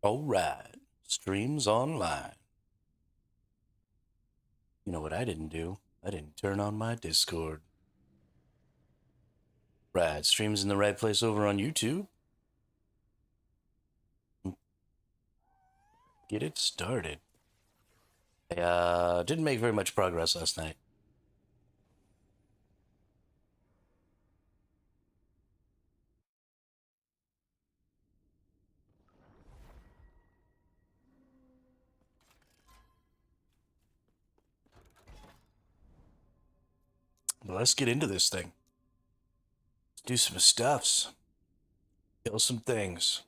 Alright, streams online. You know what I didn't do? I didn't turn on my Discord. Right, streams in the right place over on YouTube. Get it started. I didn't make very much progress last night. But let's get into this thing. Let's do some stuffs. Kill some things.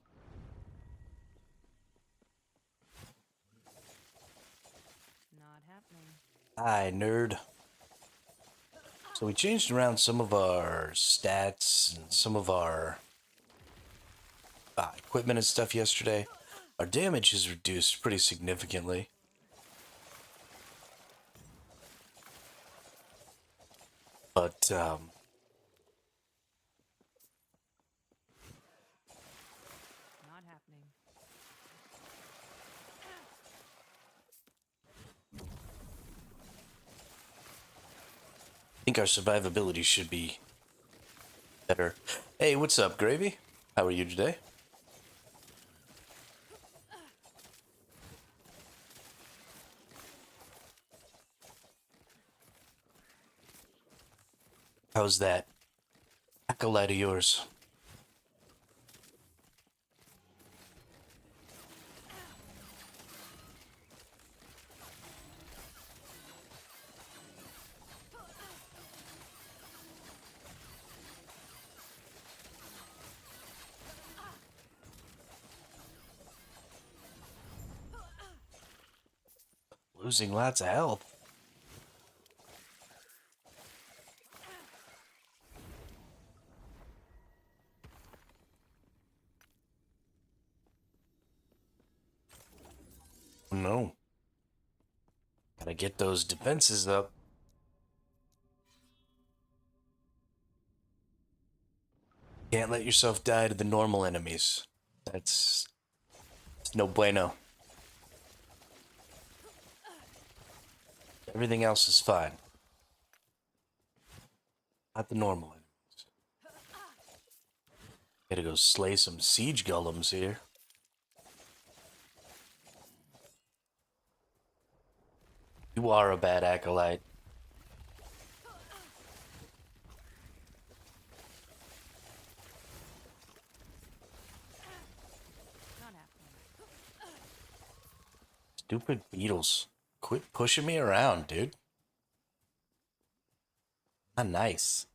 Not happening. Hi, nerd. So we changed around some of our stats and some of our equipment and stuff yesterday. Our damage is reduced pretty significantly. But, Not happening. I think our survivability should be better. Hey, what's up, Gravy? How are you today? How's that acolyte of yours? Losing lots of health. No. Gotta get those defenses up. Can't let yourself die to the normal enemies. That's no bueno. Everything else is fine. Not the normal enemies. Gotta go slay some siege golems here. You are a bad acolyte. Not happening. Stupid beetles. Quit pushing me around, dude. Not nice.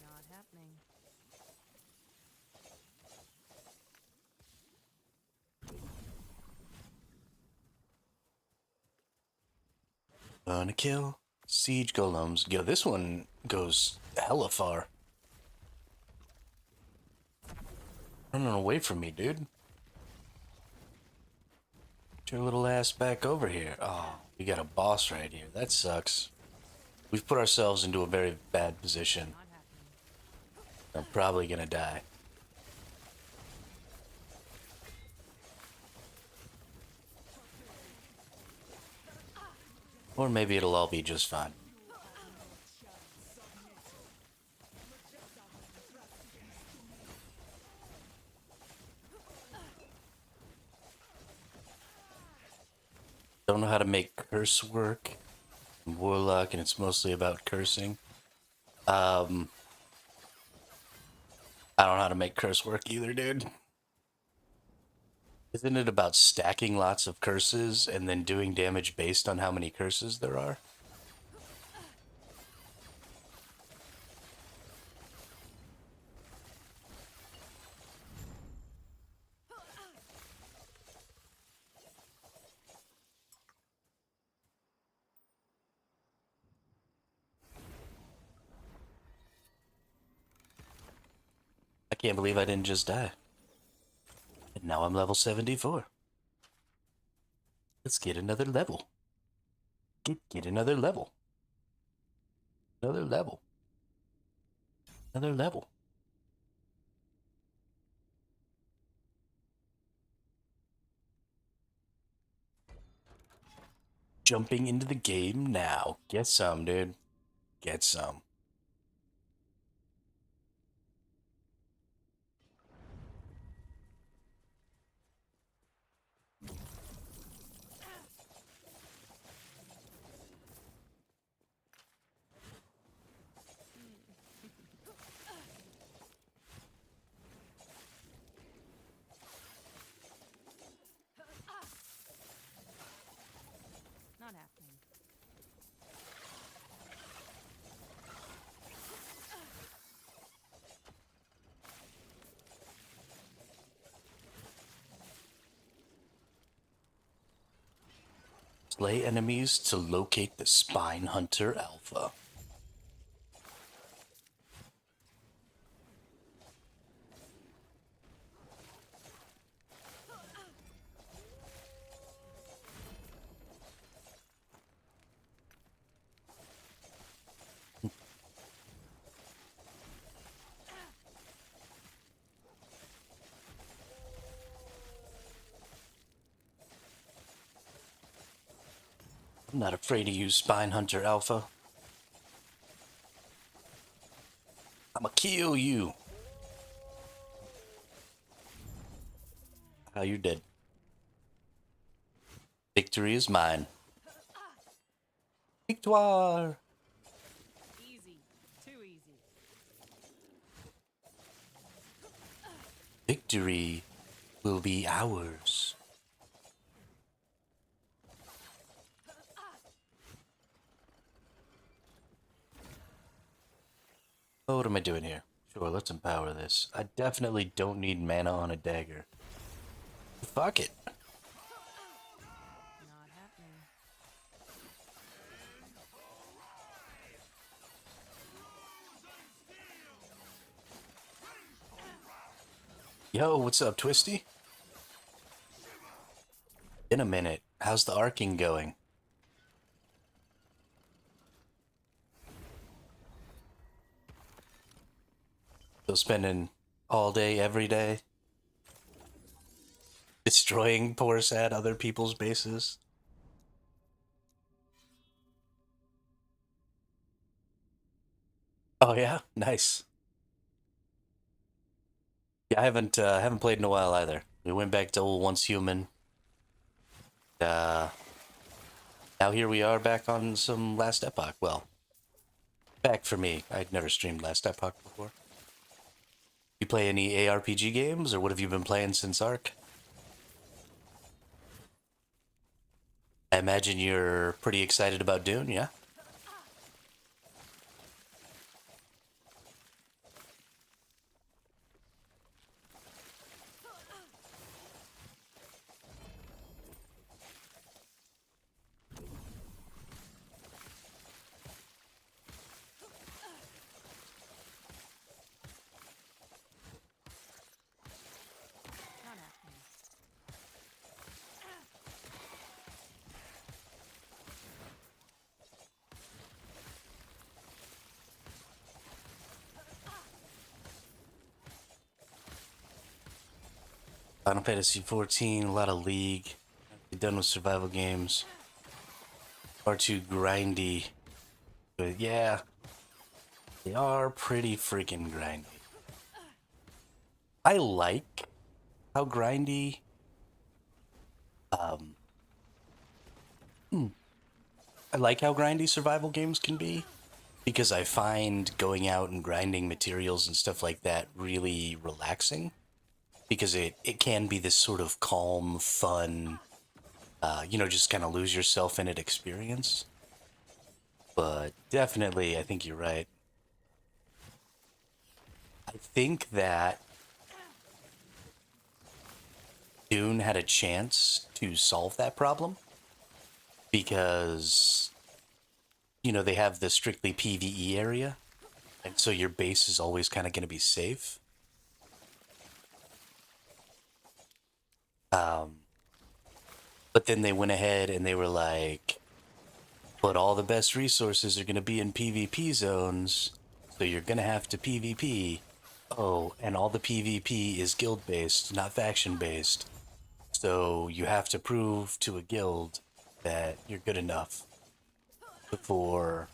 Not happening. Gonna kill siege golems. Yo, this one goes hella far. Running away from me, dude. Get your little ass back over here. Oh, we got a boss right here. That sucks. We've put ourselves into a very bad position. Not happening. I'm probably gonna die. Or maybe it'll all be just fine. Don't know how to make curse work. I'm Warlock, and it's mostly about cursing. I don't know how to make curse work either, dude. Isn't it about stacking lots of curses and then doing damage based on how many curses there are? I can't believe I didn't just die. And now I'm level 74. Let's get another level. Get another level. Another level. Another level. Jumping into the game now. Get some, dude. Get some. Not happening. Slay enemies to locate the Spine Hunter Alpha. I'm not afraid to use Spine Hunter Alpha. I'ma kill you. How you dead? Victory is mine. Victoire! Easy. Too easy. Victory will be ours. Oh, what am I doing here? Sure, let's empower this. I definitely don't need mana on a dagger. Fuck it. Not happening. Yo, what's up, Twisty? In a minute. How's the arcing going? Still spending all day, every day, destroying poor, sad other people's bases? Oh yeah, nice. Yeah, I haven't played in a while either. We went back to old Once Human. Uh, Now here we are back on some Last Epoch. Well, back for me. I'd never streamed Last Epoch before. You play any ARPG games, or what have you been playing since Arc? I imagine you're pretty excited about Dune, yeah? Not happening. Final Fantasy 14, a lot of League. Be done with survival games. Far too grindy. But yeah, they are pretty freaking grindy. I like how grindy. Um, I like how grindy survival games can be because I find going out and grinding materials and stuff like that really relaxing because it can be this sort of calm, fun, just kind of lose yourself in it experience. But definitely, I think you're right. I think that Dune had a chance to solve that problem because, they have the strictly PvE area, and so your base is always kind of going to be safe. Um, But then they went ahead and they were like, but all the best resources are going to be in PvP zones, so you're going to have to PvP. Oh, and all the PvP is guild based, not faction based. So you have to prove to a guild that you're good enough before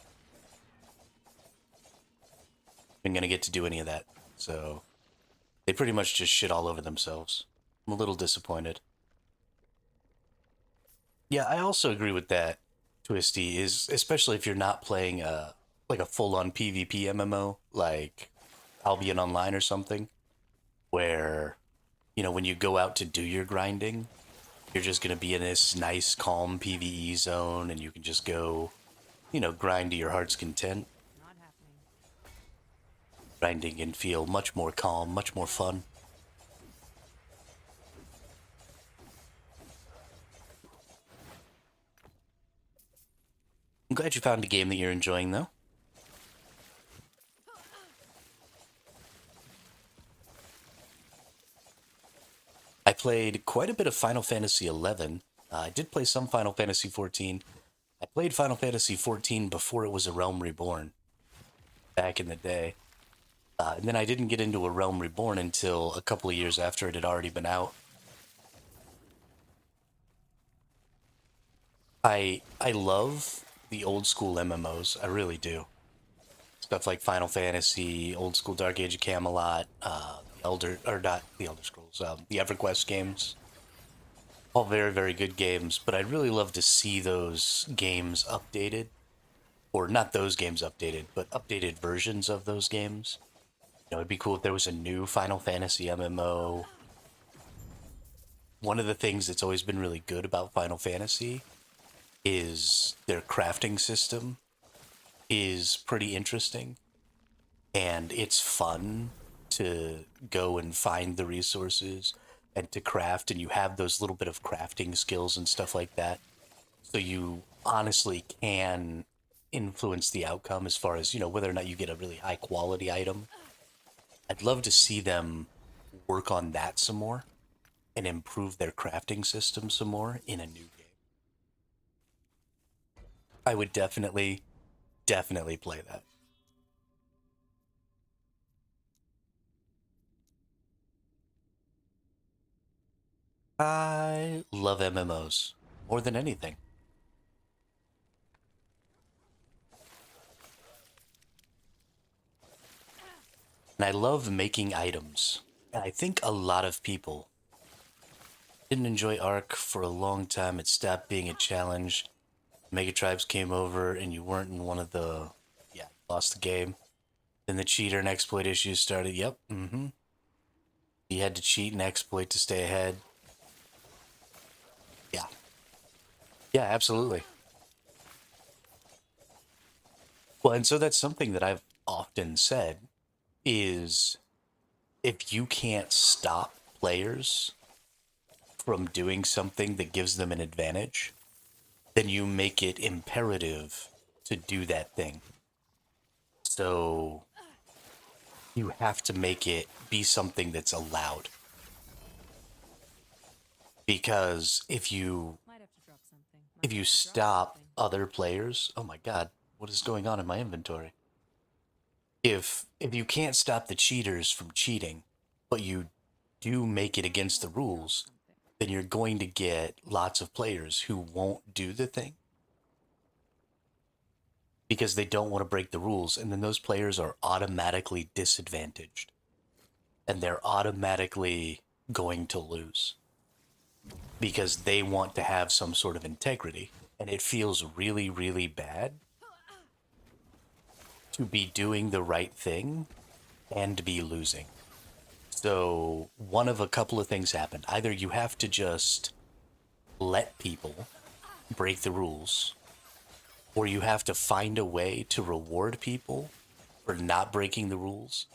you're going to get to do any of that. So they pretty much just shit all over themselves. I'm a little disappointed. Yeah, I also agree with that, Twisty, is especially if you're not playing like a full-on PvP MMO like Albion Online or something, where, when you go out to do your grinding, you're just gonna be in this nice, calm PvE zone and you can just go, grind to your heart's content. Not happening. Grinding and feel much more calm, much more fun. I'm glad you found a game that you're enjoying, though. I played quite a bit of Final Fantasy XI. I did play some Final Fantasy XIV. I played Final Fantasy XIV before it was A Realm Reborn, back in the day. And then I didn't get into A Realm Reborn until a couple of years after it had already been out. I love the old school MMOs. I really do. Stuff like Final Fantasy, old school Dark Age of Camelot, the Elder or not the Elder Scrolls, the EverQuest games. All very very good games, but I'd really love to see those games updated, or not those games updated, but updated versions of those games. It'd be cool if there was a new Final Fantasy MMO. One of the things that's always been really good about Final Fantasy is their crafting system is pretty interesting, and it's fun to go and find the resources and to craft, and you have those little bit of crafting skills and stuff like that, so you honestly can influence the outcome as far as whether or not you get a really high quality item. I'd love to see them work on that some more and improve their crafting system some more in a new game. I would definitely play that. I love MMOs more than anything. And I love making items. And I think a lot of people didn't enjoy Ark for a long time. It stopped being a challenge. Mega Tribes came over and you weren't in one of the... Yeah, lost the game. Then the cheater and exploit issues started. Yep, mm-hmm. You had to cheat and exploit to stay ahead. Yeah. Yeah, absolutely. Well, and so that's something that I've often said is if you can't stop players from doing something that gives them an advantage, then you make it imperative to do that thing. So you have to make it be something that's allowed. Because Might have to drop something. Might if you have to drop stop something. other players, oh my god, what is going on in my inventory? If you can't stop the cheaters from cheating, but you do make it against the Might have to drop rules, something. then you're going to get lots of players who won't do the thing because they don't want to break the rules, and then those players are automatically disadvantaged and they're automatically going to lose because they want to have some sort of integrity, and it feels really really bad to be doing the right thing and be losing. So one of a couple of things happened. Either you have to just let people break the rules, or you have to find a way to reward people for not breaking the rules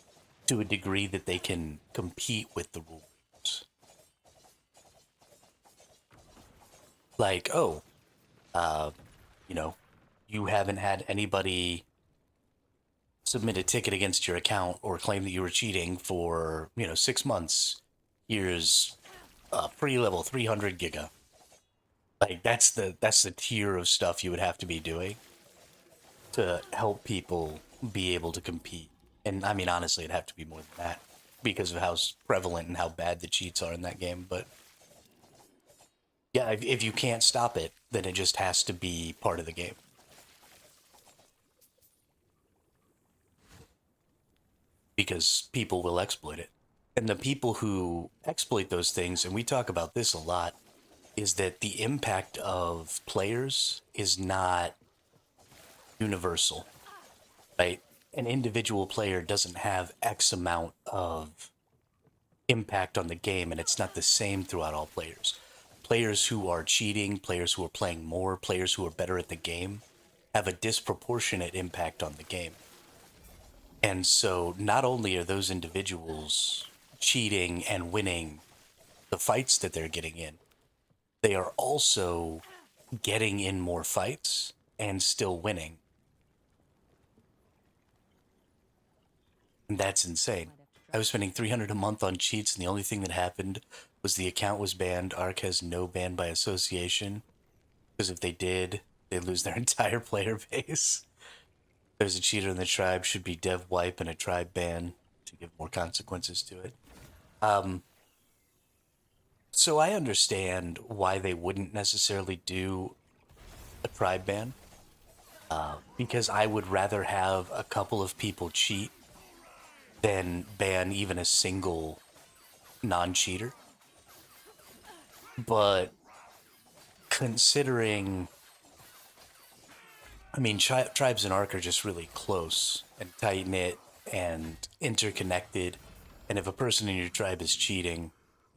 to a degree that they can compete with the rules. Like, oh, uh, you know, you haven't had anybody submit a ticket against your account or claim that you were cheating for, 6 months. Here's a free level 300 giga. Like that's the tier of stuff you would have to be doing to help people be able to compete. And I mean, honestly, it'd have to be more than that because of how prevalent and how bad the cheats are in that game. But yeah, if you can't stop it, then it just has to be part of the game because people will exploit it. And the people who exploit those things, and we talk about this a lot, is that the impact of players is not universal, right? An individual player doesn't have X amount of impact on the game, and it's not the same throughout all players. Players who are cheating, players who are playing more, players who are better at the game have a disproportionate impact on the game. And so not only are those individuals cheating and winning the fights that they're getting in, they are also getting in more fights and still winning. And that's insane. I was spending 300 a month on cheats, and the only thing that happened was the account was banned. Arc has no ban by association, because if they did, they'd lose their entire player base. There's a cheater in the tribe, should be dev wipe and a tribe ban to give more consequences to it. So I understand why they wouldn't necessarily do a tribe ban, because I would rather have a couple of people cheat than ban even a single non-cheater. But considering, I mean, tribes and Ark are just really close and tight knit and interconnected. And if a person in your tribe is cheating,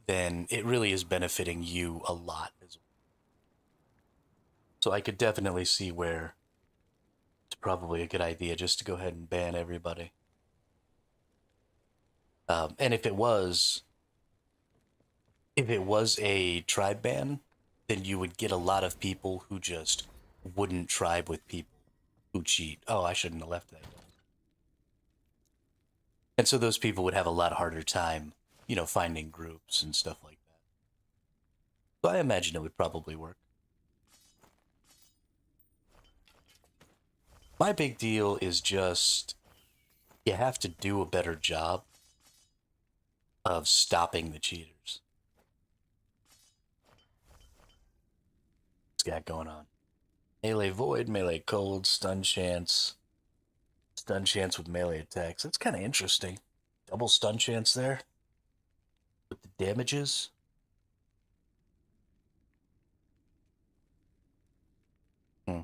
then it really is benefiting you a lot as well. So I could definitely see where it's probably a good idea just to go ahead and ban everybody. And if it was a tribe ban, then you would get a lot of people who just wouldn't tribe with people who cheat. Oh, I shouldn't have left that. And so those people would have a lot harder time, finding groups and stuff like that. So I imagine it would probably work. My big deal is just you have to do a better job of stopping the cheaters. What's got going on? Melee void, melee cold, stun chance with melee attacks. That's kind of interesting. Double stun chance there with the damages. Hmm.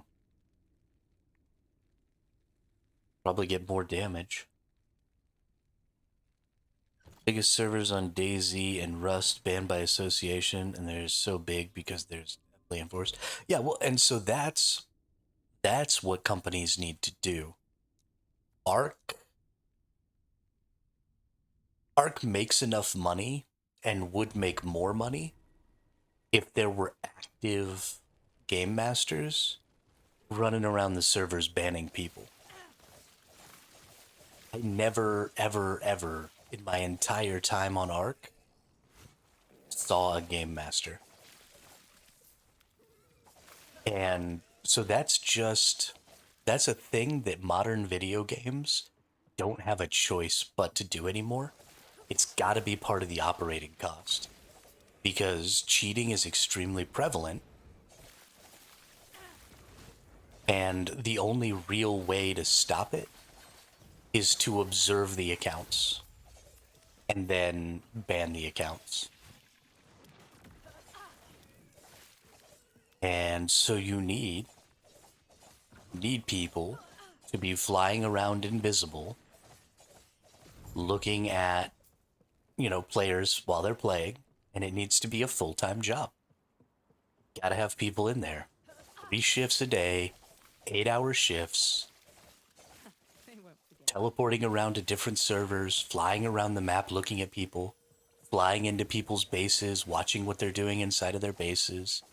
Probably get more damage. Biggest servers on DayZ and Rust banned by association, and they're so big because there's heavily enforced. Yeah, well, and so that's what companies need to do. Arc Arc makes enough money and would make more money if there were active game masters running around the servers banning people. I never, ever, ever in my entire time on Arc saw a game master. And so that's a thing that modern video games don't have a choice but to do anymore. It's got to be part of the operating cost because cheating is extremely prevalent. And the only real way to stop it is to observe the accounts and then ban the accounts. And so you need people to be flying around invisible, looking at, players while they're playing, and it needs to be a full-time job. Gotta have people in there. 3 shifts a day, 8-hour shifts, teleporting around to different servers, flying around the map looking at people, flying into people's bases, watching what they're doing inside of their bases.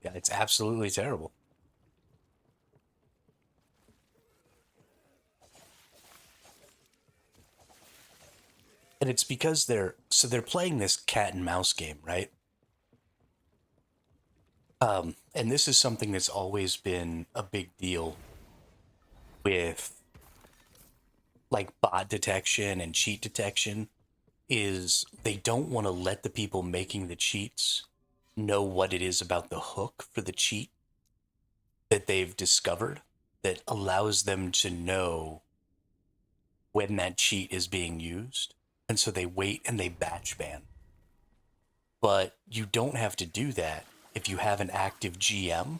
Yeah, it's absolutely terrible. And it's because they're playing this cat and mouse game, right? And this is something that's always been a big deal with like bot detection and cheat detection is they don't want to let the people making the cheats know what it is about the hook for the cheat that they've discovered that allows them to know when that cheat is being used. And so they wait and they batch ban. But you don't have to do that if you have an active GM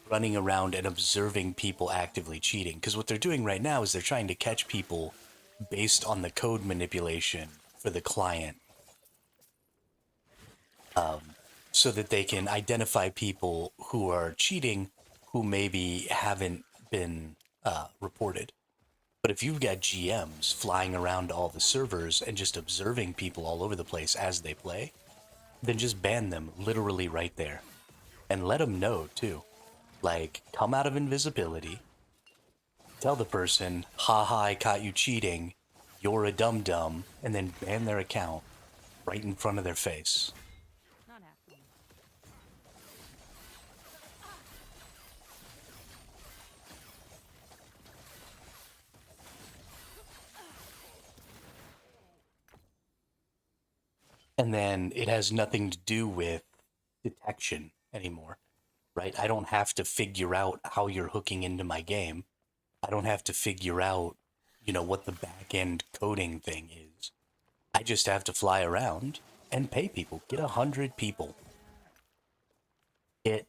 running around and observing people actively cheating. Because what they're doing right now is they're trying to catch people based on the code manipulation for the client so that they can identify people who are cheating who maybe haven't been reported. But if you've got GMs flying around all the servers and just observing people all over the place as they play, then just ban them literally right there. And let them know, too. Like, come out of invisibility, tell the person, haha, I caught you cheating, you're a dum-dum, and then ban their account right in front of their face. Not happening. And then it has nothing to do with detection anymore, right? I don't have to figure out how you're hooking into my game. I don't have to figure out, what the back end coding thing is. I just have to fly around and pay people. Get 100 people. Get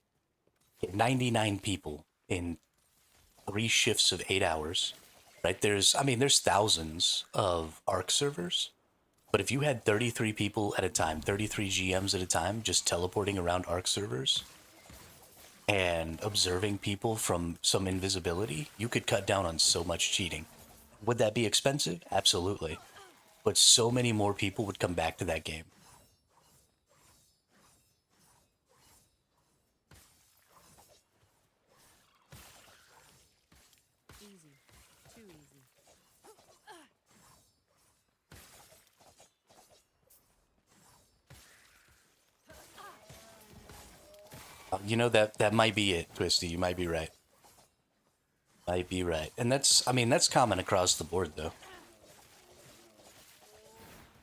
99 people in 3 shifts of 8 hours, right? There's thousands of ARC servers, but if you had 33 people at a time, 33 GMs at a time, just teleporting around ARC servers and observing people from some invisibility, you could cut down on so much cheating. Would that be expensive? Absolutely. But so many more people would come back to that game. Easy. Too easy. That might be it, Twisty. You might be right. Might be right. And that's common across the board though.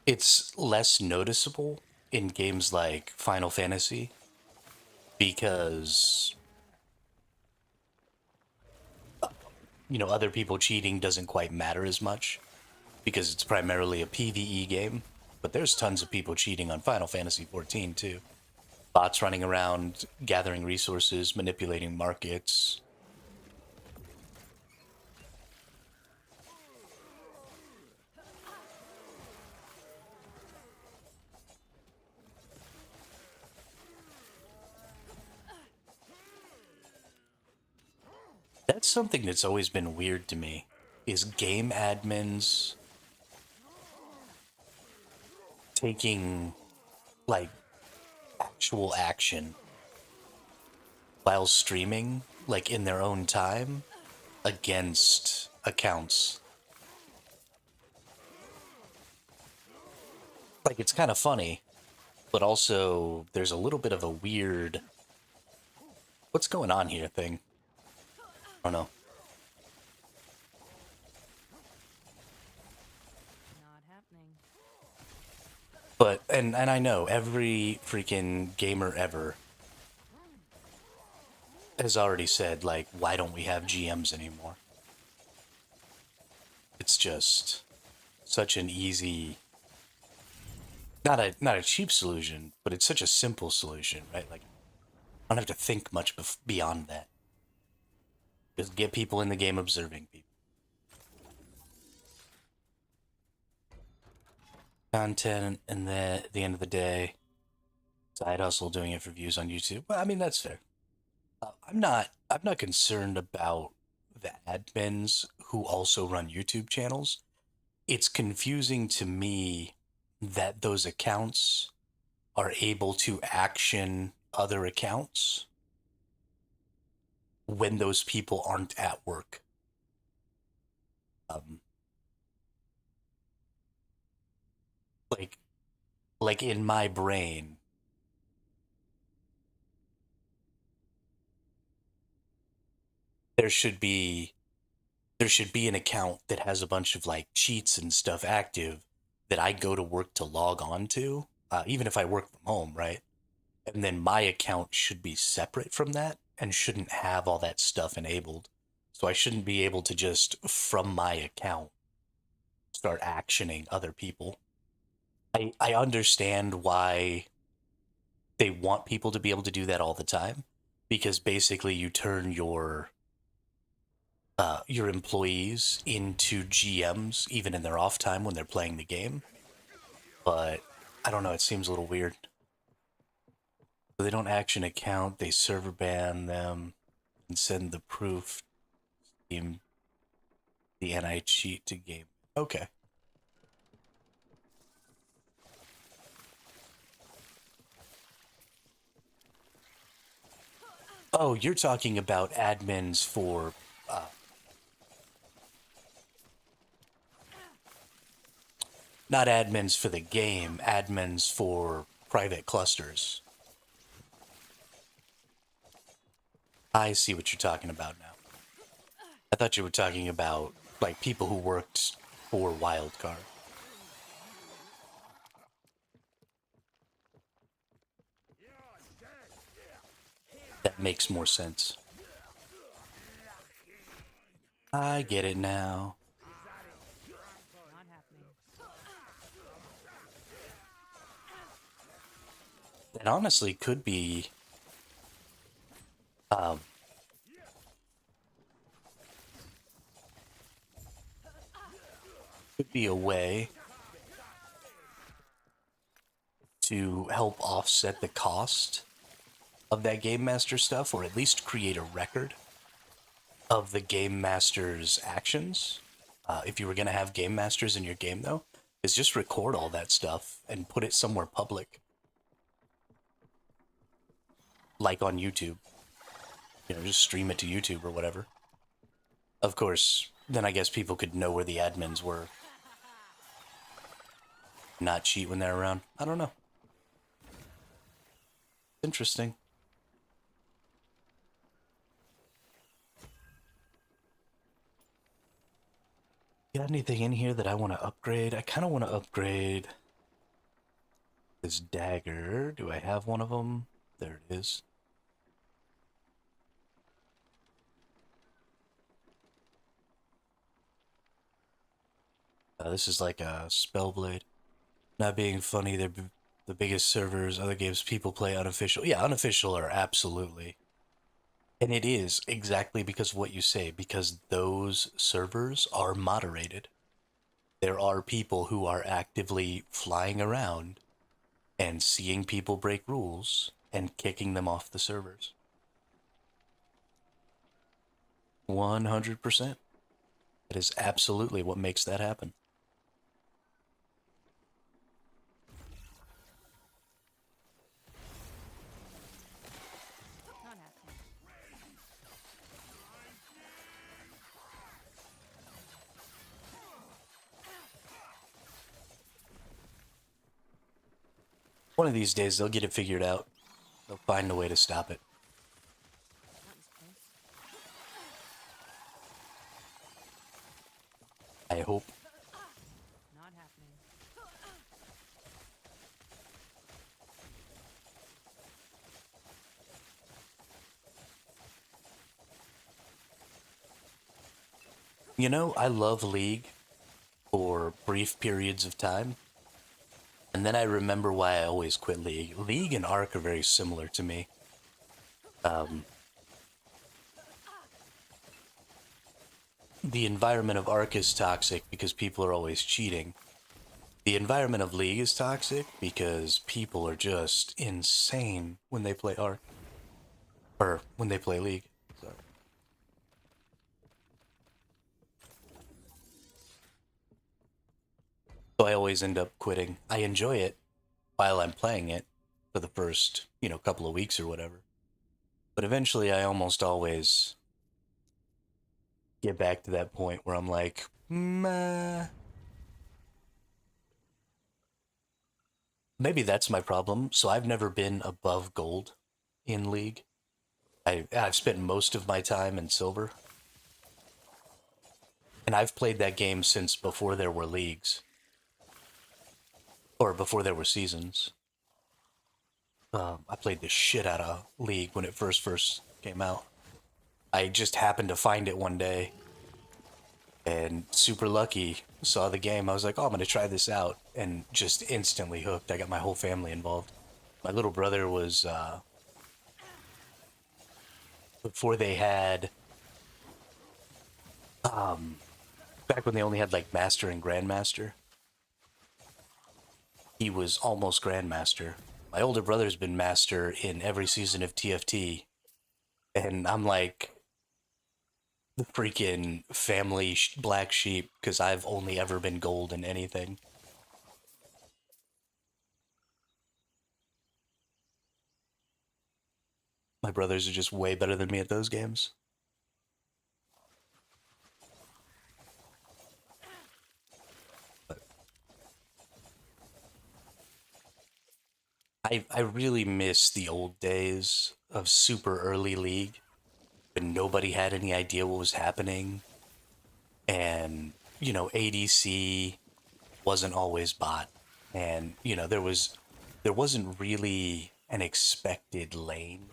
It's less noticeable in games like Final Fantasy because other people cheating doesn't quite matter as much because it's primarily a PvE game. But there's tons of people cheating on Final Fantasy 14 too. Bots running around, gathering resources, manipulating markets. That's something that's always been weird to me is game admins taking like actual action while streaming like in their own time against accounts. Like it's kind of funny, but also there's a little bit of a weird what's going on here thing. I don't know. Not happening. But and I know every freaking gamer ever has already said like why don't we have GMs anymore? It's just such an easy not a cheap solution, but it's such a simple solution, right? Like I don't have to think much beyond that. Just get people in the game observing people. Content, and then at the end of the day, side hustle doing it for views on YouTube. Well, I mean that's fair. I'm not concerned about the admins who also run YouTube channels. It's confusing to me that those accounts are able to action other accounts when those people aren't at work. Um, like in my brain, there should be there should be an account that has a bunch of like cheats and stuff active that I go to work to log on to, even if I work from home, right? And then my account should be separate from that and shouldn't have all that stuff enabled. So I shouldn't be able to just from my account start actioning other people. I understand why they want people to be able to do that all the time, because basically you turn your employees into GMs even in their off time when they're playing the game. But I don't know, it seems a little weird. So they don't action account, they server ban them and send the proof team the NI cheat to game. Okay. Oh, you're talking about admins for not admins for the game, admins for private clusters. I see what you're talking about now. I thought you were talking about like people who worked for Wildcard. That makes more sense. I get it now. Not happening. That honestly um, could be a way to help offset the cost of that game master stuff, or at least create a record of the game master's actions. If you were going to have game masters in your game, though, is just record all that stuff and put it somewhere public, like on YouTube. You know, just stream it to YouTube or whatever. Of course, then I guess people could know where the admins were, not cheat when they're around. I don't know. Interesting. Got anything in here that I want to upgrade? I kind of want to upgrade this dagger. Do I have one of them? There it is. This is like a spell blade. Not being funny, they're the biggest servers, other games people play unofficial. Yeah, unofficial are absolutely. And it is exactly because of what you say, because those servers are moderated. There are people who are actively flying around and seeing people break rules and kicking them off the servers. 100%. That is absolutely what makes that happen. Not happening. One of these days, they'll get it figured out. They'll find a way to stop it. That was close. I hope. Not happening. You know, I love League for brief periods of time. And then I remember why I always quit League. League and Arc are very similar to me. Um, the environment of Arc is toxic because people are always cheating. The environment of League is toxic because people are just insane when they play Arc. Or when they play League. Sorry. So I always end up quitting. I enjoy it while I'm playing it for the first, couple of weeks or whatever. But eventually I almost always get back to that point where I'm like, meh. maybe that's my problem. So I've never been above gold in League. I've spent most of my time in silver, and I've played that game since before there were leagues or before there were seasons. I played the shit out of League when it first came out. I just happened to find it one day and super lucky saw the game. I was like, oh, I'm gonna try this out, and just instantly hooked. I got my whole family involved. My little brother was before they had back when they only had like master and grandmaster. He was almost grandmaster. My older brother's been master in every season of TFT, and I'm like the freaking family black sheep because I've only ever been gold in anything. My brothers are just way better than me at those games. But I really miss the old days of super early league when nobody had any idea what was happening, and ADC wasn't always bot, and there wasn't really an expected lane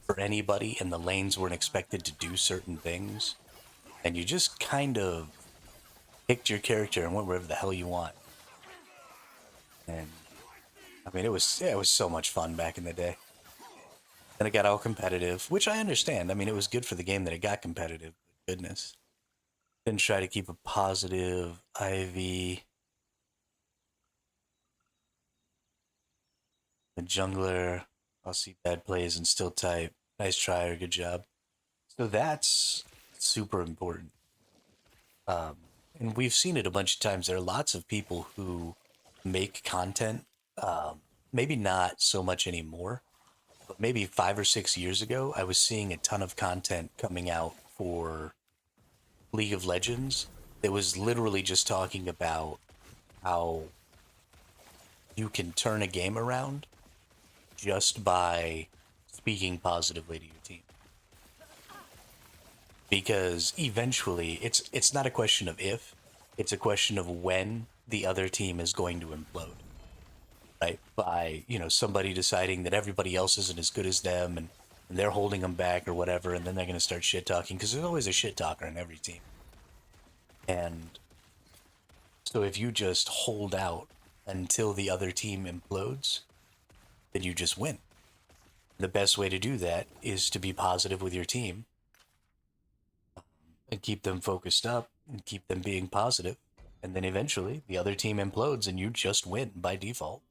for anybody, and the lanes weren't expected to do certain things, and you just kind of picked your character and went wherever the hell you want. And I mean, it was so much fun back in the day. And it got all competitive, which I understand. I mean, it was good for the game that it got competitive. Goodness, didn't try to keep a positive IV. The jungler, I'll see bad plays and still type. Nice try or good job. So that's super important. Um, and we've seen it a bunch of times. There are lots of people who make content, maybe not so much anymore, but maybe 5 or 6 years ago, I was seeing a ton of content coming out for League of Legends that was literally just talking about how you can turn a game around just by speaking positively to your team. Because eventually it's not a question of if, it's a question of when the other team is going to implode. Right? By, somebody deciding that everybody else isn't as good as them, and they're holding them back or whatever, and then they're going to start shit talking because there's always a shit talker in every team. And so if you just hold out until the other team implodes, then you just win. The best way to do that is to be positive with your team and keep them focused up and keep them being positive. And then eventually the other team implodes and you just win by default.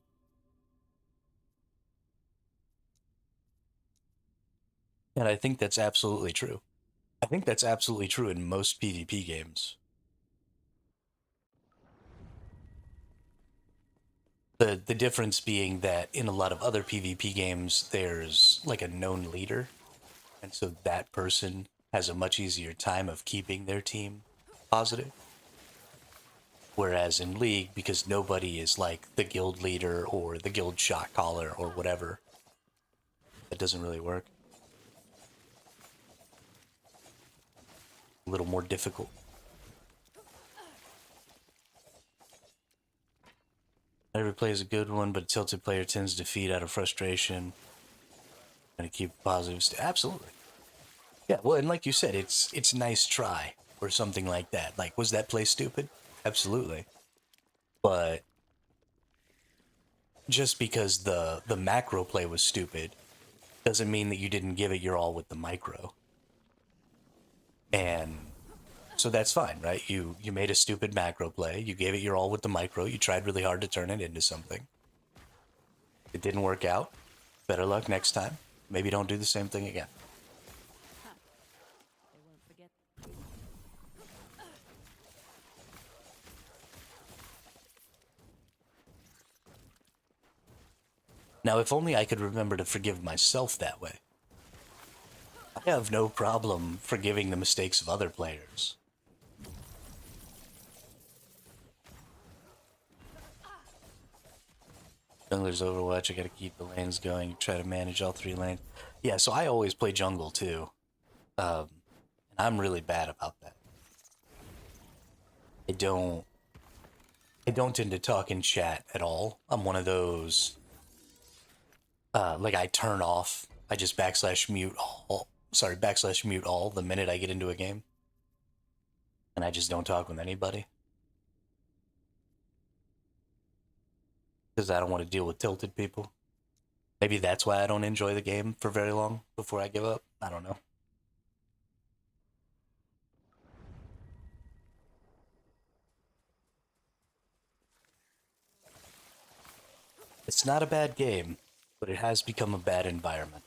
And I think that's absolutely true. I think that's absolutely true in most PvP games. The difference being that in a lot of other PvP games, there's like a known leader, and so that person has a much easier time of keeping their team positive. Whereas in League, because nobody is like the guild leader or the guild shot caller or whatever, that doesn't really work. A little more difficult. Every play is a good one, but a tilted player tends to feed out of frustration. And to keep positive. Absolutely. Yeah, well, and like you said, it's a nice try or something like that. Like, was that play stupid? Absolutely. But just because the macro play was stupid doesn't mean that you didn't give it your all with the micro. And so that's fine, right? You made a stupid macro play, you gave it your all with the micro, you tried really hard to turn it into something. It didn't work out. Better luck next time. Maybe don't do the same thing again. They won't forget. Now, if only I could remember to forgive myself that way. I have no problem forgiving the mistakes of other players. Jungler's Overwatch, I gotta keep the lanes going, try to manage all 3 lanes. Yeah, so I always play jungle too. And I'm really bad about that. I don't I don't tend to talk in chat at all. I'm one of those like I turn off. I just backslash mute all backslash mute all the minute I get into a game. And I just don't talk with anybody. Because I don't want to deal with tilted people. Maybe that's why I don't enjoy the game for very long before I give up. I don't know. It's not a bad game, but it has become a bad environment.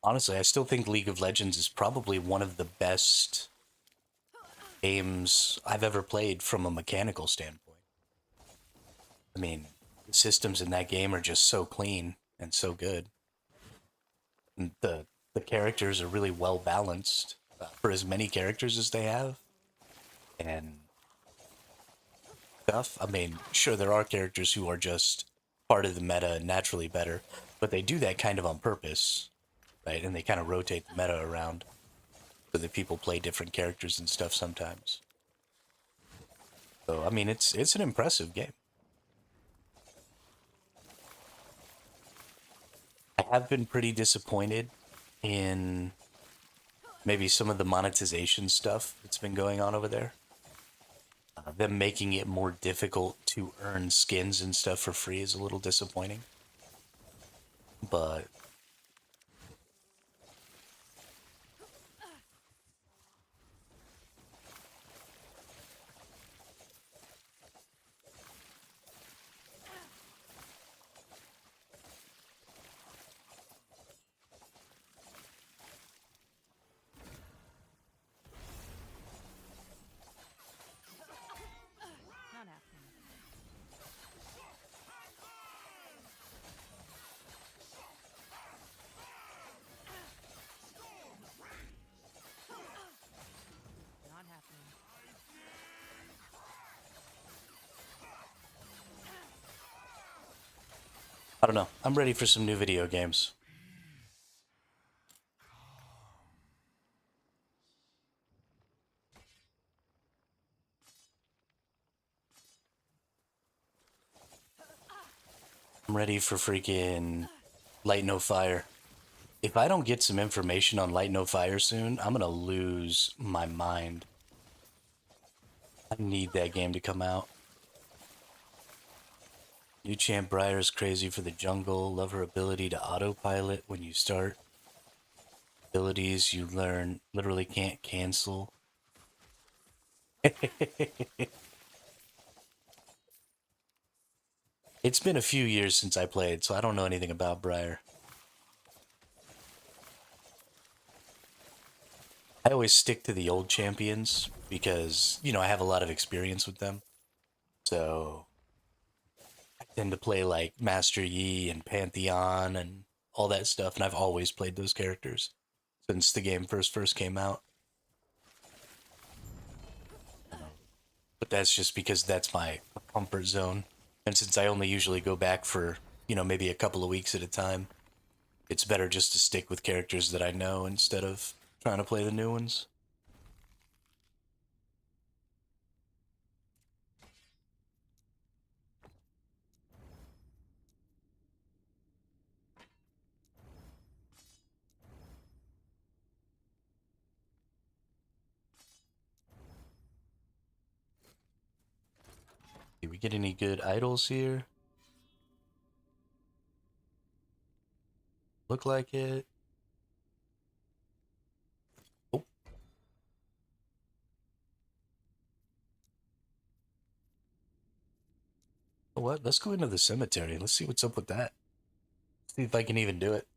Honestly, I still think League of Legends is probably one of the best games I've ever played from a mechanical standpoint. I mean, the systems in that game are just so clean and so good. And the characters are really well balanced for as many characters as they have, and stuff. I mean, sure, there are characters who are just part of the meta and naturally better, but they do that kind of on purpose, right? And they kind of rotate the meta around so that people play different characters and stuff sometimes. So, I mean, it's an impressive game. I have been pretty disappointed in maybe some of the monetization stuff that's been going on over there. Them making it more difficult to earn skins and stuff for free is a little disappointing. But Not happening. Not happening. I don't know. I'm ready for some new video games. I'm ready for freaking Light No Fire. If I don't get some information on Light No Fire soon, I'm gonna lose my mind. I need that game to come out. New champ Briar is crazy for the jungle. Love her ability to autopilot when you start. Abilities you learn literally can't cancel. It's been a few years since I played, so I don't know anything about Briar. I always stick to the old champions because, you know, I have a lot of experience with them. So I tend to play like Master Yi and Pantheon and all that stuff, and I've always played those characters since the game first came out. But that's just because that's my comfort zone. And since I only usually go back for, you know, maybe a couple of weeks at a time, it's better just to stick with characters that I know instead of trying to play the new ones. Did we get any good idols here? Look like it. Oh, what? Let's go into the cemetery. Let's see what's up with that. See if I can even do it.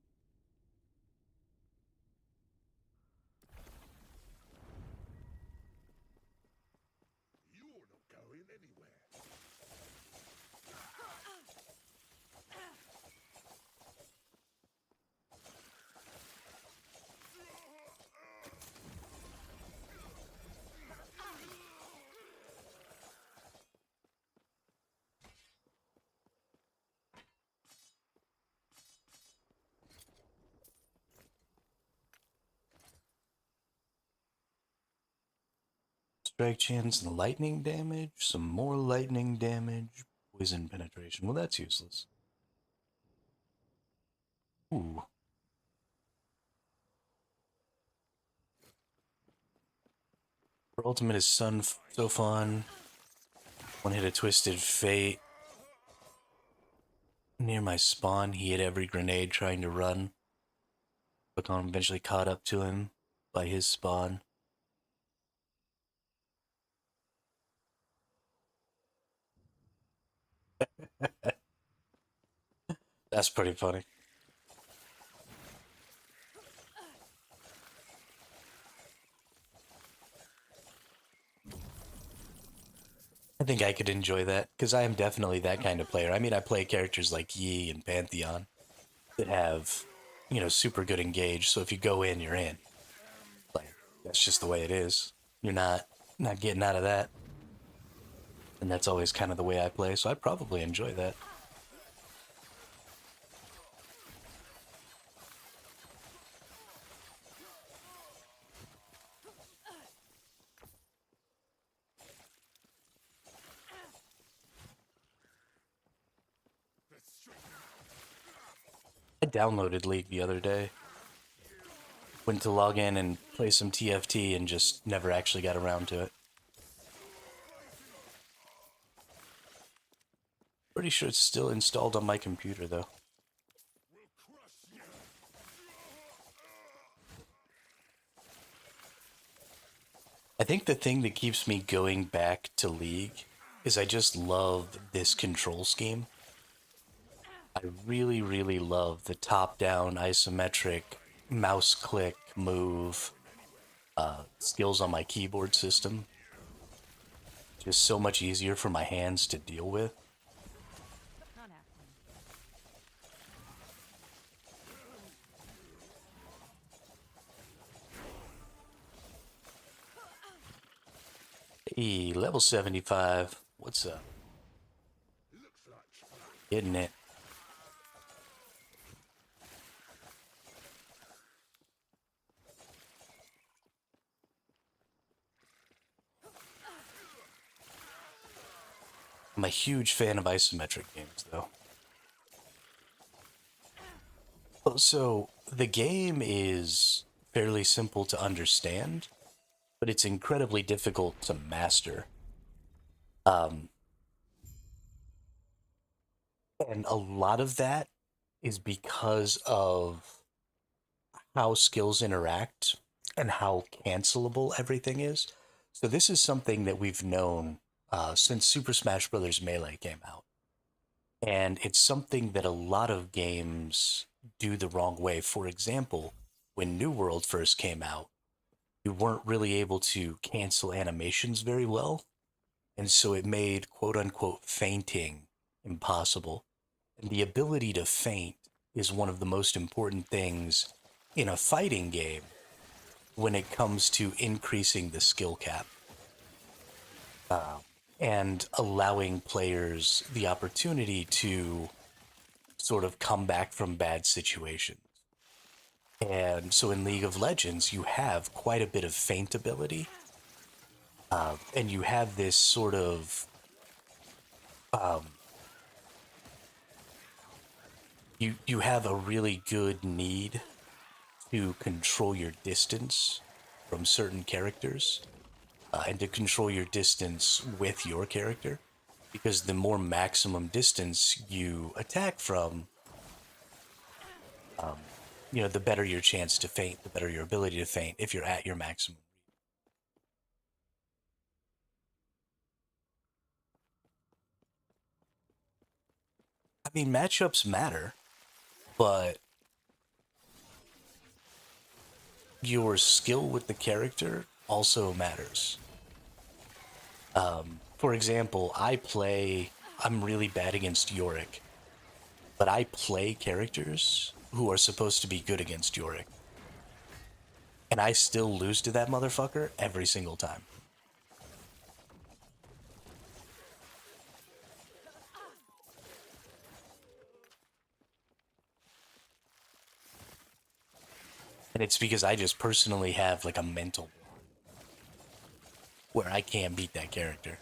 Strike chance and lightning damage. Some more lightning damage. Poison penetration. Well, that's useless. Ooh. Her ultimate is so fun. One hit a Twisted Fate. Near my spawn, he hit every grenade trying to run. Pokemon eventually caught up to him by his spawn. That's pretty funny. I think I could enjoy that, because I am definitely that kind of player. I mean, I play characters like Yi and Pantheon that have, super good engage, so if you go in, you're in. Like, that's just the way it is. You're not getting out of that. And that's always kind of the way I play, so I probably enjoy that. I downloaded League the other day. Went to log in and play some TFT and just never actually got around to it. Pretty sure it's still installed on my computer, though. I think the thing that keeps me going back to League is I just love this control scheme. I really, really love the top-down isometric mouse click move skills on my keyboard system. Just so much easier for my hands to deal with. Not happening. Hey, level 75. What's up? Getting it. I'm a huge fan of isometric games, though. So, the game is fairly simple to understand, but it's incredibly difficult to master. Um, and a lot of that is because of how skills interact and how cancelable everything is. So, this is something that we've known since Super Smash Bros. Melee came out. And it's something that a lot of games do the wrong way. For example, when New World first came out, you weren't really able to cancel animations very well. And so it made quote unquote fainting impossible. And the ability to faint is one of the most important things in a fighting game when it comes to increasing the skill cap and allowing players the opportunity to sort of come back from bad situations. And so in League of Legends, you have quite a bit of feint ability, and you have this sort of you have a really good need to control your distance from certain characters, and to control your distance with your character, because the more maximum distance you attack from, the better your chance to feint, the better your ability to feint if you're at your maximum. I mean, matchups matter, but your skill with the character also matters. For example, I'm really bad against Yorick, but I play characters who are supposed to be good against Yorick. And I still lose to that motherfucker every single time. And it's because I just personally have like a mental. where I can't beat that character.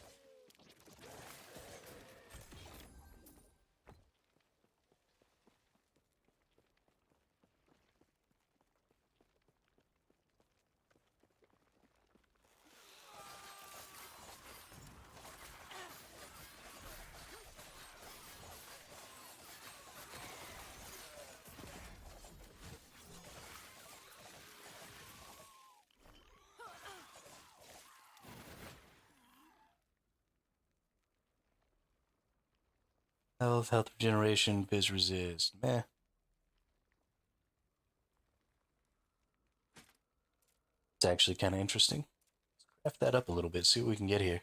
Health regeneration, biz resist. Meh. It's actually kind of interesting. Craft that up a little bit, see what we can get here.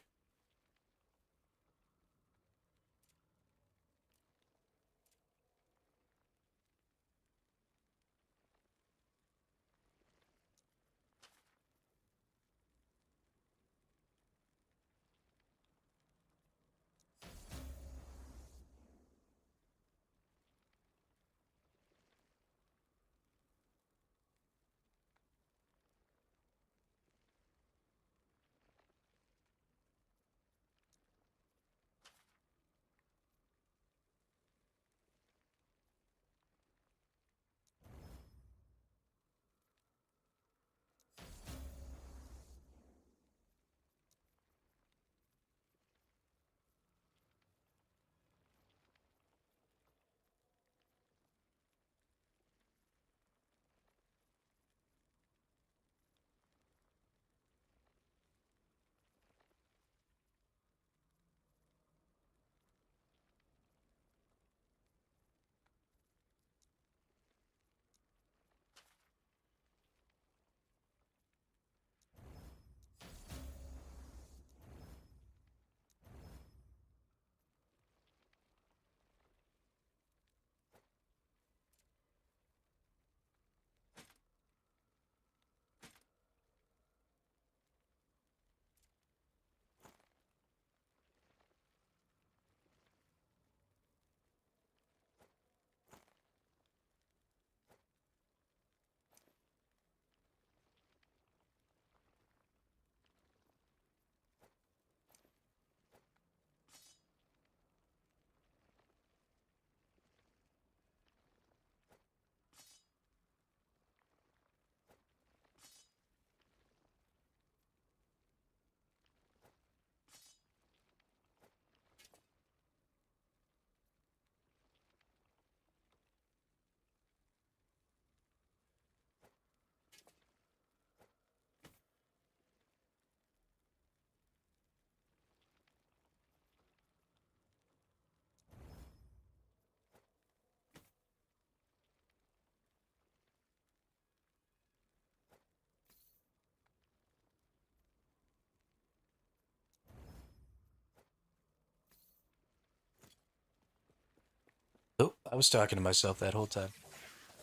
Oh, I was talking to myself that whole time.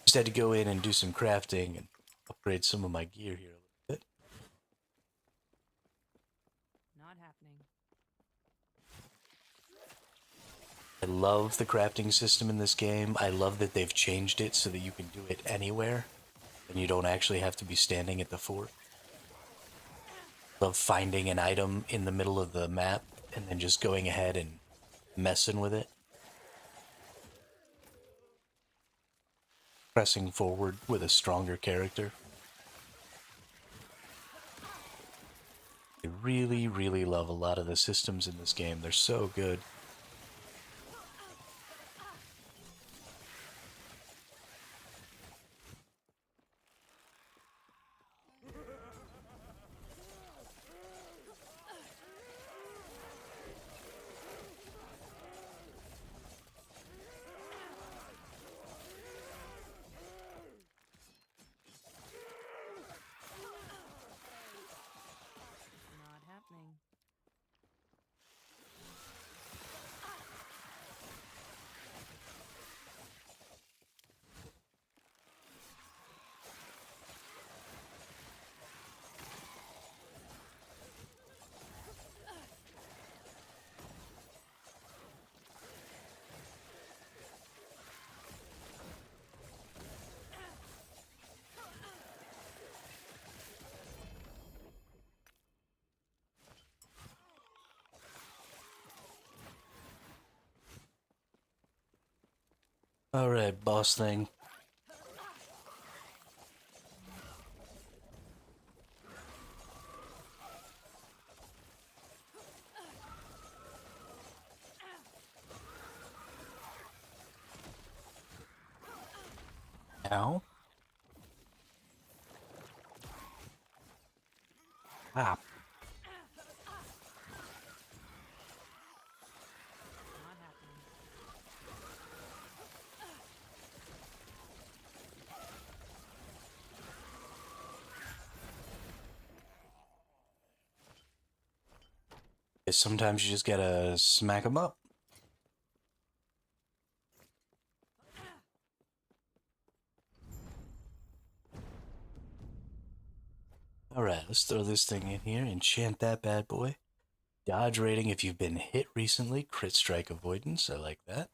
Just had to go in and do some crafting and upgrade some of my gear here a little bit. Not happening. I love the crafting system in this game. I love that they've changed it so that you can do it anywhere and you don't actually have to be standing at the fort. Love finding an item in the middle of the map and then just going ahead and messing with it. Pressing forward with a stronger character. I really, really love a lot of the systems in this game. They're so good. Not happening. Alright, boss thing. Ow. Ah. Not happening. Sometimes you just gotta smack them up. Alright, let's throw this thing in here. Enchant that bad boy. Dodge rating if you've been hit recently. Crit strike avoidance. I like that.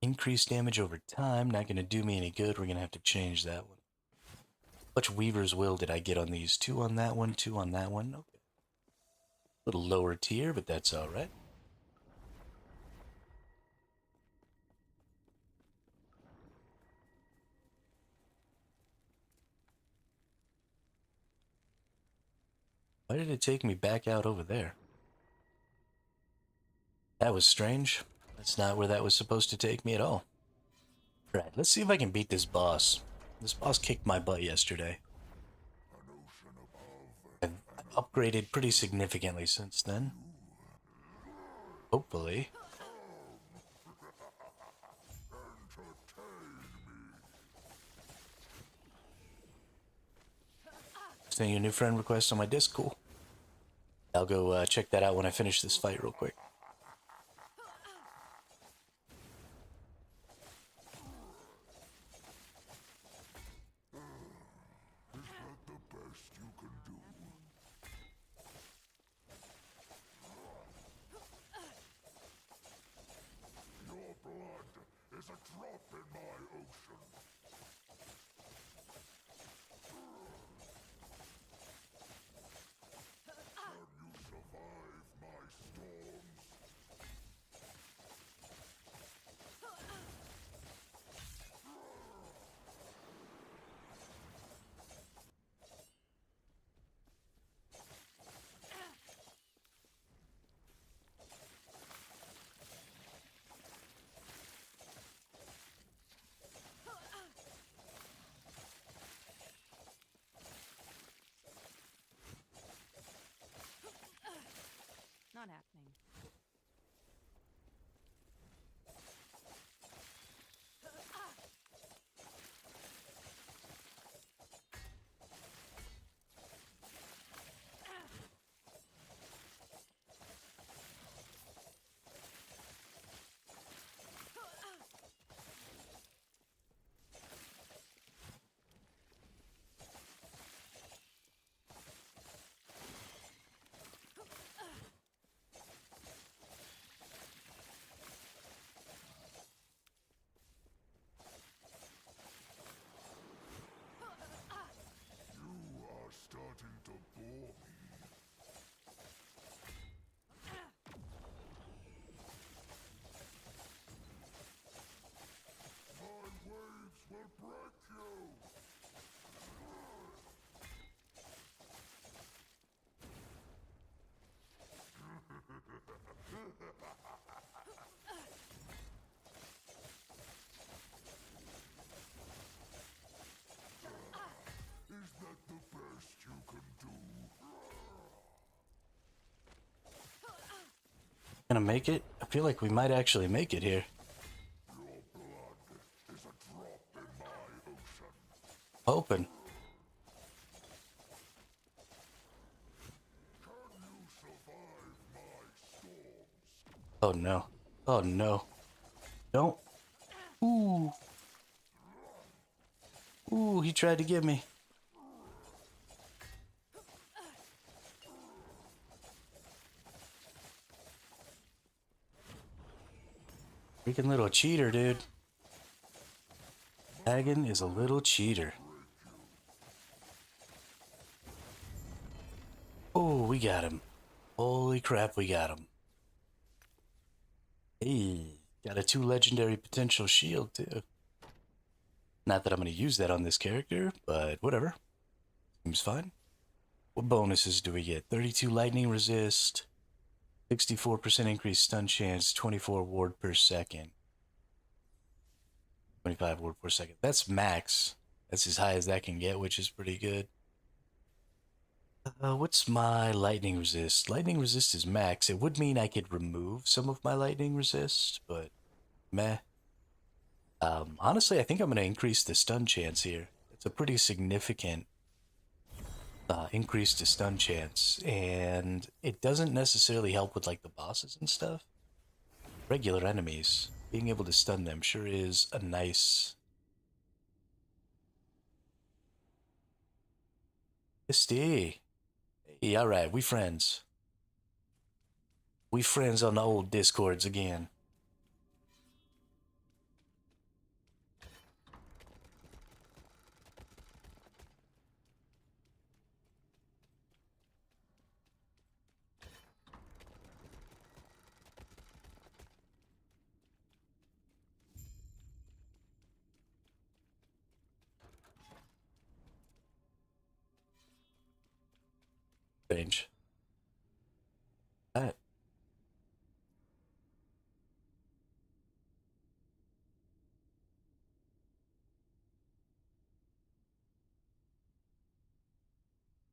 Increased damage over time. Not going to do me any good. We're going to have to change that one. How much Weaver's Will did I get on these? 2 on that one, 2 on that one. Okay. A little lower tier, but that's alright. Why did it take me back out over there? That was strange. That's not where that was supposed to take me at all. Alright, let's see if I can beat this boss. This boss kicked my butt yesterday. I've upgraded pretty significantly since then. Hopefully. Sending you a new friend request on my disc. Cool. I'll go check that out when I finish this fight real quick. Not happening. Gonna make it? I feel like we might actually make it here. Hoping. Oh no. Oh no. Don't. Ooh. Ooh, he tried to get me. Freaking little cheater, dude. Dragon is a little cheater. Oh, we got him. Holy crap, we got him. Hey. Got a 2 legendary potential shield, too. Not that I'm going to use that on this character, but whatever. Seems fine. What bonuses do we get? 32 lightning resist, 64% increased stun chance, 24 ward per second, 25 ward per second. That's max. That's as high as that can get, which is pretty good. What's my lightning resist? Lightning resist is max. It would mean I could remove some of my lightning resist, but meh. Honestly, I think I'm going to increase the stun chance here. It's a pretty significant increase to stun chance, and it doesn't necessarily help with like the bosses and stuff. Regular enemies, being able to stun them sure is a nice. Misty. Hey, all right, we friends. We friends on the old discords again. Strange. All right.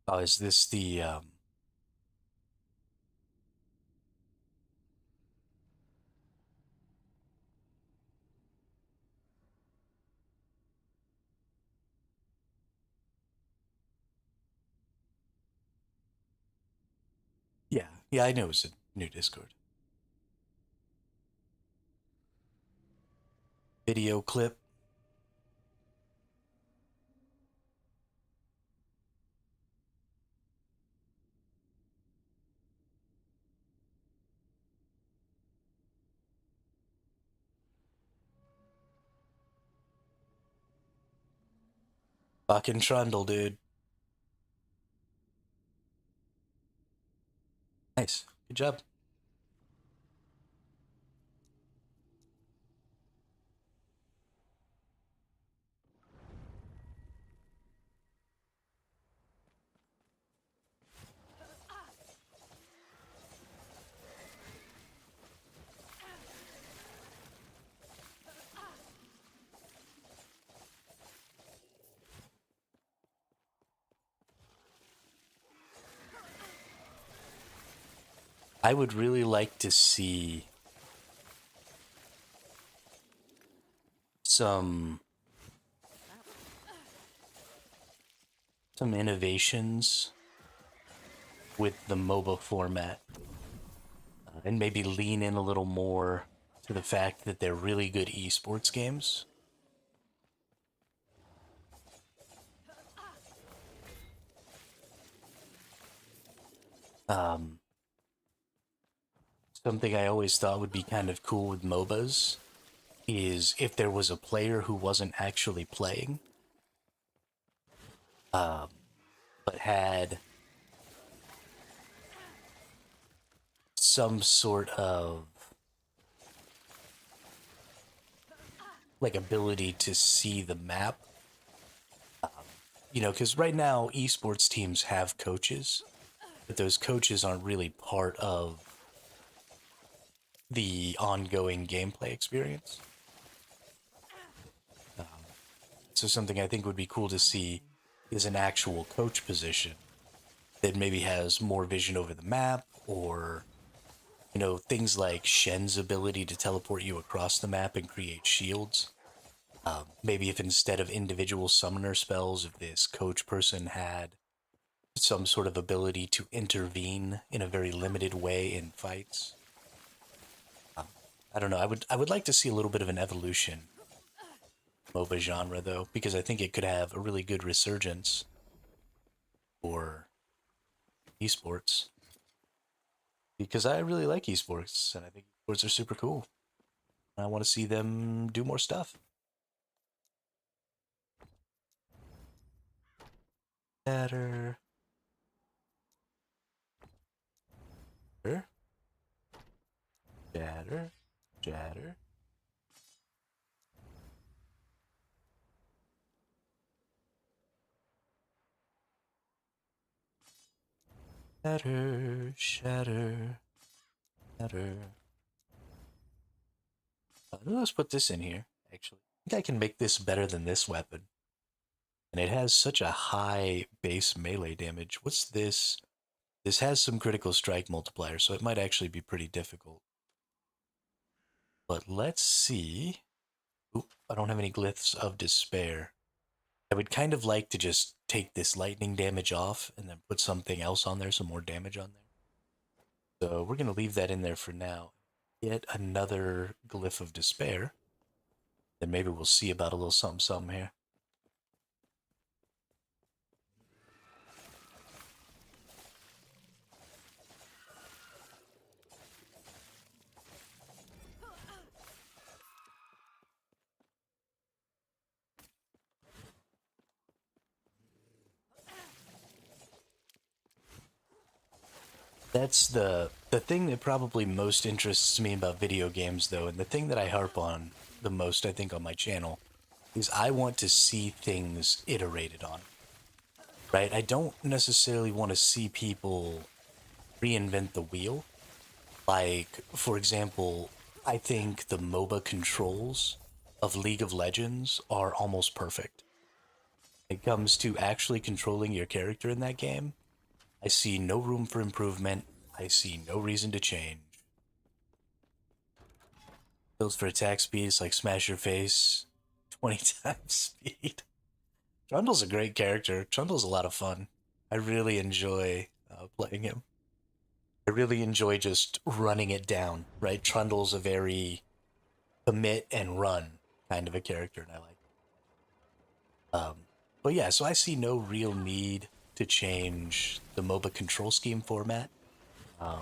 Oh, is this the Yeah, yeah, I know it's a new Discord. Video clip. Fucking Trundle, dude. Nice. Good job. I would really like to see some some innovations with the MOBA format, and maybe lean in a little more to the fact that they're really good esports games. Um, Something I always thought would be kind of cool with MOBAs is if there was a player who wasn't actually playing, but had some sort of like ability to see the map. Because right now esports teams have coaches, but those coaches aren't really part of the ongoing gameplay experience. So something I think would be cool to see is an actual coach position that maybe has more vision over the map, or things like Shen's ability to teleport you across the map and create shields. Maybe if instead of individual summoner spells, if this coach person had some sort of ability to intervene in a very limited way in fights. I don't know. I would like to see a little bit of an evolution MOBA genre though, because I think it could have a really good resurgence for esports. Because I really like esports, and I think esports are super cool. I want to see them do more stuff. Chatter. Chatter. Chatter. Chatter. Shatter, shatter, shatter. Let's put this in here, actually. I think I can make this better than this weapon. And it has such a high base melee damage. What's this? This has some critical strike multiplier, so it might actually be pretty difficult. But let's see. Oop, I don't have any glyphs of despair. I would kind of like to just take this lightning damage off and then put something else on there, some more damage on there. So we're going to leave that in there for now. Get another glyph of despair. Then maybe we'll see about a little something something here. That's the thing that probably most interests me about video games, though, and the thing that I harp on the most, I think, on my channel, is I want to see things iterated on. Right? I don't necessarily want to see people reinvent the wheel. Like, for example, I think the MOBA controls of League of Legends are almost perfect. When it comes to actually controlling your character in that game, I see no room for improvement. I see no reason to change. Builds for attack speed is like smash your face 20 times speed. Trundle's a great character. Trundle's a lot of fun. I really enjoy playing him. I really enjoy just running it down, right? Trundle's a very commit and run kind of a character, and I like it. But yeah, so I see no real need to change the MOBA control scheme format. I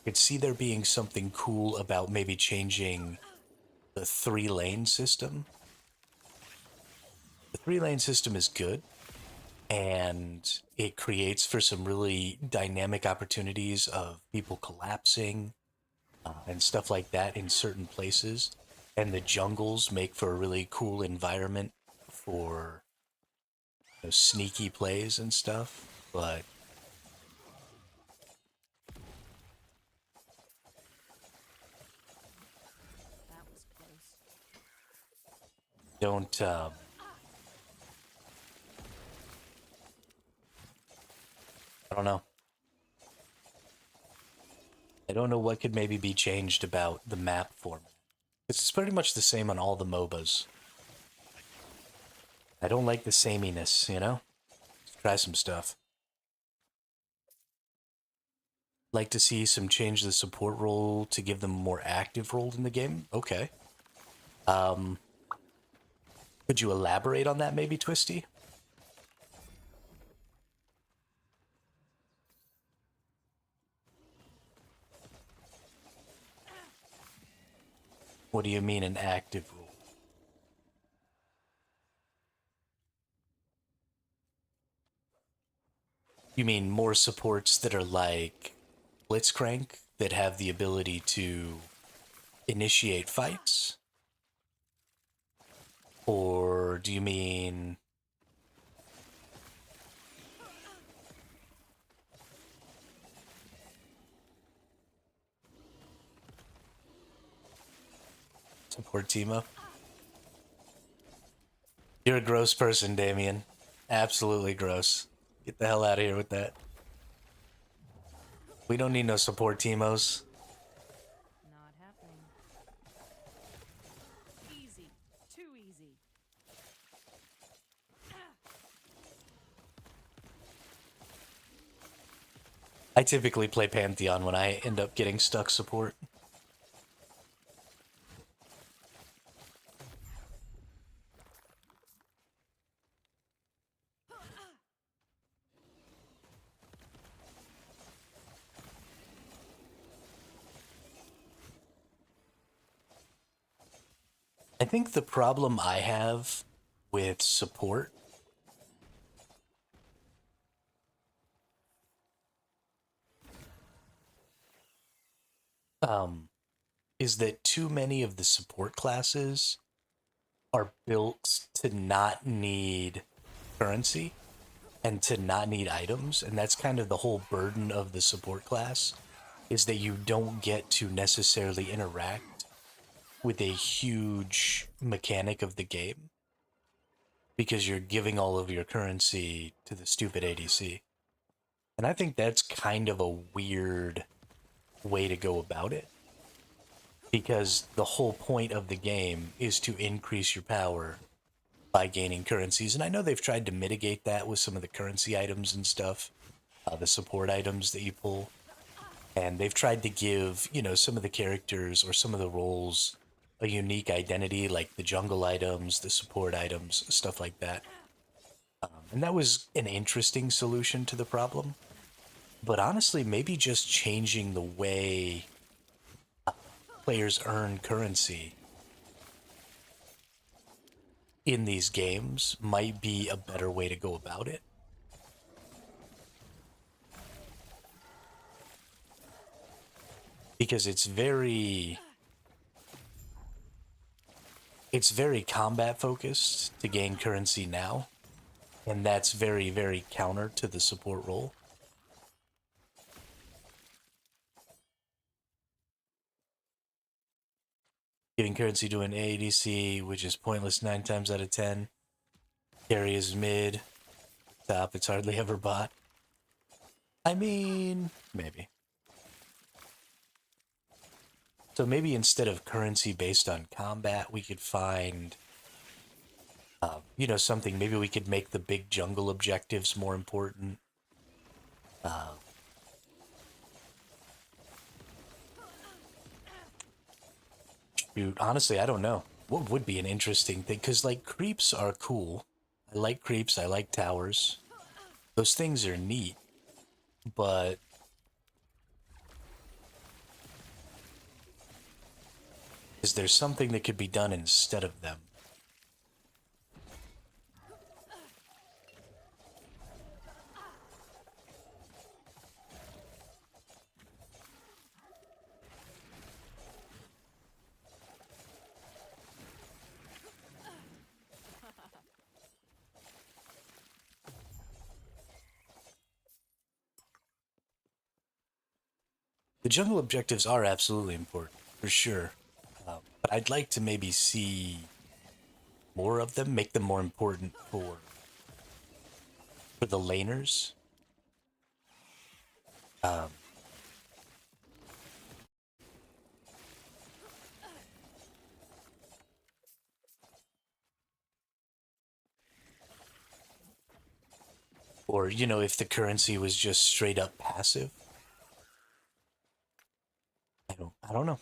could see there being something cool about maybe changing the 3-lane system. The 3-lane system is good, and it creates for some really dynamic opportunities of people collapsing and stuff like that in certain places. And the jungles make for a really cool environment for sneaky plays and stuff. But That was close. don't. I don't know. I don't know what could maybe be changed about the map format. It's pretty much the same on all the MOBAs. I don't like the sameness, you know? Let's try some stuff. Like to see some change the support role to give them a more active role in the game? Okay. Could you elaborate on that maybe, Twisty? What do you mean an active role? You mean more supports that are like Blitzcrank that have the ability to initiate fights? Or do you mean support team up? You're a gross person, Damien. Absolutely gross. Get the hell out of here with that. We don't need no support teamos. Not happening. Easy. Too easy. I typically play Pantheon when I end up getting stuck support. I think the problem I have with support is that too many of the support classes are built to not need currency. and to not need items. And that's kind of the whole burden of the support class, is that you don't get to necessarily interact with a huge mechanic of the game because you're giving all of your currency to the stupid ADC. And I think that's kind of a weird way to go about it, because the whole point of the game is to increase your power by gaining currencies. And I know they've tried to mitigate that with some of the currency items and stuff, the support items that you pull. And they've tried to give, some of the characters or some of the roles a unique identity, like the jungle items, the support items, stuff like that. And that was an interesting solution to the problem. But honestly, maybe just changing the way players earn currency in these games might be a better way to go about it. Because it's very combat focused to gain currency now, and that's very, very counter to the support role. Giving currency to an ADC, which is pointless 9 times out of 10. Carry is mid. Top, it's hardly ever bot. I mean, maybe. So maybe instead of currency based on combat, we could find, something. Maybe we could make the big jungle objectives more important. Shoot, honestly, I don't know. What would be an interesting thing? Because, like, creeps are cool. I like creeps, I like towers. Those things are neat, but is there something that could be done instead of them? The jungle objectives are absolutely important, for sure. But I'd like to maybe see more of them, make them more important for the laners. Um, or, if the currency was just straight up passive. I don't know.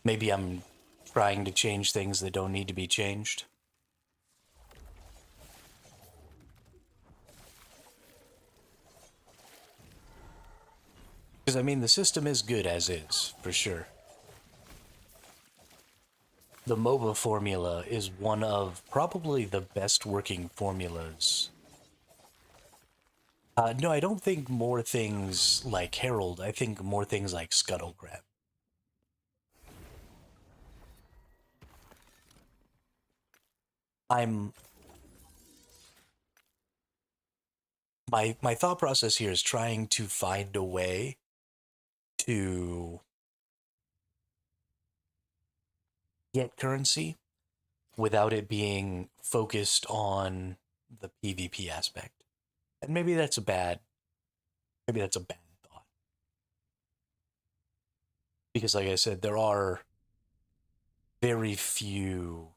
Maybe I'm trying to change things that don't need to be changed. Because, I mean, the system is good as is, for sure. The MOBA formula is one of probably the best working formulas. No, I don't think more things like Herald. I think more things like Scuttlecrab. I'm my thought process here is trying to find a way to get currency without it being focused on the PvP aspect. And maybe that's a bad thought. Because like I said, there are very few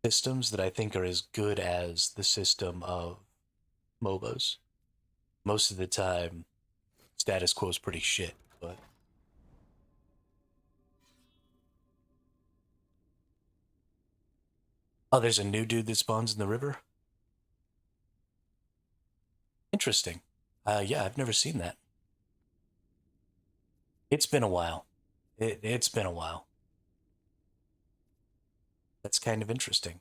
systems that I think are as good as the system of MOBAs. Most of the time, status quo is pretty shit, but oh, there's a new dude that spawns in the river? Interesting. Yeah, I've never seen that. It's been a while. It's been a while. That's kind of interesting.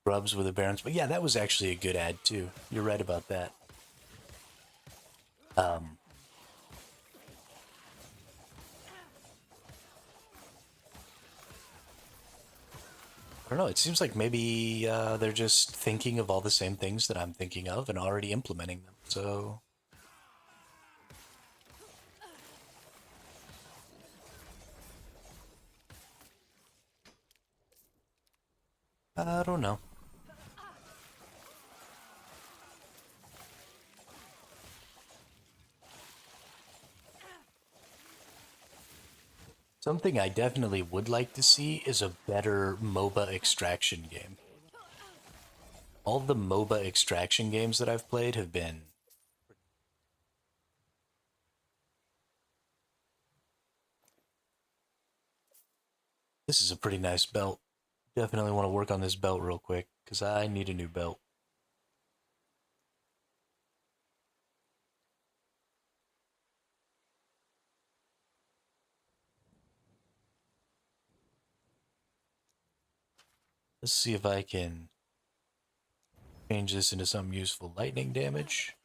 Rubs with the Barons, but yeah, that was actually a good ad too. You're right about that. Um, I don't know. It seems like maybe they're just thinking of all the same things that I'm thinking of and already implementing them. So I don't know. Something I definitely would like to see is a better MOBA extraction game. All the MOBA extraction games that I've played have been. This is a pretty nice belt. Definitely want to work on this belt real quick because I need a new belt. Let's see if I can change this into some useful. Lightning damage.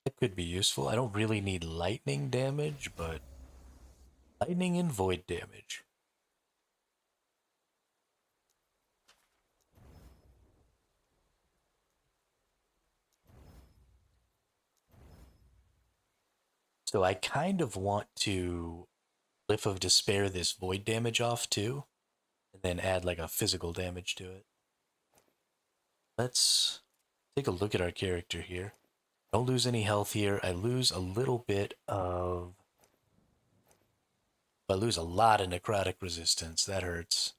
That could be useful. I don't really need lightning damage, but lightning and void damage. So I kind of want to Lift of Despair this void damage off too, and then add like a physical damage to it. Let's take a look at our character here. Don't lose any health here. I lose a little bit of... I lose a lot of necrotic resistance. That hurts.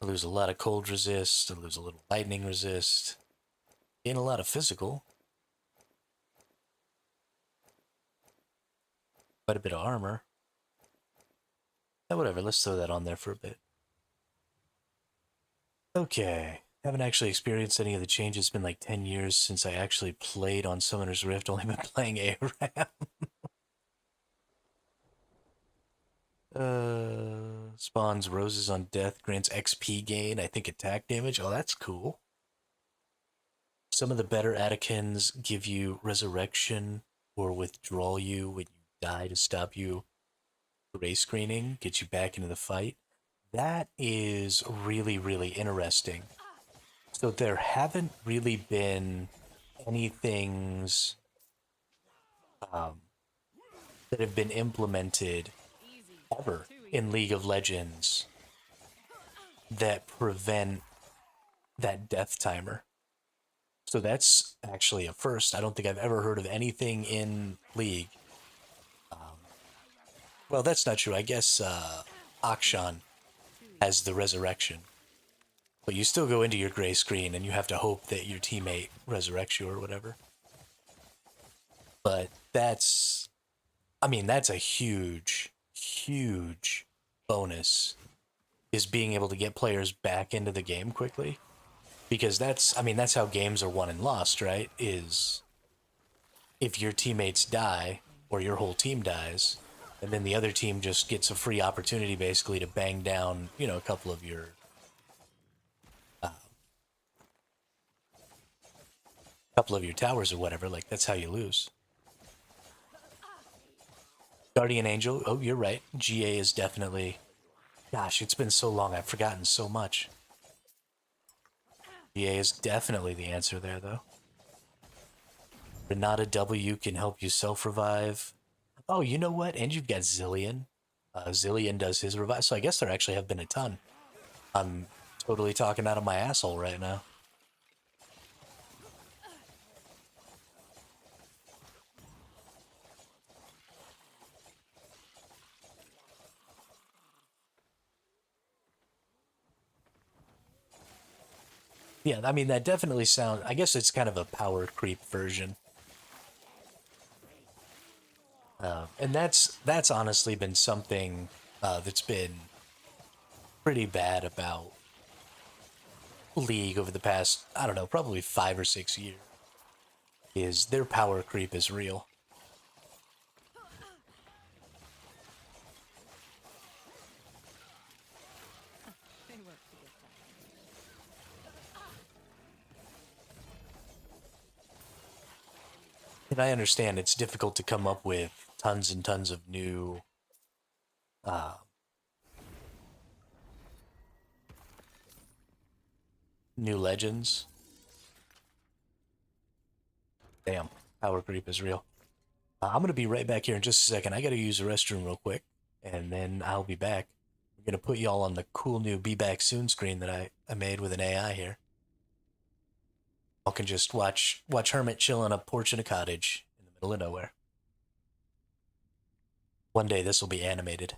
I lose a lot of cold resist. I lose a little lightning resist. Gain a lot of physical. Quite a bit of armor. Whatever, let's throw that on there for a bit. Okay. Haven't actually experienced any of the changes. It's been like 10 years since I actually played on Summoner's Rift. Only been playing ARAM. Spawns roses on death, grants XP gain, I think attack damage. Oh, that's cool. Some of the better Atticans give you resurrection or withdraw you when you die to stop you gray screening, get you back into the fight. That is really, really interesting. So there haven't really been any things um, that have been implemented Easy. ever Too easy. in League of Legends that prevent that death timer. So that's actually a first. I don't think I've ever heard of anything in League. Well, that's not true. I guess Akshan has the resurrection. But you still go into your gray screen and you have to hope that your teammate resurrects you or whatever. But that's, I mean, that's a huge, huge bonus is being able to get players back into the game quickly. Because that's, I mean, that's how games are won and lost, right? Is if your teammates die or your whole team dies, and then the other team just gets a free opportunity basically to bang down, you know, a couple of your towers or whatever, like that's how you lose. Guardian Angel, oh, you're right. GA is definitely, gosh, it's been so long, I've forgotten so much. GA is definitely the answer there, though. Renata W can help you self-revive. Oh, you know what? And you've got Zillion. Zillion does his revive, so I guess there actually have been a ton. I'm totally talking out of my asshole right now. Yeah, I mean that definitely sounds. I guess it's kind of a power creep version, and that's honestly been something that's been pretty bad about League over the past, I don't know, probably 5 or 6 years. Is their power creep is real. They work to get that. And I understand it's difficult to come up with tons and tons of uh, new legends. Damn, power creep is real. I'm gonna be right back here in just a second. I gotta use the restroom real quick, and then I'll be back. I'm gonna put y'all on the cool new "Be Back Soon" screen that I made with an AI here. Y'all can just watch Hermit chill on a porch in a cottage in the middle of nowhere. One day this will be animated.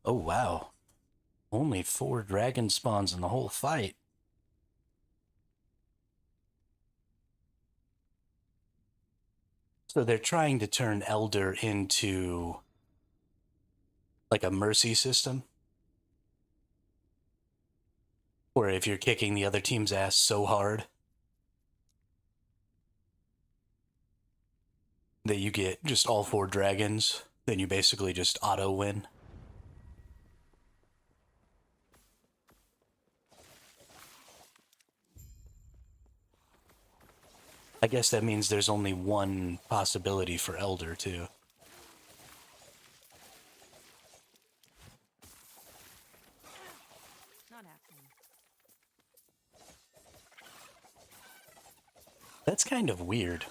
Oh, wow. Only 4 dragon spawns in the whole fight. So they're trying to turn Elder into like a mercy system, where if you're kicking the other team's ass so hard that you get just all 4 dragons, then you basically just auto win. I guess that means there's only one possibility for Elder, too. Not happening. That's kind of weird.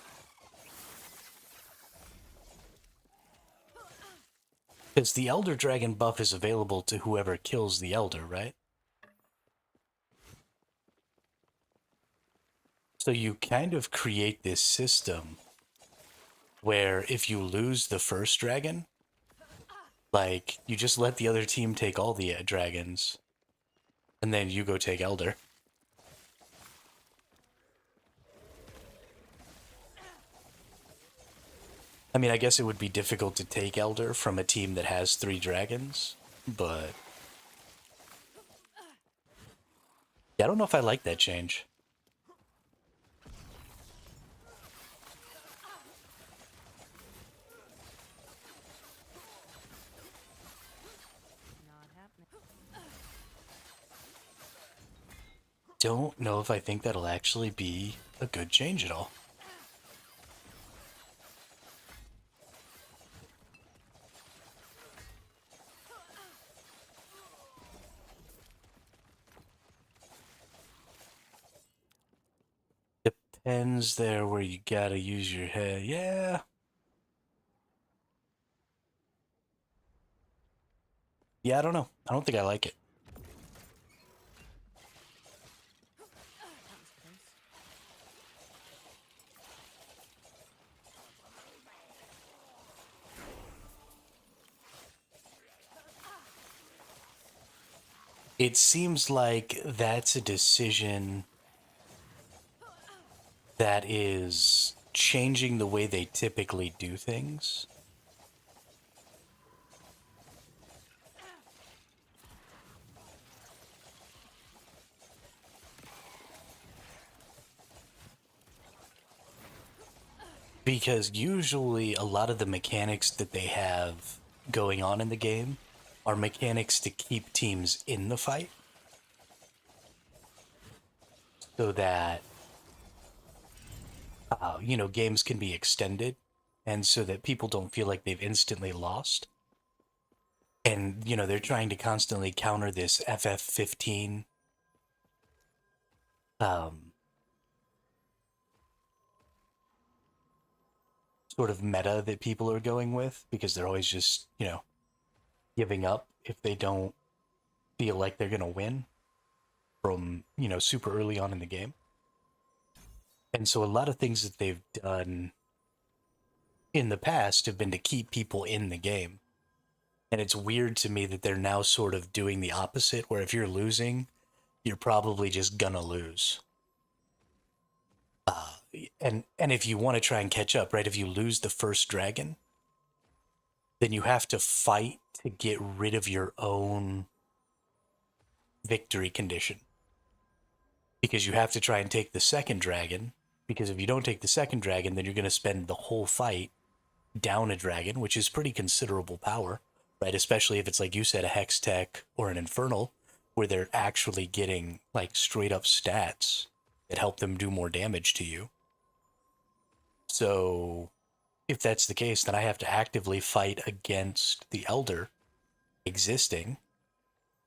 Because the Elder Dragon buff is available to whoever kills the Elder, right? So you kind of create this system where if you lose the first dragon, like, you just let the other team take all the dragons, and then you go take Elder. I mean, I guess it would be difficult to take Elder from a team that has 3 dragons, but yeah, I don't know if I like that change. Not happening. Don't know if I think that'll actually be a good change at all. Depends there where you gotta use your head. Yeah. Yeah, I don't know. I don't think I like it. That was close. It seems like that's a decision that is changing the way they typically do things. Because usually a lot of the mechanics that they have going on in the game are mechanics to keep teams in the fight so that, games can be extended and so that people don't feel like they've instantly lost. And, they're trying to constantly counter this FF15 um, sort of meta that people are going with because they're always just, giving up if they don't feel like they're going to win from, super early on in the game. And so a lot of things that they've done in the past have been to keep people in the game. And it's weird to me that they're now sort of doing the opposite, where if you're losing, you're probably just gonna lose. And if you want to try and catch up, right? If you lose the first dragon, then you have to fight to get rid of your own victory condition. Because you have to try and take the second dragon. Because if you don't take the second dragon, then you're going to spend the whole fight down a dragon, which is pretty considerable power, right? Especially if it's like you said, a hex tech or an infernal, where they're actually getting like straight up stats that help them do more damage to you. So if that's the case, then I have to actively fight against the Elder existing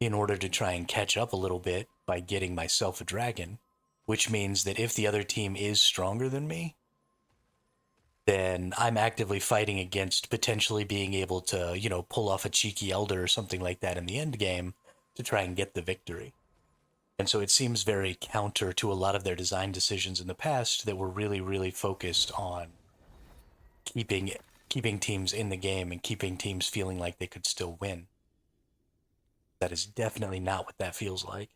in order to try and catch up a little bit by getting myself a dragon, which means that if the other team is stronger than me, then I'm actively fighting against potentially being able to, pull off a cheeky Elder or something like that in the end game to try and get the victory. And so it seems very counter to a lot of their design decisions in the past that were really, really focused on keeping keeping teams in the game and keeping teams feeling like they could still win. That is definitely not what that feels like.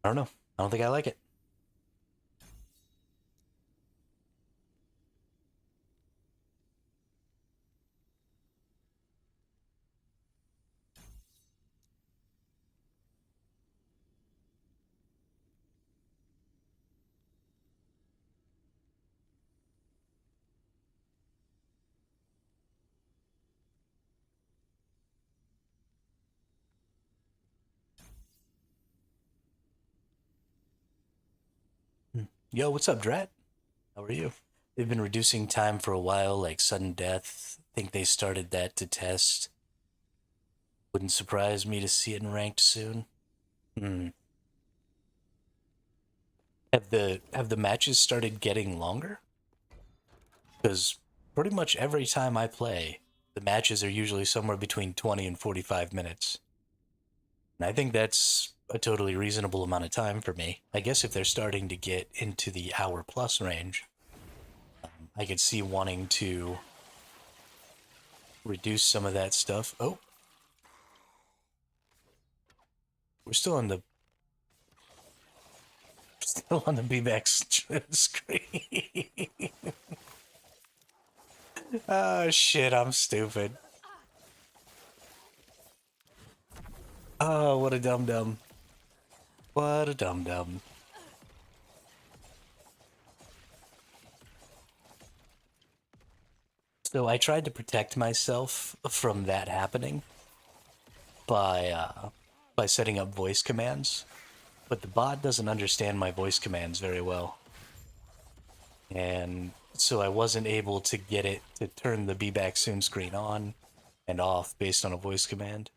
I don't know. I don't think I like it. Yo, what's up, Drat? How are you? They've been reducing time for a while, like sudden death. Think they started that to test. Wouldn't surprise me to see it in ranked soon. Hmm. Have the matches started getting longer? Because pretty much every time I play, the matches are usually somewhere between 20 and 45 minutes. And I think that's a totally reasonable amount of time for me. I guess if they're starting to get into the hour plus range, I could see wanting to reduce some of that stuff. Oh, we're still on the BBX screen. Oh shit, I'm stupid. Oh, what a dum dum. What a dum dum. So I tried to protect myself from that happening by by setting up voice commands, but the bot doesn't understand my voice commands very well, and so I wasn't able to get it to turn the Be Back Soon screen on and off based on a voice command.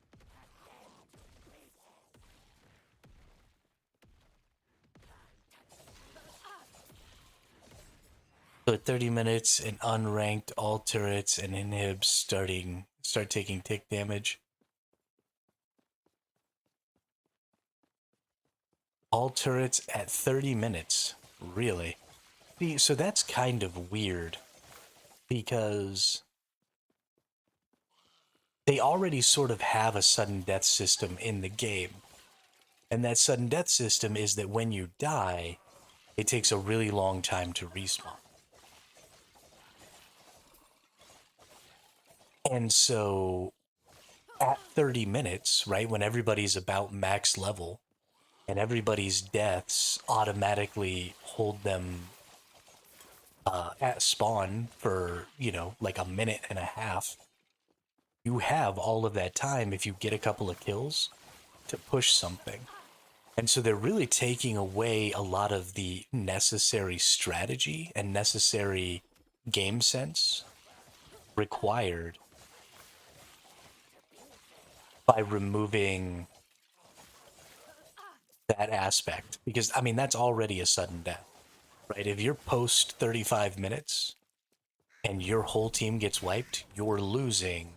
So at 30 minutes, and unranked, all turrets and inhibs start taking tick damage. All turrets at 30 minutes. Really? See, so that's kind of weird because they already sort of have a sudden death system in the game. And that sudden death system is that when you die, it takes a really long time to respawn. And so at 30 minutes, right, when everybody's about max level and everybody's deaths automatically hold them at spawn for, like a minute and a half, you have all of that time if you get a couple of kills to push something. And so they're really taking away a lot of the necessary strategy and necessary game sense required by removing that aspect. Because, I mean, that's already a sudden death, right? If you're post 35 minutes and your whole team gets wiped, you're losing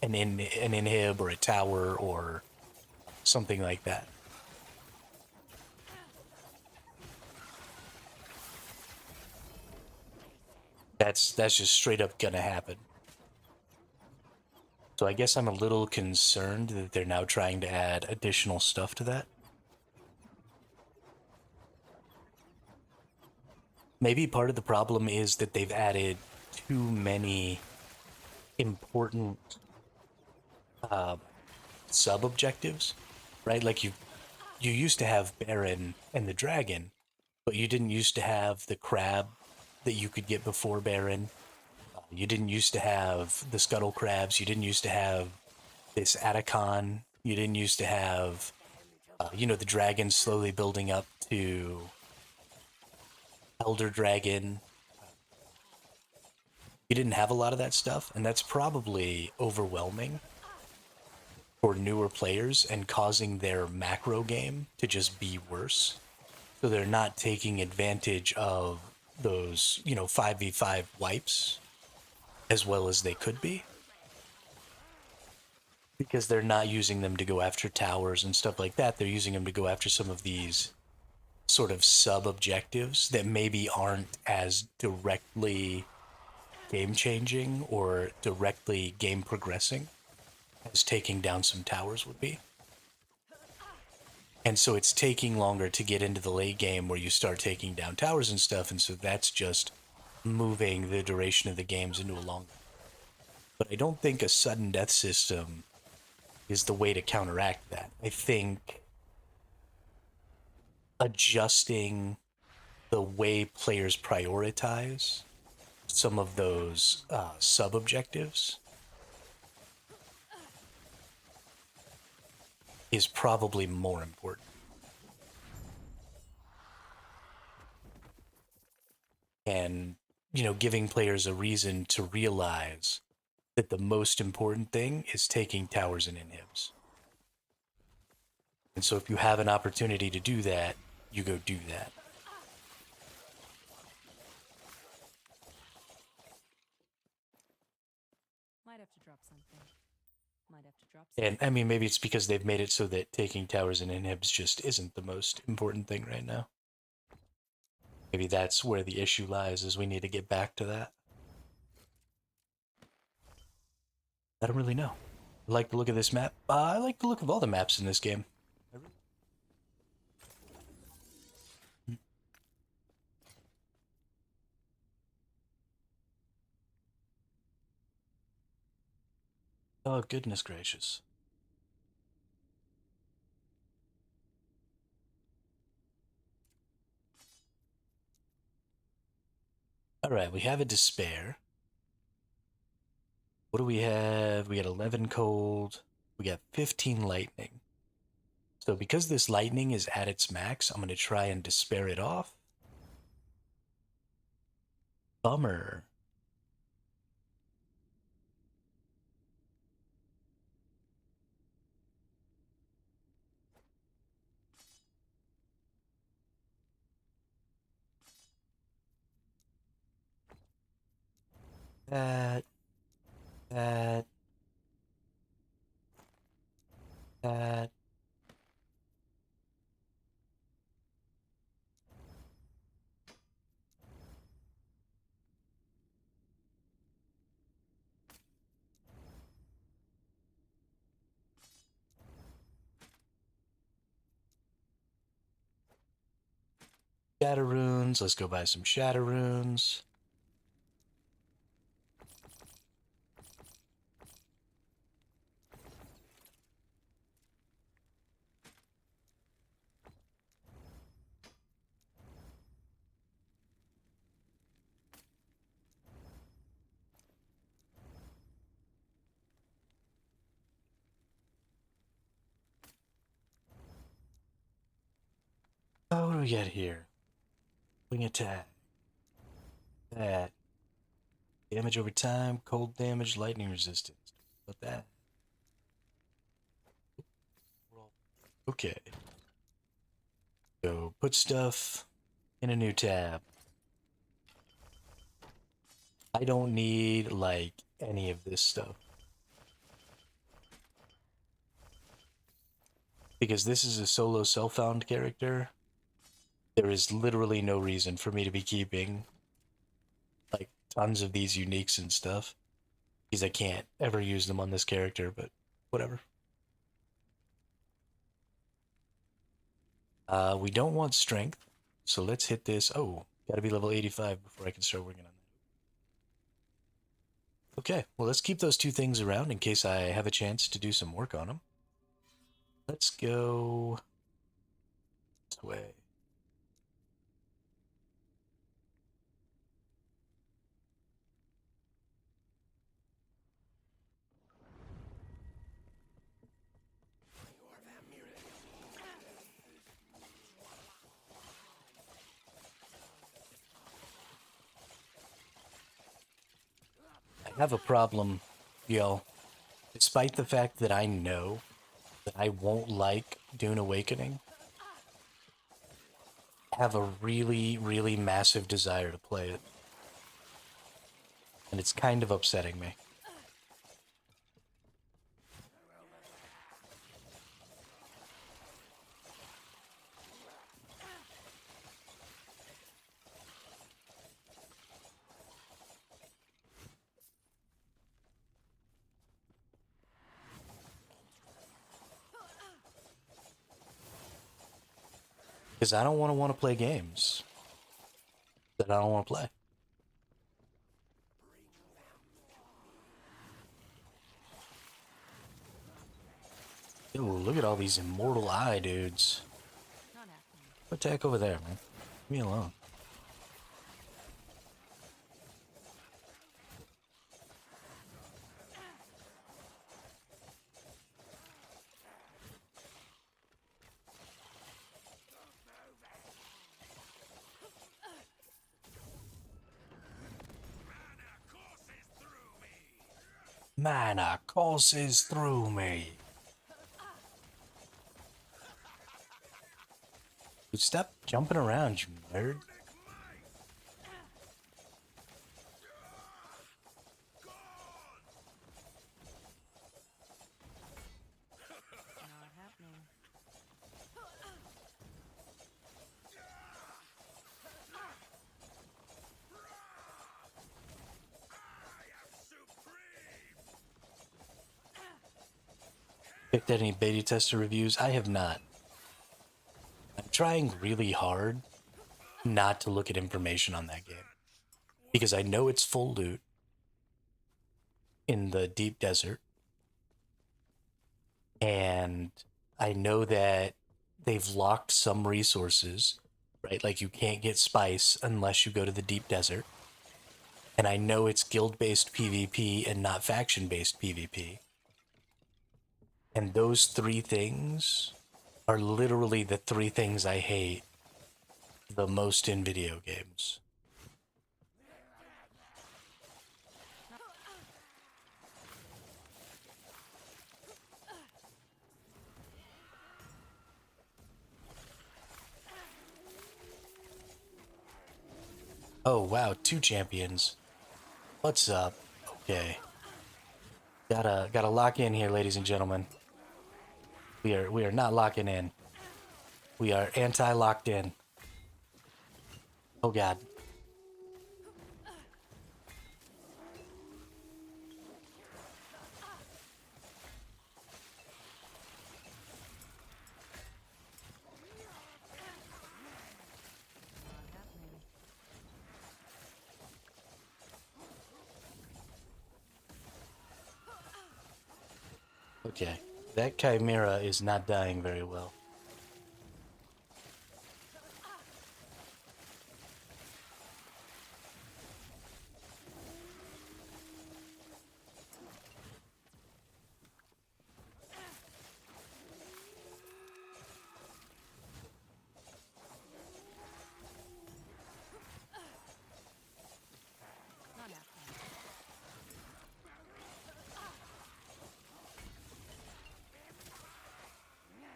an inhib or a tower or something like that. That's just straight up gonna happen. So I guess I'm a little concerned that they're now trying to add additional stuff to that. Maybe part of the problem is that they've added too many important sub objectives, right? Like you used to have Baron and the Dragon, but you didn't used to have the crab that you could get before Baron. You didn't used to have the Scuttle Crabs. You didn't used to have this Atacon. You didn't used to have, the dragon slowly building up to Elder Dragon. You didn't have a lot of that stuff, and that's probably overwhelming for newer players and causing their macro game to just be worse. So they're not taking advantage of those, 5v5 wipes as well as they could be. because they're not using them to go after towers and stuff like that. They're using them to go after some of these sort of sub objectives that maybe aren't as directly game changing or directly game progressing as taking down some towers would be. And so it's taking longer to get into the late game where you start taking down towers and stuff, and so that's just moving the duration of the games into a longer. But I don't think a sudden death system is the way to counteract that. I think adjusting the way players prioritize some of those sub objectives is probably more important. And, giving players a reason to realize that the most important thing is taking towers and inhibs. And so if you have an opportunity to do that, you go do that. Might have to drop something. Might have to drop something. And I mean, maybe it's because they've made it so that taking towers and inhibs just isn't the most important thing right now. Maybe that's where the issue lies, is we need to get back to that. I don't really know. I like the look of this map. I like the look of all the maps in this game. Oh, goodness gracious. Alright, we have a despair. What do we have? We got 11 cold. We got 15 lightning. So because this lightning is at its max, I'm going to try and despair it off. Bummer. That. That. That. Shatter runes. Let's go buy some shatter runes. Oh, what do we got here? Wing attack. That. Damage over time, cold damage, lightning resistance. What that? Okay. So put stuff in a new tab. I don't need, like, any of this stuff. Because this is a solo self-found character, there is literally no reason for me to be keeping, like, tons of these uniques and stuff. Because I can't ever use them on this character, but whatever. We don't want strength, so let's hit this. Oh, gotta be level 85 before I can start working on that. Okay, well, let's keep those two things around in case I have a chance to do some work on them. Let's go this way. I have a problem, y'all. Despite the fact that I know that I won't like Dune Awakening, I have a really, really massive desire to play it. And it's kind of upsetting me. Because I don't want to play games that I don't want to play. Ooh, look at all these immortal eye dudes. Not happening. Attack over there, man. Leave me alone. Mana courses through me. Dude, stop jumping around, you nerd. Not happening. Picked any beta tester reviews? I have not. I'm trying really hard not to look at information on that game. Because I know it's full loot in the deep desert. And I know that they've locked some resources, right? Like you can't get spice unless you go to the deep desert. And I know it's guild-based PvP and not faction-based PvP. And those three things are literally the three things I hate the most in video games. Oh wow, 2 champions. What's up? Okay. Gotta lock in here, ladies and gentlemen. We are not locking in. We are anti-locked in. Oh god. Not happening. Okay. That chimera is not dying very well. Not happening.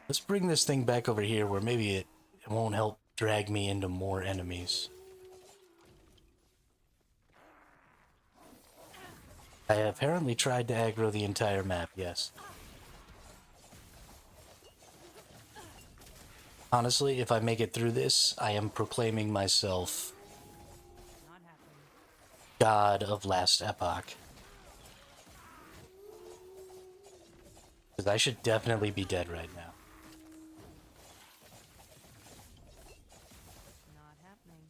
Let's bring this thing back over here where maybe it won't help drag me into more enemies. I apparently tried to aggro the entire map, yes. Honestly, if I make it through this, I am proclaiming myself Not happening. God of Last Epoch. Because I should definitely be dead right now. Not happening.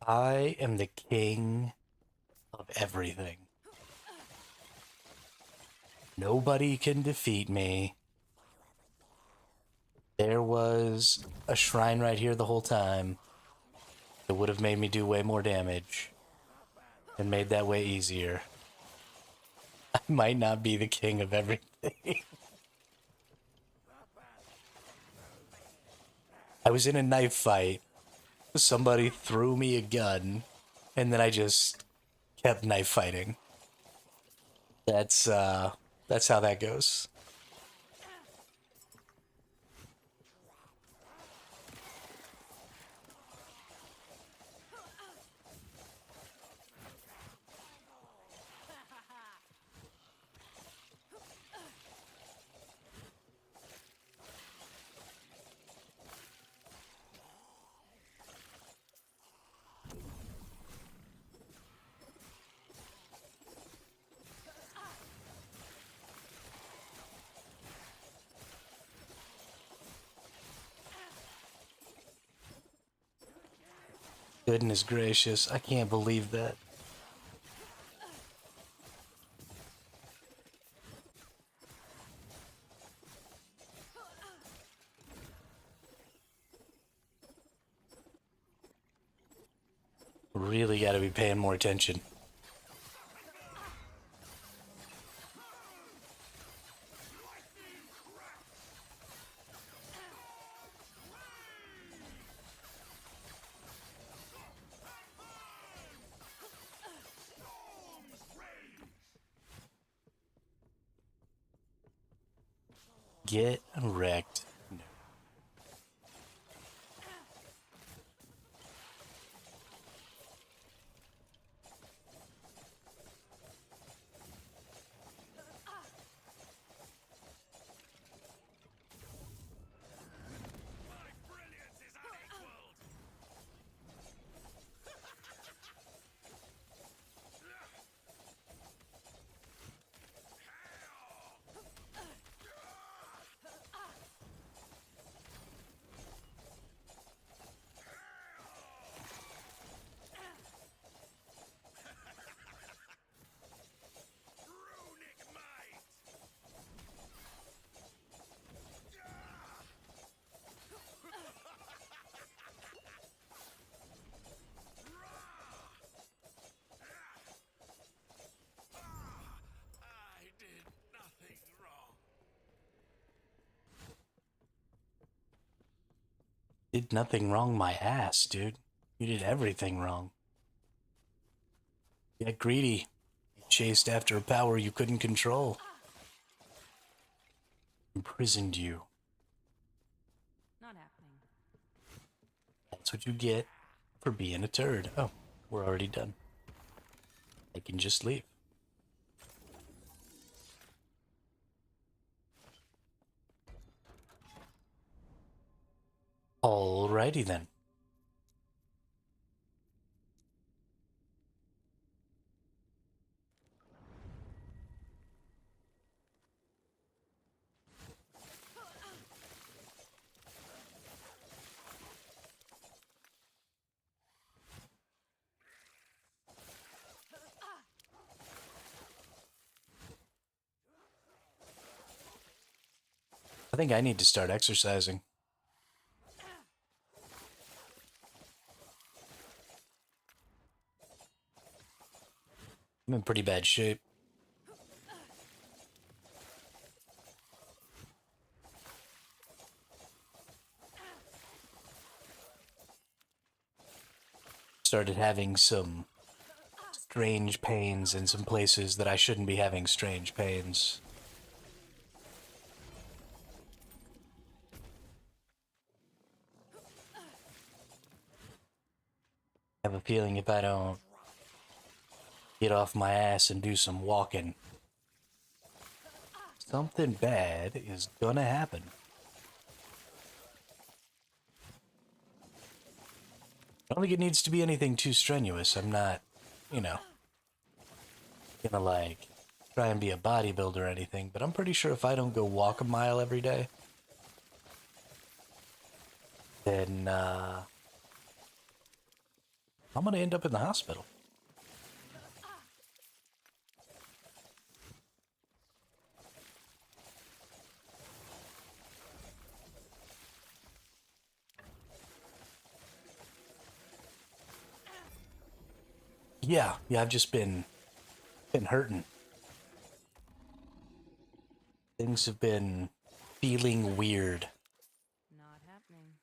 I am the king of everything. Nobody can defeat me. There was a shrine right here the whole time. It would have made me do way more damage and made that way easier. I might not be the king of everything. I was in a knife fight. Somebody threw me a gun, and then I just kept knife fighting. That's how that goes. Goodness gracious, I can't believe that. Really got to be paying more attention. Get wrecked. Did nothing wrong, my ass, dude. You did everything wrong. You got greedy. You chased after a power you couldn't control. Imprisoned you. Not happening. That's what you get for being a turd. Oh, we're already done. I can just leave. Alrighty then. I think I need to start exercising. I'm in pretty bad shape. Started having some strange pains in some places that I shouldn't be having strange pains. I have a feeling if I don't get off my ass and do some walking, something bad is gonna happen. I don't think it needs to be anything too strenuous. I'm not, you know, gonna like try and be a bodybuilder or anything, but I'm pretty sure if I don't go walk a mile every day, then I'm gonna end up in the hospital. Yeah, I've just been hurting. Things have been feeling weird. Not happening.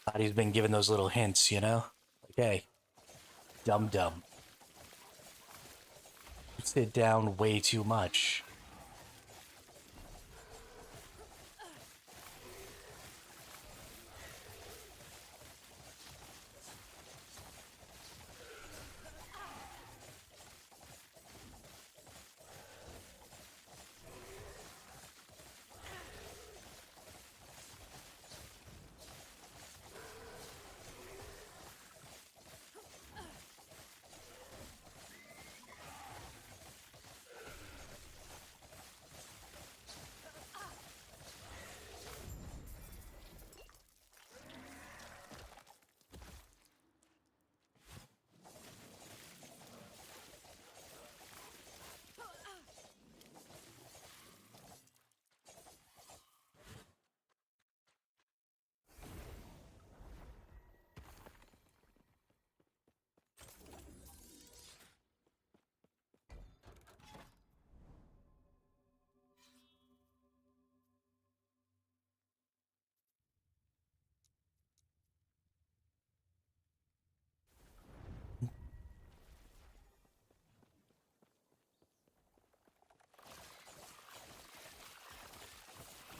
Body's been giving those little hints, you know? Like, hey, dum dum. You sit down way too much.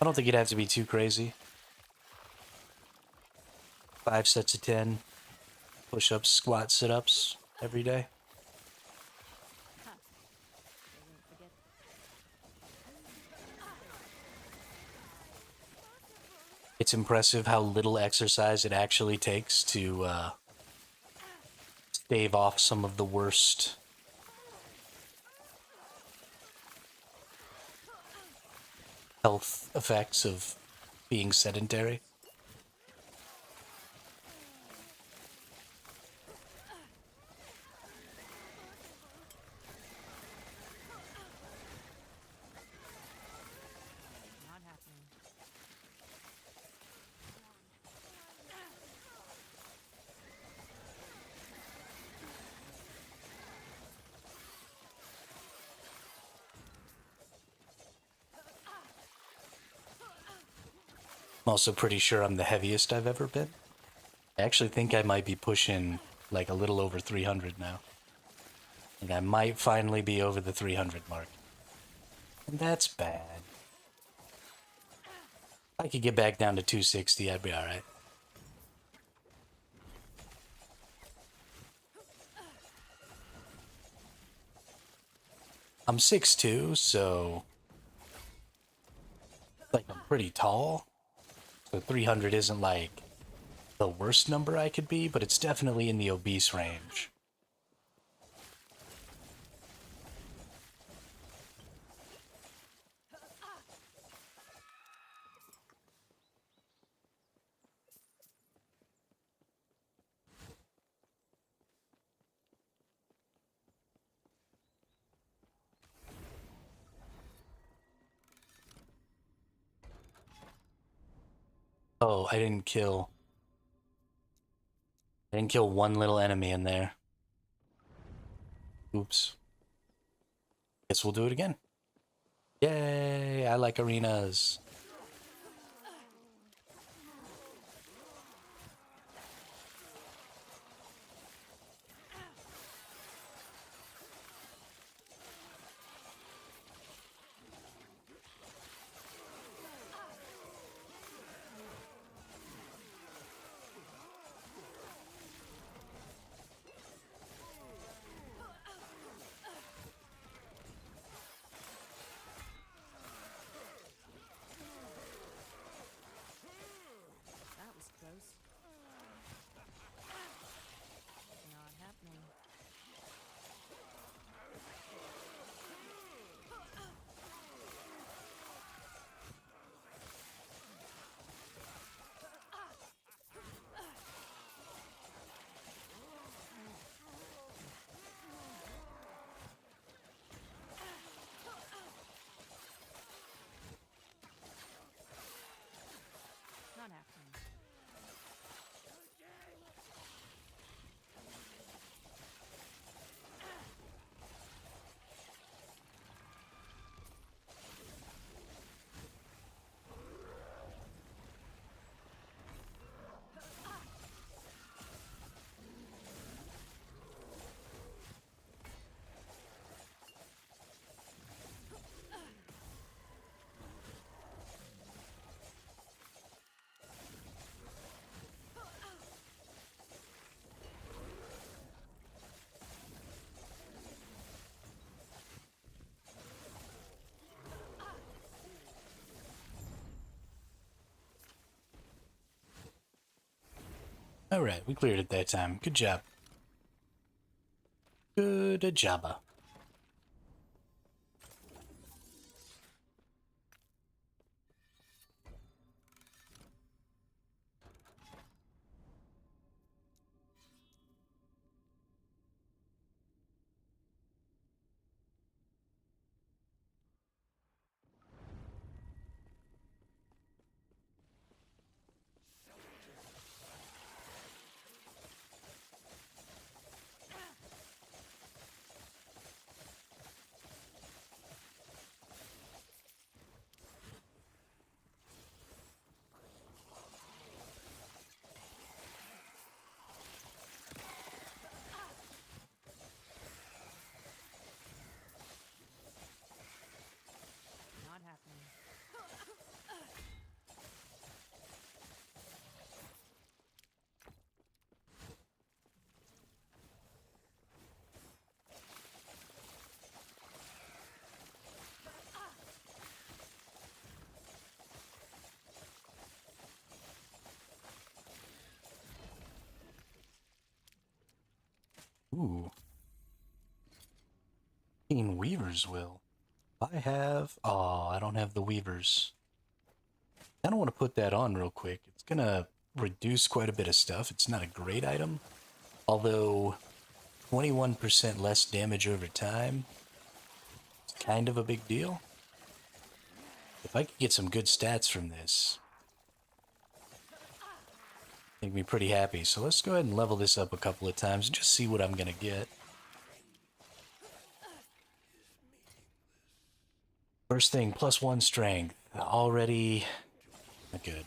I don't think you'd have to be too crazy. 5 sets of 10 push-ups, squats, sit-ups every day. Ha! They won't forget. It's impressive how little exercise it actually takes to stave off some of the worst health effects of being sedentary. Not happening. I'm also pretty sure I'm the heaviest I've ever been. I actually think I might be pushing like a little over 300 now. And I might finally be over the 300 mark. And that's bad. If I could get back down to 260, I'd be alright. I'm 6'2", so like I'm pretty tall. So 300 isn't like the worst number I could be, but it's definitely in the obese range. Oh, I didn't kill one little enemy in there. Oops. Guess we'll do it again. Yay, I like arenas. That was close. Not happening. Not happening. Alright, we cleared it that time. Good job. Good jobba. Ooh. 15 weavers will. I have... Oh, I don't have the weavers. I don't want to put that on real quick. It's gonna reduce quite a bit of stuff. It's not a great item. Although, 21% less damage over time. It's kind of a big deal. If I could get some good stats from this, make me pretty happy. So let's go ahead and level this up a couple of times and just see what I'm gonna get. First thing, +1 strength. Already not good.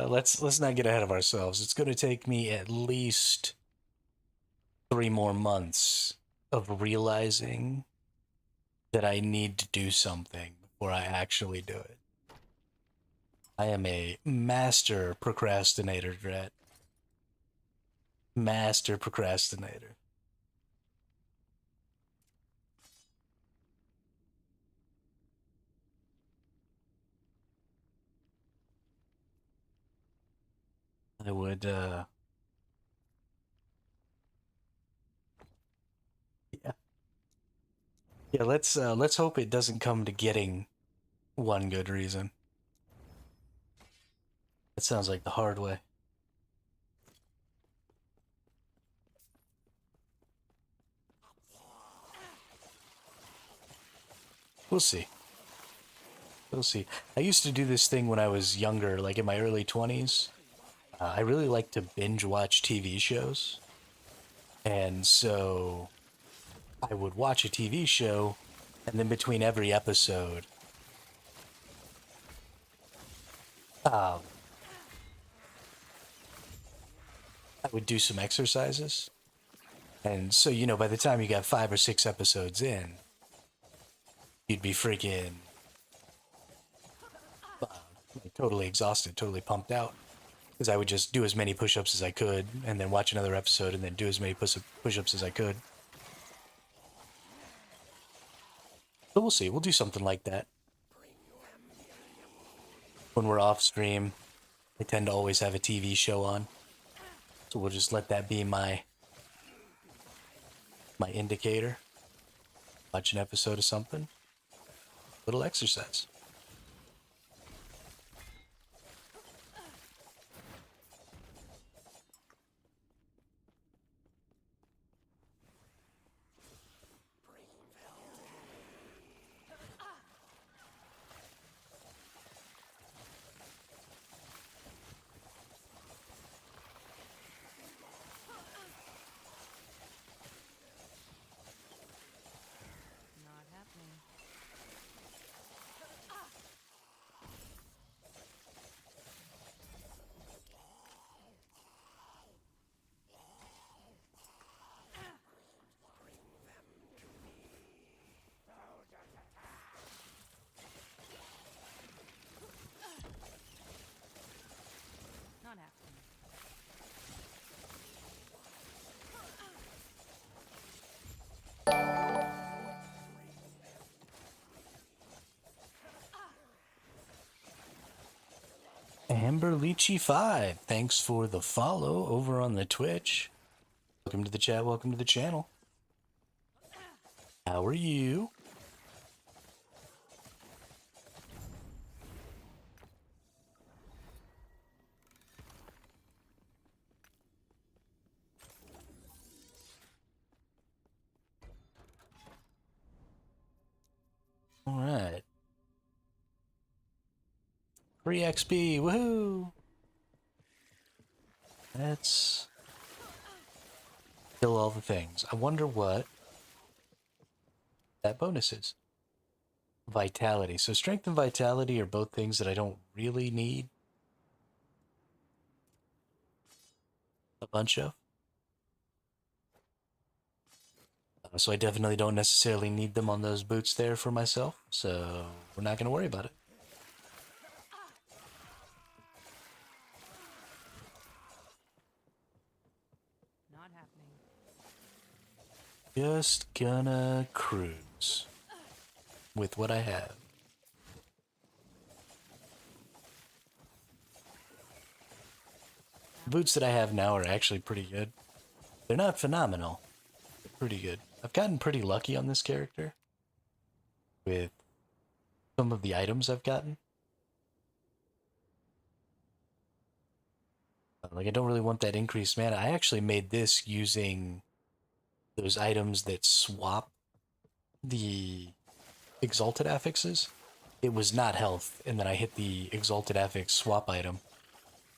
Let's not get ahead of ourselves. It's going to take me at least 3 more months of realizing that I need to do something before I actually do it. I am a master procrastinator, Dret. Master procrastinator. I would, yeah. Yeah, let's hope it doesn't come to getting one good reason. That sounds like the hard way. We'll see. We'll see. I used to do this thing when I was younger, like in my early 20s. I really like to binge watch TV shows. And so I would watch a TV show, and then between every episode, um, I would do some exercises. And so, by the time you got 5 or 6 episodes in, you'd be freaking like, totally exhausted, totally pumped out. Because I would just do as many push ups as I could, and then watch another episode, and then do as many push ups as I could. So we'll see. We'll do something like that. When we're off stream, I tend to always have a TV show on. So we'll just let that be my indicator. Watch an episode of something. Little exercise. Not happening. Not happening. Amber Lychee 5, thanks for the follow over on the Twitch. Welcome to the chat, welcome to the channel. How are you? All right. Free XP, woohoo! Let's kill all the things. I wonder what that bonus is. Vitality. So strength and vitality are both things that I don't really need a bunch of. So I definitely don't necessarily need them on those boots there for myself. So we're not going to worry about it. Not happening. Just gonna cruise with what I have. The boots that I have now are actually pretty good. They're not phenomenal. They're pretty good. I've gotten pretty lucky on this character with some of the items I've gotten. Like, I don't really want that increased mana. I actually made this using those items that swap the exalted affixes. It was not health, and then I hit the exalted affix swap item.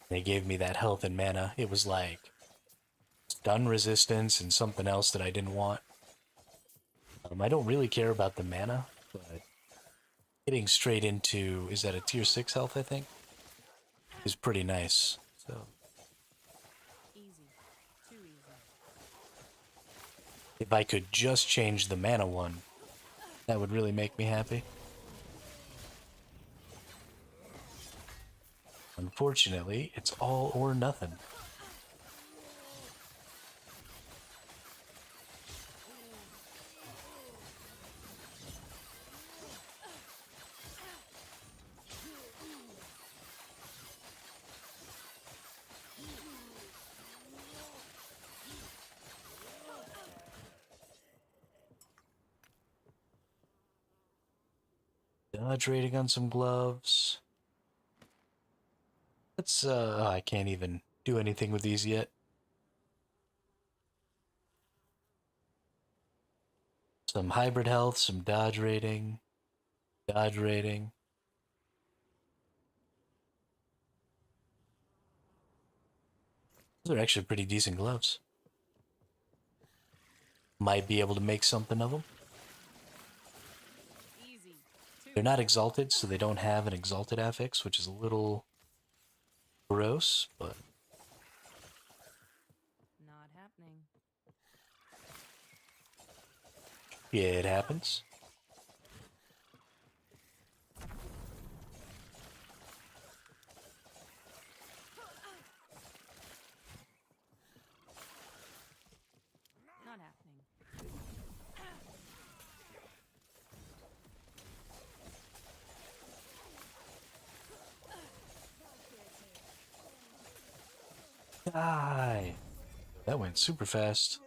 They gave me that health and mana. It was like stun resistance and something else that I didn't want. I don't really care about the mana, but getting straight into, is that a tier 6 health, I think? Is pretty nice. So Easy. Too easy. if I could just change the mana one, that would really make me happy. Unfortunately, it's all or nothing. Dodge rating on some gloves. Let's, oh, I can't even do anything with these yet. Some hybrid health, some dodge rating. Dodge rating. Those are actually pretty decent gloves. Might be able to make something of them. Easy. They're not exalted, so they don't have an exalted affix, which is a little gross, but Not happening. yeah, it happens. Not happening. Die! That went super fast.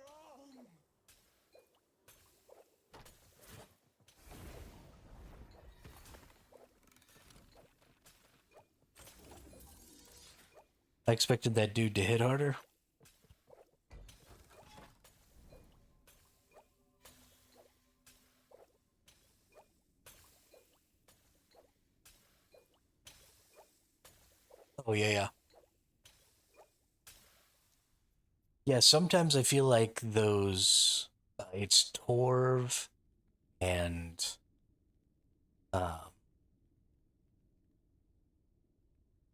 I expected that dude to hit harder. Oh, yeah, yeah. Yeah, sometimes I feel like those, it's Torv and, um,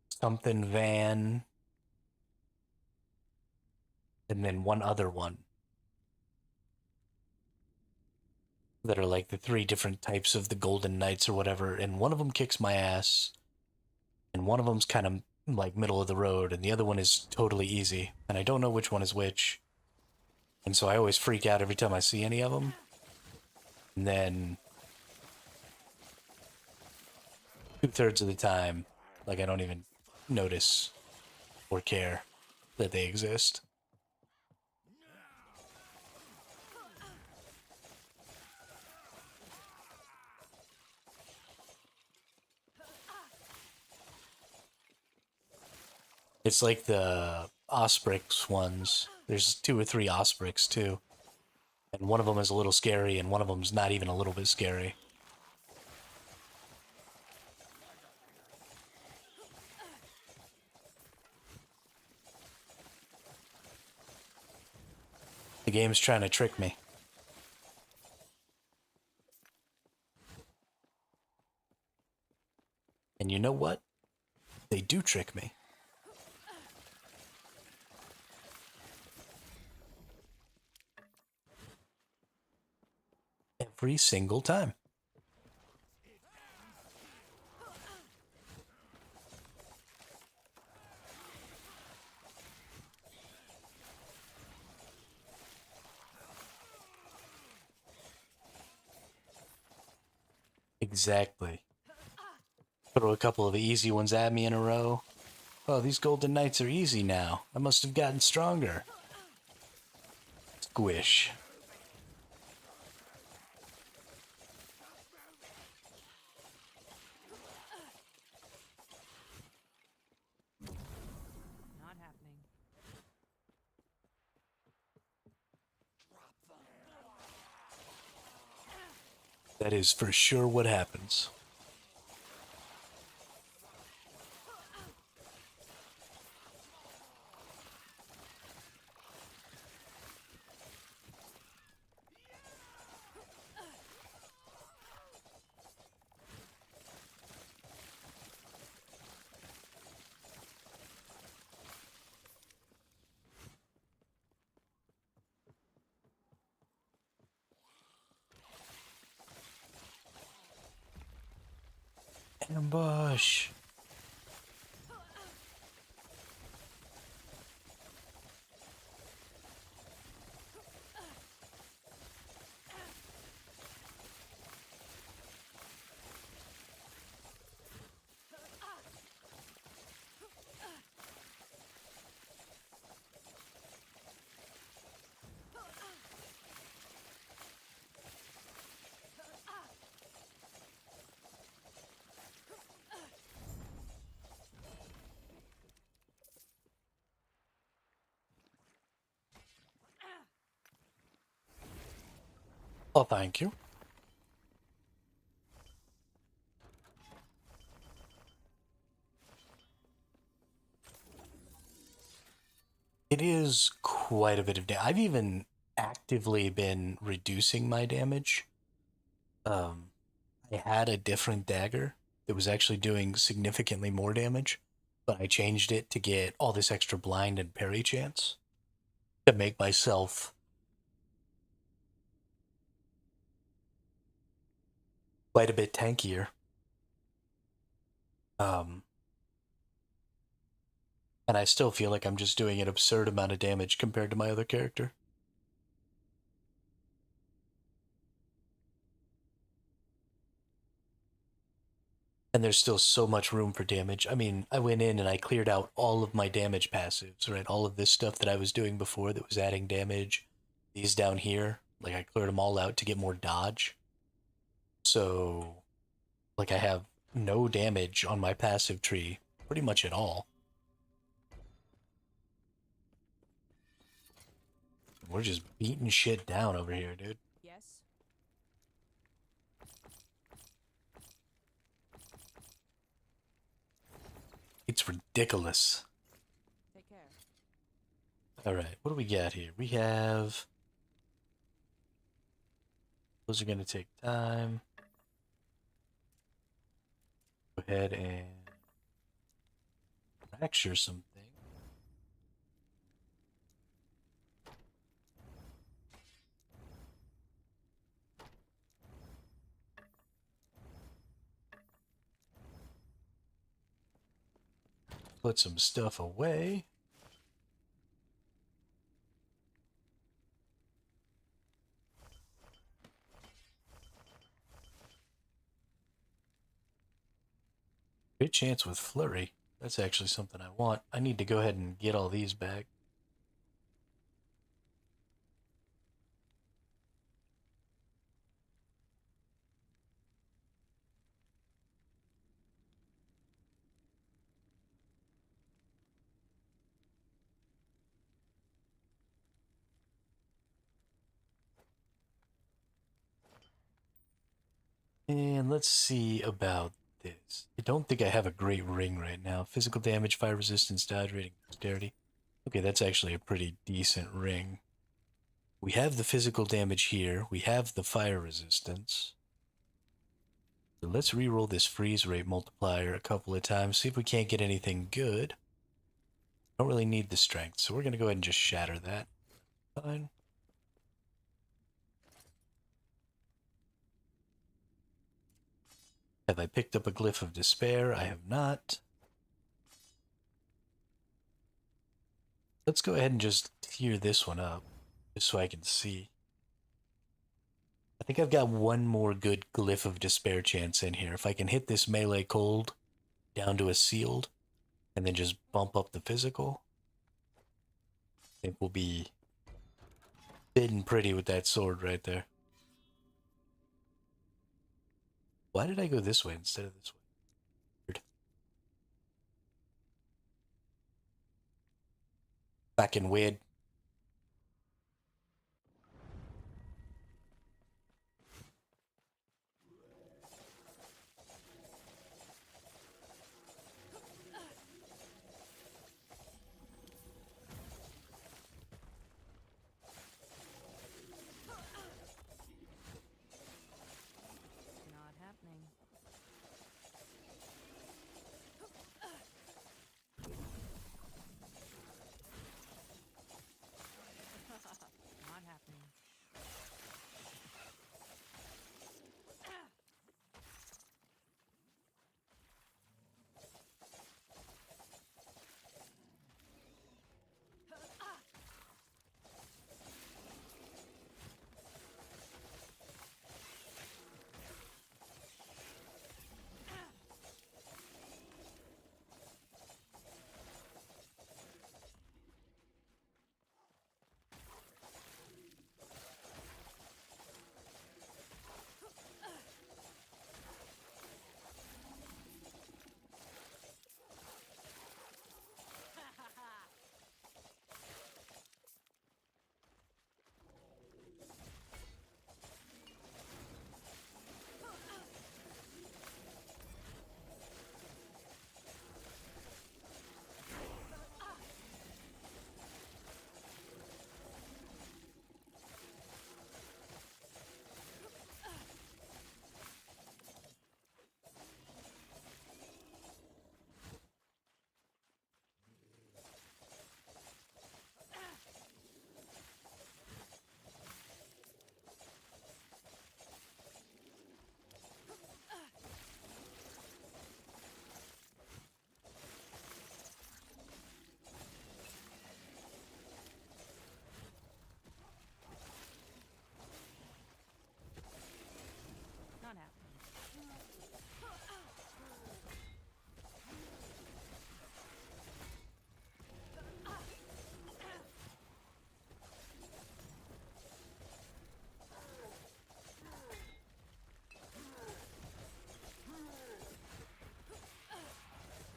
something Van, and then one other one that are like the three different types of the Golden Knights or whatever, and one of them kicks my ass, and one of them's kind of like middle of the road, and the other one is totally easy, and I don't know which one is which, and so I always freak out every time I see any of them, and then 2/3 of the time, like I don't even notice or care that they exist. It's like the Osprix ones. There's 2 or 3 Osprix too. And one of them is a little scary, and one of them's not even a little bit scary. The game's trying to trick me. And you know what? They do trick me. Every single time. Exactly. Throw a couple of easy ones at me in a row. Oh, these golden knights are easy now. I must have gotten stronger. Squish. Not happening. That is for sure what happens. Ambush. Oh, thank you. It is quite a bit of damage. I've even actively been reducing my damage. Um, I had a different dagger that was actually doing significantly more damage, but I changed it to get all this extra blind and parry chance to make myself quite a bit tankier. Um, and I still feel like I'm just doing an absurd amount of damage compared to my other character. And there's still so much room for damage. I mean, I went in and I cleared out all of my damage passives, right? All of this stuff that I was doing before that was adding damage. These down here, like I cleared them all out to get more dodge. So, like I have no damage on my passive tree, pretty much at all. We're just beating shit down over here, dude. Yes? It's ridiculous. Take care. Alright, what do we got here? We have... Those are going to take time. Go ahead and fracture something. Put some stuff away. Good chance with Flurry. That's actually something I want. I need to go ahead and get all these back. And let's see about this. I don't think I have a great ring right now. Physical damage, fire resistance, dodge rating, dexterity. Okay, that's actually a pretty decent ring. We have the physical damage here. We have the fire resistance. So let's re-roll this freeze rate multiplier a couple of times, see if we can't get anything good. Don't really need the strength, so we're going to go ahead and just shatter that. Fine. Have I picked up a glyph of despair? I have not. Let's go ahead and just tear this one up, just so I can see. I think I've got one more good glyph of despair chance in here. If I can hit this melee cold down to a sealed, and then just bump up the physical, I think we'll be sitting pretty with that sword right there. Why did I go this way instead of this way? Weird. Fucking weird. Not happening. Not happening.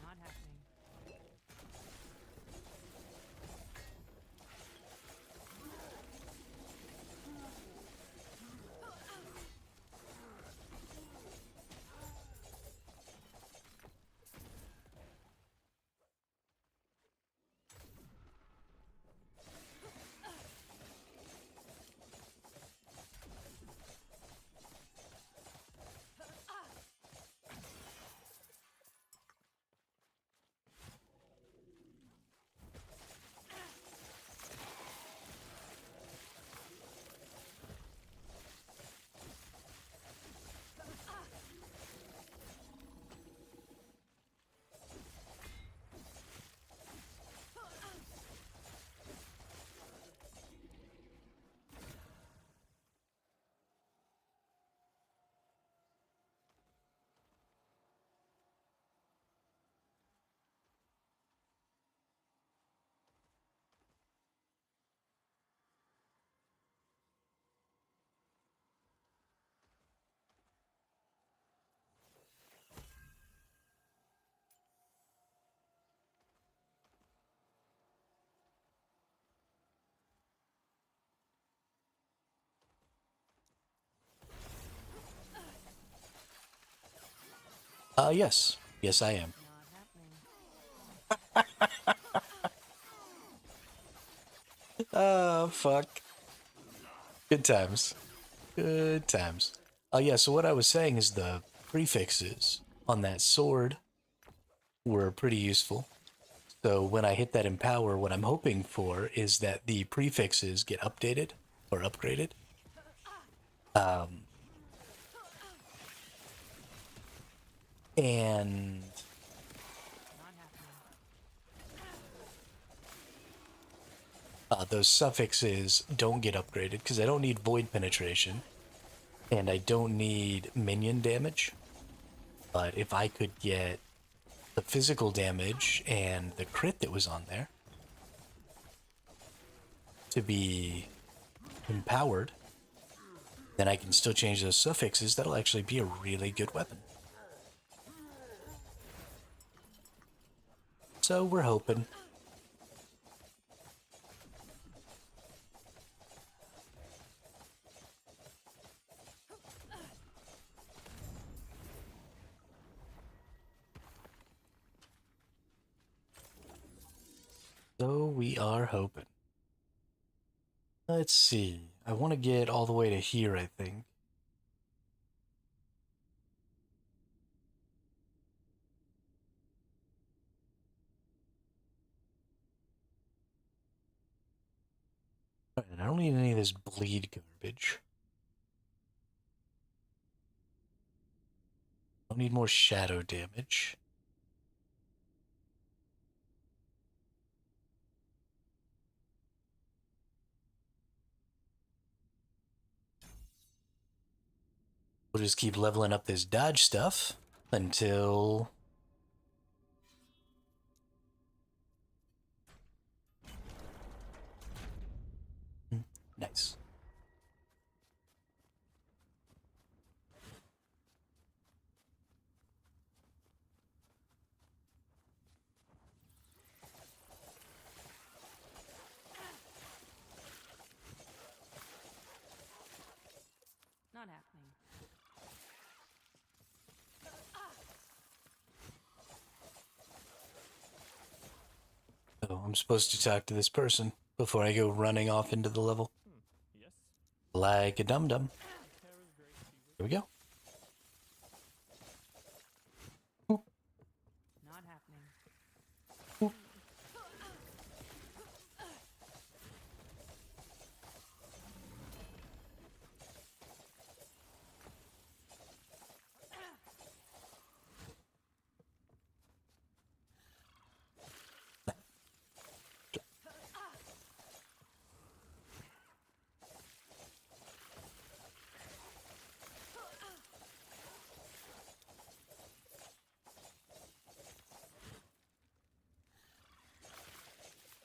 Not happening. Not happening. Yes. Yes, I am. Not happening. Oh, fuck. Good times. Good times. Oh yeah, so what I was saying is the prefixes on that sword were pretty useful. So when I hit that empower, what I'm hoping for is that the prefixes get updated or upgraded. Um, and Not happening. those suffixes don't get upgraded because I don't need void penetration and I don't need minion damage. But if I could get the physical damage and the crit that was on there to be empowered, then I can still change those suffixes. That'll actually be a really good weapon. So we're hoping. So we are hoping. Let's see. I want to get all the way to here, I think. Alright, I don't need any of this bleed garbage. I don't need more shadow damage. We'll just keep leveling up this dodge stuff until... Nice. Not happening. Oh, I'm supposed to talk to this person before I go running off into the level. Yes. Like a dum-dum. Here we go. Not happening.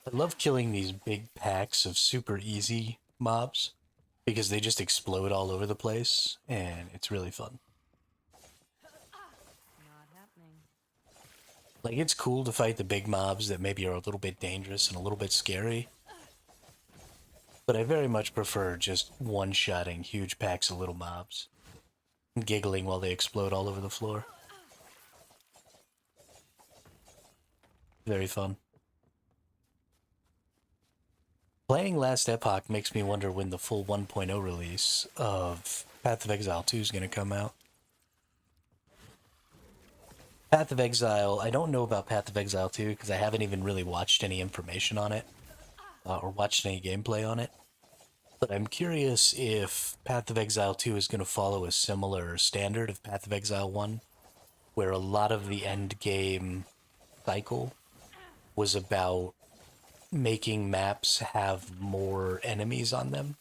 I love killing these big packs of super easy mobs because they just explode all over the place and it's really fun. Not happening. Like, it's cool to fight the big mobs that maybe are a little bit dangerous and a little bit scary, but I very much prefer just one-shotting huge packs of little mobs, giggling while they explode all over the floor. Very fun. Playing Last Epoch makes me wonder when the full 1.0 release of Path of Exile 2 is going to come out. Path of Exile, I don't know about Path of Exile 2 because I haven't even really watched any information on it or watched any gameplay on it. But I'm curious if Path of Exile 2 is going to follow a similar standard of Path of Exile 1, where a lot of the end game cycle was about making maps have more enemies on them,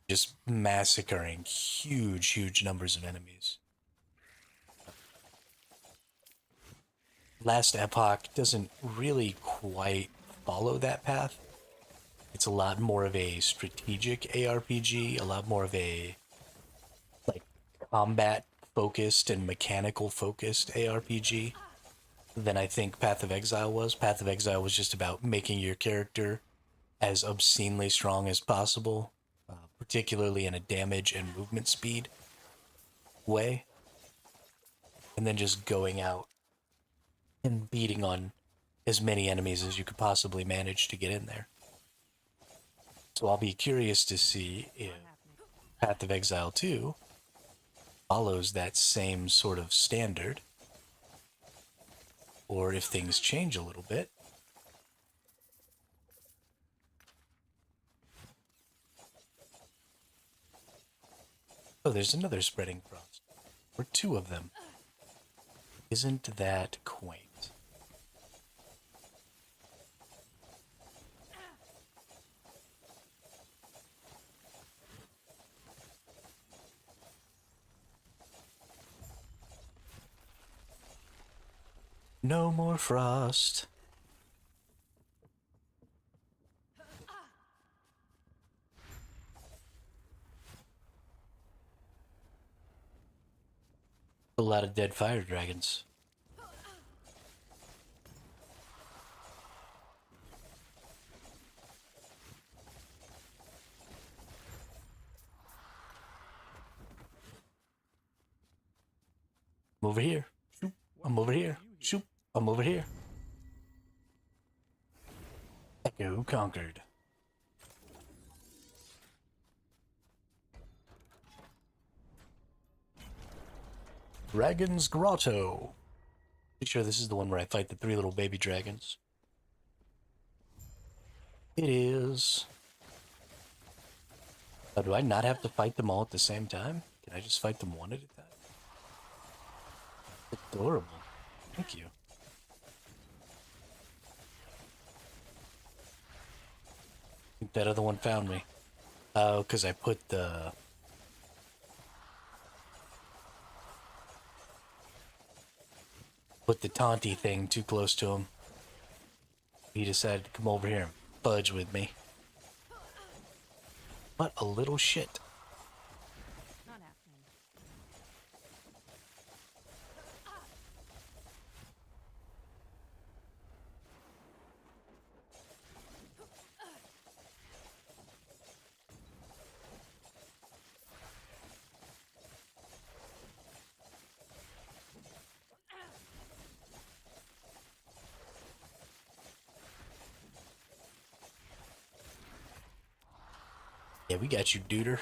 just massacring huge numbers of enemies. Last Epoch doesn't really quite follow that path. It's a lot more of a strategic ARPG, a lot more of a like combat focused and mechanical focused ARPG than I think Path of Exile was. Path of Exile was just about making your character as obscenely strong as possible, particularly in a damage and movement speed way, and then just going out and beating on as many enemies as you could possibly manage to get in there. So I'll be curious to see if Path of Exile 2 follows that same sort of standard. Or if things change a little bit, oh, there's another spreading frost. Or two of them. Isn't that quaint? No more frost. A lot of dead fire dragons. I'm over here. Shoop. I'm over here. Shoop. I'm over here. Echo conquered. Dragon's Grotto. Pretty sure this is the one where I fight the 3 little baby dragons. It is. Oh, do I not have to fight them all at the same time? Can I just fight them one at a time? Adorable. Thank you. I think that other one found me. Oh, because I put the... taunty thing too close to him. He decided to come over here and fudge with me. What a little shit. Not happening. Yeah, we got you, duder.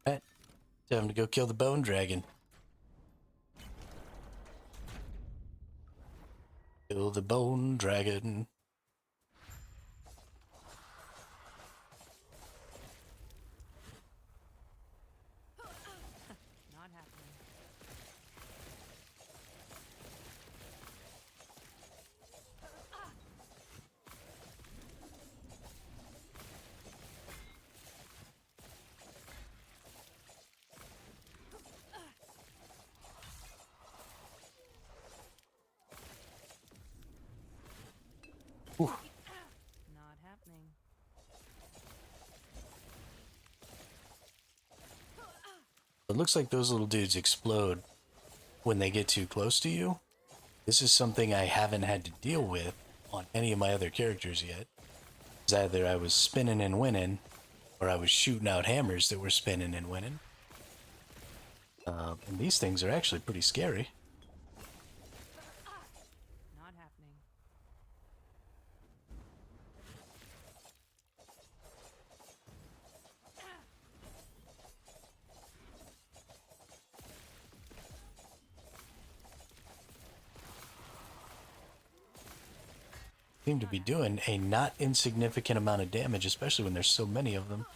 Alright, time to go kill the bone dragon. Kill the bone dragon. Not happening. Ooh. Not happening. It looks like those little dudes explode when they get too close to you. This is something I haven't had to deal with on any of my other characters yet. It's either I was spinning and winning, or I was shooting out hammers that were spinning and winning. And these things are actually pretty scary. Not happening. Seem to be doing a not insignificant amount of damage, especially when there's so many of them.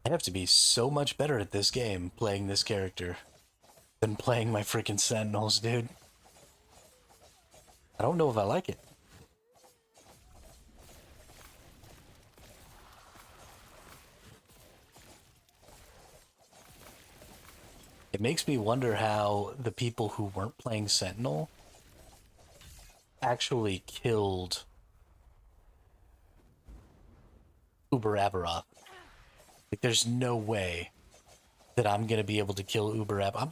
I have to be so much better at this game playing this character than playing my freaking Sentinels, dude. I don't know if I like it. It makes me wonder how the people who weren't playing Sentinel actually killed Uber Aberoth. Like, there's no way that I'm going to be able to kill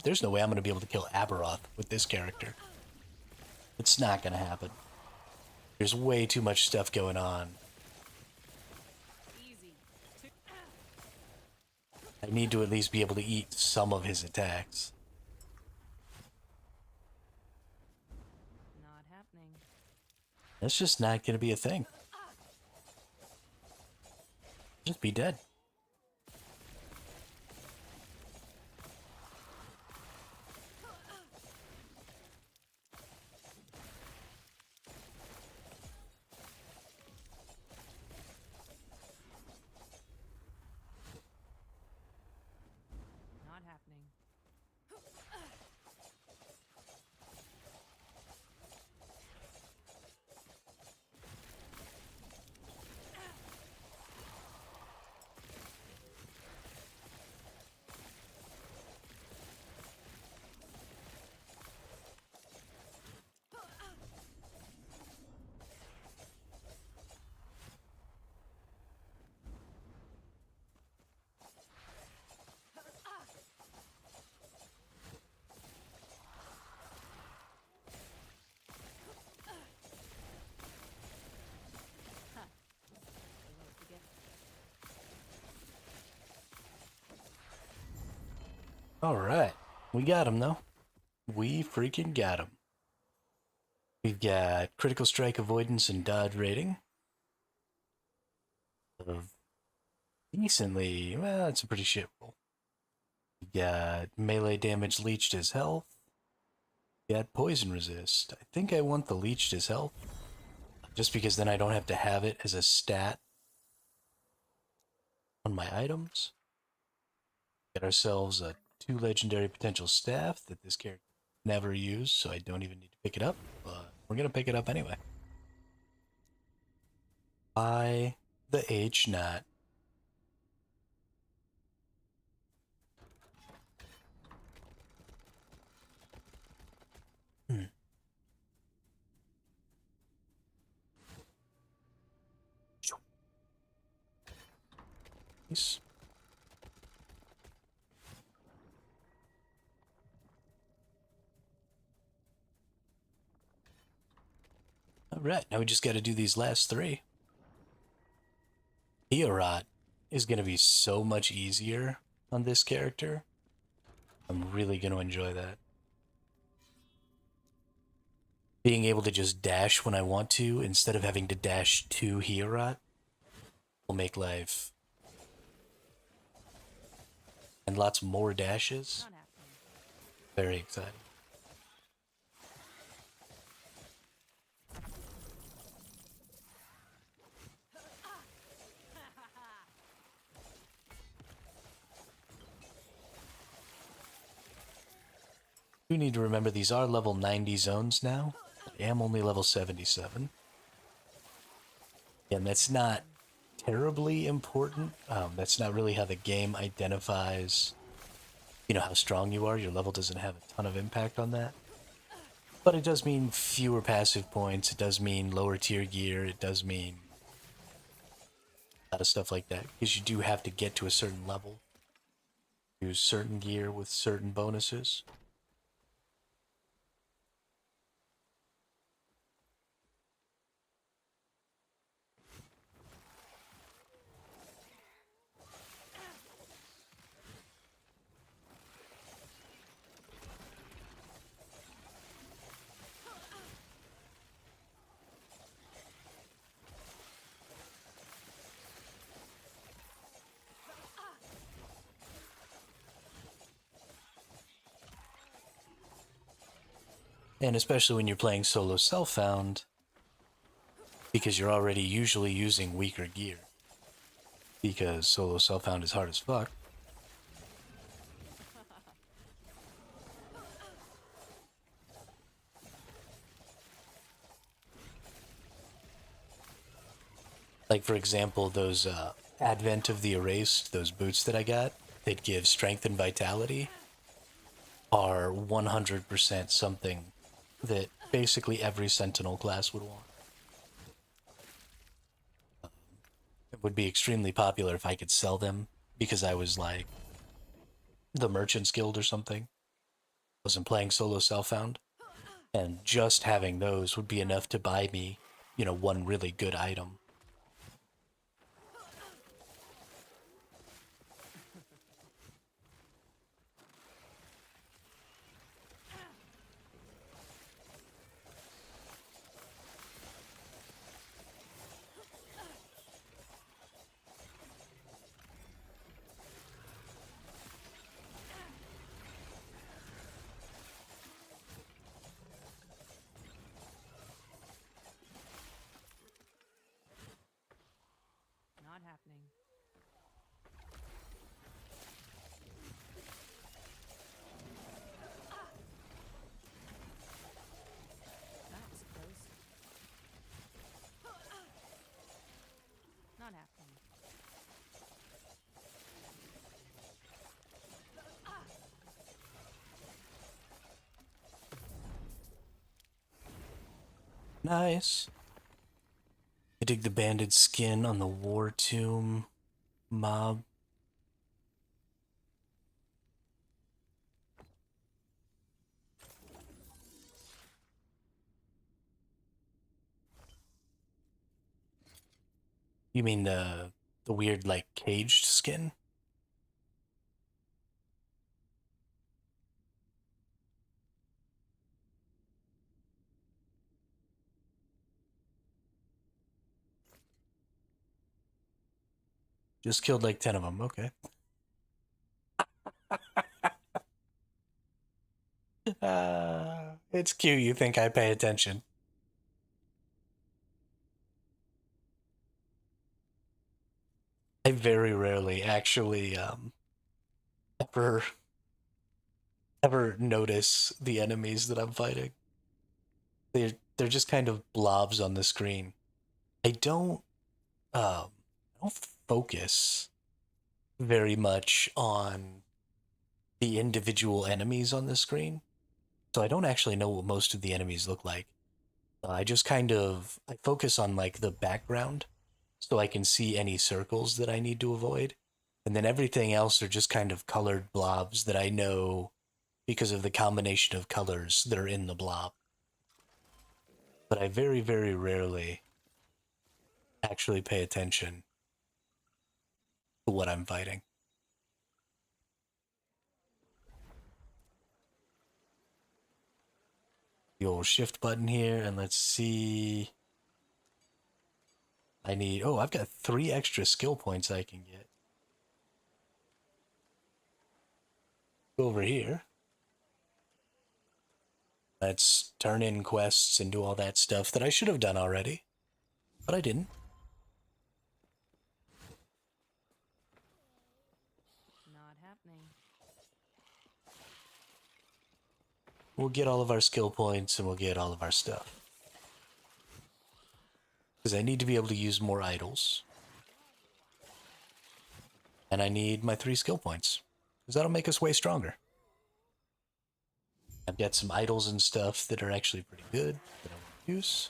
there's no way I'm going to be able to kill Aberoth with this character. It's not going to happen. There's way too much stuff going on. I need to at least be able to eat some of his attacks. Not happening. That's just not going to be a thing. Just be dead. Not happening. Alright. We got him, though. We freaking got him. We've got critical strike avoidance and dodge rating of decently, well, it's a pretty shit roll. We got melee damage leached as health. We got poison resist. I think I want the leached as health, just because then I don't have to have it as a stat on my items. Get ourselves a 2 legendary potential staff that this character never used, so I don't even need to pick it up, but we're gonna pick it up anyway. Why the H not? Nice. Alright, now we just gotta do these last 3. Theorot is gonna be so much easier on this character. I'm really gonna enjoy that. Being able to just dash when I want to, instead of having to dash to Heorot, will make life. And lots more dashes. Not happening. Very exciting. You need to remember these are level 90 zones now. I am only level 77. And that's not terribly important. That's not really how the game identifies, you know, how strong you are. Your level doesn't have a ton of impact on that. But it does mean fewer passive points. It does mean lower tier gear. It does mean a lot of stuff like that. Because you do have to get to a certain level. Use certain gear with certain bonuses. And especially when you're playing solo self-found, because you're already usually using weaker gear. Because solo self-found is hard as fuck. Like, for example, those Advent of the Erased, those boots that I got, that give strength and vitality. are 100% something that basically every Sentinel class would want. It would be extremely popular if I could sell them because I was like the Merchants Guild or something. Wasn't playing solo self-found. And just having those would be enough to buy me, one really good item. Not happening. That was close. Not happening. Nice. I dig the banded skin on the War Tomb mob. You mean the weird like caged skin? Just killed like 10 of them. Okay. It's cute. You think I pay attention. I very rarely actually ever ever notice the enemies that I'm fighting. They're just kind of blobs on the screen. I don't focus very much on the individual enemies on the screen. So I don't actually know what most of the enemies look like. I just I focus on like the background so I can see any circles that I need to avoid. And then everything else are just kind of colored blobs that I know because of the combination of colors that are in the blob. But I very, very rarely actually pay attention to what I'm fighting. The old shift button here, and let's see. I've got 3 extra skill points I can get. Go over here. Let's turn in quests and do all that stuff that I should have done already, but I didn't. Not happening. We'll get all of our skill points and we'll get all of our stuff. Because I need to be able to use more idols. And I need my 3 skill points. Because that'll make us way stronger. I've got some idols and stuff that are actually pretty good that I want to use.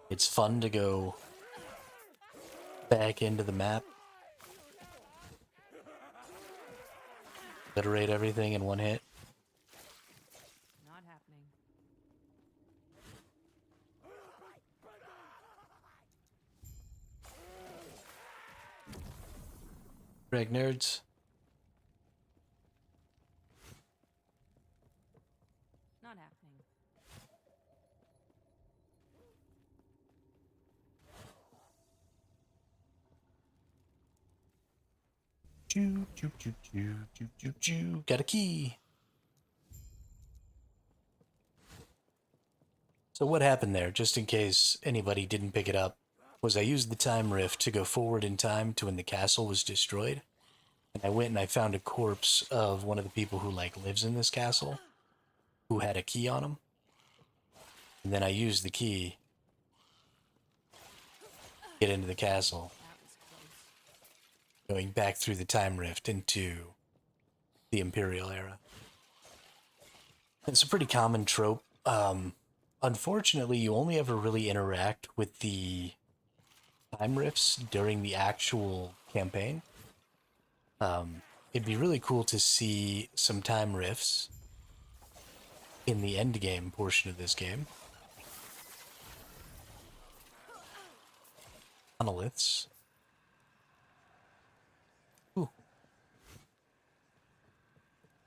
It's fun to go back into the map, obliterate everything in one hit. Not happening. Greg nerds. Not happening. Choo, choo, choo, choo, choo, choo, choo. Got a key. So what happened there, just in case anybody didn't pick it up, was I used the time rift to go forward in time to when the castle was destroyed. And I went and I found a corpse of one of the people who like lives in this castle, who had a key on him. And then I used the key get into the castle, That was close. going back through the time rift into the Imperial era. It's a pretty common trope. Unfortunately, you only ever really interact with the time rifts during the actual campaign. It'd be really cool to see some time rifts in the end game portion of this game. Monoliths. Ooh.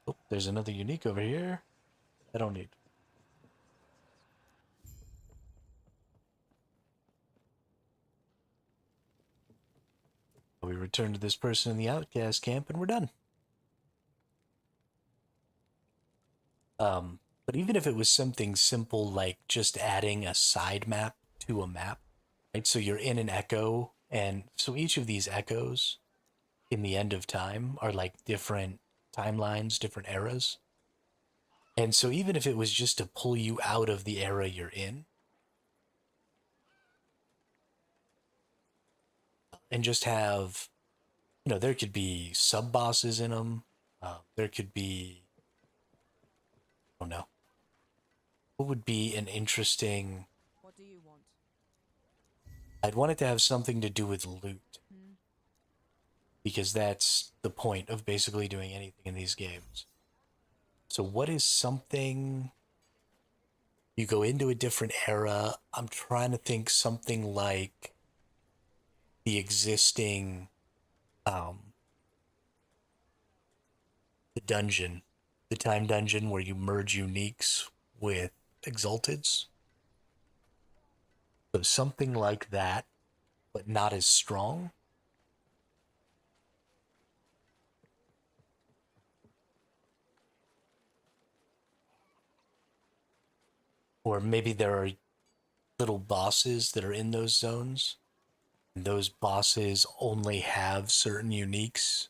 Oh, there's another unique over here. I don't need. We return to this person in the outcast camp and we're done. But even if it was something simple like just adding a side map to a map, right? So you're in an echo, and so each of these echoes in the end of time are like different timelines, different eras. And so even if it was just to pull you out of the era you're in and just have, there could be sub bosses in them. There could be, I don't know, what would be an interesting. What do you want? I'd want it to have something to do with loot Hmm? because that's the point of basically doing anything in these games. So, what is something you go into a different era? I'm trying to think something like the existing, um, the dungeon, the time dungeon where you merge uniques with exalteds. So, something like that, but not as strong. Or maybe there are little bosses that are in those zones. And those bosses only have certain uniques.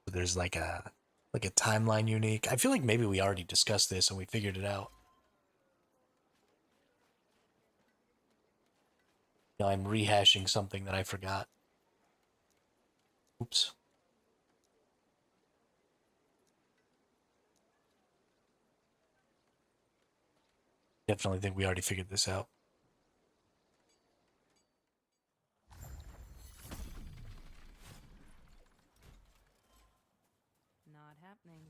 So there's like a timeline unique. I feel like maybe we already discussed this and we figured it out. No, I'm rehashing something that I forgot. Oops. Definitely think we already figured this out. Not happening.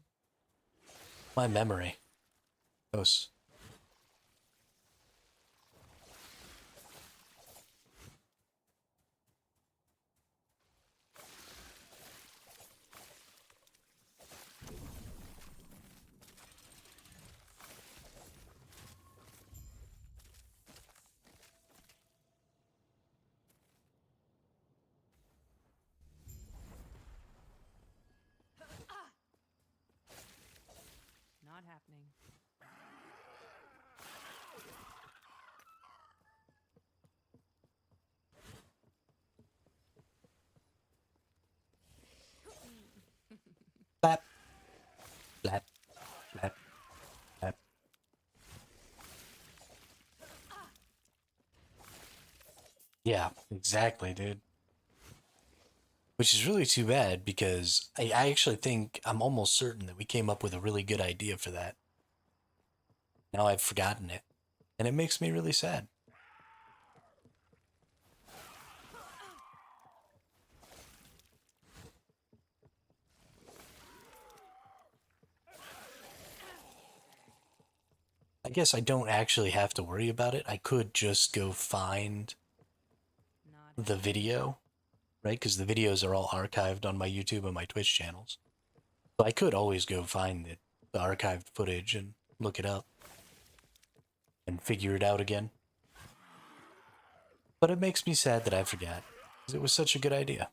My memory. Close. Not happening. Flap. Flap. Flap. Flap. Yeah, exactly, dude. Which is really too bad because I actually think I'm almost certain that we came up with a really good idea for that. Now I've forgotten it. And it makes me really sad. I guess I don't actually have to worry about it. I could just go find Not the video, right? Because the videos are all archived on my YouTube and my Twitch channels. So I could always go find the archived footage and look it up and figure it out again. But it makes me sad that I forgot because it was such a good idea.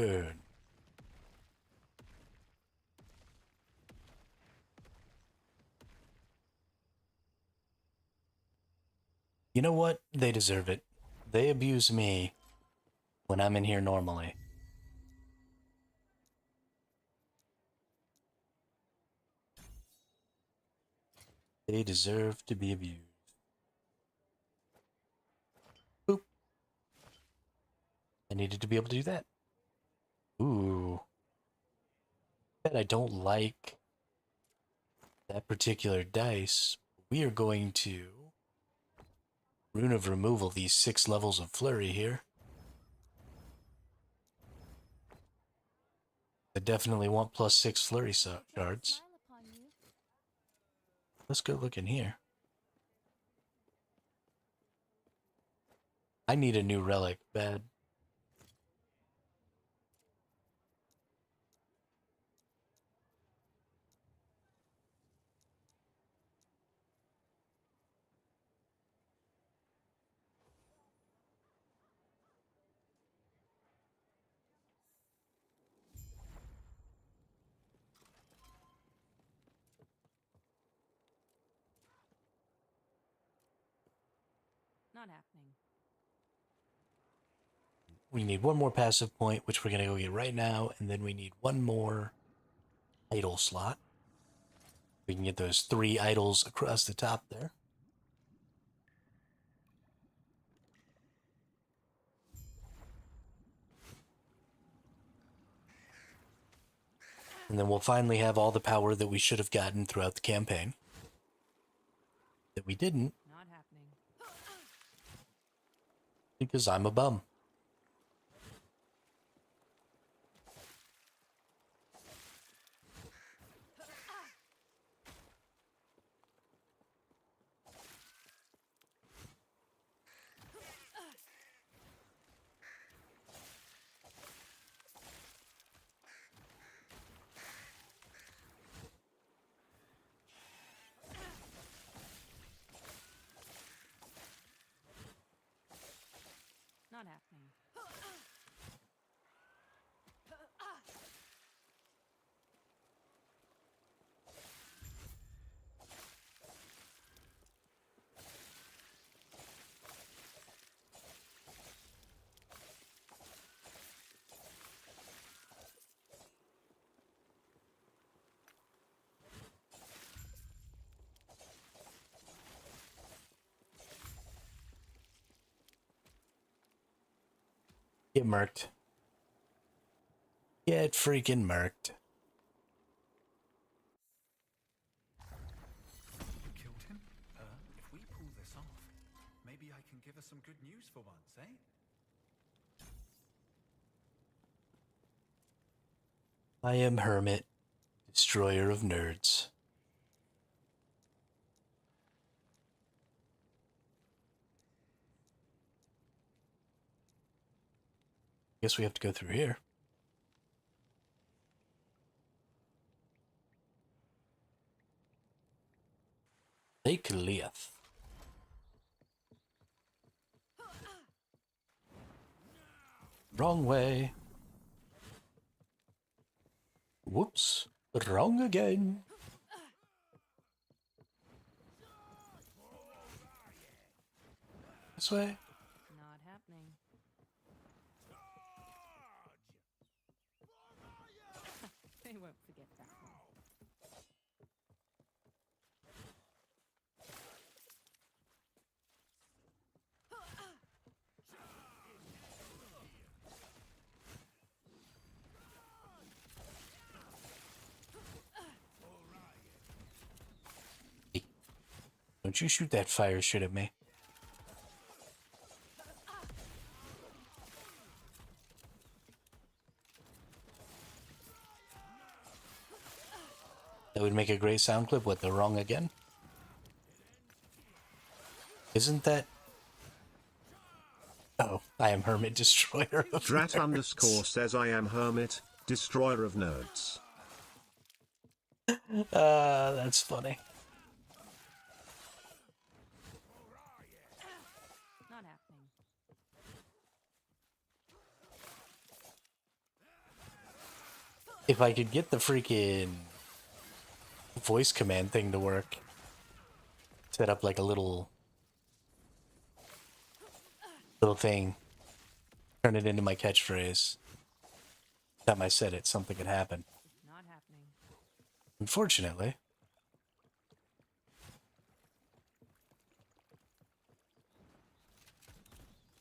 Burn. You know what? They deserve it. They abuse me when I'm in here normally. They deserve to be abused. Boop. I needed to be able to do that. Ooh. Bet I don't like that particular dice. We are going to Rune of Removal these 6 levels of Flurry here. I definitely want +6 Flurry shards. Let's go look in here. I need a new relic, bad. Not happening. We need one more passive point, which we're going to go get right now, and then we need one more idle slot. We can get those 3 idols across the top there. And then we'll finally have all the power that we should have gotten throughout the campaign. That we didn't. Not happening. Because I'm a bum. Not happening. Get murked. Get freaking murked. You killed him? If we pull this off, maybe I can give us some good news for once, eh? I am Hermit, destroyer of nerds. Guess we have to go through here. Lake Leith. Wrong way. Whoops. Wrong again. This way. Not happening. They won't forget that one. Hey, don't you shoot that fire shit at me. That would make a great sound clip. What, the wrong again? Isn't that... Oh, I am Hermit, destroyer of Drat nerds. underscore says I am Hermit, destroyer of nerds. That's funny. Not happening. If I could get the freaking voice command thing to work, set up like a little thing, turn it into my catchphrase. Time I said it, something could happen. It's not happening. Unfortunately.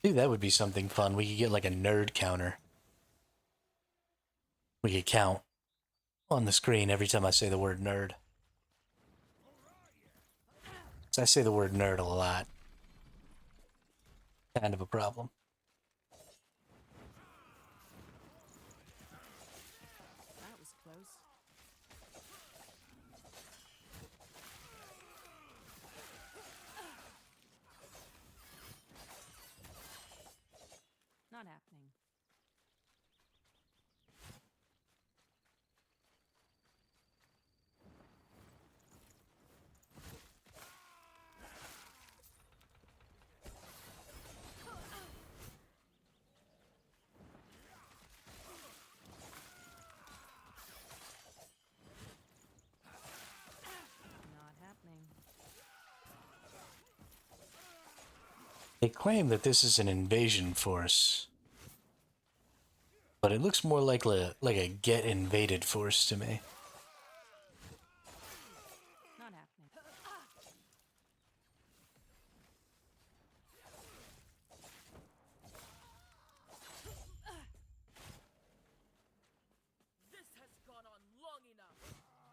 Dude, that would be something fun. We could get like a nerd counter. We could count on the screen every time I say the word nerd. So I say the word nerd a lot. Kind of a problem. That was close. Not happening. Not happening. They claim that this is an invasion force, but it looks more like a get invaded force to me. Not happening. This has gone on long enough.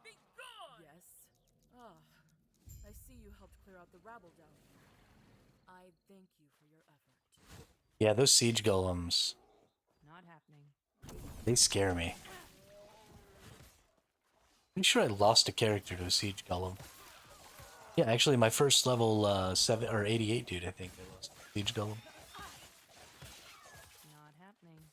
Be gone! Yes. Ah, I see you helped clear out the rabble down here. I thank you for your effort. Yeah, those siege golems, Not happening. they scare me. Pretty sure I lost a character to a siege golem. Yeah, actually, my first level 7 or 88 dude, I think I lost a siege golem. Not happening.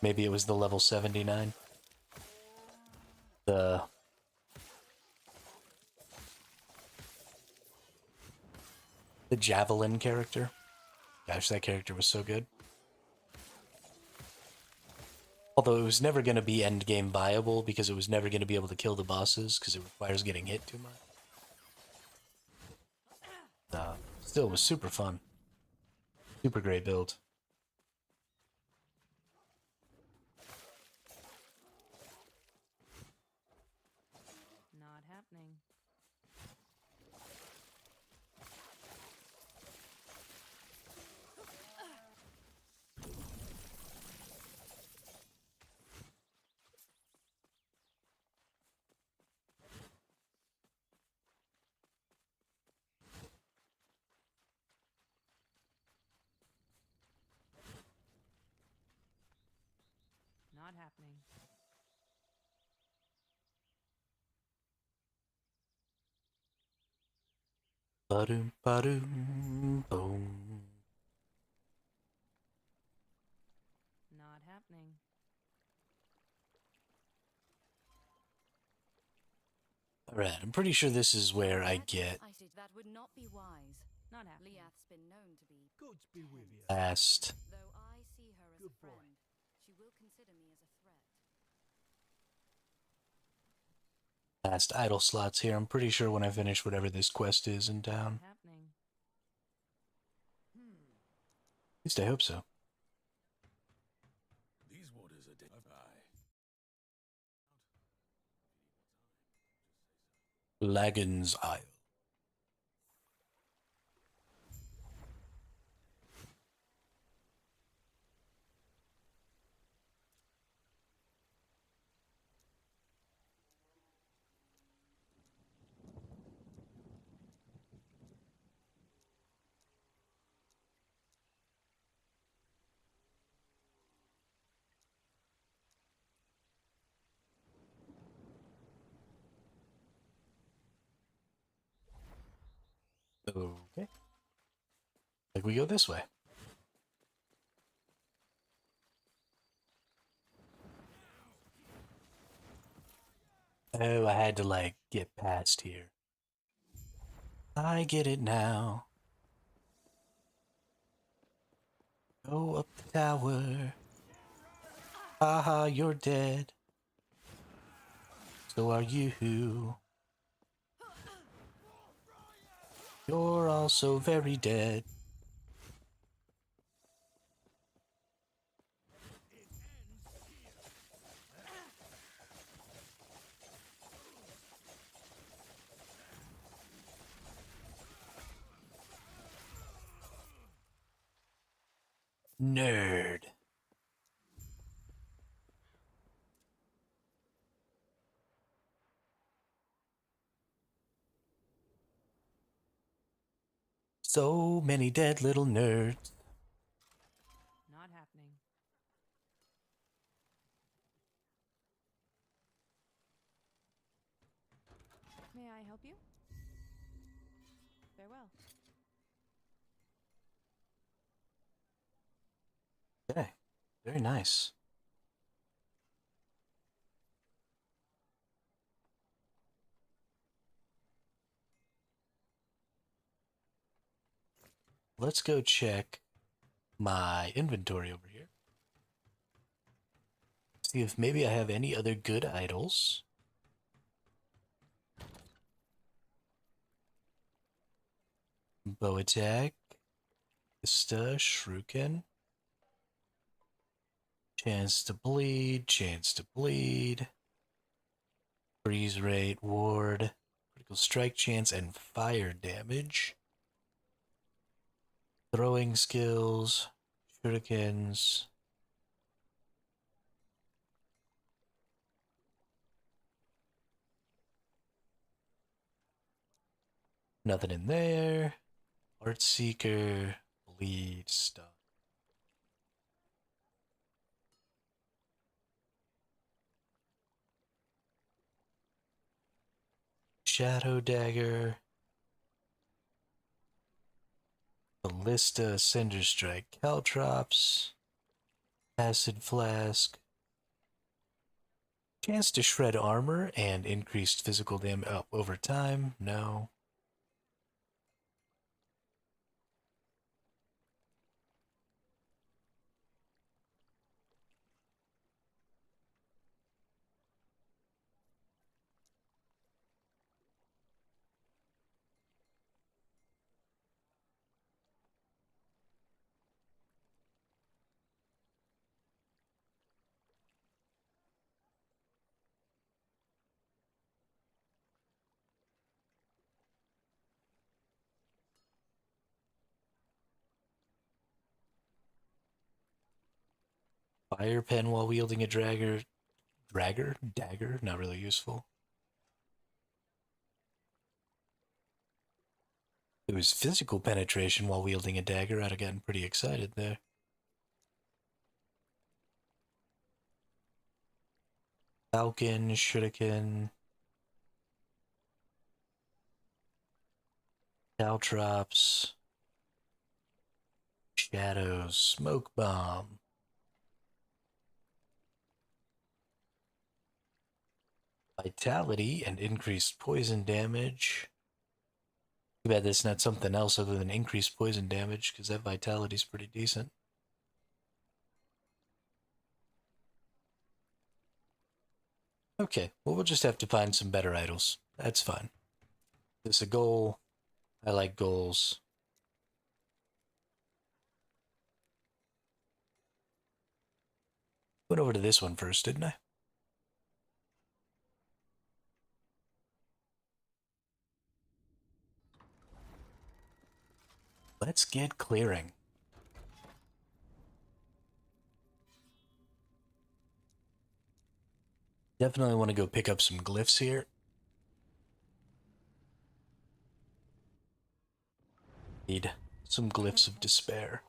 Maybe it was the level 79. The javelin character. Gosh, that character was so good. Although it was never going to be end game viable because it was never going to be able to kill the bosses because it requires getting hit too much. Still was super fun. Super great build. Not happening. Not happening. Ba-doom, ba-doom, boom. Not happening. Alright, I'm pretty sure this is where I get I see that would not be wise. Not happening. Liath's been known to be Gods be with you. last Though I see her as Good a boy. friend, she will consider me as a threat. idle slots here. I'm pretty sure when I finish whatever this quest is in town. Not happening. At least I hope so. These waters are dead. Lagan's Isle. Okay. Like we go this way. Oh, I had to like get past here. I get it now. Go up the tower. Haha, you're dead. So are you. You're also very dead. Nerd. So many dead little nerds. Not happening. May I help you? Farewell. Okay, very nice. Let's go check my inventory over here. See if maybe I have any other good idols. Bow attack. Vista, Shuriken. Chance to bleed, chance to bleed. Freeze rate, ward, critical strike chance, and fire damage. Throwing skills, shurikens. Nothing in there. Art Seeker, bleed, stuff. Shadow Dagger. Ballista, Cinder Strike, Caltrops. Acid Flask. Chance to shred armor and increased physical damage over time. No. Fire pen while wielding a dagger, not really useful. It was physical penetration while wielding a dagger. I'd have gotten pretty excited there. Falcon, Shuriken, Caltrops, Shadows, Smoke Bomb. Vitality and increased poison damage. Too bad that's not something else other than increased poison damage, because that vitality's pretty decent. Okay, well, we'll just have to find some better idols. That's fine. This is a goal. I like goals. Went over to this one first, didn't I? Let's get clearing. Definitely want to go pick up some glyphs here. Need some glyphs of despair.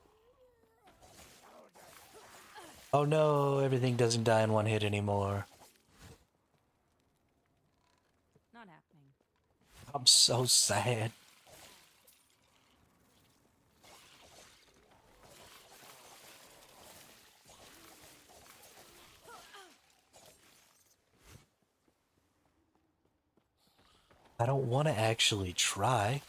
Oh no, everything doesn't die in one hit anymore. Not happening. I'm so sad. I don't want to actually try.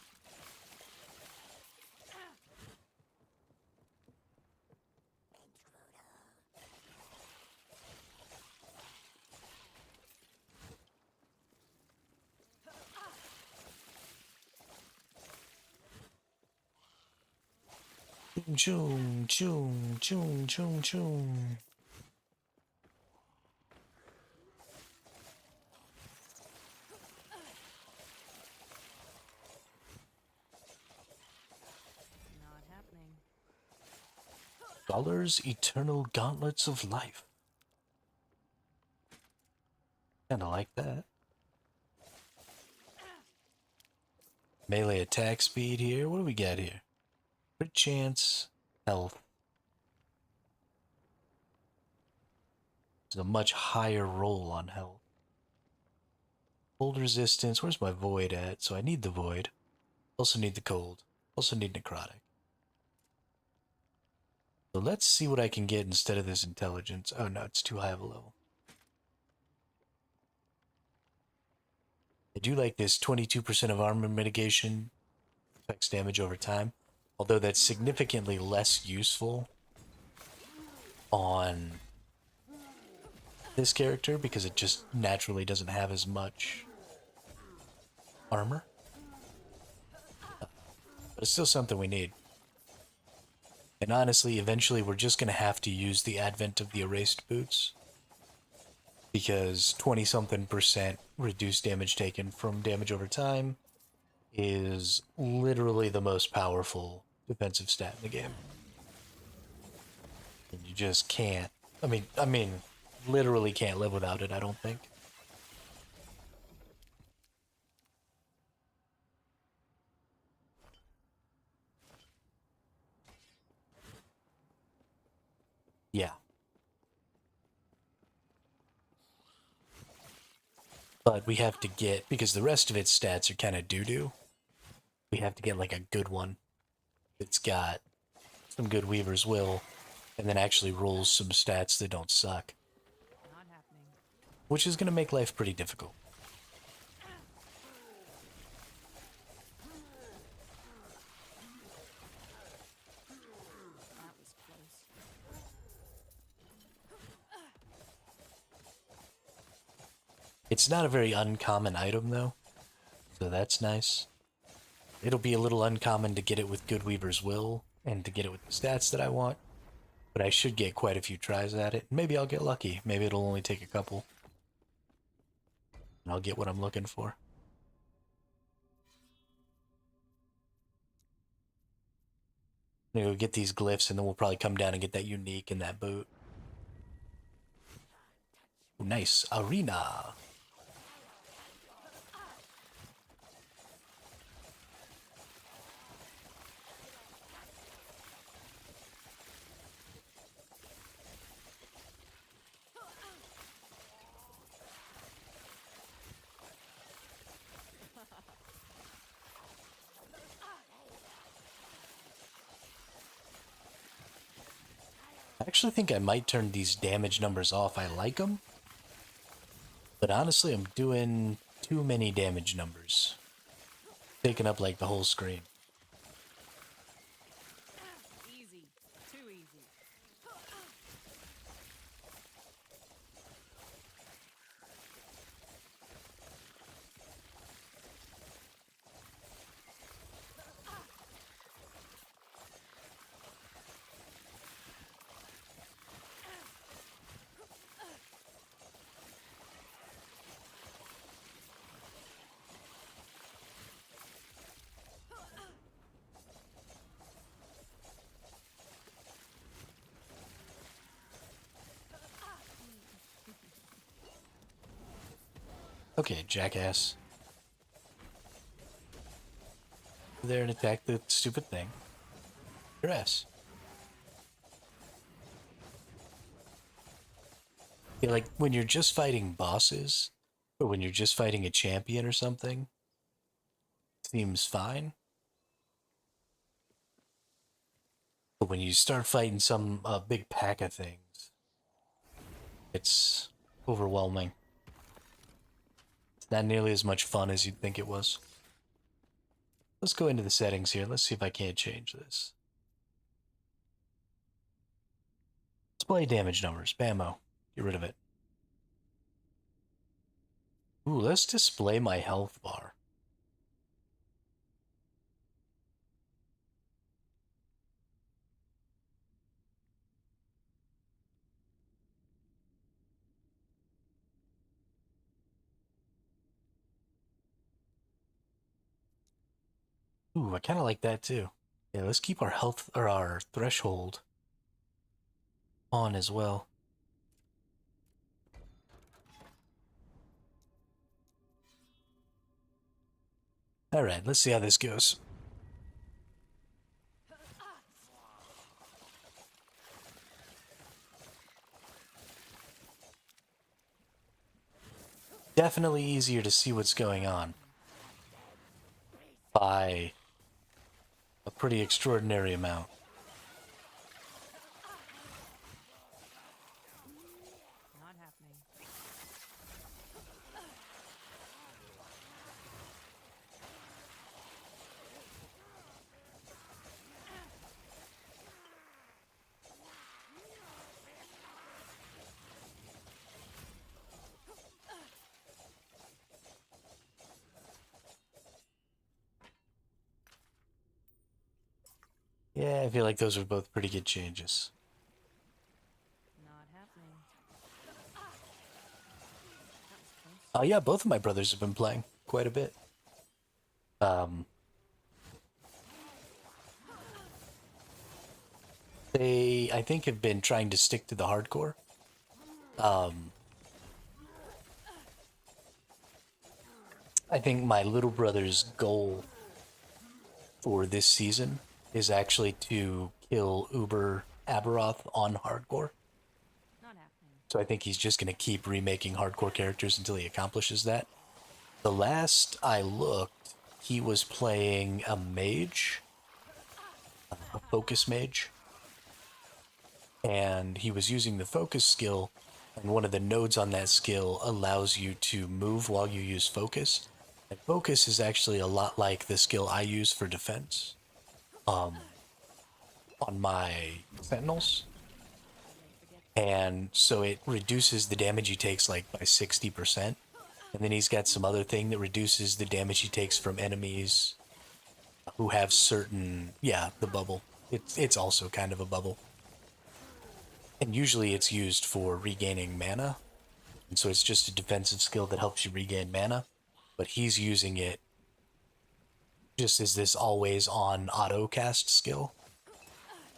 choom, choom, choom, choom, choom. Not happening. Scholar's Eternal Gauntlets of Life. Kinda like that. Melee attack speed here. What do we got here? Crit chance, health. It's a much higher roll on health. Cold resistance. Where's my void at? So I need the void. Also need the cold. Also need necrotic. So let's see what I can get instead of this intelligence. Oh no, it's too high of a level. I do like this 22% of armor mitigation. Affects damage over time. Although that's significantly less useful on this character because it just naturally doesn't have as much armor. But it's still something we need. And honestly, eventually we're just going to have to use the advent of the erased boots. Because 20-something% reduced damage taken from damage over time is literally the most powerful defensive stat in the game. And you just can't, I mean, literally can't live without it, I don't think. Yeah. But we have to get, because the rest of its stats are kind of doo-doo, we have to get like a good one that's got some good Weaver's Will, and then actually rolls some stats that don't suck. Not happening. Which is going to make life pretty difficult. That was close. It's not a very uncommon item, though, so that's nice. It'll be a little uncommon to get it with good Weaver's Will, and to get it with the stats that I want, but I should get quite a few tries at it. Maybe I'll get lucky. Maybe it'll only take a couple. And I'll get what I'm looking for. I'm gonna go get these glyphs, and then we'll probably come down and get that unique and that boot. Nice. Arena. I actually think I might turn these damage numbers off. I like them. But honestly, I'm doing too many damage numbers. Taking up like the whole screen. Easy. Too easy. Okay, jackass. There and attack the stupid thing. Your ass. Yeah, like when you're just fighting bosses, or when you're just fighting a champion or something, seems fine. But when you start fighting some big pack of things, it's overwhelming. It's not nearly as much fun as you'd think it was. Let's go into the settings here. Let's see if I can't change this. Display damage numbers. Bammo. Get rid of it. Ooh, let's display my health bar. Ooh, I kind of like that too. Yeah, let's keep our health or our threshold on as well. All right, let's see how this goes. Definitely easier to see what's going on by a pretty extraordinary amount. Not happening. Yeah, I feel like those are both pretty good changes. Not happening. Oh yeah, both of my brothers have been playing quite a bit. Um, they, I think, have been trying to stick to the hardcore. I think my little brother's goal for this season is actually to kill Uber Aberoth on hardcore. Not happening. So I think he's just going to keep remaking hardcore characters until he accomplishes that. The last I looked, he was playing a mage, a focus mage, and he was using the focus skill, and one of the nodes on that skill allows you to move while you use focus. And focus is actually a lot like the skill I use for defense on my sentinels. And so it reduces the damage he takes like by 60%. And then he's got some other thing that reduces the damage he takes from enemies who have certain, yeah, the bubble. It's also kind of a bubble. And usually it's used for regaining mana. And so it's just a defensive skill that helps you regain mana. But he's using it just as this always on auto cast skill.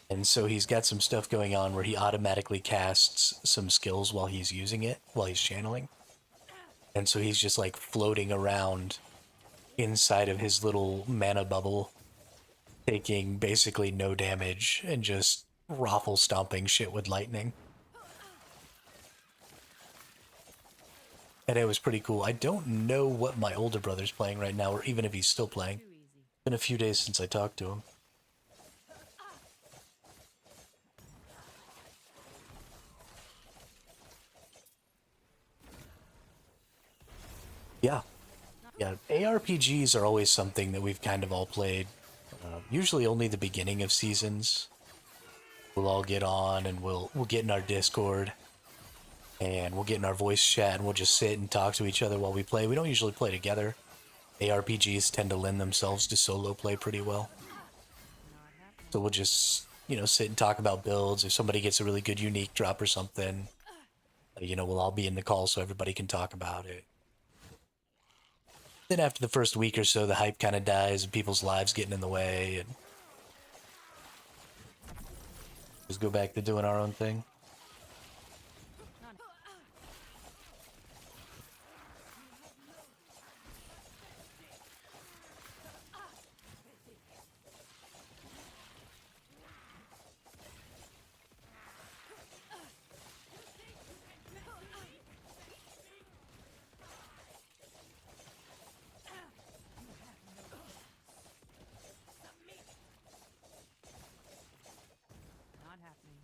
And so he's got some stuff going on where he automatically casts some skills while he's using it, while he's channeling. And so he's just like floating around inside of his little mana bubble, taking basically no damage and just raffle stomping shit with lightning. And it was pretty cool. I don't know what my older brother's playing right now, or even if he's still playing. Too easy. Been a few days since I talked to him. Yeah. Yeah, ARPGs are always something that we've kind of all played. Usually only the beginning of seasons. We'll all get on and we'll get in our Discord and we'll get in our voice chat and we'll just sit and talk to each other while we play. We don't usually play together. ARPGs tend to lend themselves to solo play pretty well. So we'll just, sit and talk about builds. If somebody gets a really good unique drop or something, we'll all be in the call so everybody can talk about it. Then after the first week or so, the hype kind of dies and people's lives getting in the way and just go back to doing our own thing. Not happening.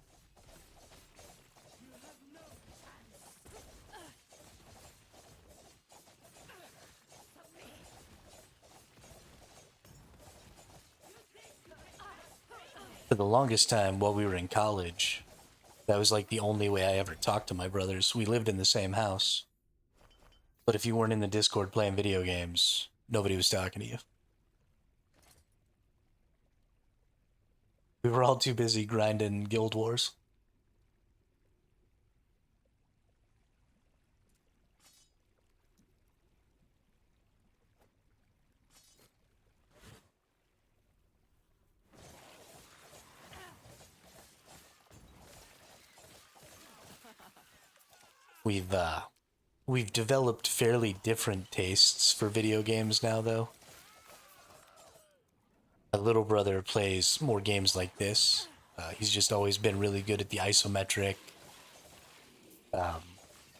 For the longest time while we were in college, that was like the only way I ever talked to my brothers. We lived in the same house. But if you weren't in the Discord playing video games, nobody was talking to you. We were all too busy grinding Guild Wars. we've developed fairly different tastes for video games now, though. My little brother plays more games like this. He's just always been really good at the isometric.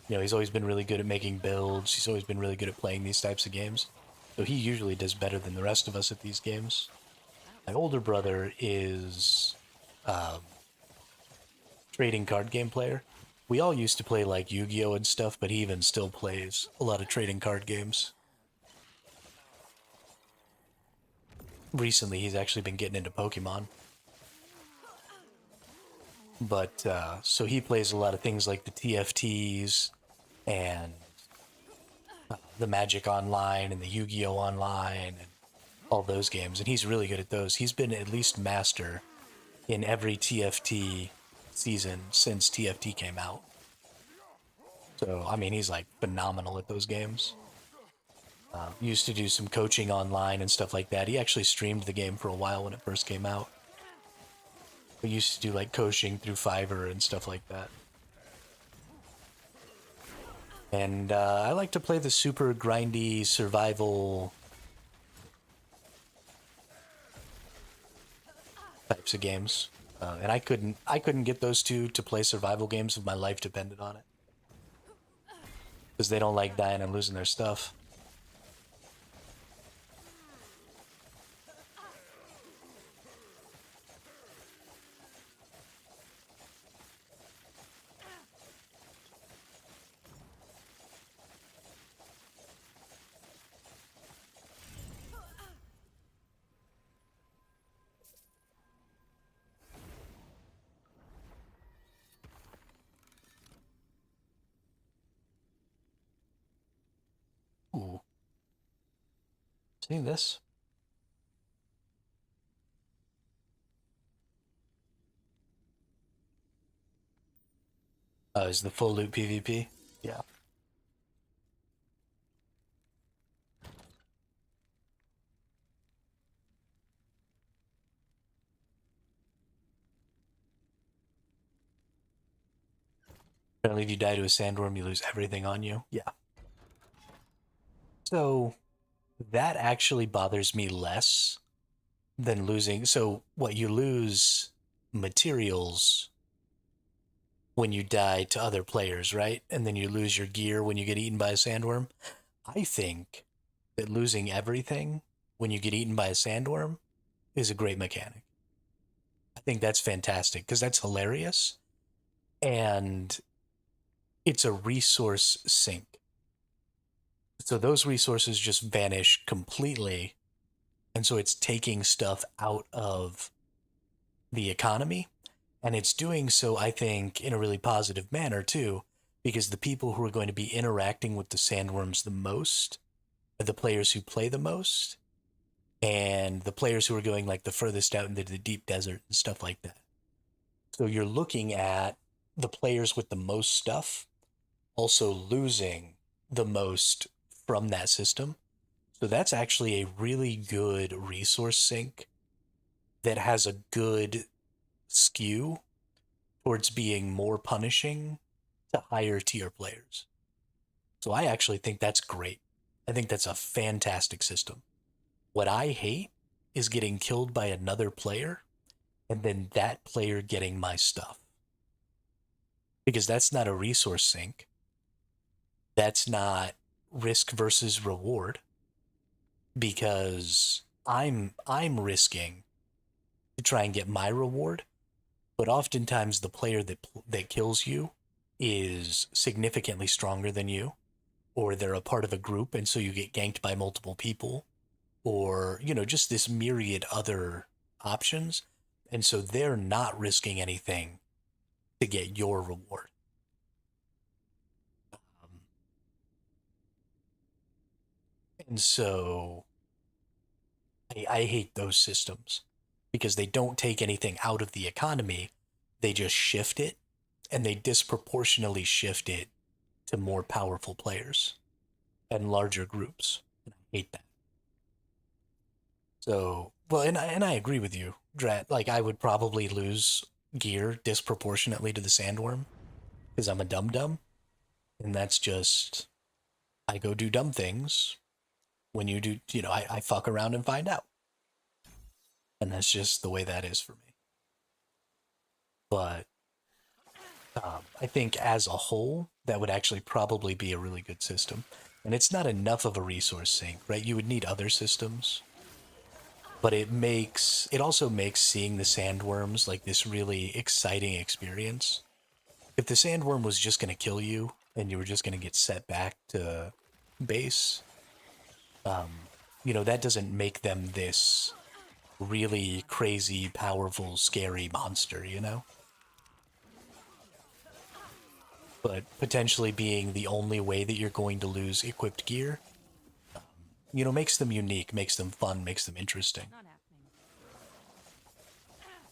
He's always been really good at making builds. He's always been really good at playing these types of games. So he usually does better than the rest of us at these games. My older brother is trading card game player. We all used to play like Yu-Gi-Oh and stuff, but he even still plays a lot of trading card games. Recently, he's actually been getting into Pokemon. But, so he plays a lot of things like the TFTs and the Magic Online and the Yu-Gi-Oh Online and all those games. And he's really good at those. He's been at least master in every TFT season since TFT came out. So, I mean, he's like phenomenal at those games. Used to do some coaching online and stuff like that. He actually streamed the game for a while when it first came out. We used to do like coaching through Fiverr and stuff like that. And I like to play the super grindy survival types of games. And I couldn't get those two to play survival games if my life depended on it. Because they don't like dying and losing their stuff. Ooh. See this? Oh, is the full loot PvP? Yeah. Apparently if you die to a sandworm, you lose everything on you. Yeah. So that actually bothers me less than losing. So what, you lose materials when you die to other players, right? And then you lose your gear when you get eaten by a sandworm. I think that losing everything when you get eaten by a sandworm is a great mechanic. I think that's fantastic because that's hilarious. And it's a resource sink. So those resources just vanish completely. And so it's taking stuff out of the economy. And it's doing so, I think, in a really positive manner, too, because the people who are going to be interacting with the sandworms the most are the players who play the most and the players who are going like the furthest out into the deep desert and stuff like that. So you're looking at the players with the most stuff also losing the most from that system. So that's actually a really good resource sink that has a good skew towards being more punishing to higher tier players. So I actually think that's great. I think that's a fantastic system. What I hate is getting killed by another player and then that player getting my stuff. Because that's not a resource sink. That's not risk versus reward. Because I'm risking to try and get my reward, but oftentimes the player that kills you is significantly stronger than you, or they're a part of a group and so you get ganked by multiple people, or just this myriad other options, and so they're not risking anything to get your reward. And so I hate those systems because they don't take anything out of the economy. They just shift it, and they disproportionately shift it to more powerful players and larger groups. And I hate that. So, well, and I agree with you, Drat. Like, I would probably lose gear disproportionately to the sandworm because I'm a dum-dum. And that's just, I go do dumb things. When you do, I fuck around and find out. And that's just the way that is for me. But I think as a whole, that would actually probably be a really good system. And it's not enough of a resource sink, right? You would need other systems. But it also makes seeing the sandworms like this really exciting experience. If the sandworm was just going to kill you and you were just going to get set back to base, that doesn't make them this really crazy, powerful, scary monster, But potentially being the only way that you're going to lose equipped gear, makes them unique, makes them fun, makes them interesting. Not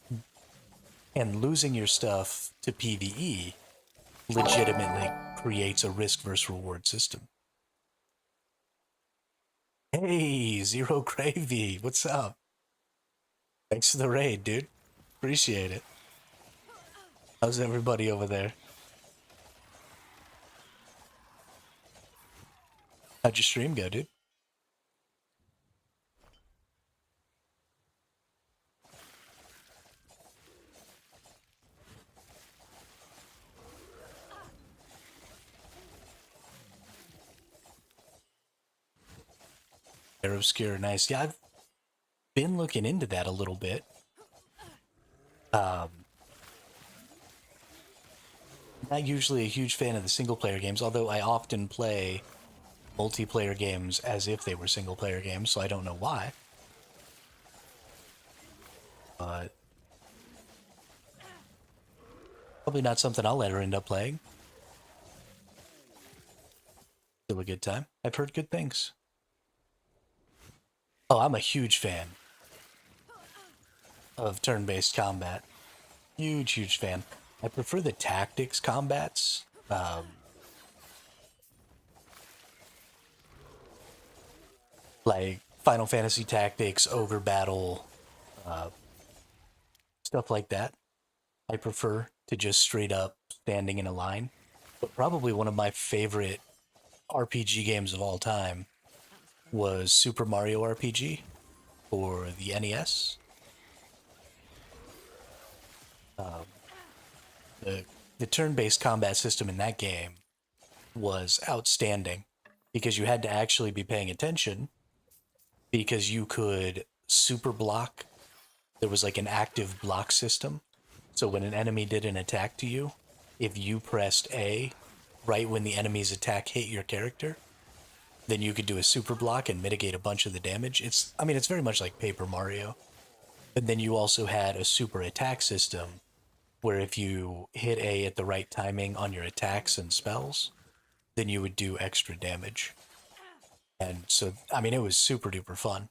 happening. And losing your stuff to PvE legitimately creates a risk versus reward system. Hey, Zero Gravy, what's up? Thanks for the raid, dude. Appreciate it. How's everybody over there? How'd your stream go, dude? Air Obscure, nice. Yeah, I've been looking into that a little bit. Not usually a huge fan of the single-player games, although I often play multiplayer games as if they were single-player games, so I don't know why. But probably not something I'll ever end up playing. Still a good time. I've heard good things. Oh, I'm a huge fan of turn-based combat. Huge, huge fan. I prefer the tactics combats. Like Final Fantasy Tactics, Over Battle, stuff like that. I prefer to just straight up standing in a line. But probably one of my favorite RPG games of all time was Super Mario RPG for the NES. The turn-based combat system in that game was outstanding because you had to actually be paying attention because you could super block. There was like an active block system. So when an enemy did an attack to you, if you pressed A right when the enemy's attack hit your character, then you could do a super block and mitigate a bunch of the damage. It's very much like Paper Mario. But then you also had a super attack system where if you hit A at the right timing on your attacks and spells, then you would do extra damage. And so, it was super duper fun.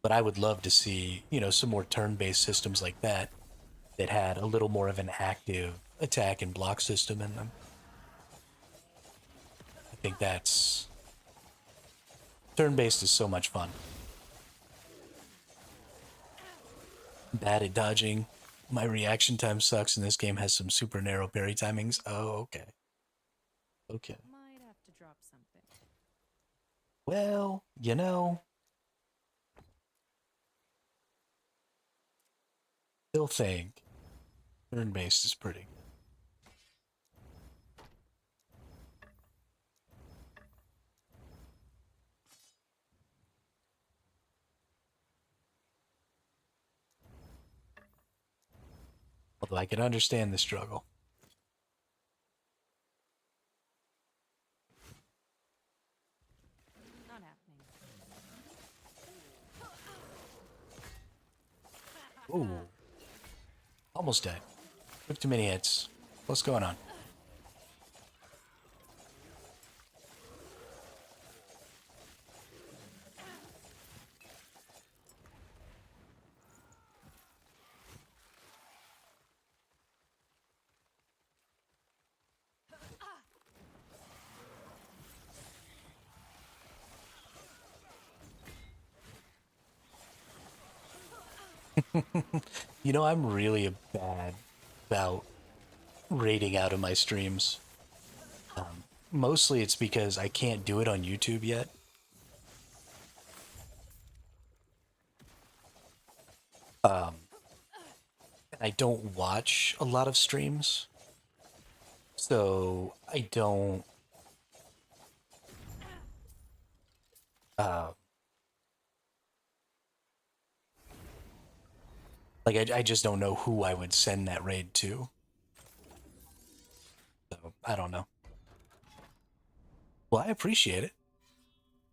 But I would love to see, some more turn-based systems like that had a little more of an active attack and block system in them. I think turn-based is so much fun. Bad at dodging. My reaction time sucks, and this game has some super narrow parry timings. Oh, okay. Okay. Might have to drop something. Well, still think turn-based is pretty good. Although I can understand the struggle. Not happening. Ooh. Almost dead. Took too many hits. What's going on? I'm really bad about raiding out of my streams. mostly it's because I can't do it on YouTube yet. I don't watch a lot of streams, so I don't. Uh, I just don't know who I would send that raid to. So I don't know. Well, I appreciate it.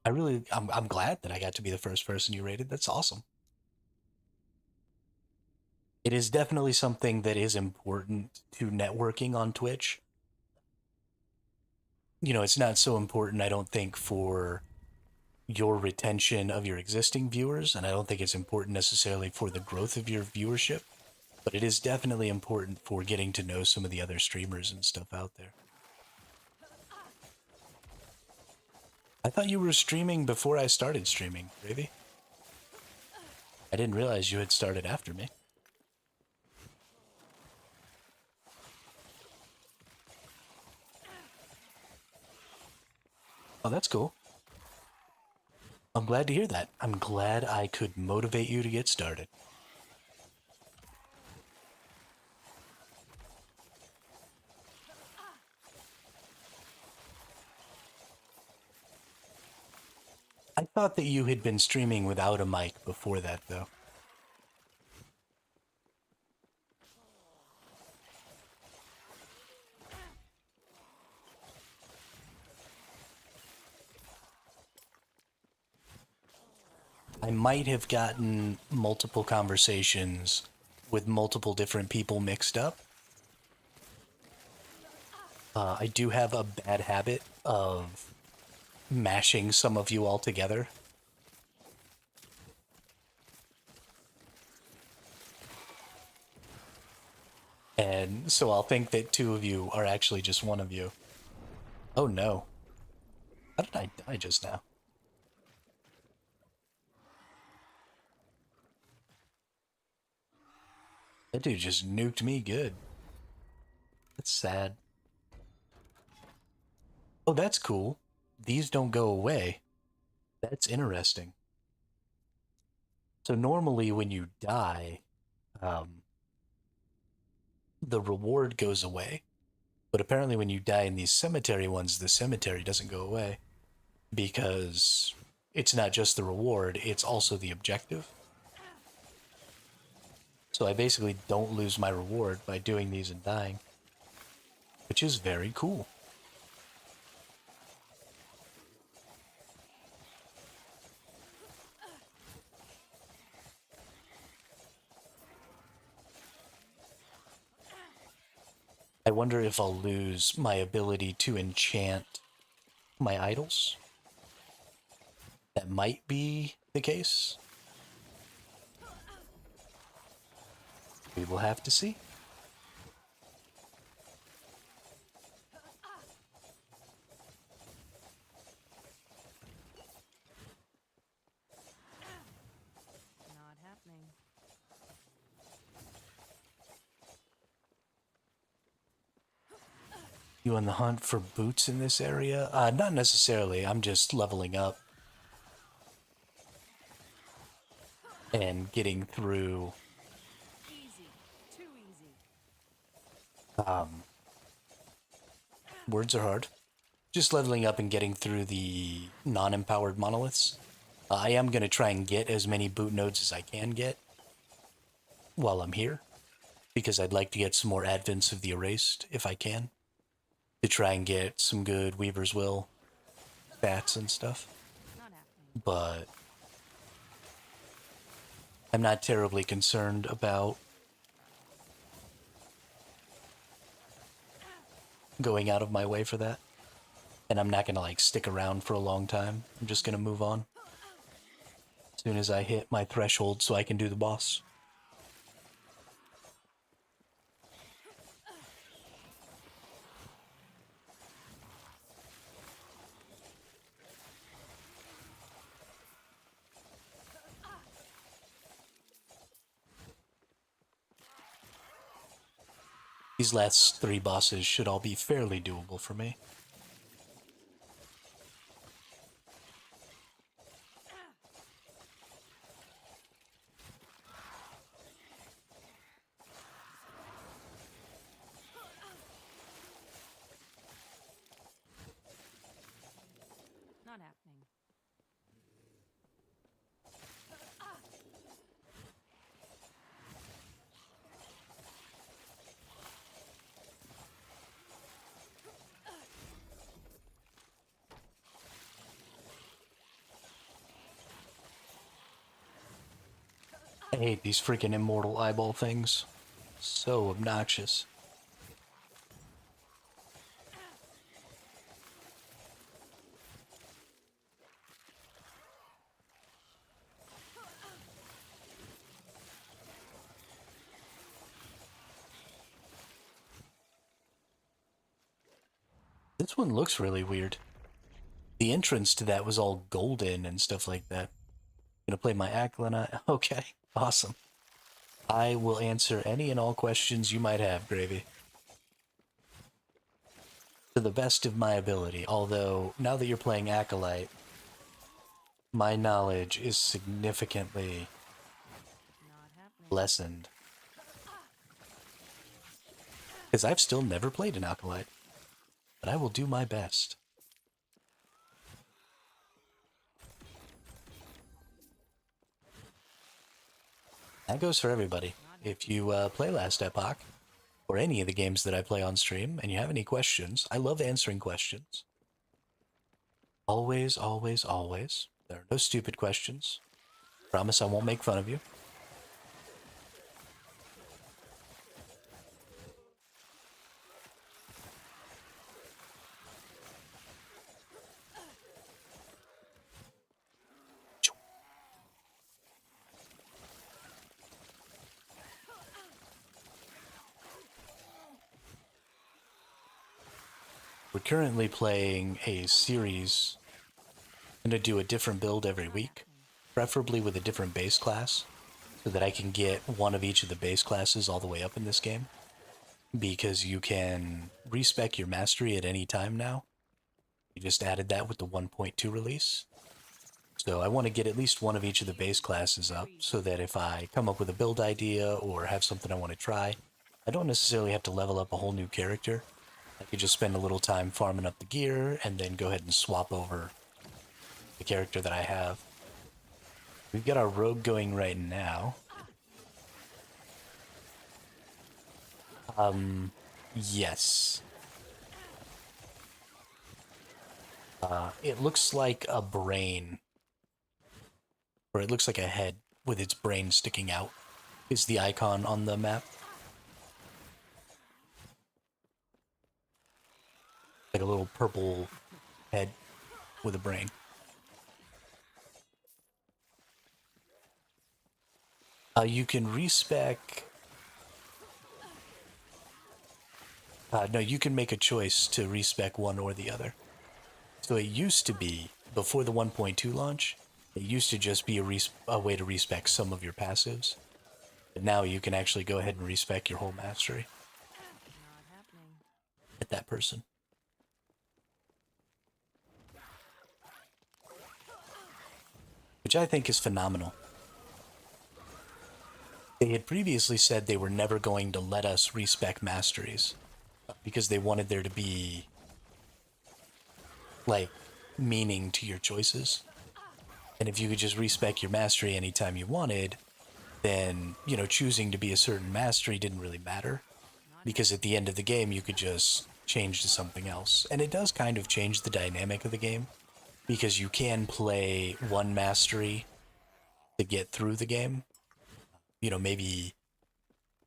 I'm glad that I got to be the first person you rated. That's awesome. It is definitely something that is important to networking on Twitch. You know, it's not so important, I don't think, for your retention of your existing viewers, and I don't think it's important necessarily for the growth of your viewership, but it is definitely important for getting to know some of the other streamers and stuff out there. I thought you were streaming before I started streaming, Gravy. I didn't realize you had started after me. Oh, that's cool. I'm glad to hear that. I'm glad I could motivate you to get started. I thought that you had been streaming without a mic before that, though. I might have gotten multiple conversations with multiple different people mixed up. I do have a bad habit of mashing some of you all together. And so I'll think that two of you are actually just one of you. Oh no. How did I die just now? That dude just nuked me good. That's sad. Oh, that's cool. These don't go away. That's interesting. So normally when you die, the reward goes away. But apparently when you die in these cemetery ones, the cemetery doesn't go away. Because it's not just the reward, it's also the objective. So I basically don't lose my reward by doing these and dying. Which is very cool. I wonder if I'll lose my ability to enchant my idols. That might be the case. We will have to see. Not happening. You on the hunt for boots in this area? Not necessarily. I'm just leveling up. And getting through Easy. Too easy. words are hard. Just leveling up and getting through the non-empowered monoliths. I am going to try and get as many boot nodes as I can get while I'm here, because I'd like to get some more advents of the erased if I can, to try and get some good Weaver's Will stats and stuff. Not happening. But I'm not terribly concerned about going out of my way for that. And I'm not going to like stick around for a long time. I'm just going to move on as soon as I hit my threshold so I can do the boss. These last three bosses should all be fairly doable for me. Not happening. I hate these freaking immortal eyeball things. So obnoxious. This one looks really weird. The entrance to that was all golden and stuff like that. Gonna play my Aquilina. Okay, awesome. I will answer any and all questions you might have, Gravy. To the best of my ability, although now that you're playing Acolyte, my knowledge is significantly Not happening. lessened. Because I've still never played an Acolyte, but I will do my best. That goes for everybody. If you play Last Epoch, or any of the games that I play on stream, and you have any questions, I love answering questions. Always, always, always. There are no stupid questions. Promise I won't make fun of you. We're currently playing a series. I'm going to do a different build every week, preferably with a different base class, so that I can get one of each of the base classes all the way up in this game. Because you can respec your mastery at any time now. You just added that with the 1.2 release. So I want to get at least one of each of the base classes up, so that if I come up with a build idea or have something I want to try, I don't necessarily have to level up a whole new character. I could just spend a little time farming up the gear and then go ahead and swap over the character that I have. We've got our rogue going right now. Yes. It looks like a brain. Or it looks like a head with its brain sticking out is the icon on the map. Like a little purple head with a brain. You can respec... no, you can make a choice to respec one or the other. So it used to be, before the 1.2 launch, it used to just be a way to respec some of your passives. But now you can actually go ahead and respec your whole mastery. Not happening. At that person. Which I think is phenomenal. They had previously said they were never going to let us respec masteries because they wanted there to be, like, meaning to your choices. And if you could just respec your mastery anytime you wanted, then, you know, choosing to be a certain mastery didn't really matter. Because at the end of the game, you could just change to something else. And it does kind of change the dynamic of the game, because you can play one mastery to get through the game. You know, maybe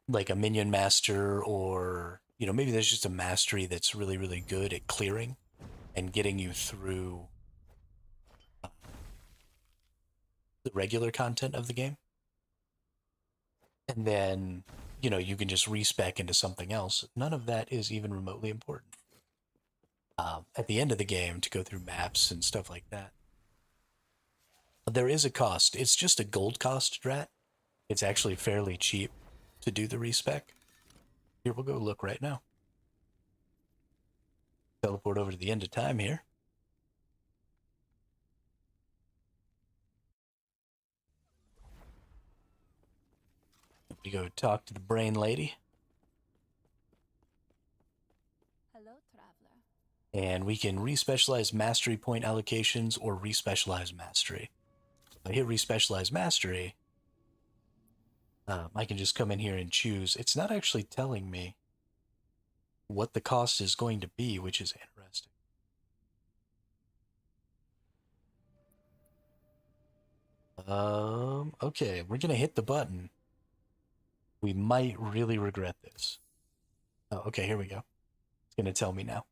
like a minion master, or, you know, maybe there's just a mastery that's really, really good at clearing and getting you through the regular content of the game. And then, you know, you can just respec into something else. None of that is even remotely important. At the end of the game, to go through maps and stuff like that, there is a cost. It's just a gold cost drat. It's actually fairly cheap to do the respec. Here, we'll go look right now. Teleport over to the end of time here. We go talk to the brain lady. Hello, traveler. And we can respecialize mastery point allocations or respecialize mastery. If I hit respecialize mastery, I can just come in here and choose. It's not actually telling me what the cost is going to be, which is interesting. Okay, we're gonna hit the button. We might really regret this. Oh, okay, here we go. It's gonna tell me now.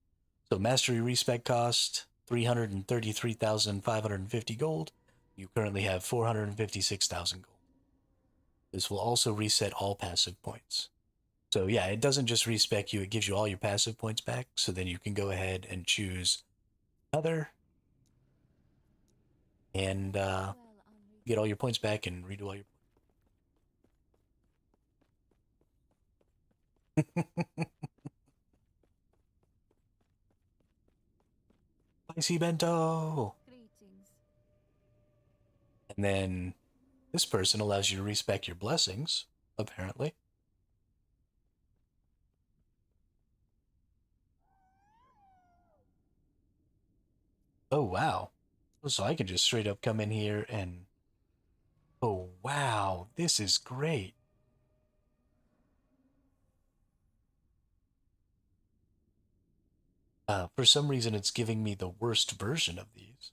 So mastery respec cost 333,550 gold. You currently have 456,000 gold. This will also reset all passive points. So yeah, it doesn't just respec you, it gives you all your passive points back, so then you can go ahead and choose other and get all your points back and redo all your spicy bento. Greetings. And then this person allows you to respec your blessings, apparently. Oh wow. So I can just straight up come in here and oh wow, this is great. For some reason it's giving me the worst version of these.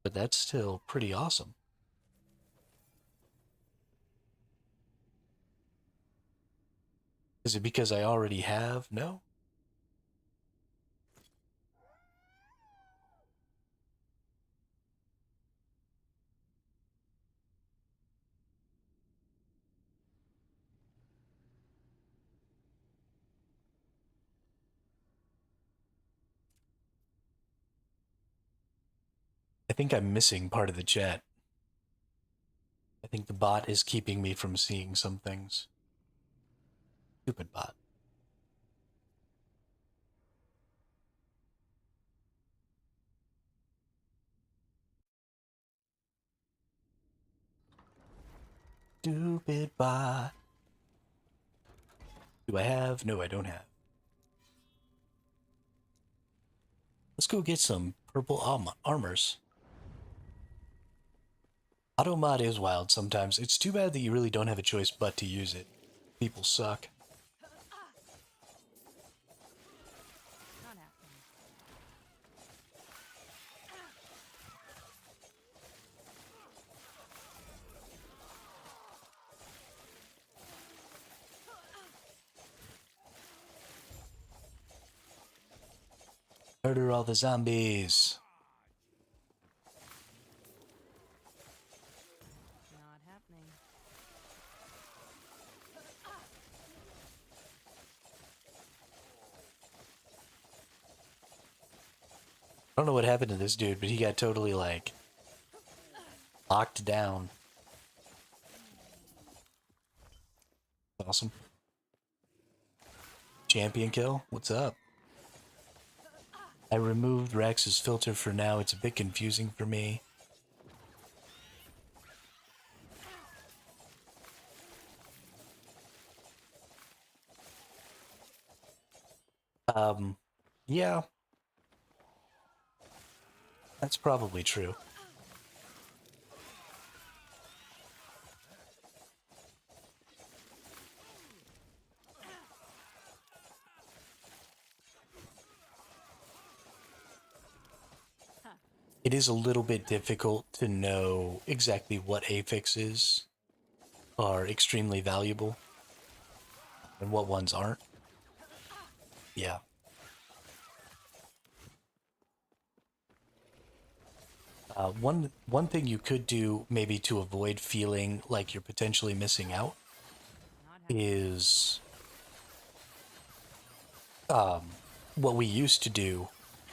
But that's still pretty awesome. Is it because I already have? No? I think I'm missing part of the chat. I think the bot is keeping me from seeing some things. Stupid bot. Stupid bot. Do I have? No, I don't have. Let's go get some purple armors. Auto mod is wild sometimes. It's too bad that you really don't have a choice but to use it. People suck. Not happening. Murder all the zombies. Not happening. I don't know what happened to this dude, but he got totally, like, locked down. Awesome. Champion kill? What's up? I removed Rex's filter for now. It's a bit confusing for me. Yeah. That's probably true. It is a little bit difficult to know exactly what affixes are extremely valuable and what ones aren't. Yeah. One thing you could do maybe to avoid feeling like you're potentially missing out Not happening. is what we used to do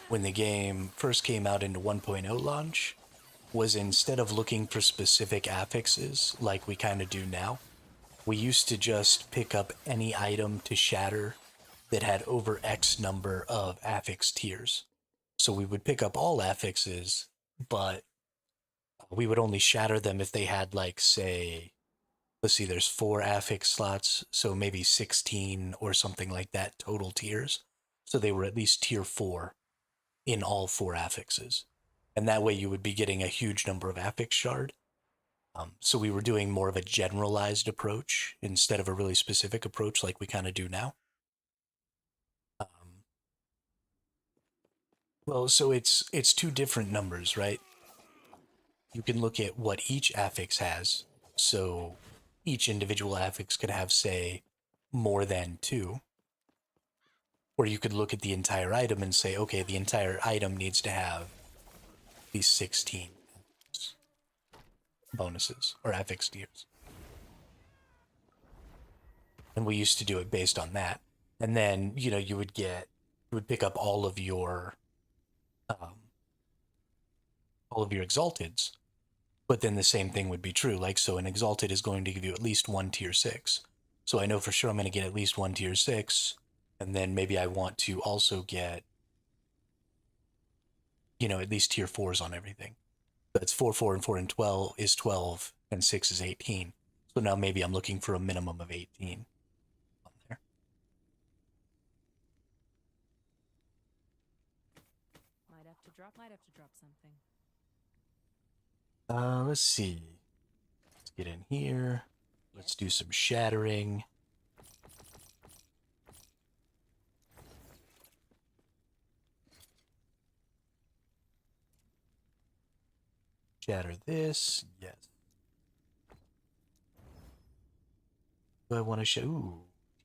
when the game first came out into 1.0 launch was instead of looking for specific affixes like we kind of do now, we used to just pick up any item to shatter that had over X number of affix tiers. So we would pick up all affixes, but we would only shatter them if they had, like, say, let's see, there's 4 affix slots, so maybe 16 or something like that total tiers. So they were at least tier 4 in all 4 affixes. And that way you would be getting a huge number of affix shard. So we were doing more of a generalized approach instead of a really specific approach like we kind of do now. Well, so it's 2 different numbers, right? You can look at what each affix has. So each individual affix could have, say, more than 2. Or you could look at the entire item and say, okay, the entire item needs to have at least 16 bonuses or affix tiers. And we used to do it based on that. And then, you would pick up all of your exalteds, but then the same thing would be true. Like, so an exalted is going to give you at least 1 tier 6. So I know for sure I'm going to get at least 1 tier 6, and then maybe I want to also get, at least tier 4s on everything. So it's 4, 4, and 4, and 12 is 12, and 6 is 18. So now maybe I'm looking for a minimum of 18 on there. Might have to drop something. Let's see. Let's get in here. Let's do some shattering. Shatter this. Yes. Do I want to show? Ooh,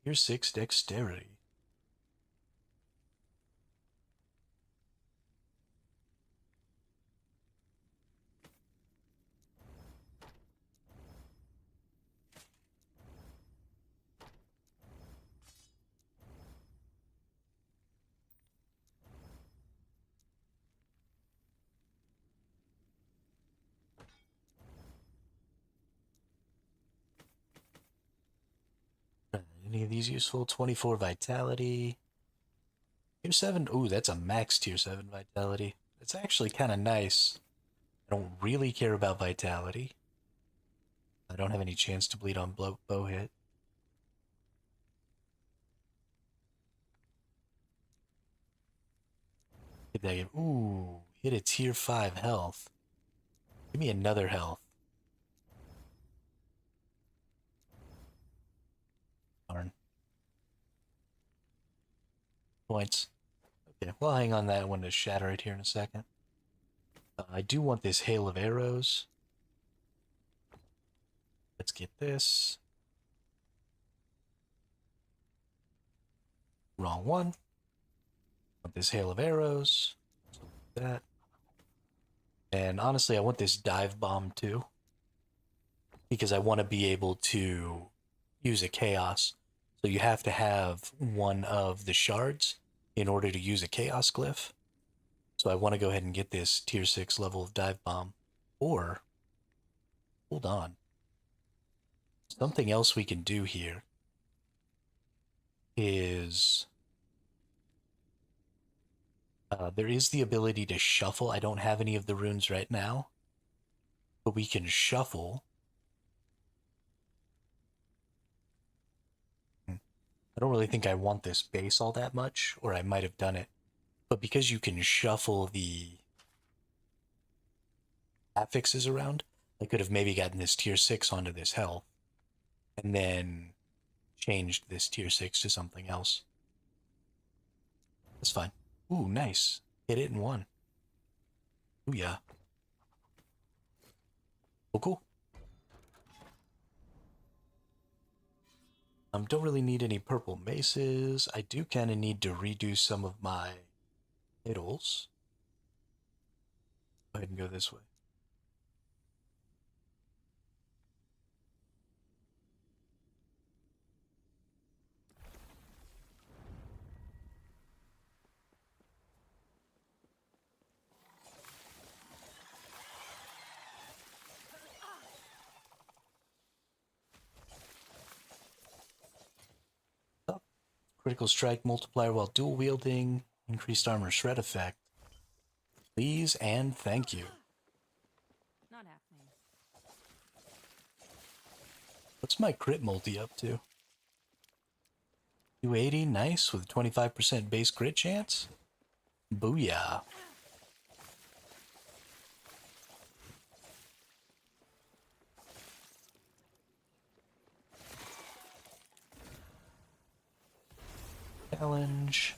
tier 6 dexterity. Any of these useful? 24 vitality. Tier 7. Ooh, that's a max tier 7 vitality. It's actually kind of nice. I don't really care about vitality. I don't have any chance to bleed on bow hit. Did that give? Ooh, hit a tier 5 health. Give me another health. Darn. Points. Okay, we'll hang on that one to shatter it here in a second. I do want this hail of arrows. Let's get this. Wrong one. Want this hail of arrows. So that. And honestly, I want this dive bomb too. Because I want to be able to use a chaos. So you have to have one of the shards in order to use a chaos glyph. So I want to go ahead and get this tier 6 level of dive bomb. Or, hold on. Something else we can do here is there is the ability to shuffle. I don't have any of the runes right now, but we can shuffle. I don't really think I want this base all that much, or I might have done it. But because you can shuffle the affixes around, I could have maybe gotten this tier 6 onto this health, and then changed this tier 6 to something else. That's fine. Ooh, nice. Hit it in 1. Ooh, yeah. Oh, cool. Don't really need any purple maces. I do kind of need to redo some of my idols. Go ahead and go this way. Critical strike multiplier while dual wielding. Increased armor shred effect. Please and thank you. Not happening. What's my crit multi up to? 280, nice, with 25% base crit chance? Booyah. Challenge.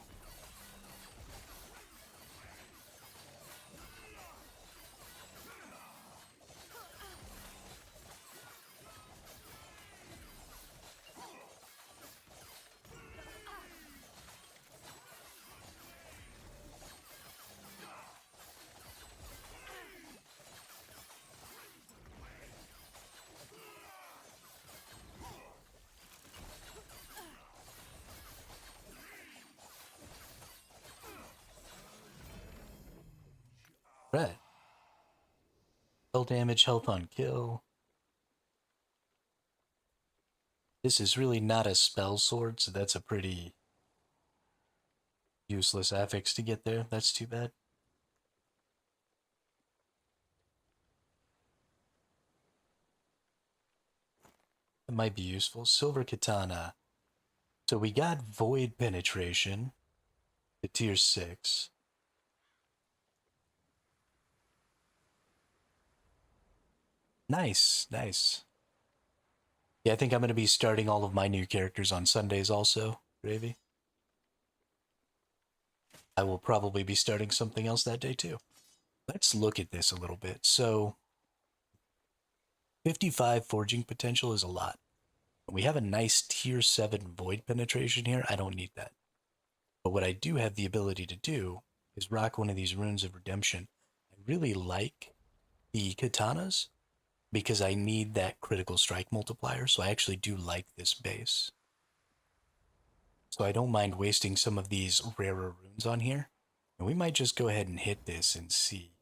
Right. Spell damage, health on kill. This is really not a spell sword, so that's a pretty useless affix to get there. That's too bad. It might be useful. Silver Katana. So we got Void Penetration to tier 6. Nice, nice. Yeah, I think I'm going to be starting all of my new characters on Sundays also, Gravy. I will probably be starting something else that day too. Let's look at this a little bit. So, 55 forging potential is a lot. We have a nice tier 7 void penetration here. I don't need that. But what I do have the ability to do is rock one of these runes of redemption. I really like the katanas because I need that critical strike multiplier. So I actually do like this base. So I don't mind wasting some of these rarer runes on here. And we might just go ahead and hit this and see.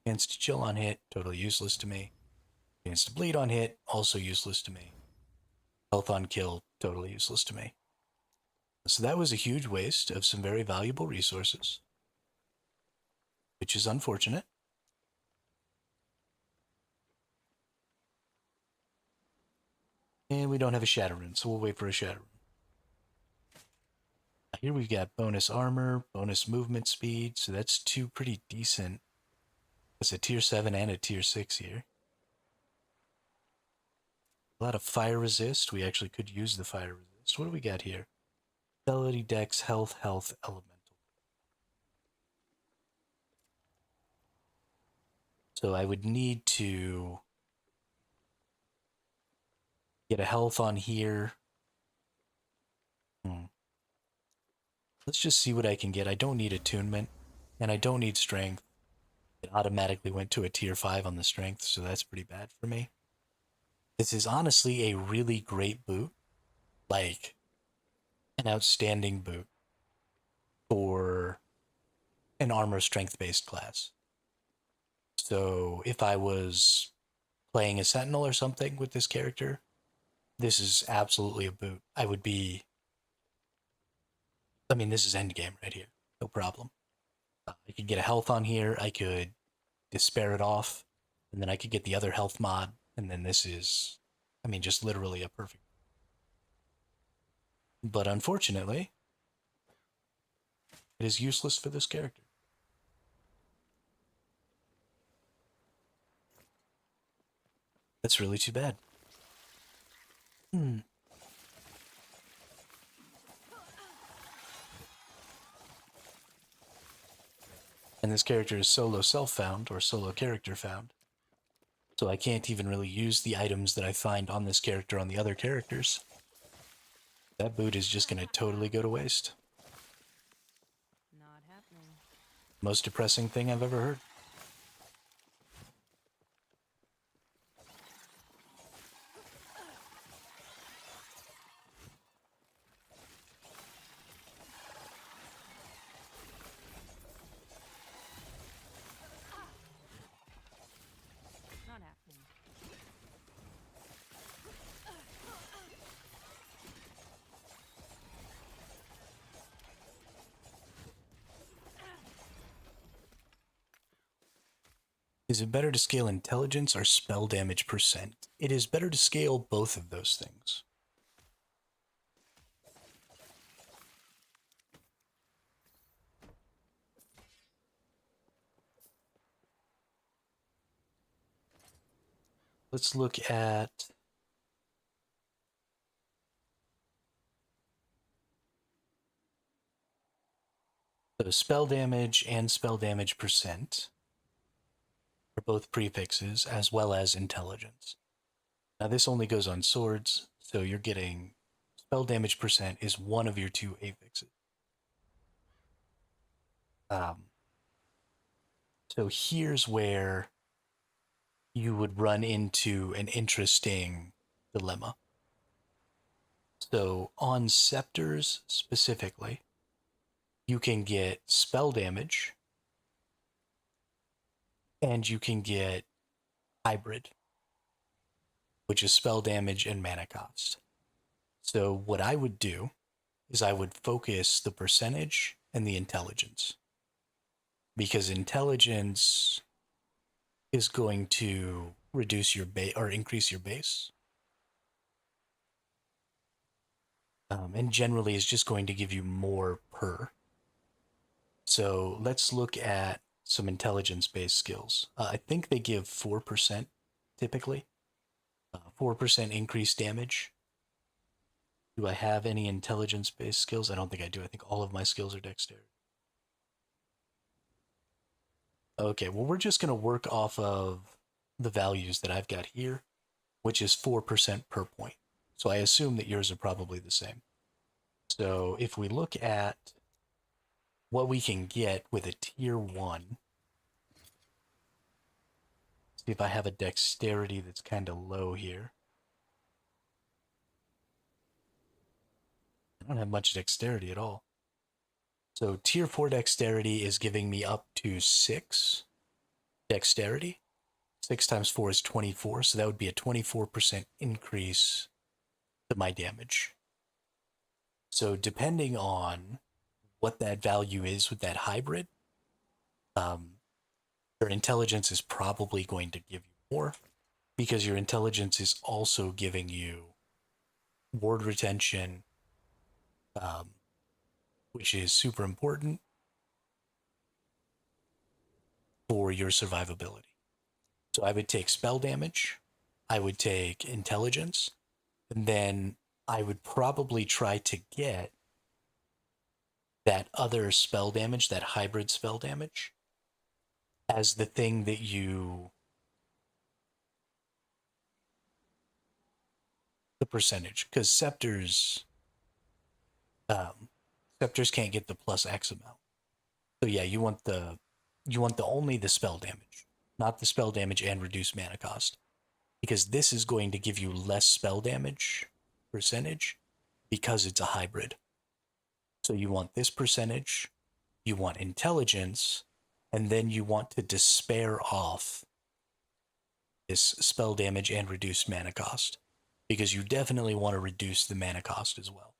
Chance to chill on hit, totally useless to me. Chance to bleed on hit, also useless to me. Health on kill, totally useless to me. So that was a huge waste of some very valuable resources, which is unfortunate. And we don't have a Shatter Rune, so we'll wait for a Shatter Rune. Here we've got bonus armor, bonus movement speed, so that's two pretty decent. That's a tier 7 and a tier 6 here. A lot of fire resist. We actually could use the fire resist. What do we got here? Ability, dex, health, elemental. So I would need to get a health on here. Let's just see what I can get. I don't need attunement, and I don't need strength. It automatically went to a tier 5 on the strength, so that's pretty bad for me. This is honestly a really great boot. Like, an outstanding boot for an armor strength-based class. So if I was playing a sentinel or something with this character, this is absolutely a boot. I mean, this is endgame right here. No problem. I could get a health on here. I could despair it off. And then I could get the other health mod. And then this is, I mean, just literally a perfect. But unfortunately, it is useless for this character. That's really too bad. And this character is solo self-found, or solo character found. So I can't even really use the items that I find on this character on the other characters. That boot is just going to totally go to waste. Not happening. Most depressing thing I've ever heard. Not happening. Is it better to scale intelligence or spell damage percent? It is better to scale both of those things. Let's look at so spell damage and spell damage percent are both prefixes, as well as intelligence. Now this only goes on swords, so you're getting spell damage percent is one of your two affixes. So here's where you would run into an interesting dilemma. So on scepters specifically, you can get spell damage and you can get hybrid, which is spell damage and mana cost. So what I would do is I would focus the percentage and the intelligence, because intelligence is going to reduce your base or increase your base, and generally is just going to give you more per. So let's look at some intelligence-based skills. I think they give 4% typically, 4% increased damage. Do I have any intelligence-based skills? I don't think I do. I think all of my skills are dexterity. Okay, well, we're just going to work off of the values that I've got here, which is 4% per point. So I assume that yours are probably the same. So if we look at what we can get with a tier 1, see if I have a dexterity that's kind of low here. I don't have much dexterity at all. So tier 4 dexterity is giving me up to 6 dexterity. 6 times 4 is 24, so that would be a 24% increase to my damage. So depending on what that value is with that hybrid, your intelligence is probably going to give you more, because your intelligence is also giving you ward retention, which is super important for your survivability. So I would take spell damage, I would take intelligence, and then I would probably try to get that other spell damage, that hybrid spell damage, as the thing that you... the percentage, because scepters can't get the plus X amount. So yeah, you want only the spell damage, not the spell damage and reduced mana cost, because this is going to give you less spell damage percentage because it's a hybrid. So you want this percentage, you want intelligence, and then you want to despair off this spell damage and reduced mana cost, because you definitely want to reduce the mana cost as well.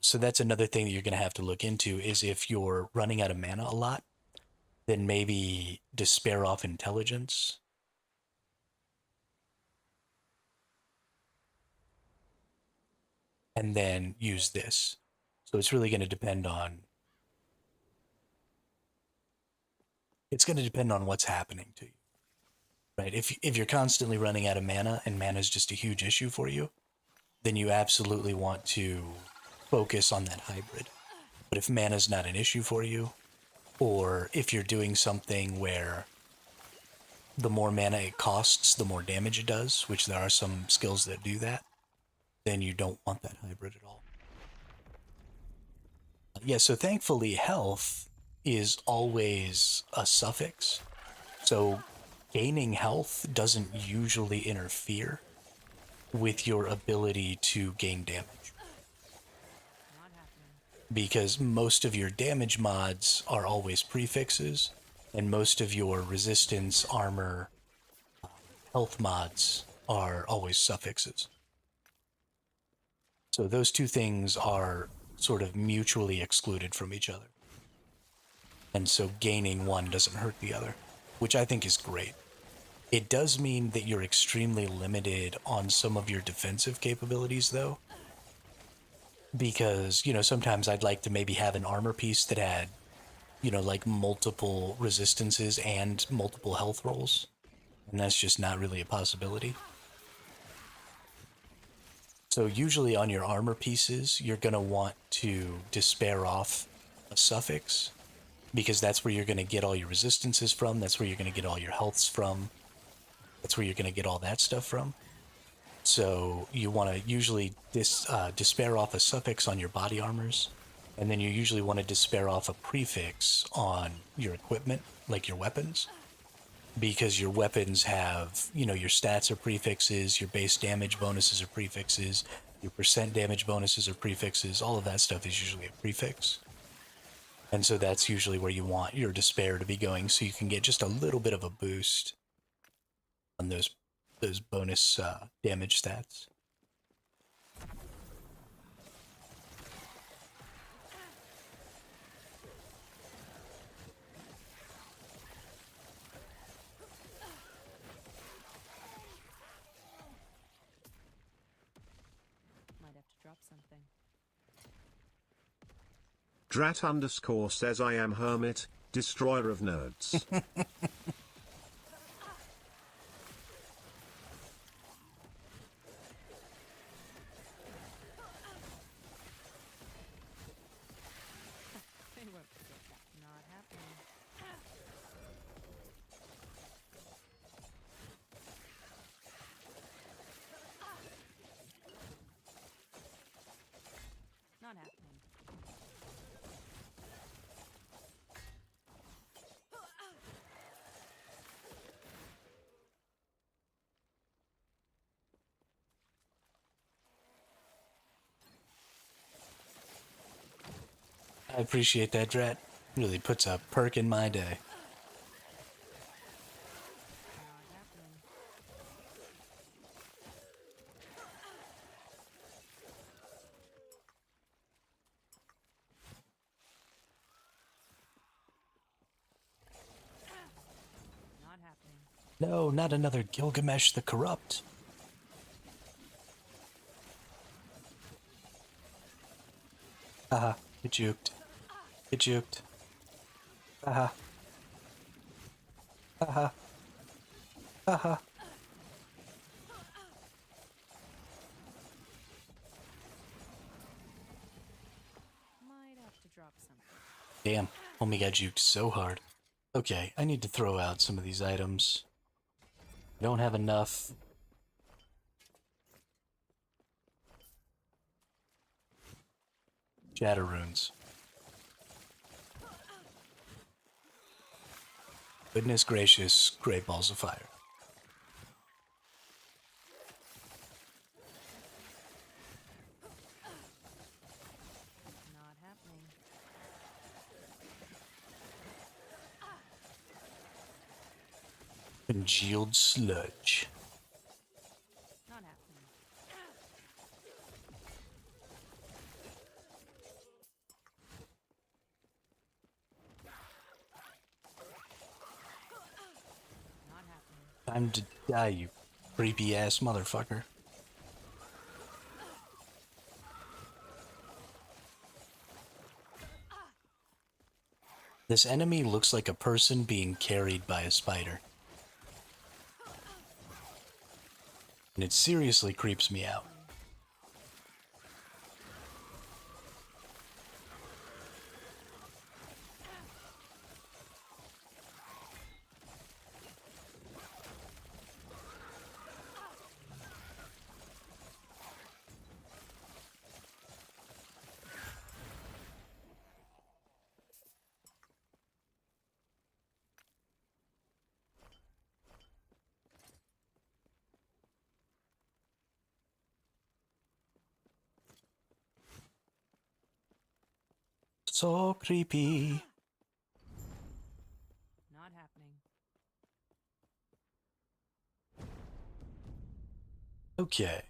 So that's another thing that you're going to have to look into, is if you're running out of mana a lot, then maybe despair off intelligence. And then use this. So it's really going to depend on... it's going to depend on what's happening to you. Right? If you're constantly running out of mana and mana is just a huge issue for you, then you absolutely want to focus on that hybrid. But if mana is not an issue for you, or if you're doing something where the more mana it costs, the more damage it does, which there are some skills that do that, then you don't want that hybrid at all. Yeah, so thankfully health is always a suffix. So gaining health doesn't usually interfere with your ability to gain damage, because most of your damage mods are always prefixes, and most of your resistance, armor, health mods are always suffixes. So those two things are sort of mutually excluded from each other. And so gaining one doesn't hurt the other. which I think is great. It does mean that you're extremely limited on some of your defensive capabilities, though. Because, sometimes I'd like to maybe have an armor piece that had, like multiple resistances and multiple health rolls. And that's just not really a possibility. So usually on your armor pieces, you're going to want to despair off a suffix, because that's where you're going to get all your resistances from, that's where you're going to get all your healths from, that's where you're going to get all that stuff from. So you want to usually despair off a suffix on your body armors, and then you usually want to despair off a prefix on your equipment, like your weapons, because your weapons have, your stats are prefixes, your base damage bonuses are prefixes, your percent damage bonuses are prefixes, all of that stuff is usually a prefix. And so that's usually where you want your despair to be going, so you can get just a little bit of a boost on those bonus damage stats. Might have to drop something. Drat_ says I am Hermit, destroyer of nerds. Not happening. Not happening. I appreciate that, Drat. Really puts a perk in my day. Not happening. Not happening. No, not another Gilgamesh the Corrupt. Haha, get juked. Get juked. Haha. Haha. Haha. Might have to drop something. Damn, homie got juked so hard. Okay, I need to throw out some of these items. I don't have enough. Shatter runes. Goodness gracious, great balls of fire. Not happening. Congealed sludge. Not happening. Not happening. Time to die, you creepy ass motherfucker. This enemy looks like a person being carried by a spider. And it seriously creeps me out. So creepy. Not happening. Okay.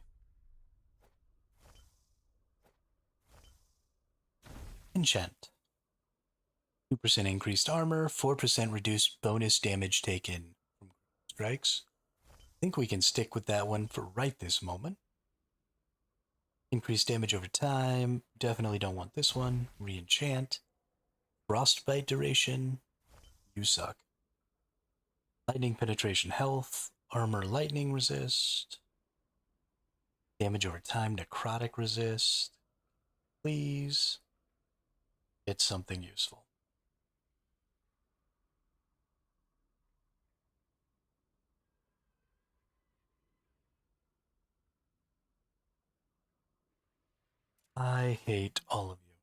Enchant. 2% increased armor, 4% reduced bonus damage taken from strikes. I think we can stick with that one for right this moment. Increased damage over time. Definitely don't want this one. Re-enchant. Frostbite duration. You suck. Lightning penetration health. Armor lightning resist. Damage over time. Necrotic resist. Please. Get something useful. I hate all of you.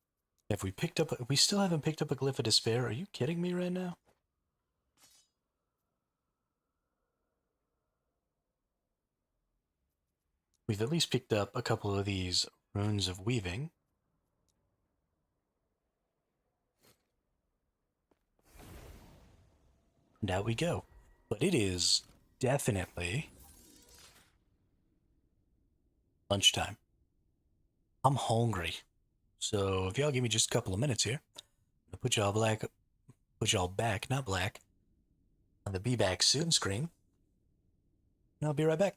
Have we picked up? We still haven't picked up a Glyph of Despair. Are you kidding me right now? We've at least picked up a couple of these Runes of Weaving. And out we go. But it is definitely lunchtime. I'm hungry. So if y'all give me just a couple of minutes here, I'll put y'all back, not black, on the Be Back Soon screen. And I'll be right back.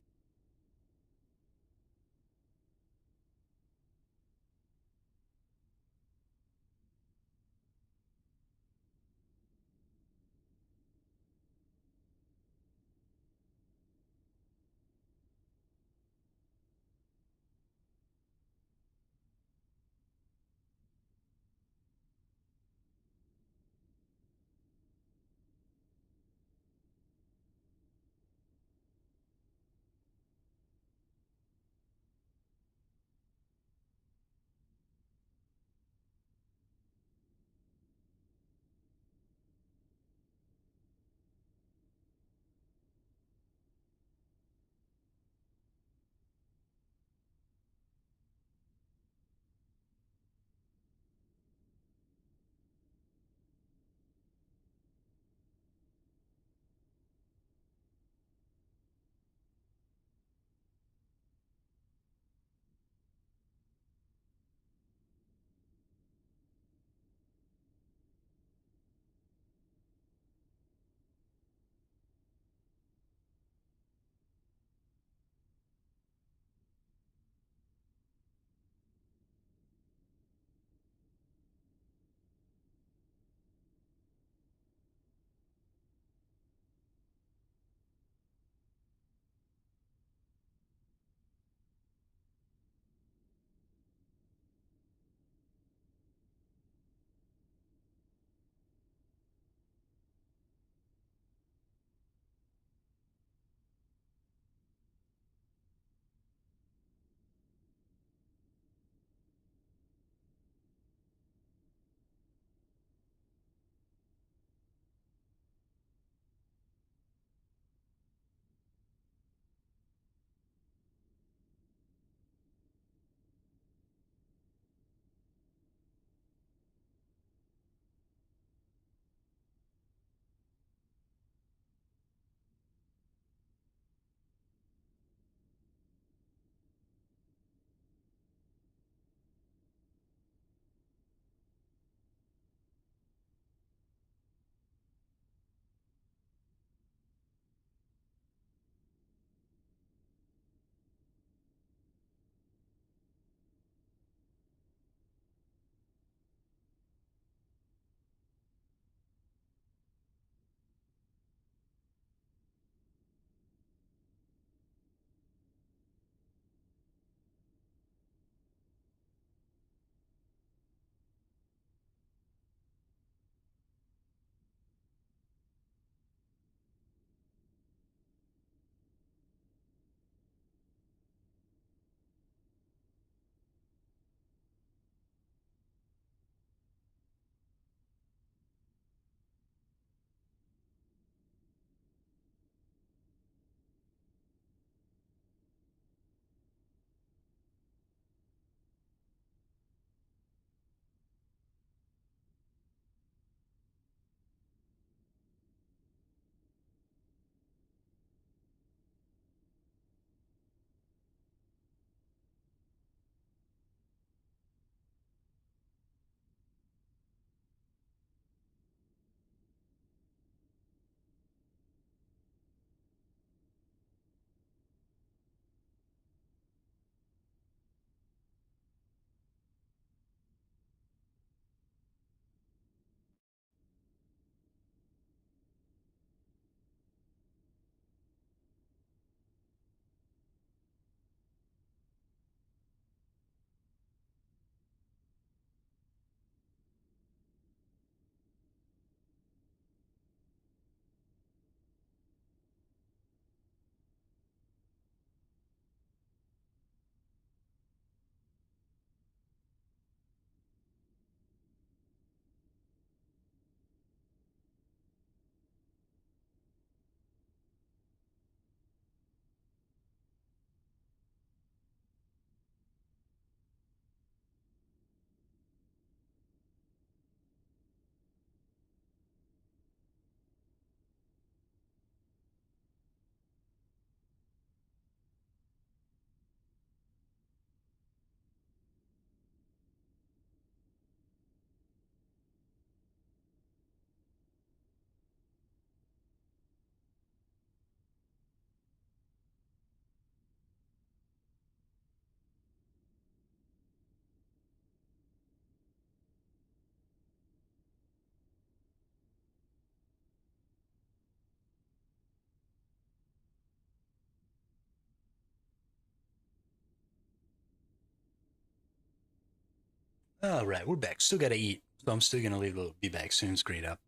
All right, we're back. Still gotta eat, so I'm still gonna leave a little be back soon screen up.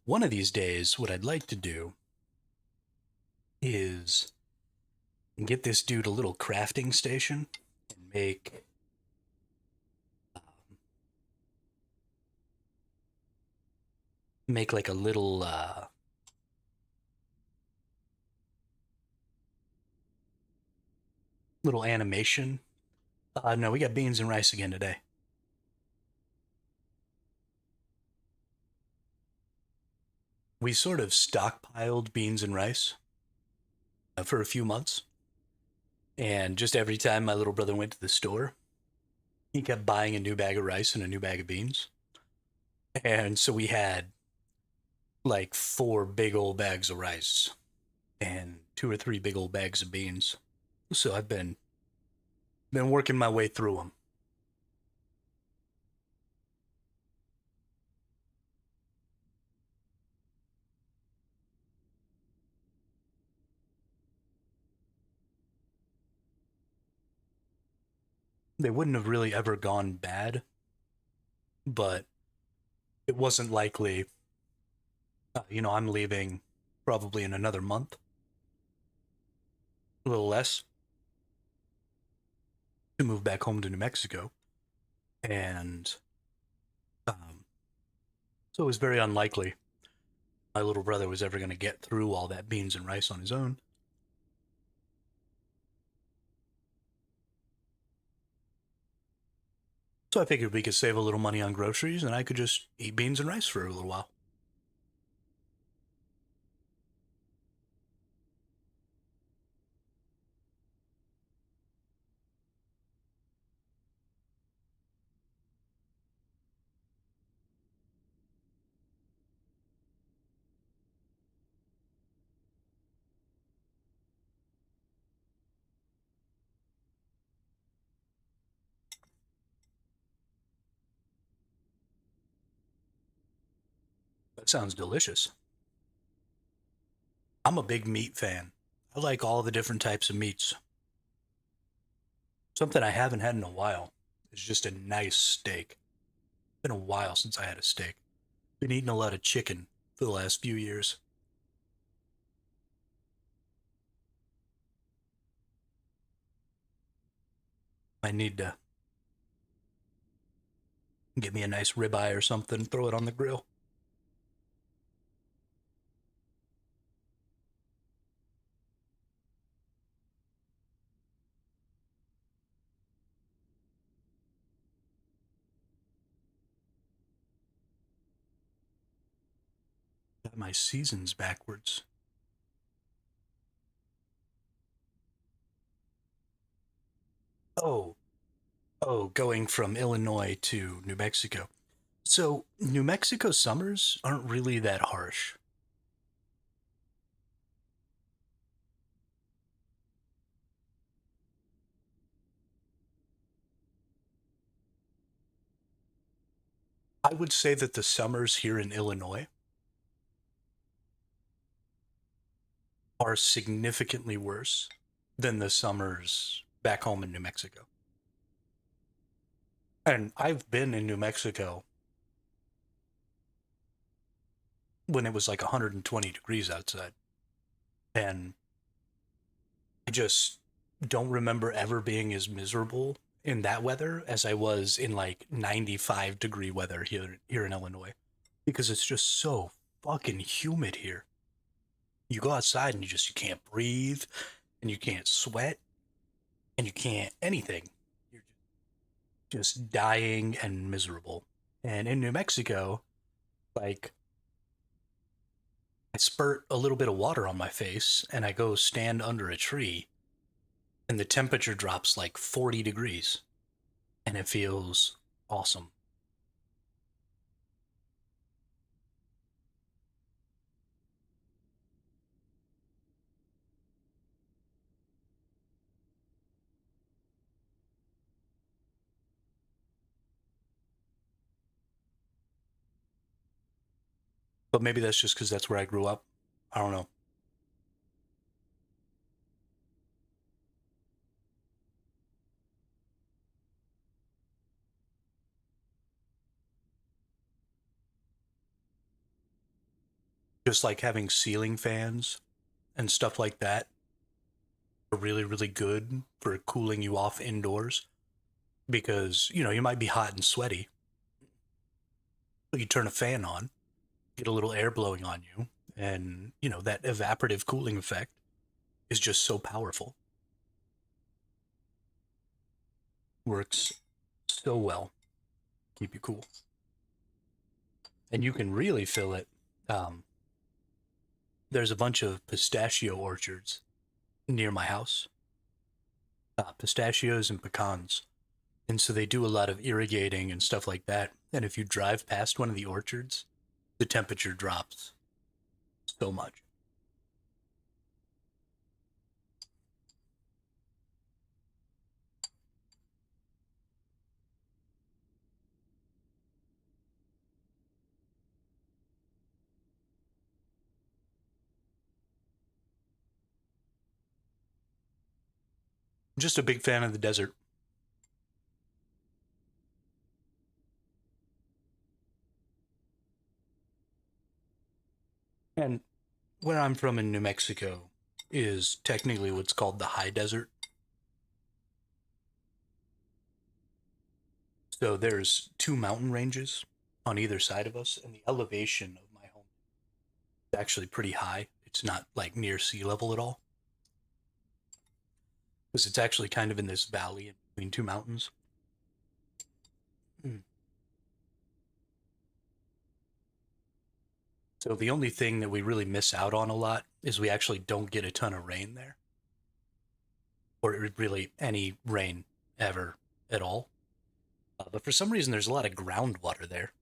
One of these days, what I'd like to do is get this dude a little crafting station and make like a little animation. No, we got beans and rice again today. We sort of stockpiled beans and rice for a few months. And just every time my little brother went to the store, he kept buying a new bag of rice and a new bag of beans. And so we had like 4 big old bags of rice and 2 or 3 big old bags of beans. So I've been working my way through them. They wouldn't have really ever gone bad, but it wasn't likely. I'm leaving probably in another month, a little less, to move back home to New Mexico. And so it was very unlikely my little brother was ever going to get through all that beans and rice on his own. So I figured we could save a little money on groceries and I could just eat beans and rice for a little while. That sounds delicious. I'm a big meat fan. I like all the different types of meats. Something I haven't had in a while is just a nice steak. Been a while since I had a steak. Been eating a lot of chicken for the last few years. I need to get me a nice ribeye or something, throw it on the grill. Got my seasons backwards. Oh, going from Illinois to New Mexico. So, New Mexico summers aren't really that harsh. I would say that the summers here in Illinois are significantly worse than the summers back home in New Mexico. And I've been in New Mexico when it was like 120 degrees outside. And I just don't remember ever being as miserable in that weather as I was in like 95-degree weather here in Illinois, because it's just so fucking humid here. You go outside and you can't breathe and you can't sweat and you can't anything. You're just dying and miserable. And in New Mexico, like, I spurt a little bit of water on my face and I go stand under a tree and the temperature drops like 40 degrees and it feels awesome. But maybe that's just because that's where I grew up. I don't know. just like having ceiling fans and stuff like that are really, really good for cooling you off indoors because, you know, you might be hot and sweaty, but you turn a fan on, get a little air blowing on you, and, you know, that evaporative cooling effect is just so powerful. Works so well. Keep you cool. And you can really feel it. There's a bunch of pistachio orchards near my house, pistachios and pecans. And so they do a lot of irrigating and stuff like that. And if you drive past one of the orchards, the temperature drops so much. I'm just a big fan of the desert. And where I'm from in New Mexico is technically what's called the high desert. So there's two mountain ranges on either side of us, and the elevation of my home is actually pretty high. It's not like near sea level at all. Because it's actually kind of in this valley in between two mountains. So the only thing that we really miss out on a lot is we actually don't get a ton of rain there. Or really any rain ever at all. But for some reason, there's a lot of groundwater there.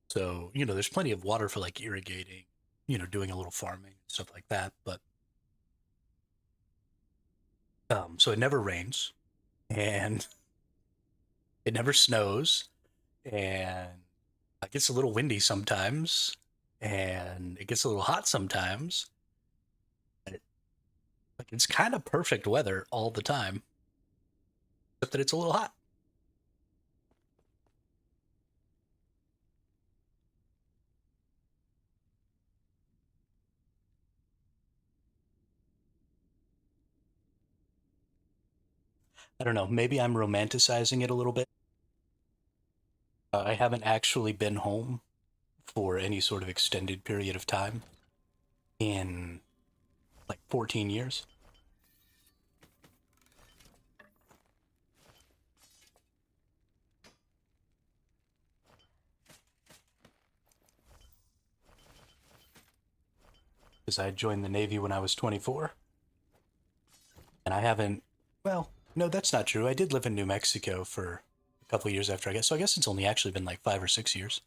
So, you know, there's plenty of water for like irrigating, you know, doing a little farming, stuff like that. But so it never rains and it never snows and it gets a little windy sometimes and it gets a little hot sometimes. Like it's kind of perfect weather all the time, except that it's a little hot. I don't know. Maybe I'm romanticizing it a little bit. I haven't actually been home for any sort of extended period of time in like 14 years. Because I joined the Navy when I was 24. And I haven't, well, no, that's not true. I did live in New Mexico for a couple years after I guess. So I guess it's only actually been like 5 or 6 years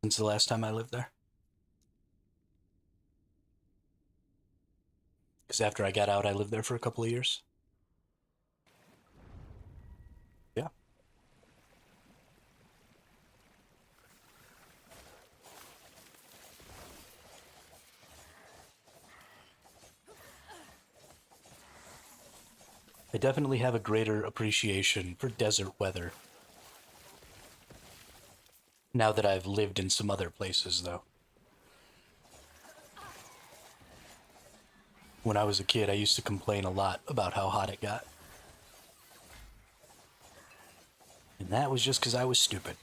since the last time I lived there. Because after I got out, I lived there for a couple of years. Yeah. I definitely have a greater appreciation for desert weather now that I've lived in some other places, though. When I was a kid, I used to complain a lot about how hot it got. And that was just because I was stupid.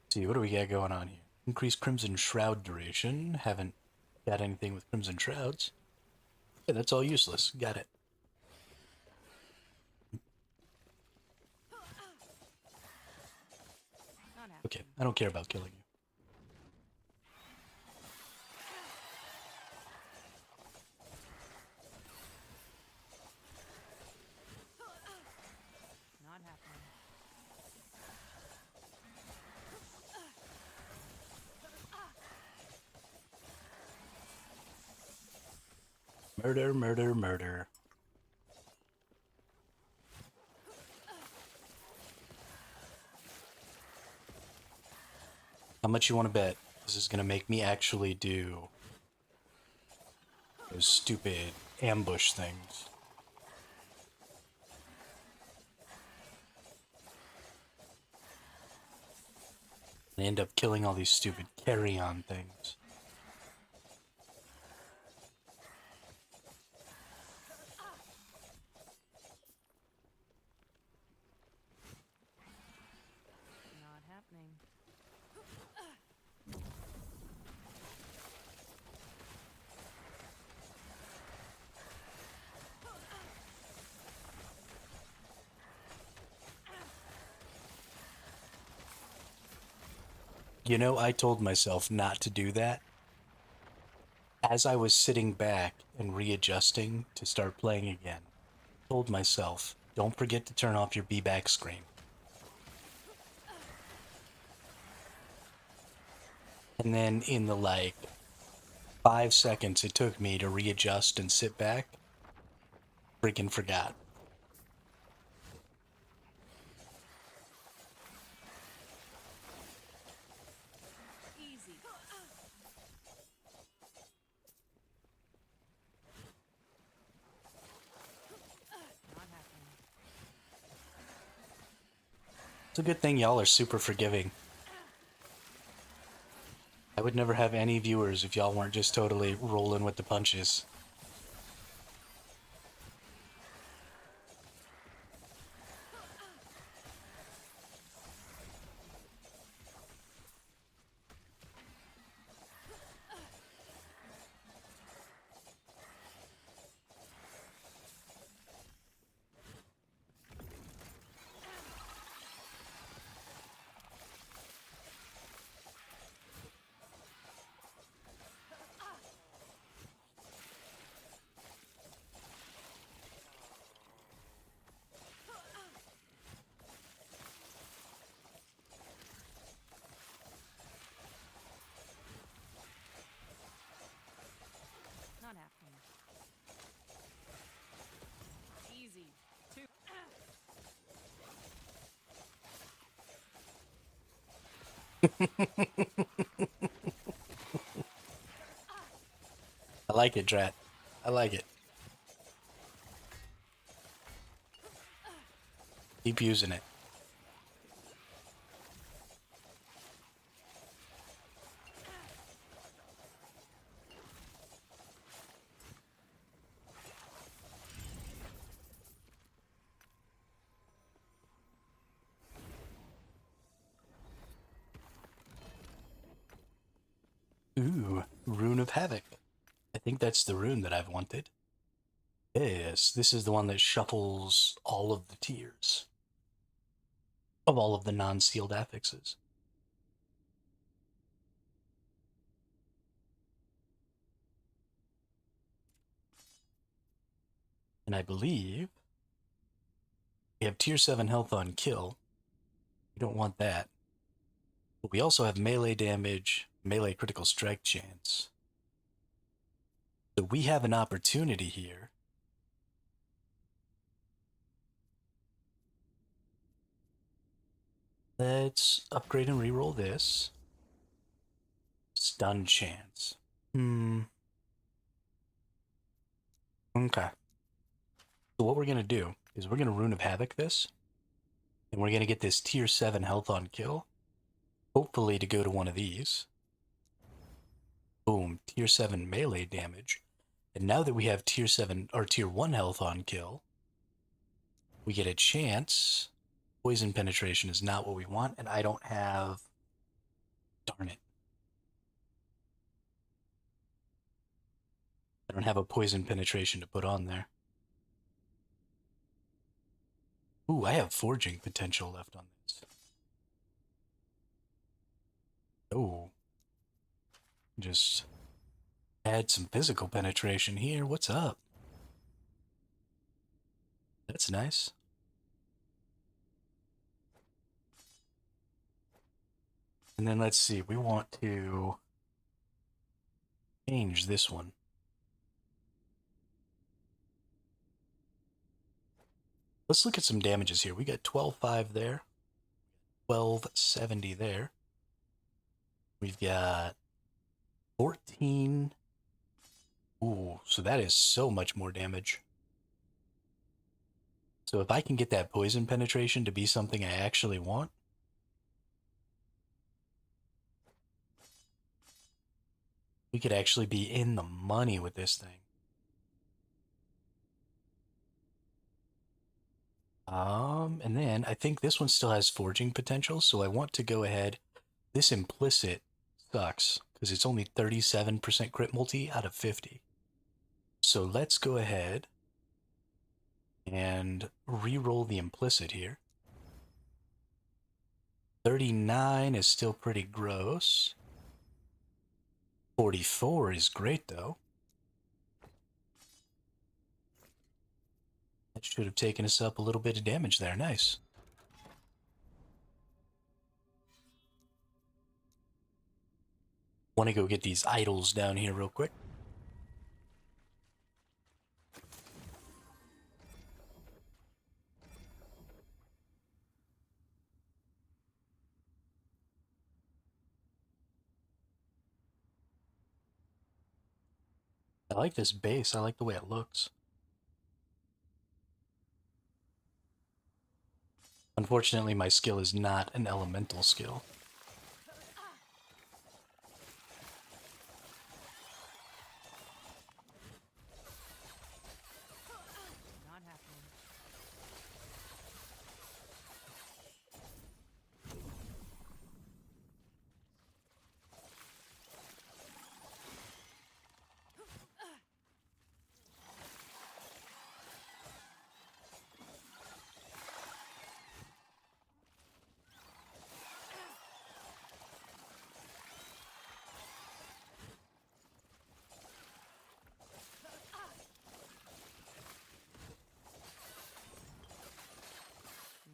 Let's see, what do we got going on here? Increased Crimson Shroud duration. Haven't got anything with Crimson Shrouds. Yeah, that's all useless. Got it. Okay, I don't care about killing you. Not happening. Murder, murder, murder. How much you want to bet this is going to make me actually do those stupid ambush things? and end up killing all these stupid carry-on things. Not happening. You know, I told myself not to do that. As I was sitting back and readjusting to start playing again, I told myself, don't forget to turn off your be-back screen. And then in the, 5 seconds it took me to readjust and sit back, freaking forgot. Easy. Not happening. It's a good thing y'all are super forgiving. I would never have any viewers if y'all weren't just totally rolling with the punches. Not happening. Easy. Two. I like it, Drat. I like it. Keep using it. Ooh, Rune of Havoc. I think that's the rune that I've wanted. Yes, this is the one that shuffles all of the tiers of all of the non-sealed affixes. And I believe we have tier 7 health on kill. We don't want that. But we also have melee damage, melee critical strike chance. So we have an opportunity here. Let's upgrade and reroll this. Stun chance. Okay. So what we're going to do is we're going to Rune of Havoc this. And we're going to get this tier 7 health on kill. Hopefully to go to one of these. Boom. Tier 7 melee damage. And now that we have tier 7 or tier 1 health on kill, we get a chance. Poison penetration is not what we want, and I don't have... Darn it. I don't have a poison penetration to put on there. Ooh, I have forging potential left on this. Oh. Just add some physical penetration here. What's up? That's nice. And then let's see, we want to change this one. Let's look at some damages here. We got 12.5 there, 12.70 there. We've got 14. Ooh, so that is so much more damage. So if I can get that poison penetration to be something I actually want, We could actually be in the money with this thing. And then I think this one still has forging potential, so I want to go ahead. This implicit sucks because it's only 37% crit multi out of 50. So let's go ahead and re-roll the implicit here. 39 is still pretty gross. 44 is great though. That should have taken us up a little bit of damage there. Nice. Want to go get these idols down here real quick. I like this base. I like the way it looks. Unfortunately, my skill is not an elemental skill. Not happening.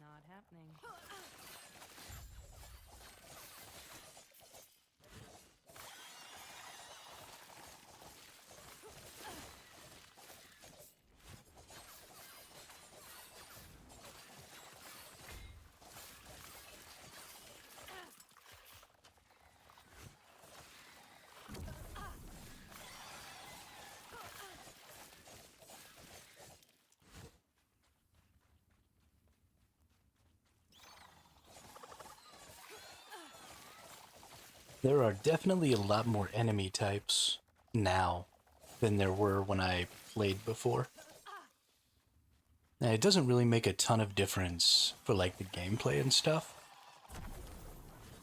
Not happening. There are definitely a lot more enemy types now than there were when I played before. Now, it doesn't really make a ton of difference for like the gameplay and stuff,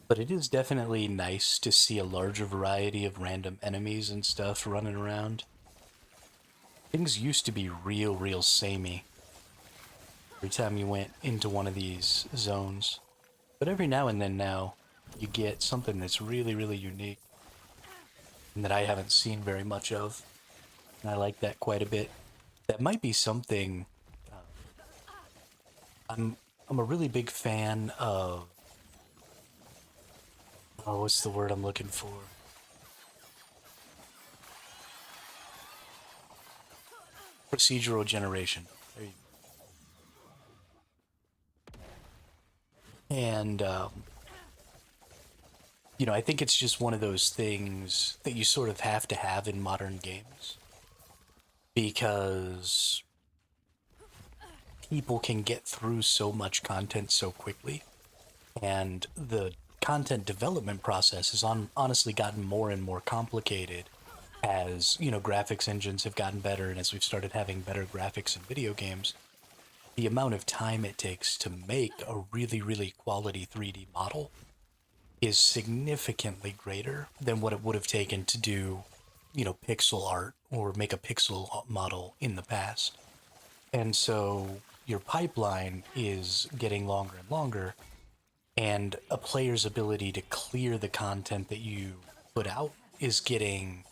but it is definitely nice to see a larger variety of random enemies and stuff running around. Things used to be real samey every time you went into one of these zones, but every now and then now, you get something that's really unique and that I haven't seen very much of, and I like that quite a bit. That might be something. I'm a really big fan of. Oh, what's the word I'm looking for? Procedural generation. There you go. And you know, I think it's just one of those things that you sort of have to have in modern games because people can get through so much content so quickly, and the content development process has honestly gotten more and more complicated as, you know, graphics engines have gotten better and as we've started having better graphics in video games. The amount of time it takes to make a really quality 3D model is significantly greater than what it would have taken to do, you know, pixel art or make a pixel model in the past. And so your pipeline is getting longer and longer, and a player's ability to clear the content that you put out is getting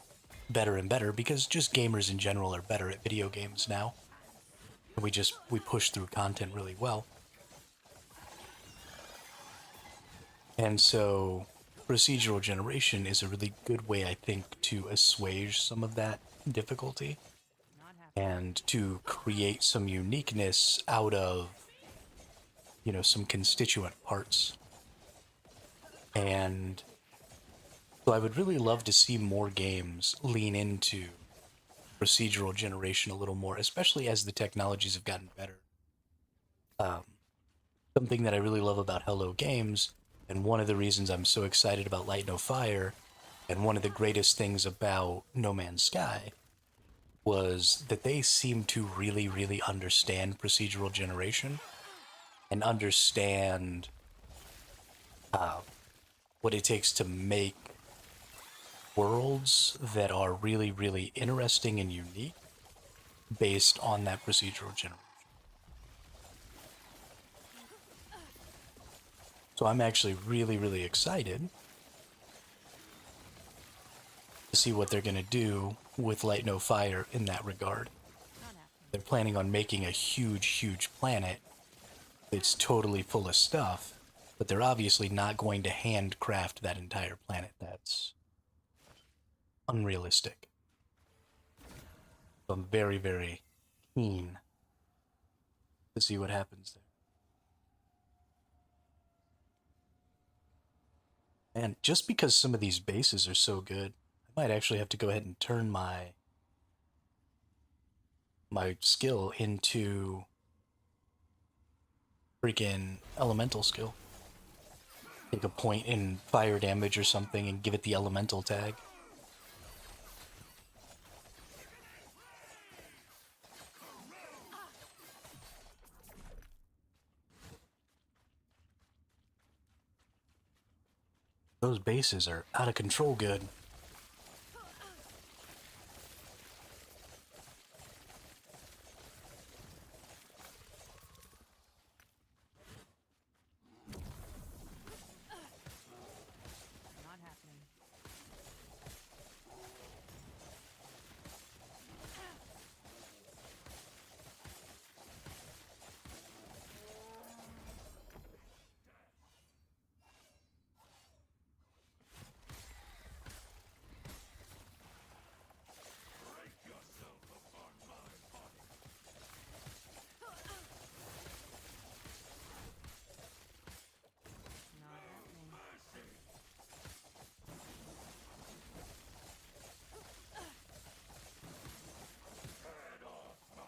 better and better because just gamers in general are better at video games now. We push through content really well. And so procedural generation is a really good way, I think, to assuage some of that difficulty Not happening. and to create some uniqueness out of, you know, some constituent parts. And so I would really love to see more games lean into procedural generation a little more, especially as the technologies have gotten better. Something that I really love about Hello Games, and one of the reasons I'm so excited about Light No Fire, And one of the greatest things about No Man's Sky was that they seemed to really, really understand procedural generation and understand what it takes to make worlds that are really, really interesting and unique based on that procedural generation. So I'm actually really, really excited to see what they're going to do with Light No Fire in that regard. They're planning on making a huge, huge planet that's totally full of stuff, but they're obviously not going to handcraft that entire planet. That's unrealistic. So I'm very, very keen to see what happens there. And just because some of these bases are so good, I might actually have to go ahead and turn my skill into freaking elemental skill. Take a point in fire damage or something and give it the elemental tag. Those bases are out of control good. Not happening. Not happening.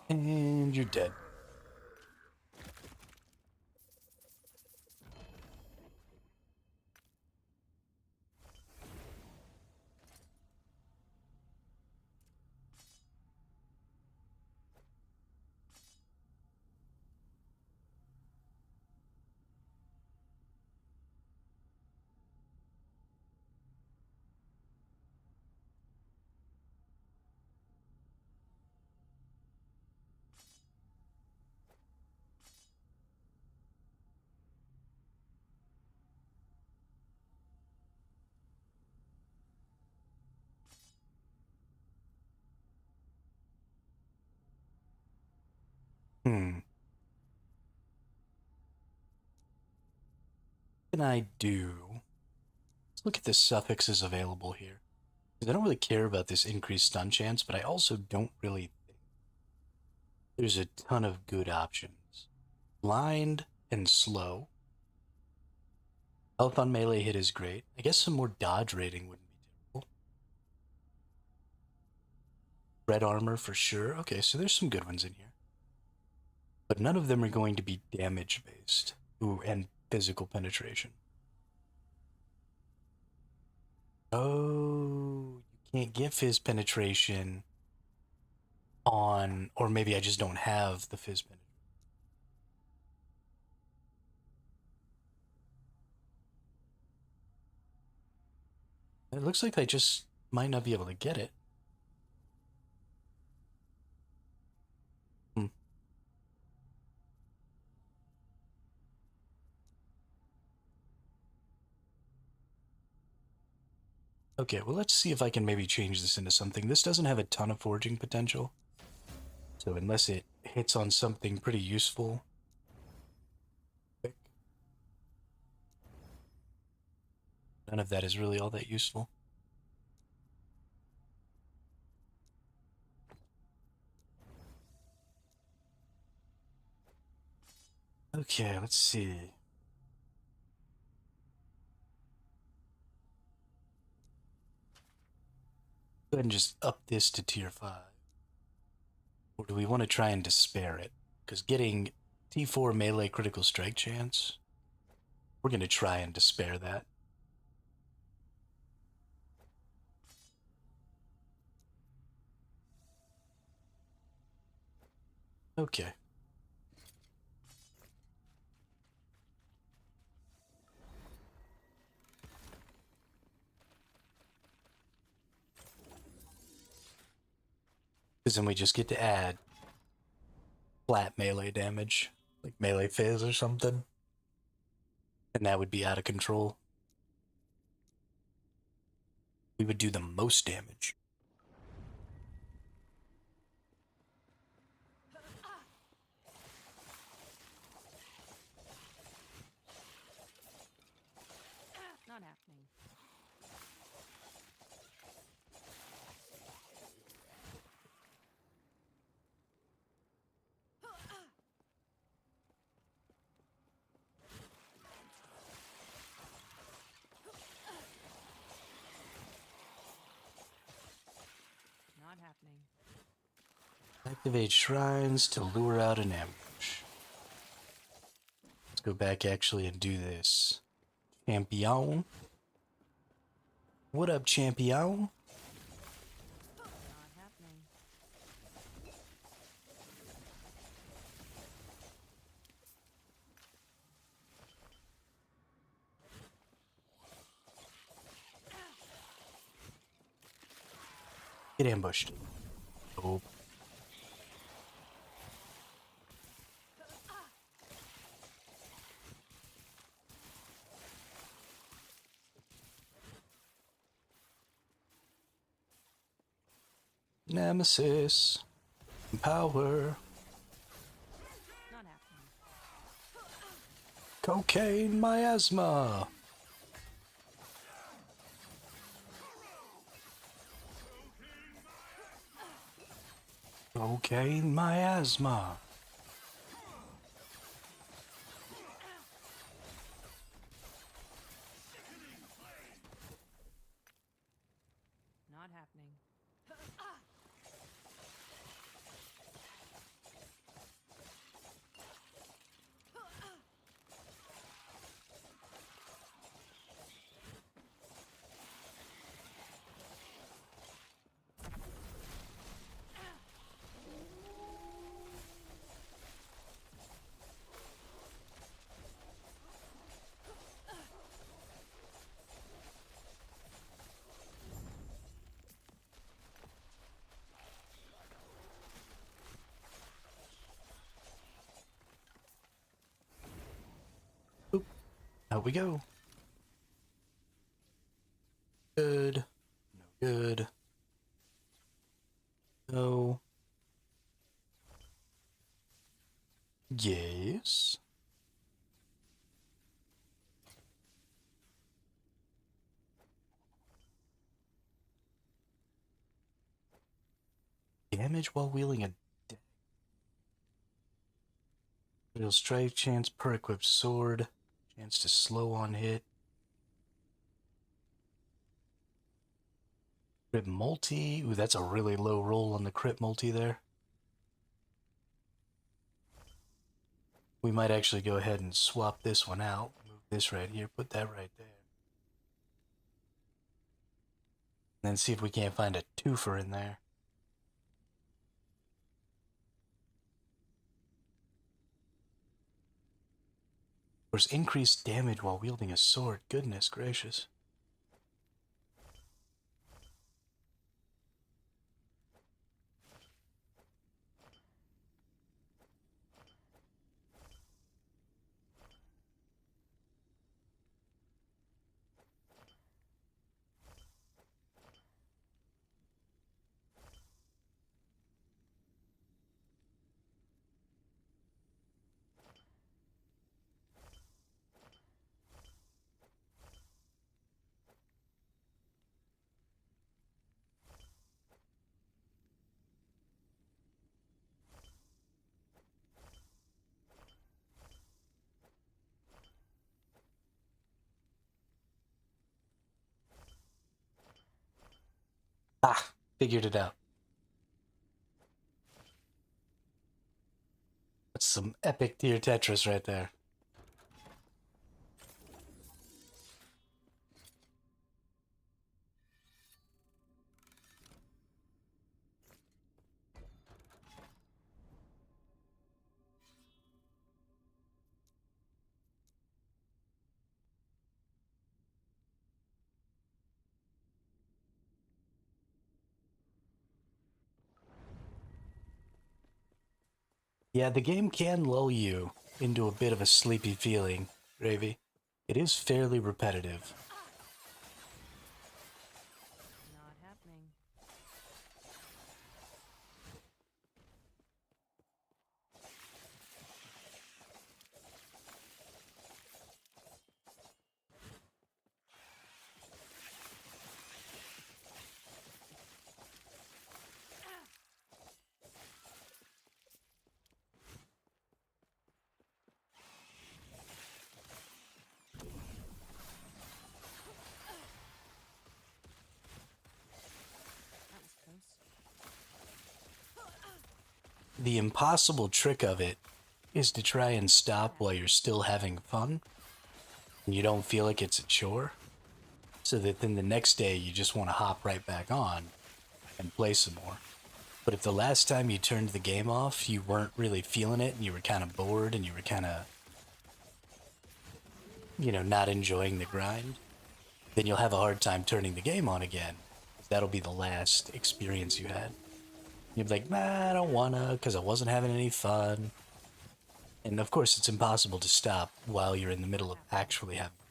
And you're dead. Hmm. What can I do? Let's look at the suffixes available here. Because I don't really care about this increased stun chance, but I also don't really think there's a ton of good options. Blind and slow. Health on melee hit is great. I guess some more dodge rating wouldn't be terrible. Red armor for sure. Okay, so there's some good ones in here. But none of them are going to be damage based. Ooh, and physical penetration. Oh, you can't get fizz penetration on, or maybe I just don't have the fizz penetration. It looks like I just might not be able to get it. Hmm. Okay, well, let's see if I can maybe change this into something. This doesn't have a ton of forging potential. So unless it hits on something pretty useful, none of that is really all that useful. Okay, let's see. Go ahead and just up this to tier 5. Or do we want to try and despair it? Because getting T4 melee critical strike chance, we're going to try and despair that. Okay. Because then we just get to add flat melee damage, like melee phase or something. And that would be out of control. We would do the most damage. Not happening. Not happening. Activate shrines to lure out an ambush. Let's go back actually and do this. Champion. What up, champion? Not happening. Get ambushed. Oh. Nemesis. Power. Not happening. Cocaine miasma. Cocaine miasma. Not happening. Oop. Out we go. Good. No good. No. Yes. Damage while wielding a dagger. Real strike, chance per equipped sword, chance to slow on hit. Crit multi. Ooh, that's a really low roll on the crit multi there. We might actually go ahead and swap this one out. Move this right here, put that right there. And then see if we can't find a twofer in there. Of course, increased damage while wielding a sword. Goodness gracious. Ah, figured it out. That's some epic tier Tetris right there. Yeah, the game can lull you into a bit of a sleepy feeling, Ravi. It is fairly repetitive. Not happening. That was close. The impossible trick of it is to try and stop while you're still having fun and you don't feel like it's a chore, so that then the next day you just want to hop right back on and play some more. But if the last time you turned the game off, you weren't really feeling it and you were kind of bored and you were kind of, not enjoying the grind, then you'll have a hard time turning the game on again. That'll be the last experience you had. You'll be like, nah, I don't wanna, because I wasn't having any fun. And of course, it's impossible to stop while you're in the middle of actually having fun.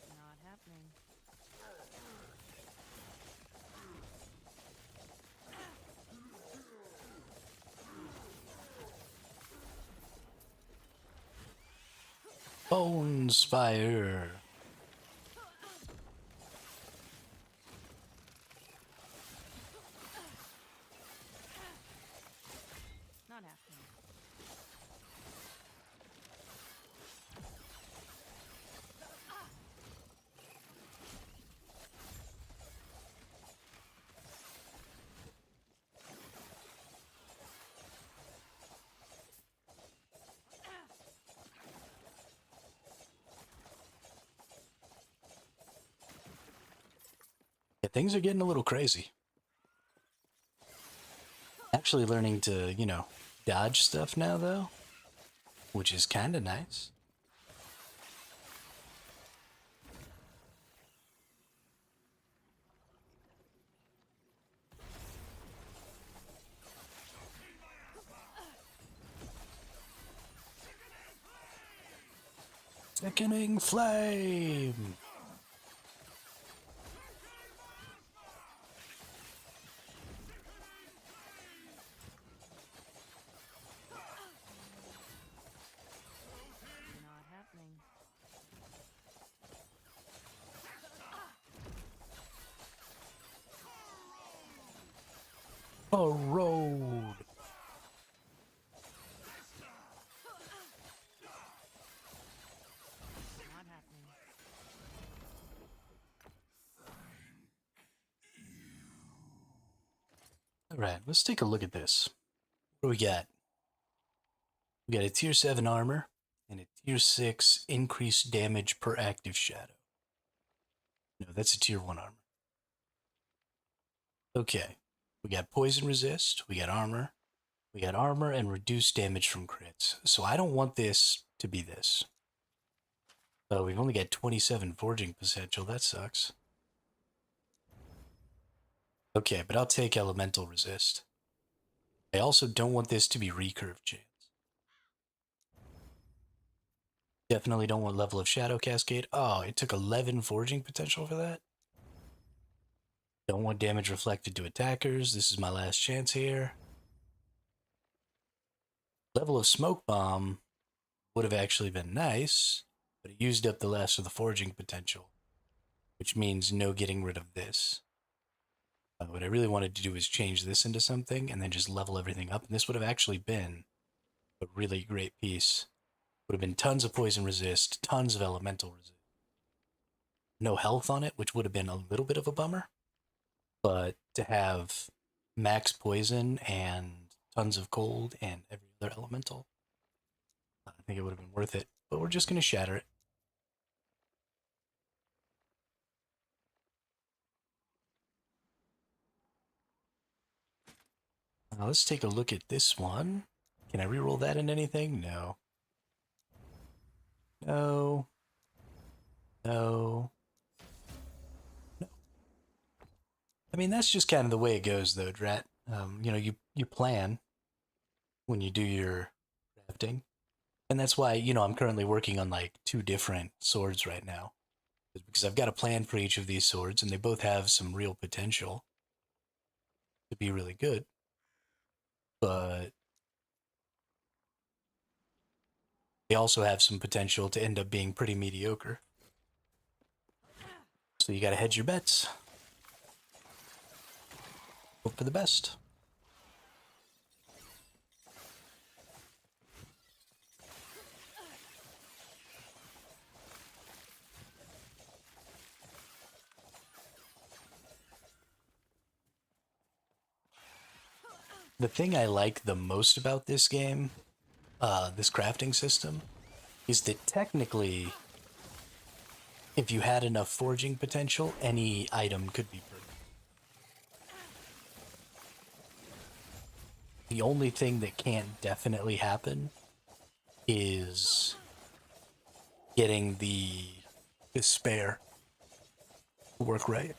Not happening. Bone Spire. Not happening. Yeah, things are getting a little crazy. Actually learning to, dodge stuff now, though, which is kind of nice. Sickening Flame! Not happening. A road! Not happening. Alright, let's take a look at this. What do we got? We got a tier 7 armor and a tier 6 increased damage per active shadow. No, that's a tier 1 armor. Okay, we got poison resist, we got armor and reduced damage from crits. So I don't want this to be this. Oh, we've only got 27 forging potential, that sucks. Okay, but I'll take elemental resist. I also don't want this to be recurve chance. Definitely don't want level of shadow cascade. Oh, it took 11 forging potential for that. Don't want damage reflected to attackers. This is my last chance here. Level of smoke bomb would have actually been nice, but it used up the last of the forging potential, which means no getting rid of this. What I really wanted to do is change this into something and then just level everything up, and this would have actually been a really great piece. Would have been tons of poison resist, tons of elemental resist. no health on it, which would have been a little bit of a bummer. But to have max poison and tons of cold and every other elemental, I think it would have been worth it. But we're just going to shatter it. Now let's take a look at this one. Can I reroll that in anything? No. No. No. No. I mean, that's just kind of the way it goes, though, Drat. You plan when you do your crafting. And that's why, I'm currently working on like 2 different swords right now. Because I've got a plan for each of these swords, and they both have some real potential to be really good. But they also have some potential to end up being pretty mediocre. So you gotta hedge your bets. Hope for the best. The thing I like the most about this game, this crafting system, is that technically, if you had enough forging potential, any item could be perfect. The only thing that can't definitely happen is getting the despair to work right.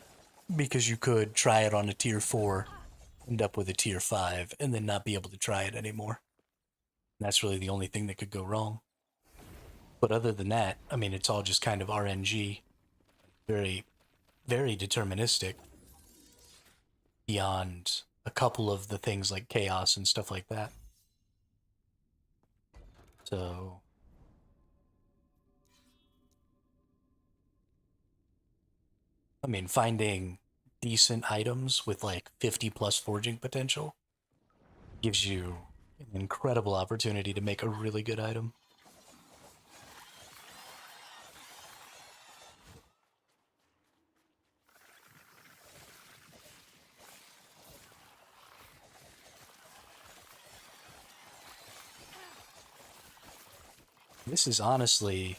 Because you could try it on a tier 4, end up with a tier 5, and then not be able to try it anymore. And that's really the only thing that could go wrong. But other than that, I mean, it's all just kind of RNG. Very, very deterministic. Beyond a couple of the things like chaos and stuff like that. So... I mean, finding decent items with like 50 plus forging potential gives you an incredible opportunity to make a really good item. This is honestly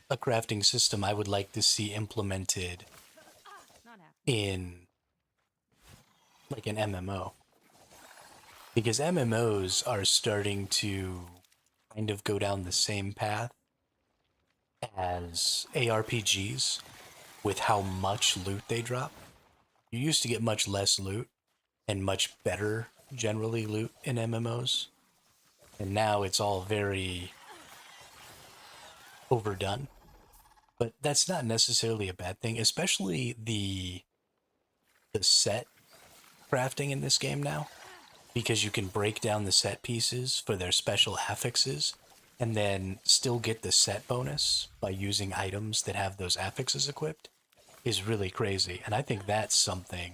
a crafting system I would like to see implemented Not happening. in like an MMO. Because MMOs are starting to kind of go down the same path as ARPGs with how much loot they drop. You used to get much less loot and much better generally loot in MMOs. And now it's all very overdone. But that's not necessarily a bad thing, especially the set crafting in this game now, because you can break down the set pieces for their special affixes and then still get the set bonus by using items that have those affixes equipped is really crazy. And I think that's something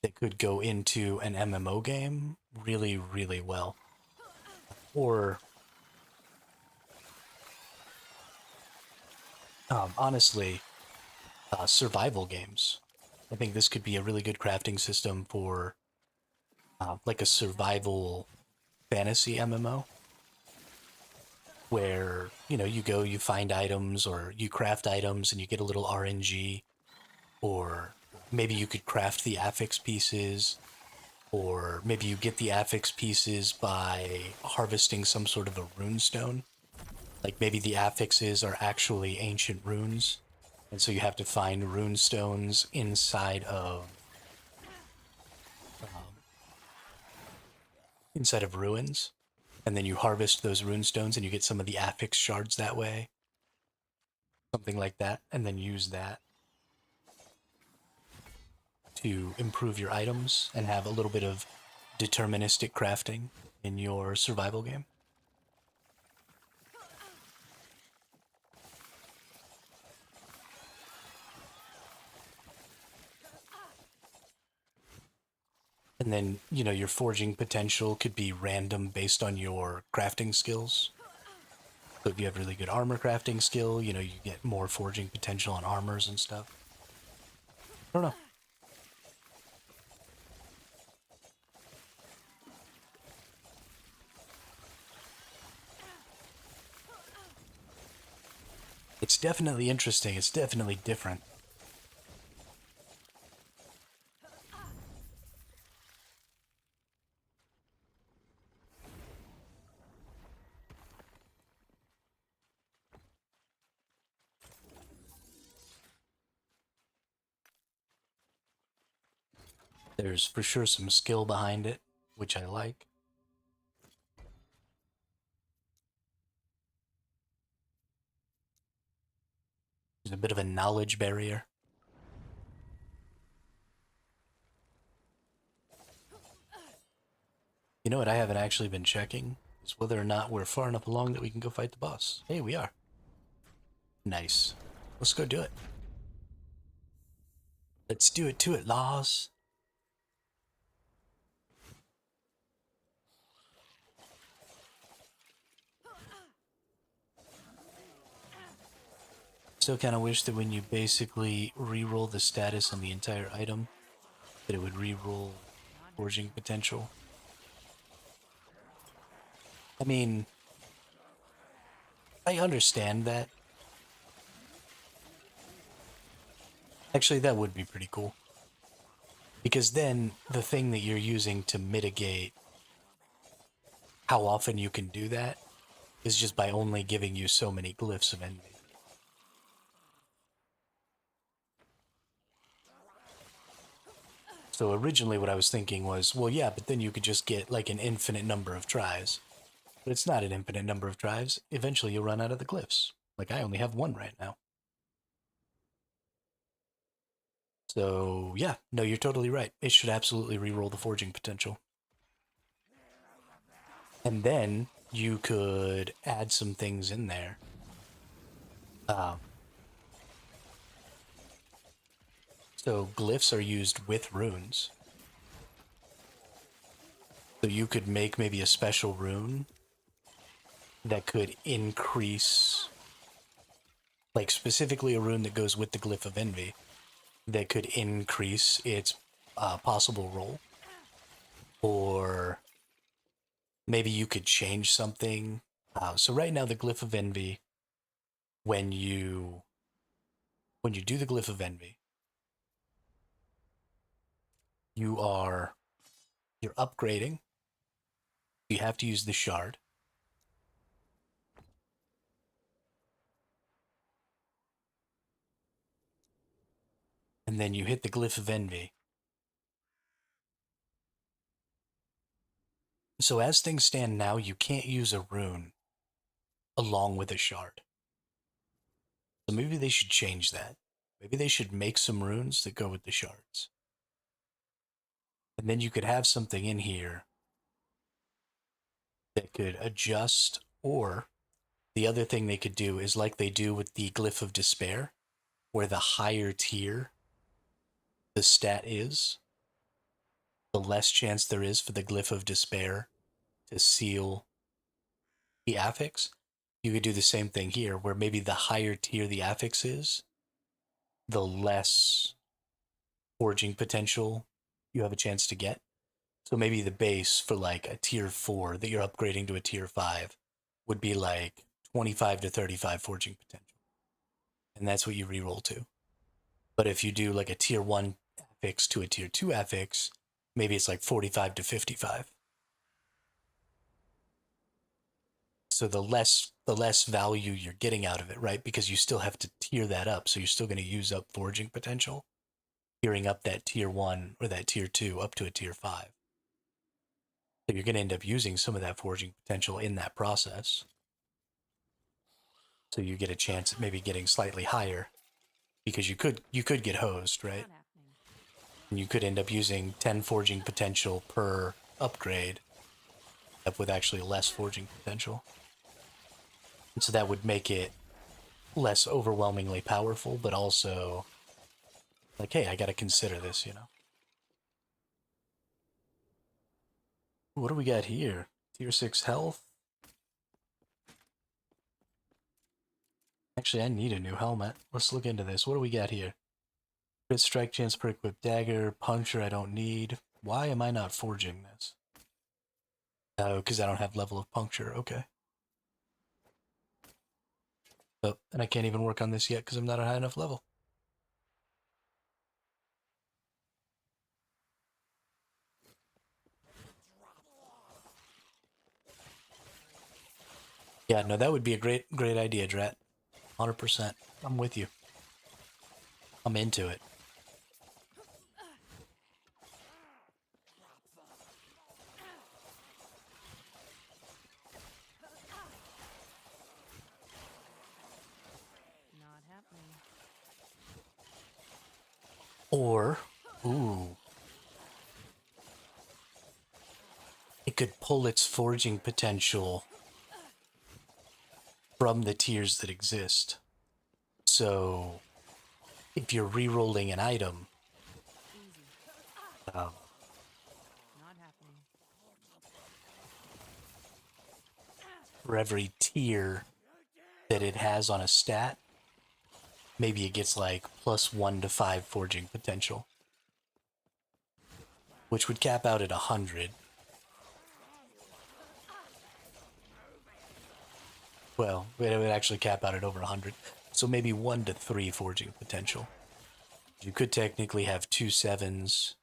that could go into an MMO game really, really well. Or honestly, survival games. I think this could be a really good crafting system for like a survival fantasy MMO where, you go, you find items or you craft items and you get a little RNG, or maybe you could craft the affix pieces, or maybe you get the affix pieces by harvesting some sort of a rune stone. Like maybe the affixes are actually ancient runes, and so you have to find rune stones inside of ruins, and then you harvest those rune stones and you get some of the affix shards that way. Something like that, and then use that to improve your items and have a little bit of deterministic crafting in your survival game. And then, your forging potential could be random based on your crafting skills. So if you have really good armor crafting skill, you get more forging potential on armors and stuff. I don't know. It's definitely interesting. It's definitely different. There's for sure some skill behind it, which I like. There's a bit of a knowledge barrier. You know what I haven't actually been checking? Is whether or not we're far enough along that we can go fight the boss. Hey, we are. Nice. Let's go do it. Let's do it to it, Laws. Still kind of wish that when you basically re-roll the status on the entire item, that it would re-roll forging potential. I mean, I understand that. Actually, that would be pretty cool. Because then the thing that you're using to mitigate how often you can do that is just by only giving you so many glyphs of envy. So originally what I was thinking was, well, yeah, but then you could just get like an infinite number of tries. But it's not an infinite number of tries. Eventually you'll run out of the glyphs. Like I only have one right now. So yeah, no, you're totally right. It should absolutely re-roll the forging potential. And then you could add some things in there. So glyphs are used with runes. So you could make maybe a special rune that could increase, like specifically a rune that goes with the glyph of envy, that could increase its possible roll. Or maybe you could change something. So right now the glyph of envy, when you do the glyph of envy, you're upgrading. You have to use the shard. And then you hit the glyph of envy. So as things stand now, you can't use a rune along with a shard. So maybe they should change that. Maybe they should make some runes that go with the shards. And then you could have something in here that could adjust, or the other thing they could do is like they do with the glyph of despair, where the higher tier the stat is, the less chance there is for the glyph of despair to seal the affix. You could do the same thing here, where maybe the higher tier the affix is, the less forging potential you have a chance to get. So maybe the base for like a tier 4 that you're upgrading to a tier 5 would be like 25 to 35 forging potential. And that's what you reroll to. But if you do like a tier 1 affix to a tier 2 affix, maybe it's like 45 to 55. So the less value you're getting out of it, right? Because you still have to tier that up. So you're still going to use up forging potential, tiering up that tier 1 or that tier 2 up to a tier 5. So you're going to end up using some of that forging potential in that process. So you get a chance at maybe getting slightly higher, because you could get hosed, right? Not happening. And you could end up using 10 forging potential per upgrade, up with actually less forging potential. And so that would make it less overwhelmingly powerful, but also like, hey, I got to consider this, you know? What do we got here? Tier 6 health? Actually, I need a new helmet. Let's look into this. What do we got here? Crit strike chance per equipped dagger. Puncture I don't need. Why am I not forging this? Oh, because I don't have level of puncture. Okay. Oh, and I can't even work on this yet because I'm not a high enough level. Yeah, no, that would be a great idea, Drat. 100%. I'm with you. I'm into it. Not happening. Or, ooh, it could pull its forging potential from the tiers that exist. So, if you're re-rolling an item, Easy. um, Not happening. for every tier that it has on a stat, maybe it gets like +1 to 5 forging potential, which would cap out at 100. Well, it would actually cap out at over 100. So maybe 1 to 3 forging potential. You could technically have 2 7s,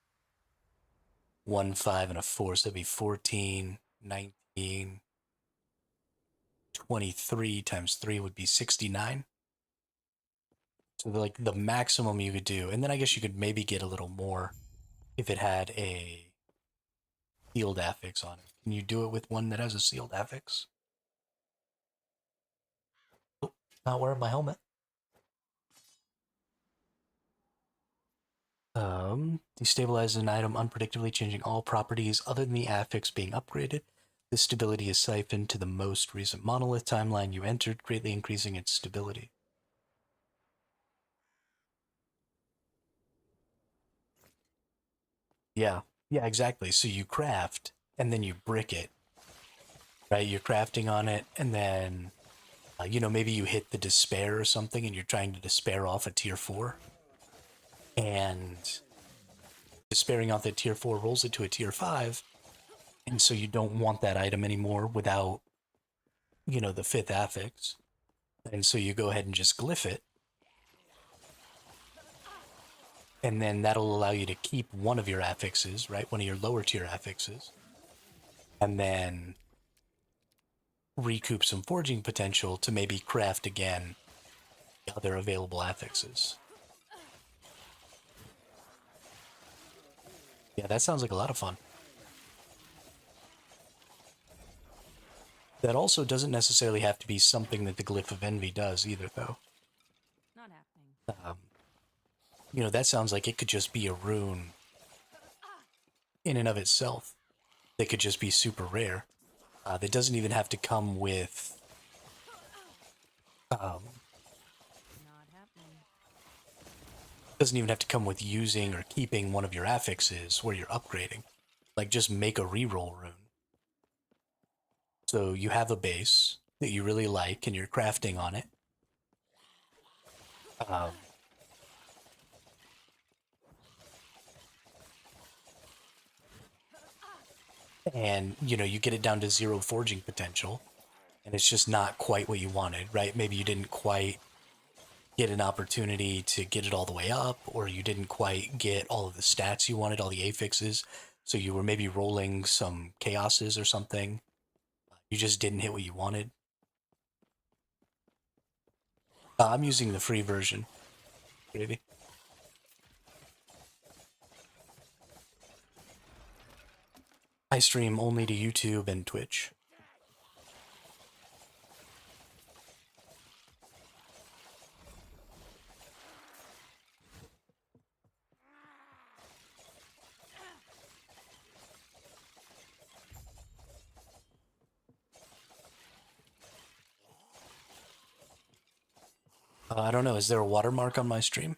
1 5, and a 4. So that'd be 14, 19, 23 times 3 would be 69. So like the maximum you could do. And then I guess you could maybe get a little more if it had a sealed affix on it. Can you do it with one that has a sealed affix? Oh, not wearing my helmet. Destabilizes an item unpredictably, changing all properties other than the affix being upgraded. This stability is siphoned to the most recent monolith timeline you entered, greatly increasing its stability. Yeah, yeah, exactly. So you craft, and then you brick it, right? You're crafting on it, and then, maybe you hit the despair or something, and you're trying to despair off a tier 4. And despairing off that tier 4 rolls it to a tier 5, and so you don't want that item anymore without, the 5th affix. And so you go ahead and just glyph it. And then that'll allow you to keep one of your affixes, right? One of your lower tier affixes. And then recoup some forging potential to maybe craft again the other available affixes. Yeah, that sounds like a lot of fun. That also doesn't necessarily have to be something that the Glyph of Envy does either, though. Not happening. That sounds like it could just be a rune in and of itself. That could just be super rare. That doesn't even have to come with Not happening. doesn't even have to come with using or keeping one of your affixes where you're upgrading. Like, just make a reroll rune. So you have a base that you really like and you're crafting on it. And, you get it down to 0 forging potential, and it's just not quite what you wanted, right? Maybe you didn't quite get an opportunity to get it all the way up, or you didn't quite get all of the stats you wanted, all the affixes. So you were maybe rolling some chaoses or something. You just didn't hit what you wanted. I'm using the free version. Gravy. I stream only to YouTube and Twitch. I don't know. Is there a watermark on my stream?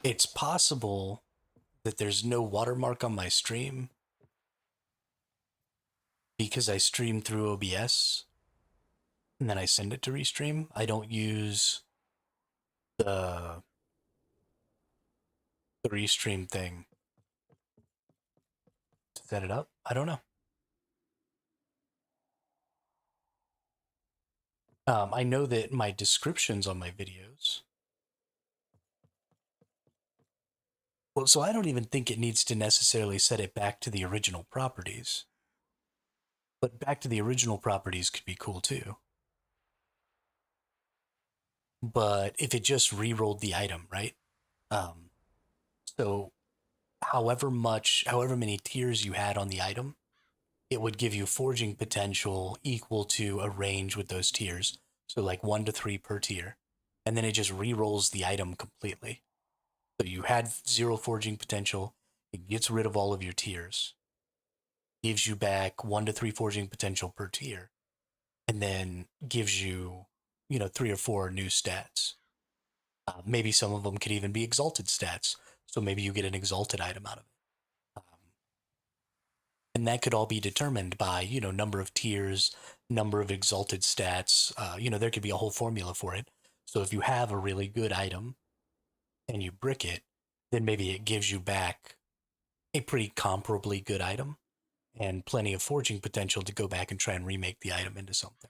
It's possible that there's no watermark on my stream because I stream through OBS and then I send it to Restream. I don't use the Restream thing to set it up. I don't know. I know that my descriptions on my videos. Well, so I don't even think it needs to necessarily set it back to the original properties. But back to the original properties could be cool too. But if it just re-rolled the item, right? Um, so however many tiers you had on the item, it would give you forging potential equal to a range with those tiers. So like 1 to 3 per tier. And then it just re-rolls the item completely. So you had 0 forging potential, it gets rid of all of your tiers, gives you back 1 to 3 forging potential per tier, and then gives you, 3 or 4 new stats. Maybe some of them could even be exalted stats. So maybe you get an exalted item out of it. And that could all be determined by, number of tiers, number of exalted stats. There could be a whole formula for it. So if you have a really good item and you brick it, then maybe it gives you back a pretty comparably good item and plenty of forging potential to go back and try and remake the item into something.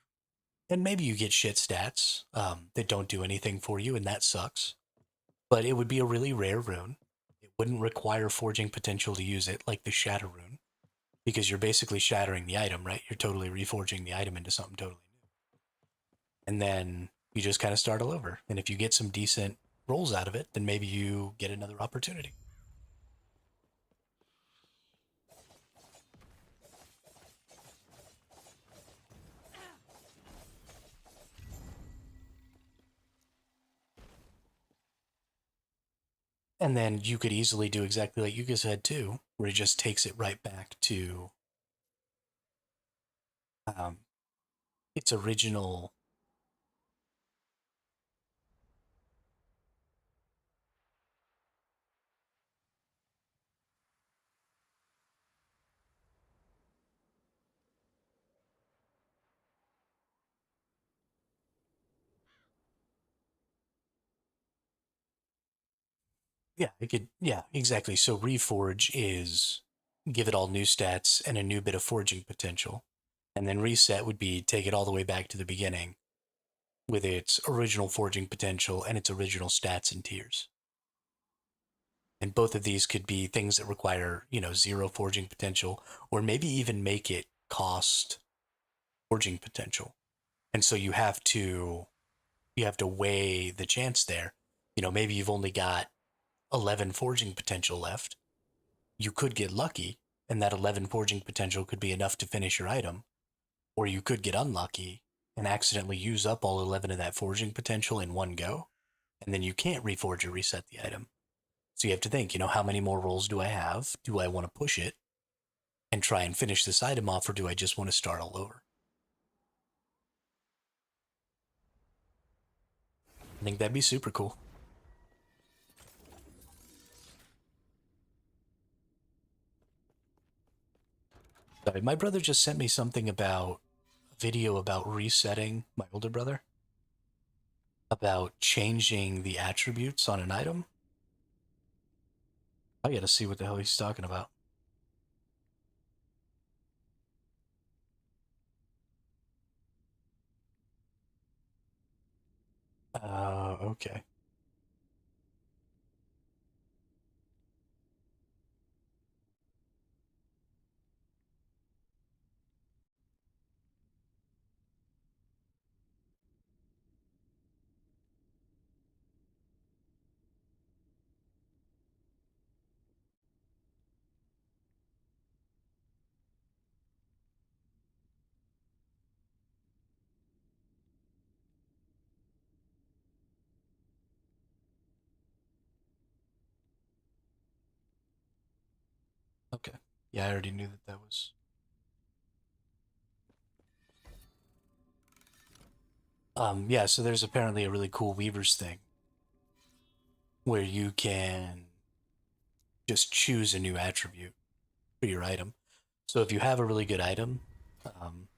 And maybe you get shit stats that don't do anything for you, and that sucks. But it would be a really rare rune. It wouldn't require forging potential to use it, like the Shatter rune, because you're basically shattering the item, right? You're totally reforging the item into something totally new. And then you just kind of start all over. And if you get some decent rolls out of it, then maybe you get another opportunity. And then you could easily do exactly like you guys said too, where it just takes it right back to its original. Yeah, it could. Yeah, exactly. So reforge is give it all new stats and a new bit of forging potential, and then reset would be take it all the way back to the beginning with its original forging potential and its original stats and tiers. And both of these could be things that require, 0 forging potential, or maybe even make it cost forging potential. And so you have to weigh the chance there. Maybe you've only got 11 forging potential left. You could get lucky, and that 11 forging potential could be enough to finish your item, or you could get unlucky and accidentally use up all 11 of that forging potential in one go, and then you can't reforge or reset the item. So you have to think, how many more rolls do I have? Do I want to push it and try and finish this item off, or do I just want to start all over? I think that'd be super cool. Sorry, my brother just sent me something about a video about resetting, my older brother, about changing the attributes on an item. I gotta see what the hell he's talking about. Okay. Okay. Yeah, I already knew that was. Yeah, so there's apparently a really cool Weavers thing where you can just choose a new attribute for your item. So if you have a really good item,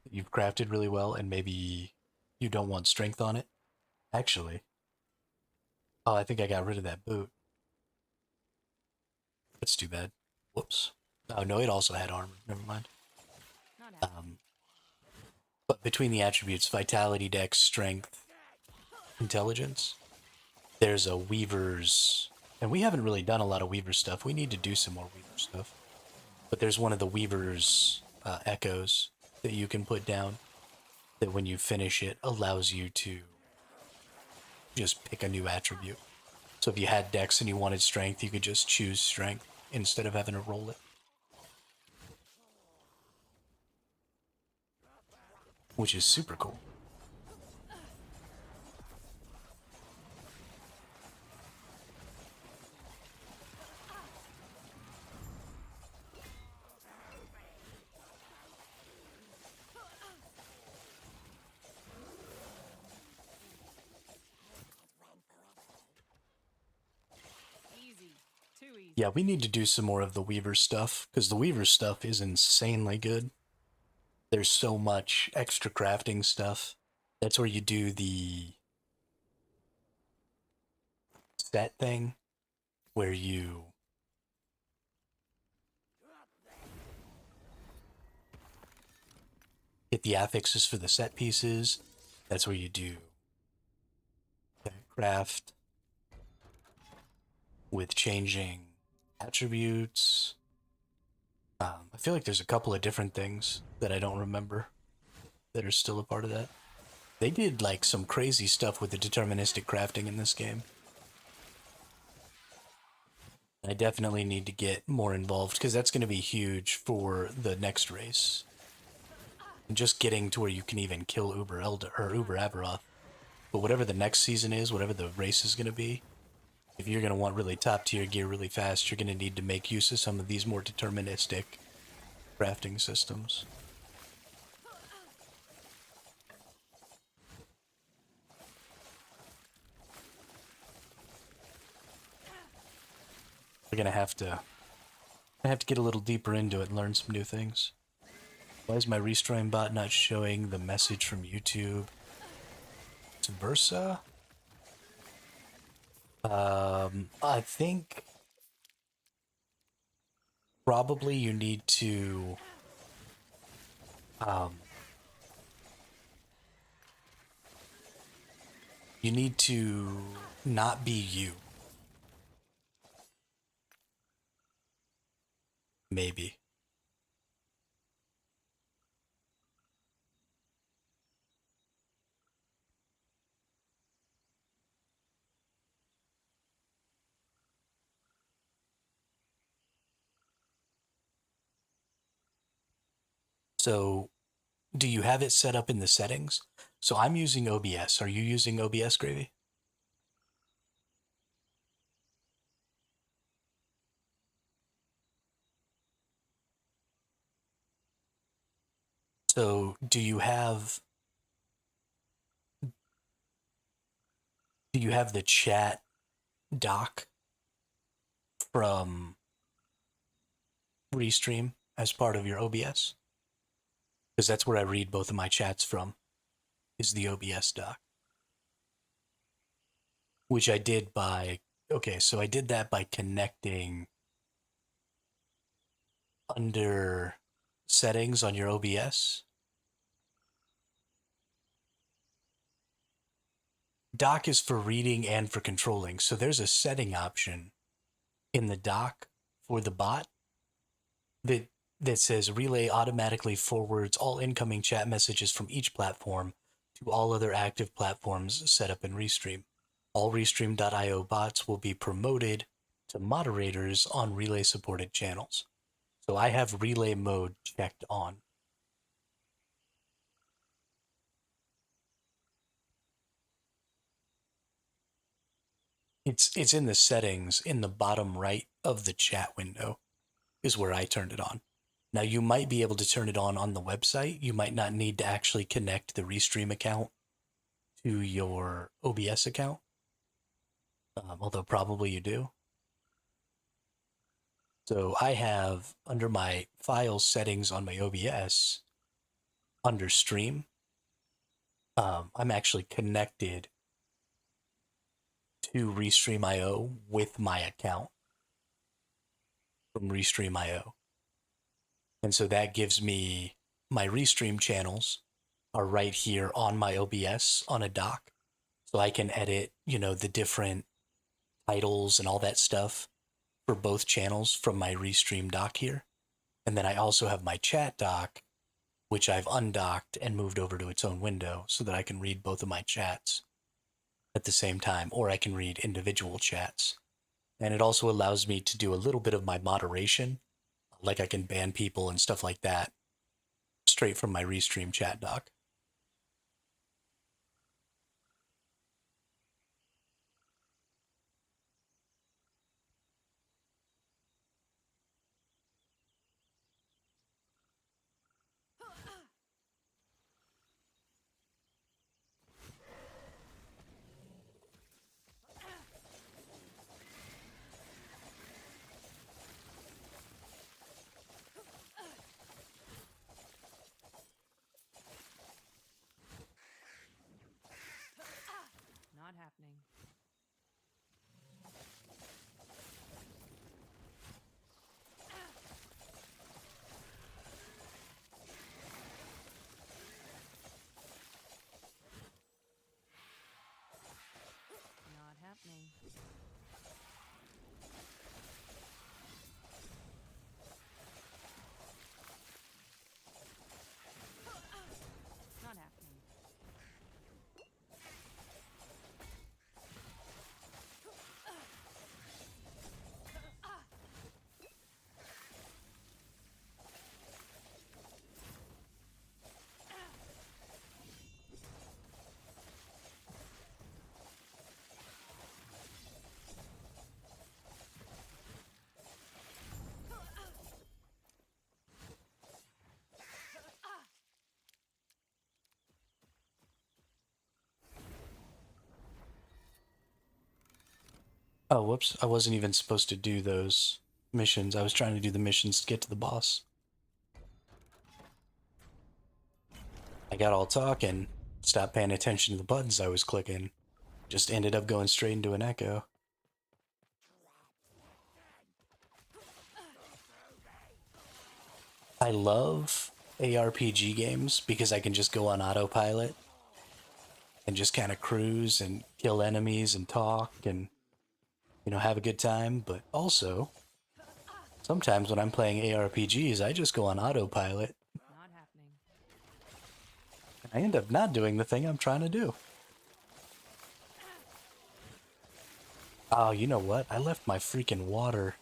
you've crafted really well, and maybe you don't want strength on it. Actually, oh, I think I got rid of that boot. That's too bad. Whoops. Oh no, it also had armor. Never mind. Not out. But between the attributes, vitality, dex, strength, intelligence, there's a weaver's, and we haven't really done a lot of weaver stuff. We need to do some more weaver stuff. But there's one of the weaver's echoes that you can put down that when you finish it allows you to just pick a new attribute. So if you had dex and you wanted strength, you could just choose strength instead of having to roll it. Which is super cool. Easy. Too easy. Yeah, we need to do some more of the Weaver stuff, because the Weaver stuff is insanely good. There's so much extra crafting stuff. That's where you do the set thing, where you get the affixes for the set pieces. That's where you do craft with changing attributes. I feel like there's a couple of different things that I don't remember that are still a part of that. They did like some crazy stuff with the deterministic crafting in this game. I definitely need to get more involved because that's going to be huge for the next race. And just getting to where you can even kill Uber Elder or Uber Aberoth. But whatever the next season is, whatever the race is going to be, if you're going to want really top tier gear really fast, you're going to need to make use of some of these more deterministic crafting systems. We're going to have to get a little deeper into it and learn some new things. Why is my restream bot not showing the message from YouTube to Versa? I think probably you need to not be you. Maybe. So, do you have it set up in the settings? So I'm using OBS. Are you using OBS, Gravy? So, do you have the chat doc from Restream as part of your OBS? Because that's where I read both of my chats from, is the OBS doc. Which I did by, okay, so I did that by connecting under settings on your OBS. Doc is for reading and for controlling. So there's a setting option in the doc for the bot that says relay automatically forwards all incoming chat messages from each platform to all other active platforms set up in Restream. All Restream.io bots will be promoted to moderators on relay supported channels. So I have relay mode checked on. It's in the settings in the bottom right of the chat window is where I turned it on. Now you might be able to turn it on the website. You might not need to actually connect the Restream account to your OBS account. although probably you do. So I have under my file settings on my OBS, under stream, I'm actually connected to Restream.io with my account from Restream.io. And so that gives me my Restream channels are right here on my OBS on a dock. So I can edit, the different titles and all that stuff for both channels from my Restream dock here. And then I also have my chat dock, which I've undocked and moved over to its own window so that I can read both of my chats at the same time, or I can read individual chats. And it also allows me to do a little bit of my moderation, like I can ban people and stuff like that, straight from my Restream chat dock. Not happening. Not happening. Not happening. Oh, whoops. I wasn't even supposed to do those missions. I was trying to do the missions to get to the boss. I got all talking, stopped paying attention to the buttons I was clicking, just ended up going straight into an echo. I love ARPG games because I can just go on autopilot and just kind of cruise and kill enemies and talk and, have a good time. But also, sometimes when I'm playing ARPGs, I just go on autopilot. Not happening. I end up not doing the thing I'm trying to do. Oh, you know what? I left my freaking water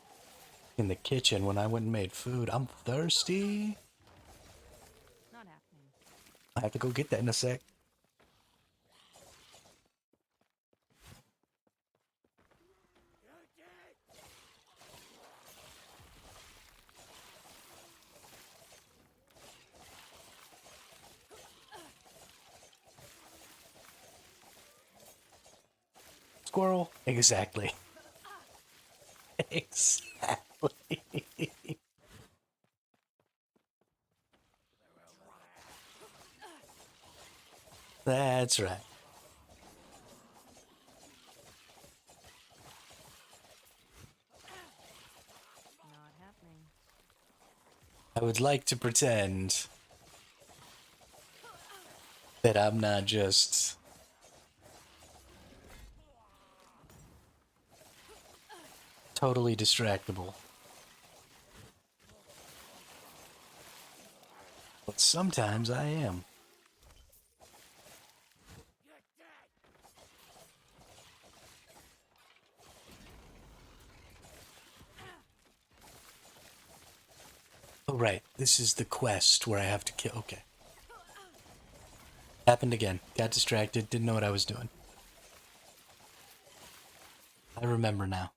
in the kitchen when I went and made food. I'm thirsty. Not happening. I have to go get that in a sec. Squirrel. Exactly. Exactly. That's right. Not happening. I would like to pretend that I'm not just totally distractible. But sometimes I am. Oh, right. This is the quest where I have to kill. Okay. Happened again. Got distracted. Didn't know what I was doing. I remember now.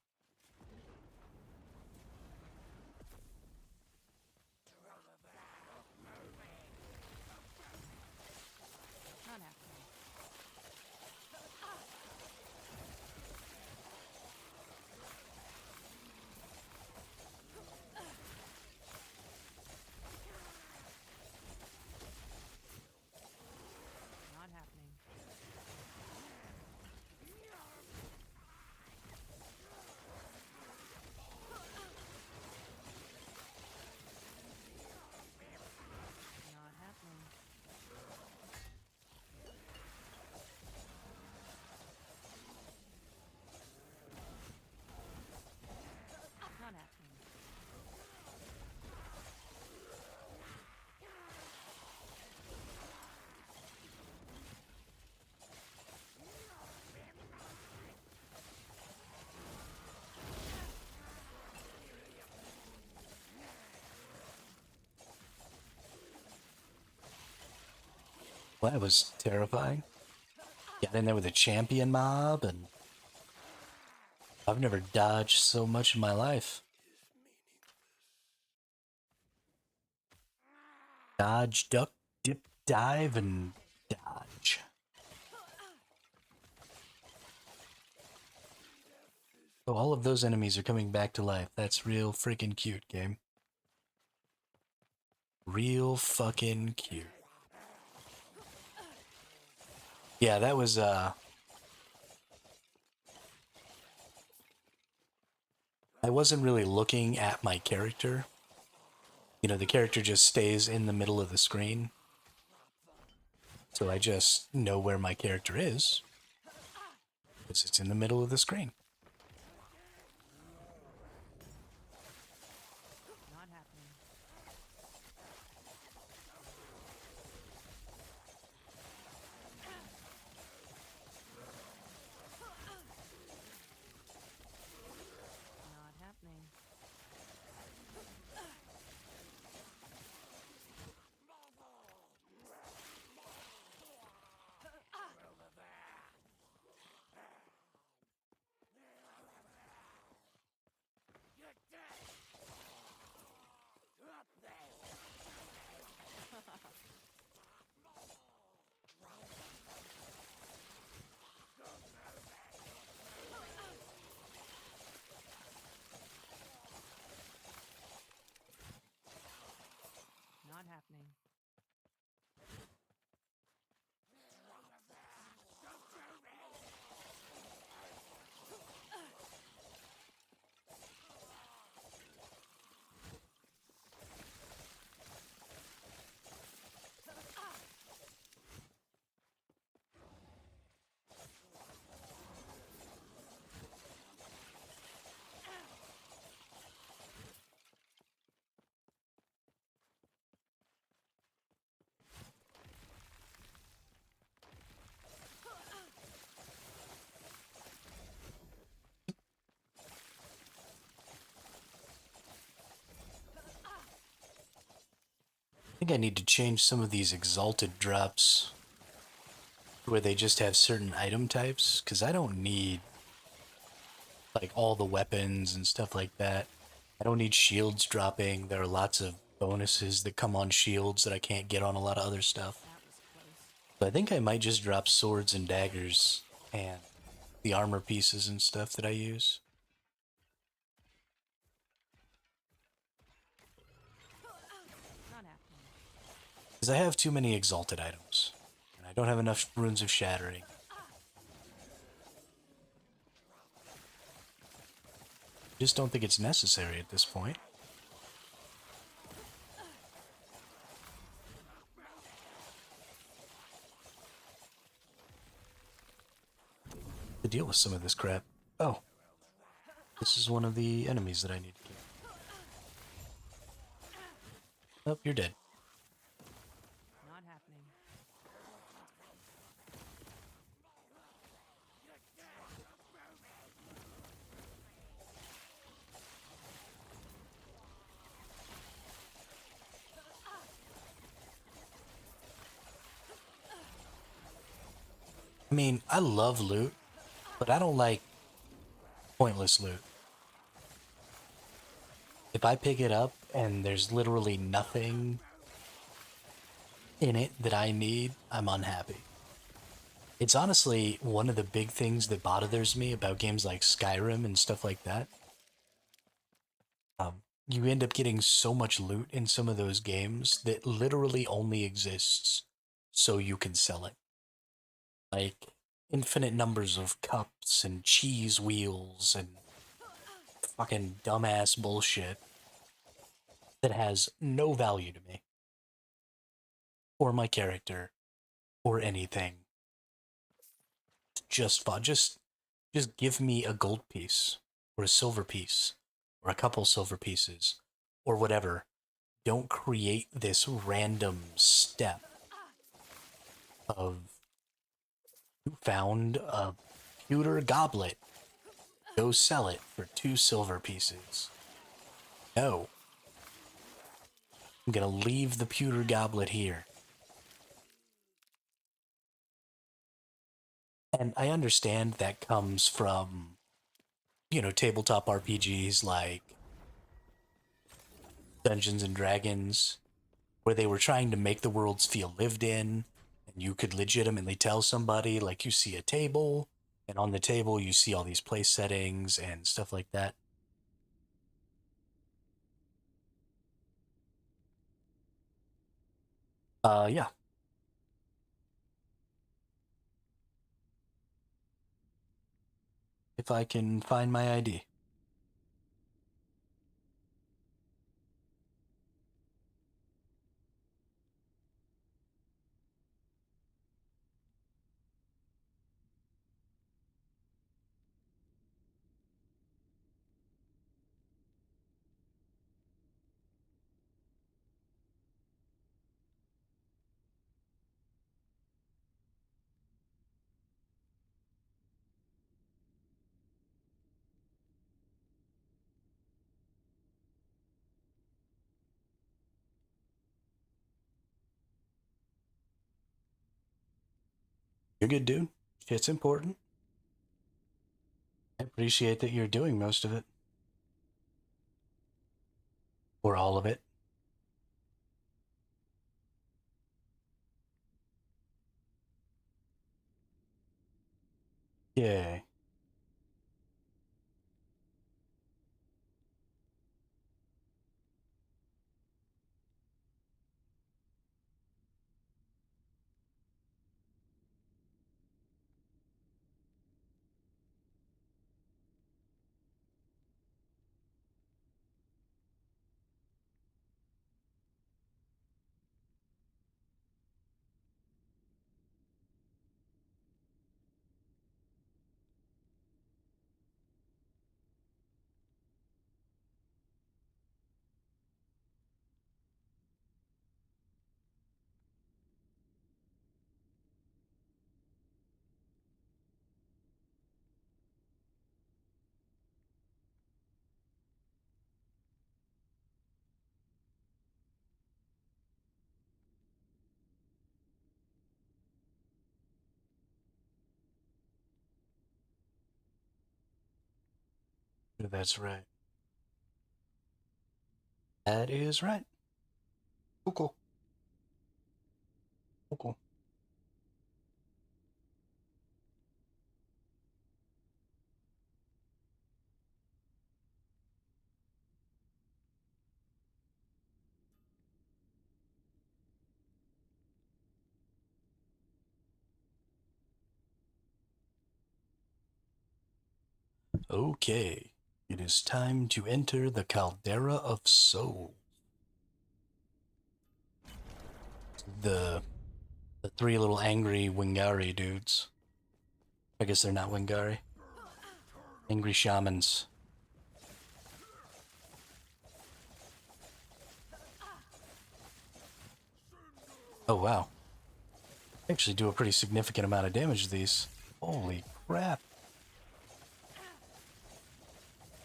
Not happening. Well, that was terrifying. Got in there with a champion mob, and I've never dodged so much in my life. Dodge, duck, dip, dive, and dodge. So all of those enemies are coming back to life. That's real freaking cute, game. Real fucking cute. Yeah, that was, I wasn't really looking at my character. You know, the character just stays in the middle of the screen. So I just know where my character is. Because it's in the middle of the screen. Not happening. Not happening. Not happening. I think I need to change some of these exalted drops where they just have certain item types, because I don't need like all the weapons and stuff like that. I don't need shields dropping. There are lots of bonuses that come on shields that I can't get on a lot of other stuff. That was close. So I think I might just drop swords and daggers and the armor pieces and stuff that I use. Not happening. Because I have too many exalted items. And I don't have enough runes of shattering. Just don't think it's necessary at this point. To deal with some of this crap. Oh. This is one of the enemies that I need to kill. Oh, you're dead. Not happening. I mean, I love loot, but I don't like pointless loot. If I pick it up and there's literally nothing in it that I need, I'm unhappy. It's honestly one of the big things that bothers me about games like Skyrim and stuff like that. You end up getting so much loot in some of those games that literally only exists so you can sell it. Like infinite numbers of cups and cheese wheels and fucking dumbass bullshit that has no value to me or my character or anything. It's just fun. Just give me a gold piece or a silver piece or a couple silver pieces or whatever. Don't create this random step of you found a pewter goblet. Go sell it for 2 silver pieces. No. I'm gonna leave the pewter goblet here. And I understand that comes from, tabletop RPGs like Dungeons and Dragons, where they were trying to make the worlds feel lived in, and you could legitimately tell somebody, like, you see a table, and on the table you see all these place settings and stuff like that. Yeah. If I can find my ID. You're good, dude. Shit's important. I appreciate that you're doing most of it. Or all of it. Yay. That's right. That is right. Cool, cool. Cool, cool. Okay. It is time to enter the Caldera of Soul. The three little angry Wingari dudes. I guess they're not Wingari. Angry shamans. Oh, wow. Actually do a pretty significant amount of damage to these. Holy crap.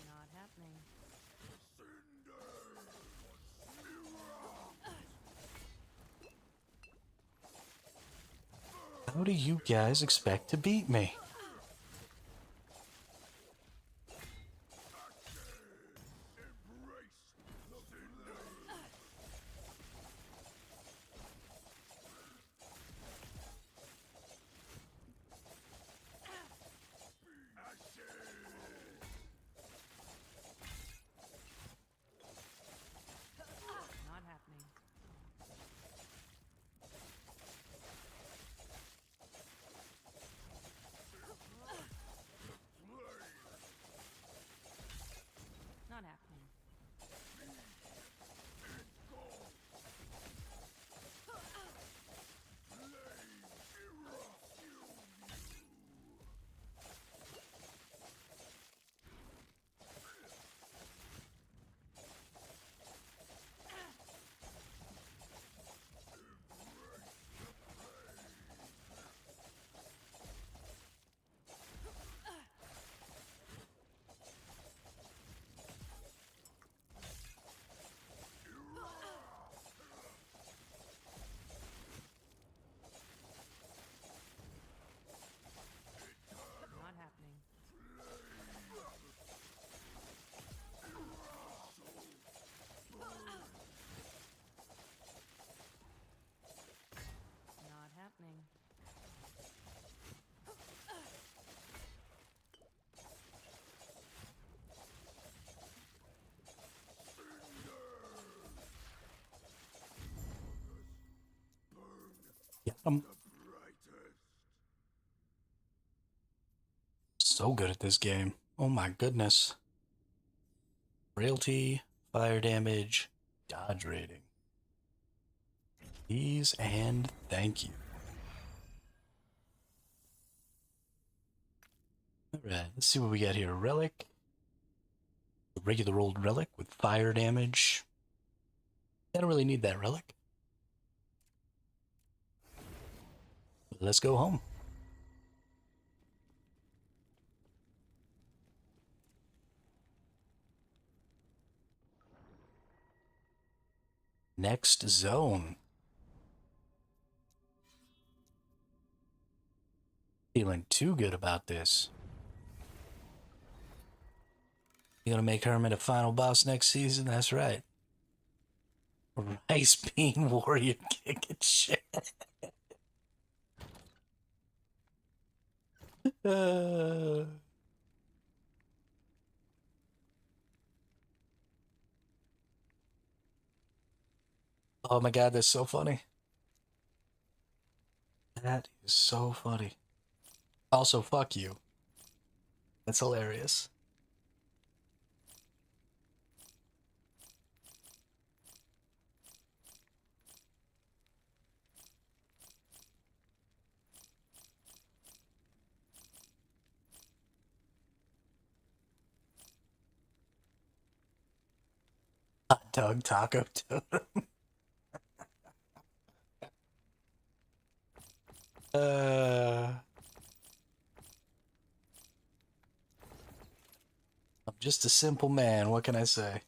Not happening. How do you guys expect to beat me? Not happening. I'm so good at this game. Oh my goodness. Frailty, fire damage, dodge rating. Please and thank you. Alright, let's see what we got here. Relic. A regular old relic with fire damage. I don't really need that relic. Let's go home. Next zone. Feeling too good about this. You gonna make Hermit a final boss next season? That's right. Rice Bean Warrior kicking shit. Uh, oh my god, that's so funny. That is so funny. Also, fuck you. That's hilarious. Hot dog taco totem. I'm just a simple man. What can I say?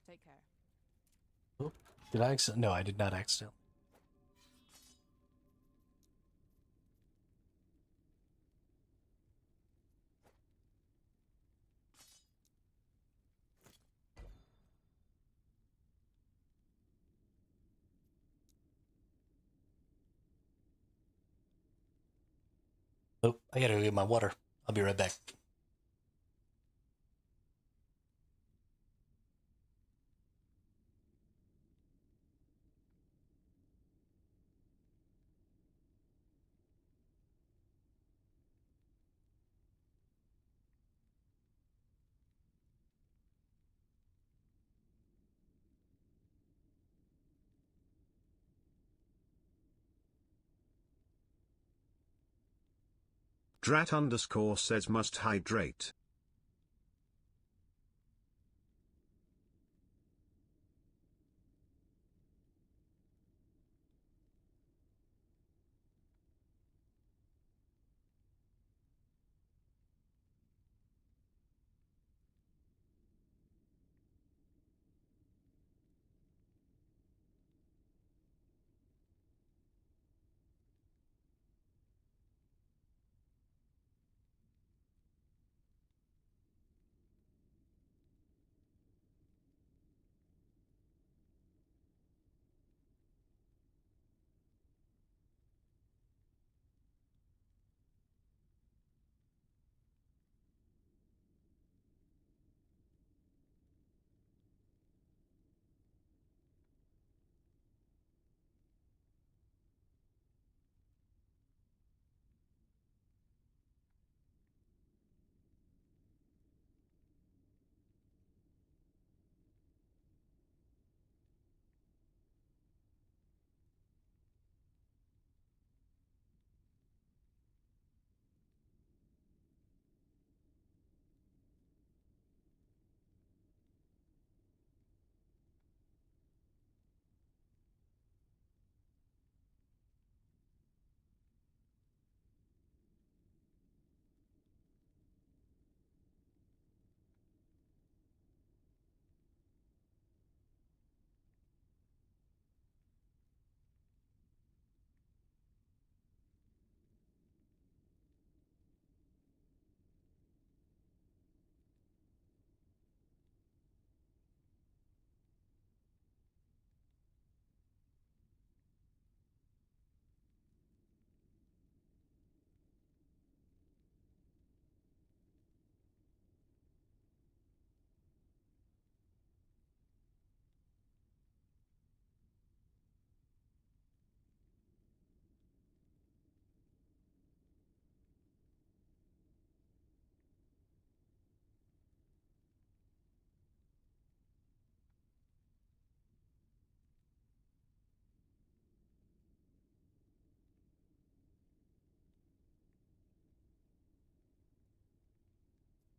Take care. Oh, did I accident? No, I did not accident. Oh, I gotta go get my water. I'll be right back. Drat underscore says must hydrate.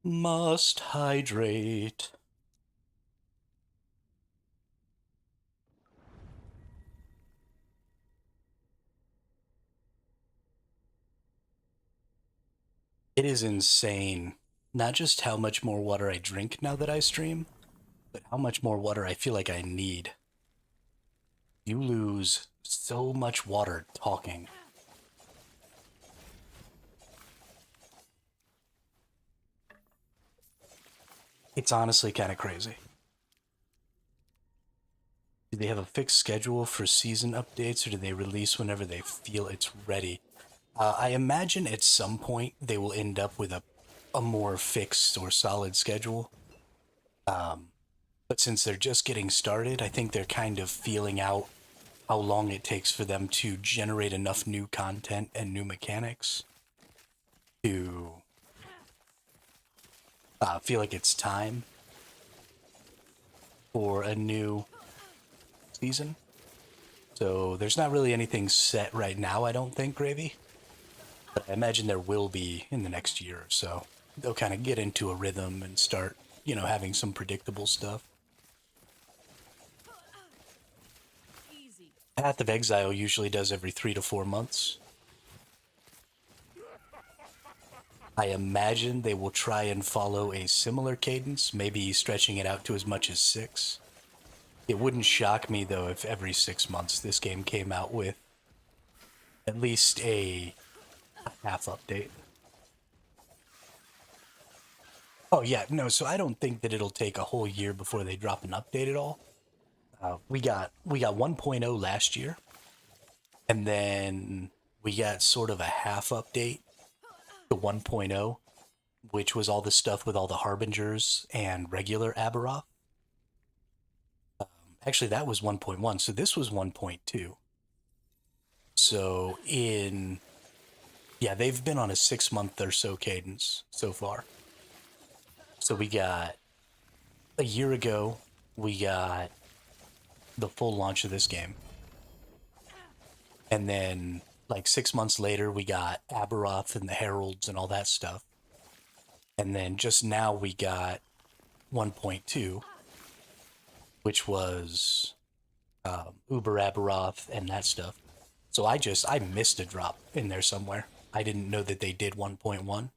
Must hydrate. It is insane, not just how much more water I drink now that I stream, but how much more water I feel like I need. You lose so much water talking. It's honestly kind of crazy. Do they have a fixed schedule for season updates, or do they release whenever they feel it's ready? I imagine at some point they will end up with a more fixed or solid schedule. But since they're just getting started, I think they're kind of feeling out how long it takes for them to generate enough new content and new mechanics to feel like it's time for a new season. So there's not really anything set right now, I don't think, Gravy. But I imagine there will be in the next year or so. They'll kind of get into a rhythm and start, having some predictable stuff. Easy. Path of Exile usually does every 3 to 4 months. I imagine they will try and follow a similar cadence, maybe stretching it out to as much as 6. It wouldn't shock me, though, if every 6 months this game came out with at least a half update. Oh, yeah, no, so I don't think that it'll take a whole year before they drop an update at all. We got 1.0 last year, and then we got sort of a half update to 1.0, which was all the stuff with all the Harbingers and regular Aberoth. Actually, that was 1.1, so this was 1.2. So they've been on a 6-month or so cadence so far. So we got, a year ago, we got the full launch of this game. And then, like 6 months later, we got Aberoth and the Heralds and all that stuff. And then just now we got 1.2, which was Uber Aberoth and that stuff. So I missed a drop in there somewhere. I didn't know that they did 1.1.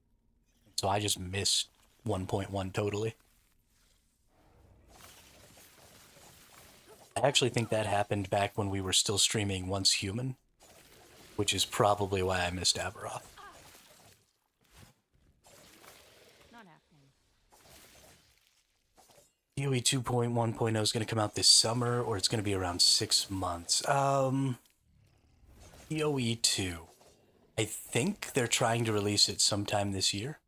So I just missed 1.1 totally. I actually think that happened back when we were still streaming Once Human, which is probably why I missed Aberoth. Not happening. PoE 2.1.0 is going to come out this summer, or it's going to be around 6 months. PoE 2. I think they're trying to release it sometime this year.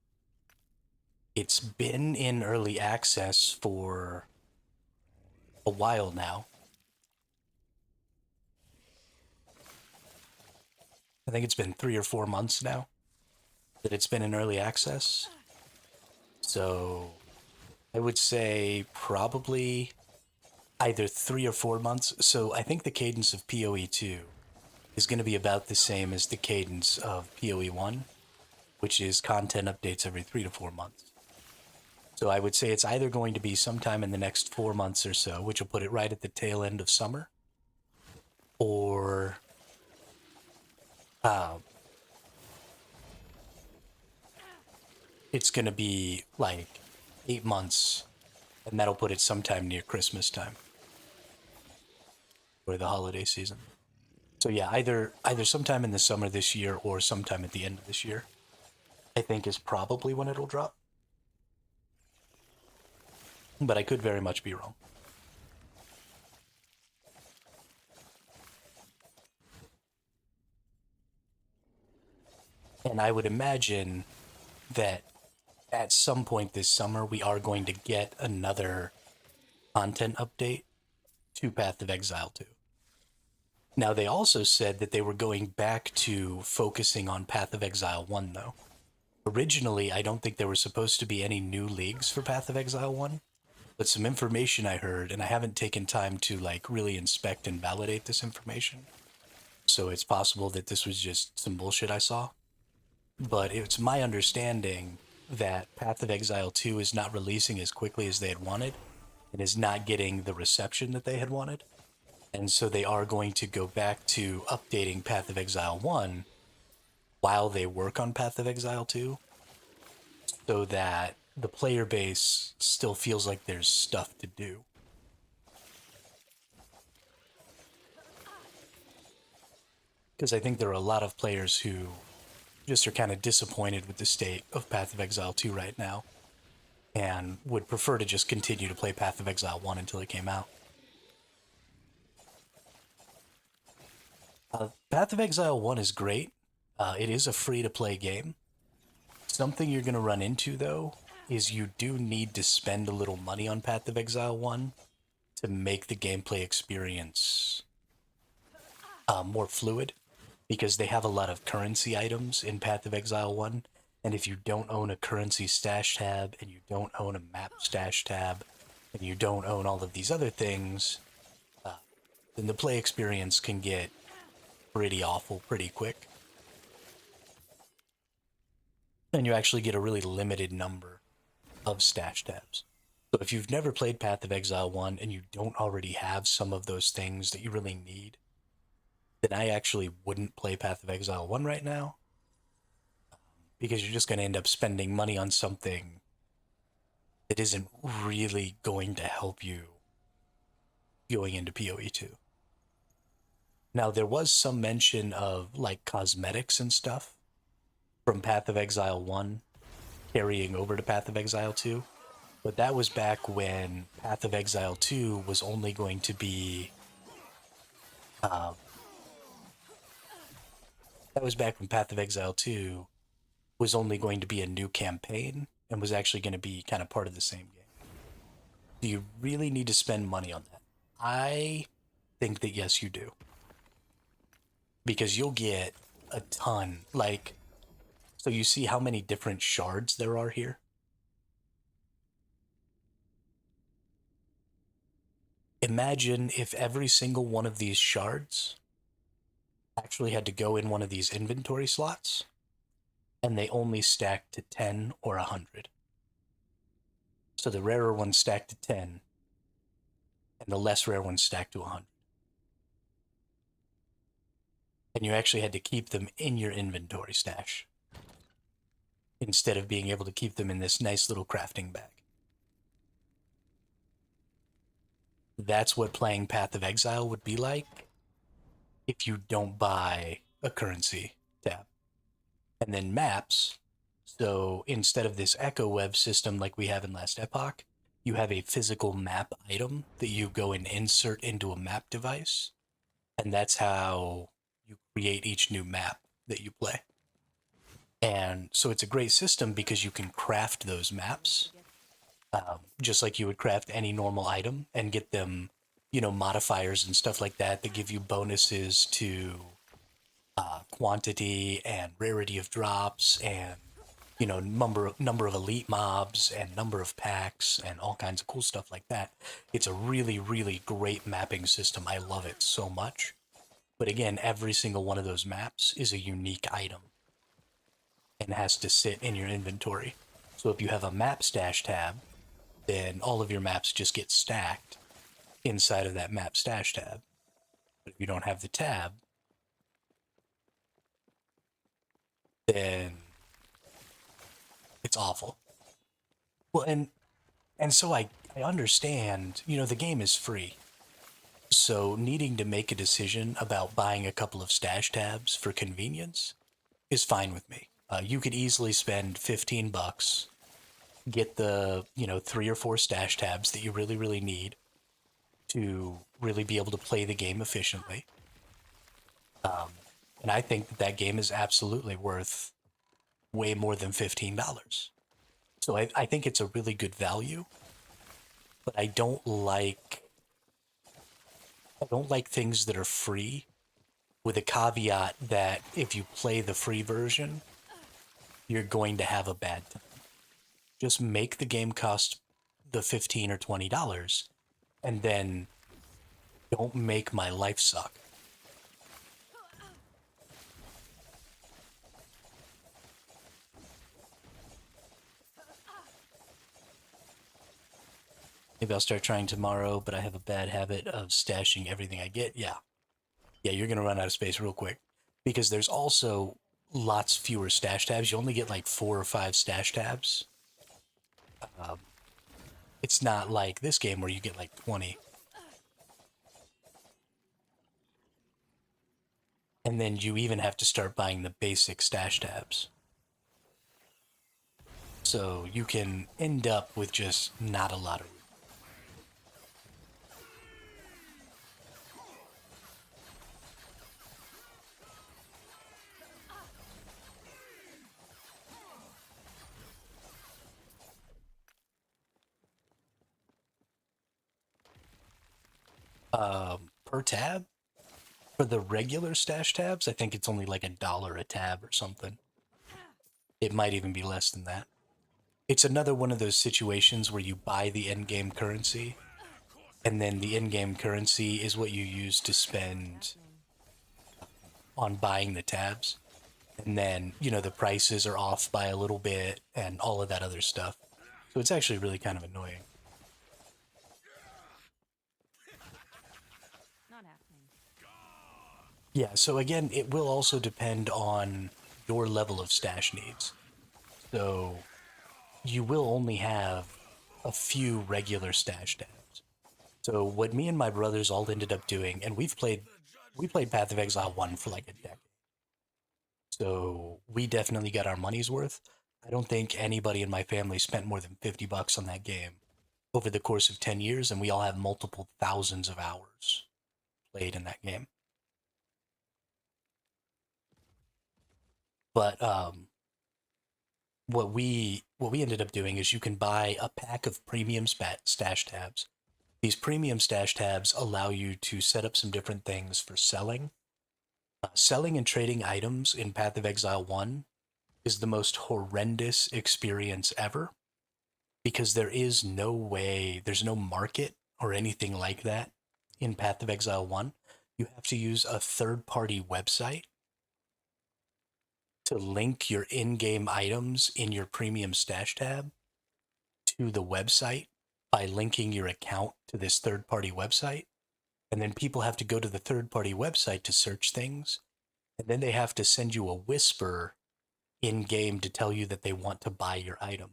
It's been in early access for a while now. I think it's been 3 or 4 months now that it's been in early access. So I would say probably either 3 or 4 months. So I think the cadence of PoE 2 is going to be about the same as the cadence of PoE 1, which is content updates every 3 to 4 months. So I would say it's either going to be sometime in the next 4 months or so, which will put it right at the tail end of summer, or it's going to be like 8 months, and that'll put it sometime near Christmas time or the holiday season. So yeah, either sometime in the summer this year or sometime at the end of this year, I think is probably when it'll drop. But I could very much be wrong. And I would imagine that at some point this summer, we are going to get another content update to Path of Exile 2. Now, they also said that they were going back to focusing on Path of Exile 1, though. Originally, I don't think there were supposed to be any new leagues for Path of Exile 1, but some information I heard, and I haven't taken time to really inspect and validate this information, so it's possible that this was just some bullshit I saw. But it's my understanding that Path of Exile 2 is not releasing as quickly as they had wanted and is not getting the reception that they had wanted. And so they are going to go back to updating Path of Exile 1 while they work on Path of Exile 2 so that the player base still feels like there's stuff to do. Because I think there are a lot of players who just are kind of disappointed with the state of Path of Exile 2 right now and would prefer to just continue to play Path of Exile 1 until it came out. Path of Exile 1 is great. It is a free-to-play game. Something you're going to run into, though, is you do need to spend a little money on Path of Exile 1 to make the gameplay experience more fluid, because they have a lot of currency items in Path of Exile 1, and if you don't own a currency stash tab, and you don't own a map stash tab, and you don't own all of these other things, then the play experience can get pretty awful pretty quick. And you actually get a really limited number of stash tabs. So if you've never played Path of Exile 1 and you don't already have some of those things that you really need, then I actually wouldn't play Path of Exile 1 right now, because you're just going to end up spending money on something that isn't really going to help you going into PoE 2. Now, there was some mention of, like, cosmetics and stuff from Path of Exile 1 carrying over to Path of Exile 2, but that was back when Path of Exile 2 was only going to be... that was back when Path of Exile 2 was only going to be a new campaign and was actually going to be kind of part of the same game. Do you really need to spend money on that? I think that yes, you do. Because you'll get a ton, like, so you see how many different shards there are here? Imagine if every single one of these shards actually had to go in one of these inventory slots, and they only stack to 10 or 100. So the rarer ones stack to 10, and the less rare ones stack to 100. And you actually had to keep them in your inventory stash, instead of being able to keep them in this nice little crafting bag. That's what playing Path of Exile would be like if you don't buy a currency tab. And then maps, so instead of this echo web system like we have in Last Epoch, you have a physical map item that you go and insert into a map device, and that's how you create each new map that you play. And so it's a great system because you can craft those maps just like you would craft any normal item and get them, you know, modifiers and stuff like that that give you bonuses to quantity and rarity of drops and, you know, number of elite mobs and number of packs and all kinds of cool stuff like that. It's a really, really great mapping system. I love it so much. But again, every single one of those maps is a unique item and has to sit in your inventory. So if you have a map stash tab, then all of your maps just get stacked inside of that map stash tab. But if you don't have the tab, then it's awful. Well, and so I understand, you know, the game is free. So needing to make a decision about buying a couple of stash tabs for convenience is fine with me. You could easily spend $15, get the, you know, 3 or 4 stash tabs that you really, really need to really be able to play the game efficiently. And I think that that game is absolutely worth way more than $15. So I think it's a really good value, but I don't like things that are free, with a caveat that if you play the free version, you're going to have a bad time. Just make the game cost the $15 or $20, and then don't make my life suck. Maybe I'll start trying tomorrow, but I have a bad habit of stashing everything I get. Yeah. Yeah, you're going to run out of space real quick. Because there's also lots fewer stash tabs. You only get like 4 or 5 stash tabs. It's not like this game where you get like 20. And then you even have to start buying the basic stash tabs. So you can end up with just not a lot of room. Per tab? For the regular stash tabs, I think it's only like $1 a tab or something. It might even be less than that. It's another one of those situations where you buy the in-game currency, and then the in-game currency is what you use to spend on buying the tabs. And then, you know, the prices are off by a little bit and all of that other stuff. So it's actually really kind of annoying. Not happening. Yeah, so again, it will also depend on your level of stash needs. So you will only have a few regular stash tabs. So what me and my brothers all ended up doing, and we played Path of Exile 1 for like a decade. So we definitely got our money's worth. I don't think anybody in my family spent more than $50 on that game over the course of 10 years, and we all have multiple thousands of hours played in that game. But what we ended up doing is you can buy a pack of premium stash tabs. These premium stash tabs allow you to set up some different things for selling. Selling and trading items in Path of Exile 1 is the most horrendous experience ever because there is no way, there's no market or anything like that in Path of Exile 1. You have to use a third-party website to link your in-game items in your premium stash tab to the website by linking your account to this third-party website. And then people have to go to the third-party website to search things. And then they have to send you a whisper in-game to tell you that they want to buy your item.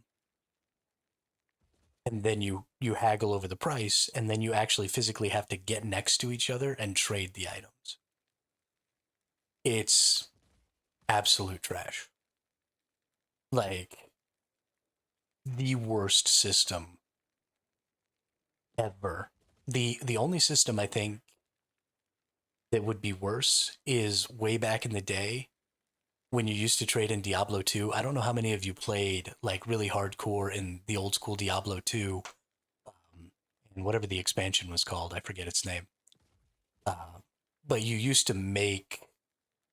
And then you haggle over the price, and then you actually physically have to get next to each other and trade the items. It's absolute trash. Like, the worst system ever. The only system I think that would be worse is way back in the day when you used to trade in Diablo 2. I don't know how many of you played like really hardcore in the old school Diablo 2, and whatever the expansion was called, I forget its name. But you used to make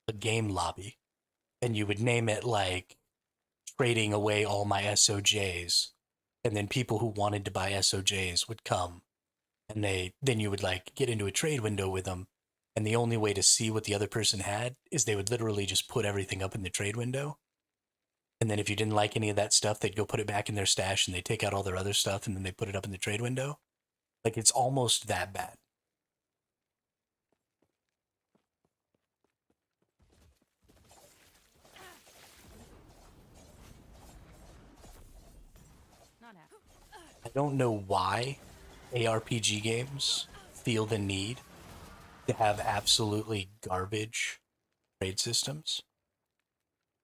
a game lobby, and you would name it like trading away all my SOJs, and then people who wanted to buy SOJs would come, and then you would like get into a trade window with them, and the only way to see what the other person had is they would literally just put everything up in the trade window. And then if you didn't like any of that stuff, they'd go put it back in their stash and they take out all their other stuff and then they put it up in the trade window. Like, it's almost that bad. Not happening. I don't know why ARPG games feel the need to have absolutely garbage trade systems,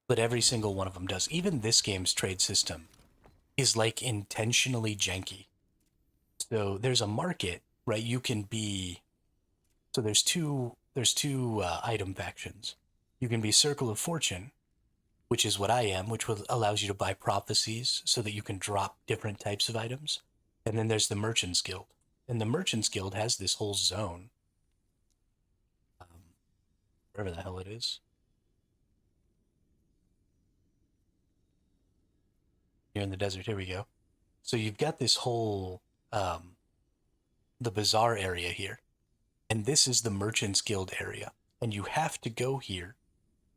but every single one of them does. Even this game's trade system is like intentionally janky. So there's a market, right? You can be, so there's two item factions. You can be Circle of Fortune, which is what I am, which allows you to buy prophecies so that you can drop different types of items. And then there's the Merchants Guild. And the Merchants Guild has this whole zone, wherever the hell it is. Here in the desert, here we go. So you've got this whole, the bazaar area here. And this is the Merchants Guild area. And you have to go here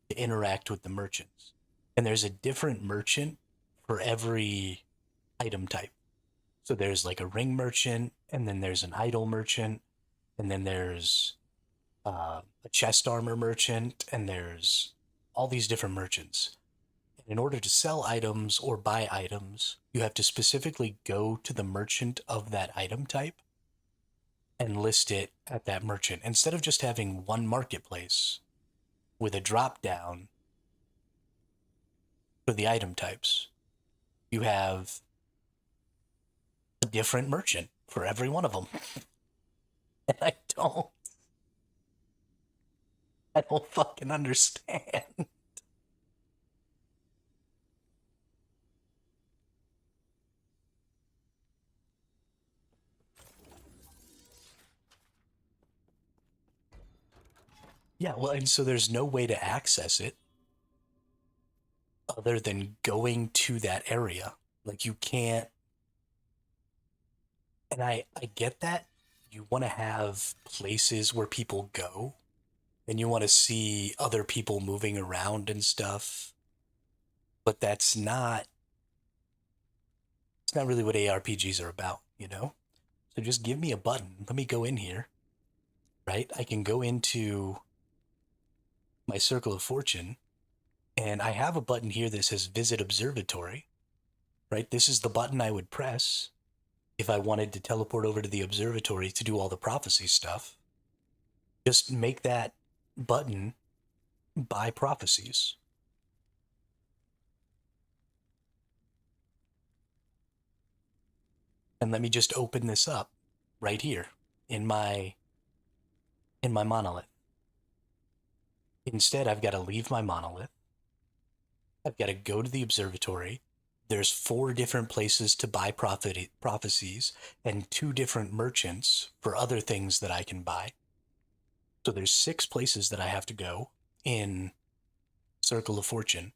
to interact with the merchants. And there's a different merchant for every item type. So there's like a ring merchant, and then there's an idol merchant, and then there's a chest armor merchant, and there's all these different merchants. And in order to sell items or buy items, you have to specifically go to the merchant of that item type and list it at that merchant instead of just having one marketplace with a drop down for the item types. You have a different merchant for every one of them. And I don't fucking understand. Yeah, well, and so there's no way to access it other than going to that area. Like you can't, and I get that you want to have places where people go and you want to see other people moving around and stuff, but it's not really what ARPGs are about, you know? So just give me a button. Let me go in here, right? I can go into my Circle of Fortune, and I have a button here that says Visit Observatory, right? This is the button I would press if I wanted to teleport over to the observatory to do all the prophecy stuff. Just make that button buy prophecies. And let me just open this up right here in my monolith. Instead, I've got to leave my monolith. I've got to go to the observatory. There's 4 different places to buy prophecies and 2 different merchants for other things that I can buy. So there's 6 places that I have to go in Circle of Fortune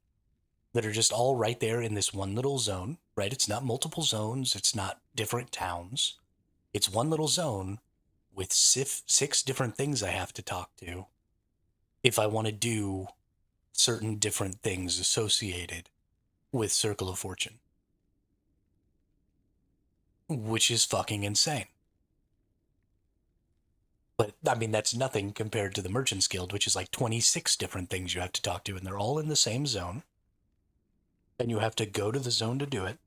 that are just all right there in this one little zone, right? It's not multiple zones. It's not different towns. It's one little zone with 6 different things I have to talk to if I want to do certain different things associated with Circle of Fortune, which is fucking insane. But, I mean, that's nothing compared to the Merchants Guild, which is like 26 different things you have to talk to, and they're all in the same zone. And you have to go to the zone to do it.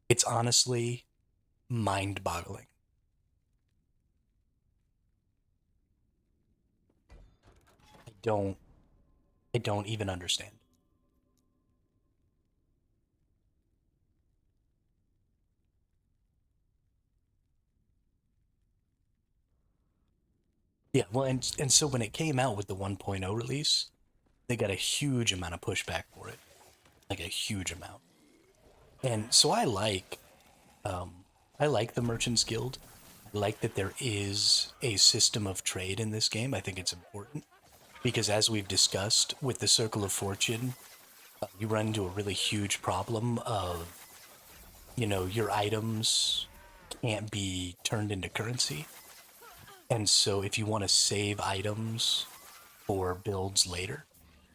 It's honestly mind-boggling. I don't even understand. Yeah, well, and so when it came out with the 1.0 release, they got a huge amount of pushback for it, like a huge amount. And so I like the Merchants Guild. I like that there is a system of trade in this game. I think it's important because, as we've discussed with the Circle of Fortune, you run into a really huge problem of, your items can't be turned into currency. And so if you want to save items for builds later,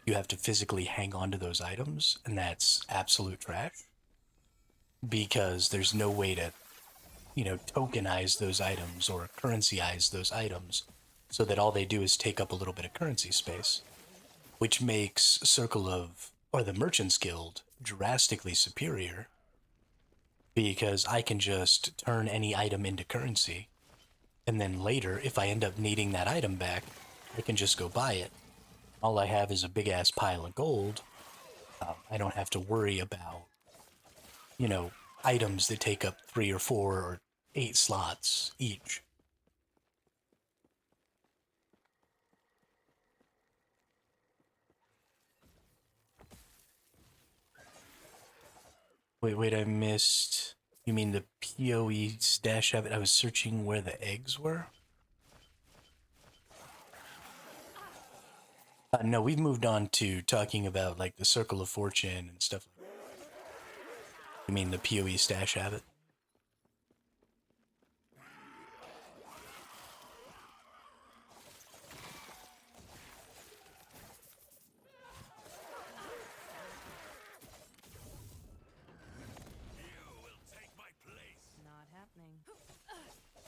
you have to physically hang on to those items, and that's absolute trash because there's no way to, tokenize those items or currencyize those items so that all they do is take up a little bit of currency space, which makes the Merchants Guild drastically superior because I can just turn any item into currency. And then later, if I end up needing that item back, I can just go buy it. All I have is a big ass pile of gold. I don't have to worry about, items that take up 3 or 4 or 8 slots each. Wait, I missed. You mean the PoE stash of it? I was searching where the eggs were? No, we've moved on to talking about like the Circle of Fortune and stuff like that. You mean the PoE stash habit?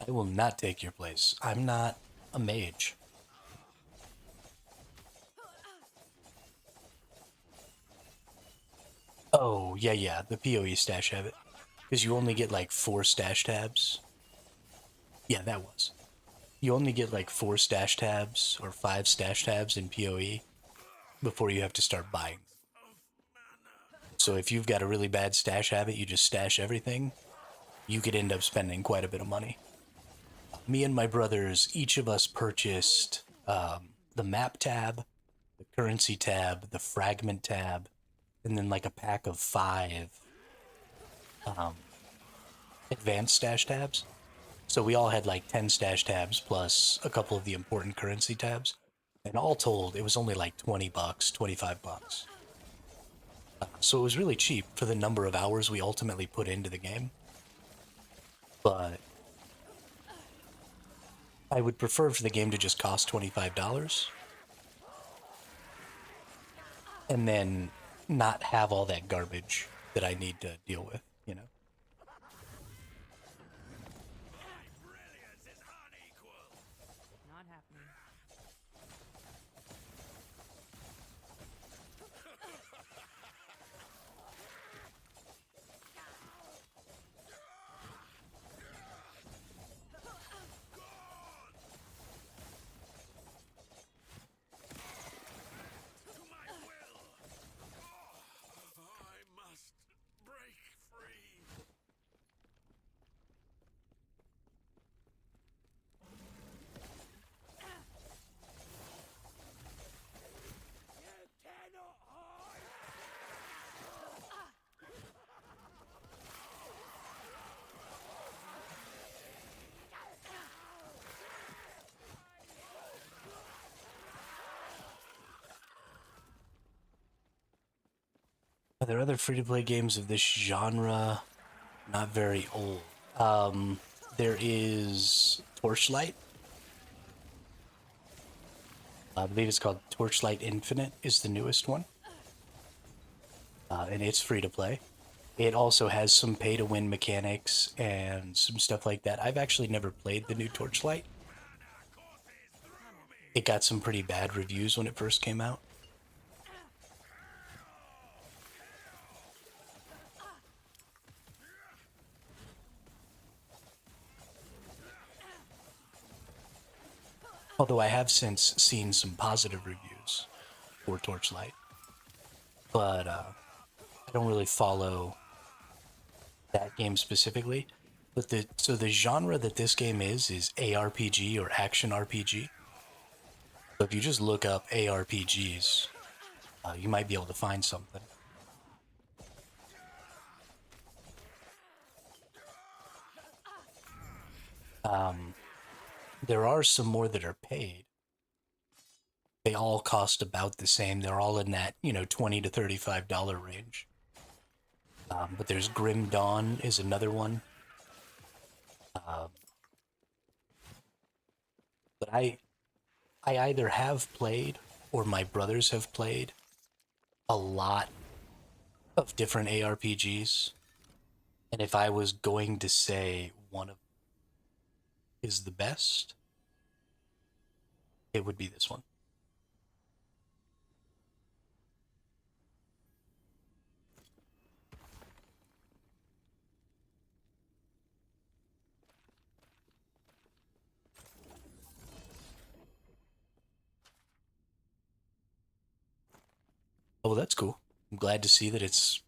I will not take your place. I'm not a mage. Oh, yeah, the PoE stash habit. Because you only get like 4 stash tabs. Yeah, that was. You only get like 4 stash tabs or 5 stash tabs in PoE before you have to start buying. So if you've got a really bad stash habit, you just stash everything, you could end up spending quite a bit of money. Me and my brothers, each of us purchased the map tab, the currency tab, the fragment tab, and then like a pack of 5 advanced stash tabs. So we all had like 10 stash tabs plus a couple of the important currency tabs. And all told, it was only like 20 bucks, 25 bucks. So it was really cheap for the number of hours we ultimately put into the game. But I would prefer for the game to just cost $25 and then not have all that garbage that I need to deal with, you know? Not happening. I must break free. Are there other free-to-play games of this genre? Not very old. There is Torchlight. I believe it's called Torchlight Infinite is the newest one. And it's free to play. It also has some pay-to-win mechanics and some stuff like that. I've actually never played the new Torchlight. It got some pretty bad reviews when it first came out. Although I have since seen some positive reviews for Torchlight. But I don't really follow that game specifically. But the genre that this game is ARPG or action RPG. So if you just look up ARPGs, you might be able to find something. There are some more that are paid. They all cost about the same. They're all in that, $20 to $35 range. But there's Grim Dawn is another one. But I either have played or my brothers have played a lot of different ARPGs. And if I was going to say one of them is the best, it would be this one. Oh, well, that's cool. I'm glad to see that it's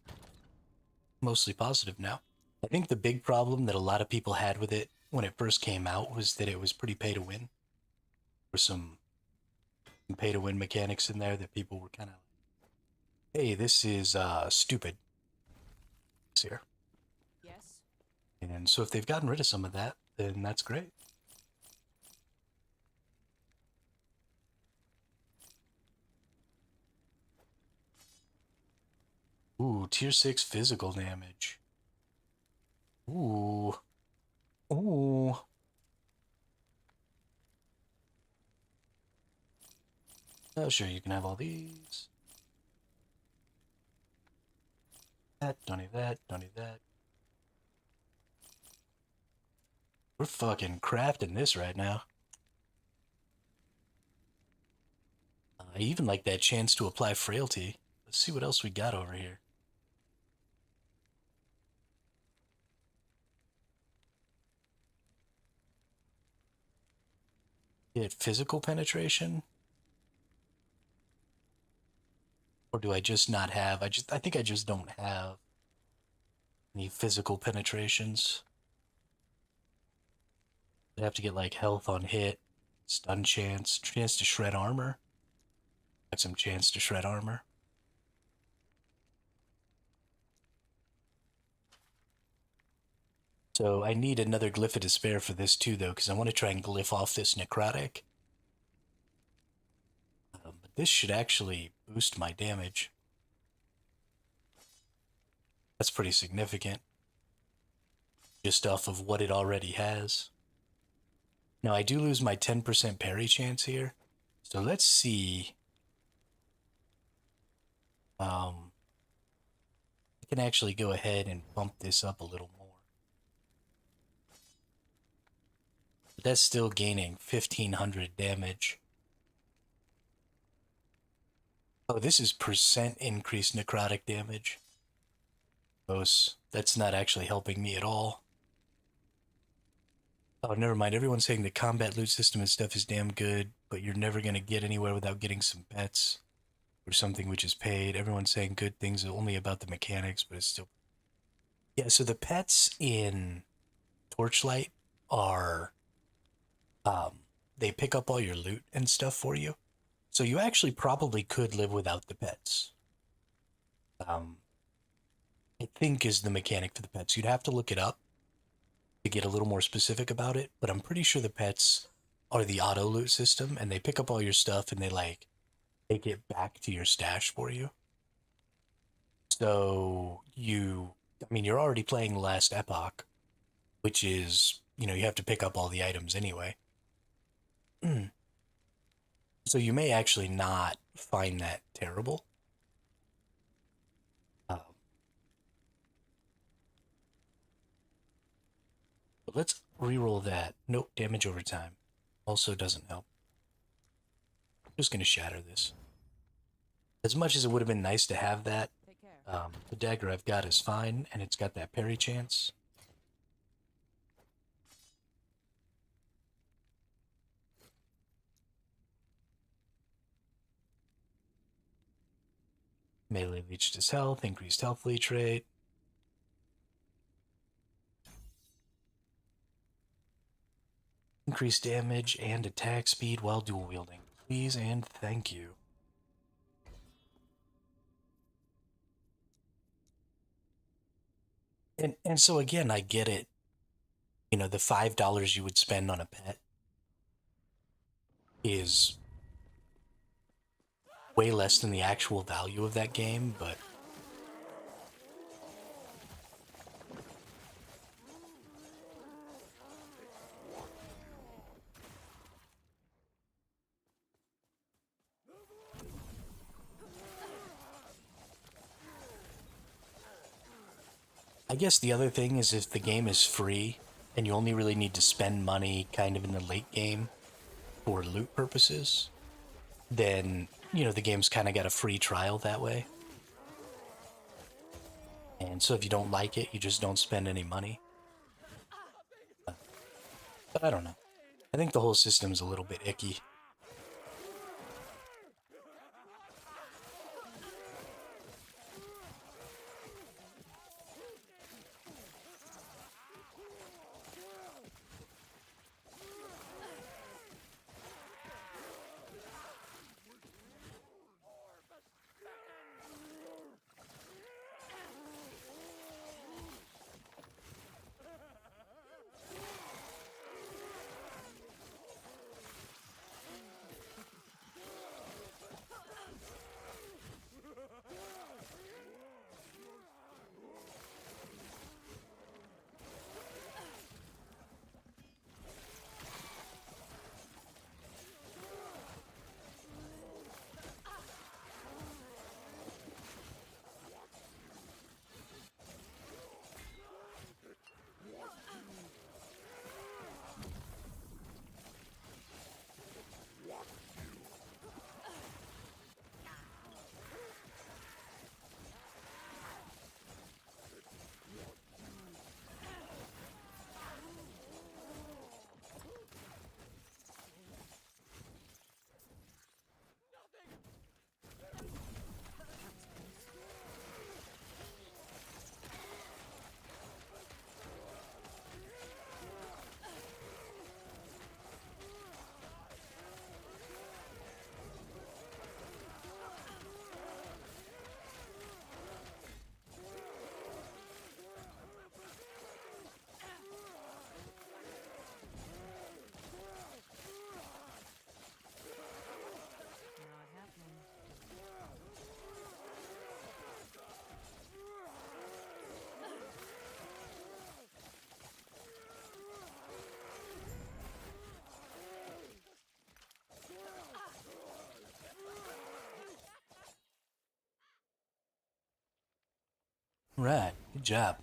mostly positive now. I think the big problem that a lot of people had with it when it first came out was that it was pretty pay to win. There were some pay to win mechanics in there that people were kind of like, hey, this is stupid. Here. Yes? And so if they've gotten rid of some of that, then that's great. Ooh, tier 6 physical damage. Ooh. Ooh. Oh, sure, you can have all these. That, don't need that, don't need that. We're fucking crafting this right now. I even like that chance to apply frailty. Let's see what else we got over here. Get physical penetration? Or do I just not have? I think I just don't have any physical penetrations. I'd have to get like health on hit, stun chance, chance to shred armor. Got some chance to shred armor. So I need another Glyph of Despair for this too, though, because I want to try and glyph off this necrotic. But this should actually boost my damage. That's pretty significant. Just off of what it already has. Now I do lose my 10% parry chance here. So let's see. I can actually go ahead and bump this up a little more. But that's still gaining 1500 damage. Oh, this is percent increased necrotic damage. Gross. That's not actually helping me at all. Oh, never mind. Everyone's saying the combat loot system and stuff is damn good, but you're never going to get anywhere without getting some pets or something which is paid. Everyone's saying good things only about the mechanics, but it's still... Yeah, so the pets in Torchlight are... they pick up all your loot and stuff for you. So you actually probably could live without the pets. I think is the mechanic for the pets. You'd have to look it up to get a little more specific about it, but I'm pretty sure the pets are the auto loot system, and they pick up all your stuff and they like take it back to your stash for you. So you're already playing Last Epoch, which is, you have to pick up all the items anyway. So you may actually not find that terrible. But let's reroll that. Nope, damage over time. Also doesn't help. I'm just going to shatter this. As much as it would have been nice to have that, Take care. the dagger I've got is fine, and it's got that parry chance. Melee leached his health, increased health leech rate. Increased damage and attack speed while dual wielding. Please and thank you. And so again, I get it. The $5 you would spend on a pet is way less than the actual value of that game, but I guess the other thing is if the game is free and you only really need to spend money kind of in the late game for loot purposes, then, the game's kind of got a free trial that way. And so if you don't like it, you just don't spend any money. But I don't know. I think the whole system's a little bit icky. Right, good job.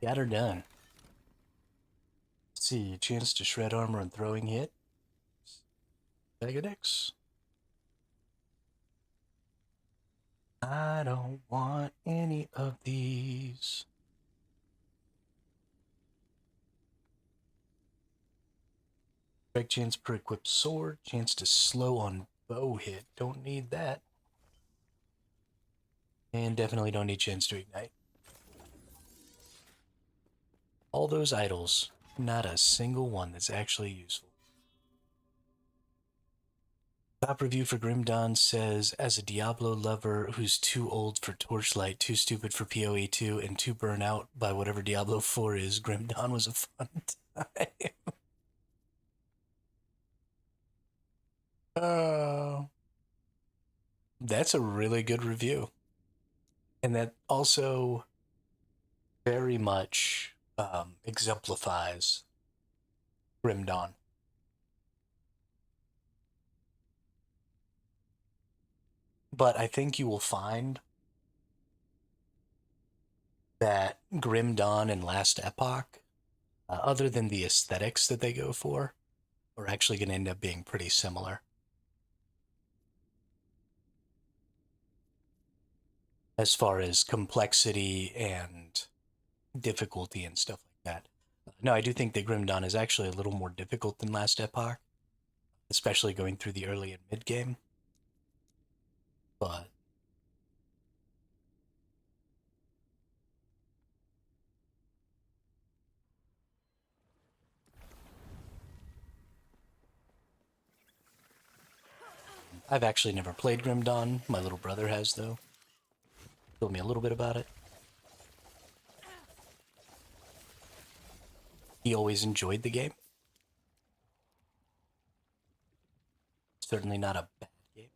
Got her done. Let's see, chance to shred armor and throwing hit. Bag of dicks. I don't want any of these. Strike chance per equipped sword. Chance to slow on bow hit. Don't need that. And definitely don't need chance to ignite. All those idols, not a single one that's actually useful. Top review for Grim Dawn says, as a Diablo lover who's too old for Torchlight, too stupid for PoE 2, and too burnt out by whatever Diablo 4 is, Grim Dawn was a fun time. Oh, that's a really good review. And that also very much exemplifies Grim Dawn. But I think you will find that Grim Dawn and Last Epoch, other than the aesthetics that they go for, are actually going to end up being pretty similar. As far as complexity and difficulty and stuff like that. No, I do think that Grim Dawn is actually a little more difficult than Last Epoch, especially going through the early and mid game. But I've actually never played Grim Dawn. My little brother has, though. Told me a little bit about it. He always enjoyed the game. Certainly not a bad game.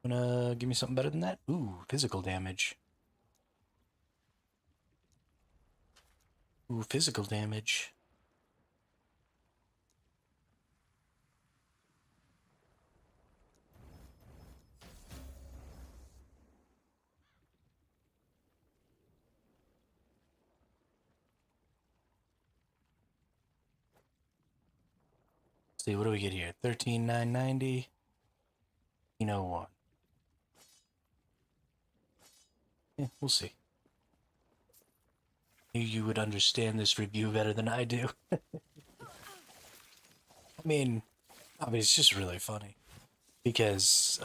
Wanna give me something better than that? Ooh, physical damage. Ooh, physical damage. Let's see, what do we get here? 13,990. 1,001. Yeah, we'll see. You would understand this review better than I do. I mean, it's just really funny. Because,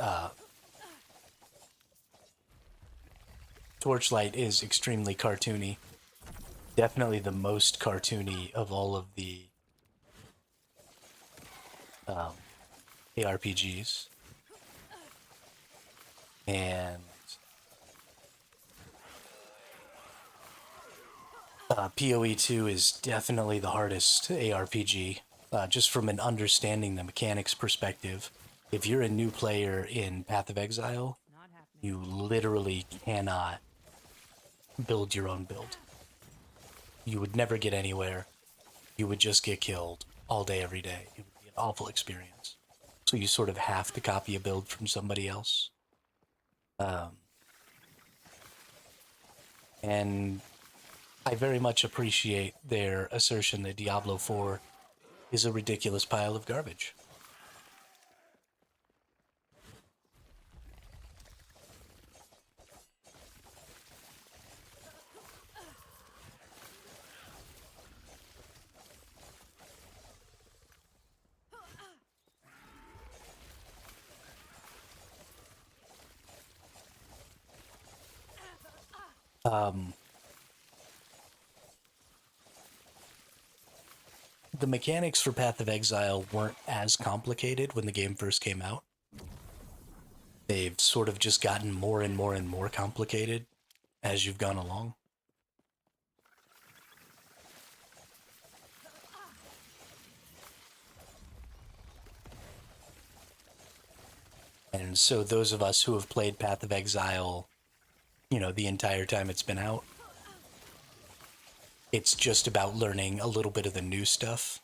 Torchlight is extremely cartoony. Definitely the most cartoony of all of the ARPGs. And PoE 2 is definitely the hardest ARPG, just from an understanding the mechanics perspective. If you're a new player in Path of Exile, you literally cannot build your own build. You would never get anywhere. You would just get killed all day, every day. It would be an awful experience. So you sort of have to copy a build from somebody else. And I very much appreciate their assertion that Diablo 4 is a ridiculous pile of garbage. The mechanics for Path of Exile weren't as complicated when the game first came out. They've sort of just gotten more and more and more complicated as you've gone along. And so those of us who have played Path of Exile, the entire time it's been out, it's just about learning a little bit of the new stuff.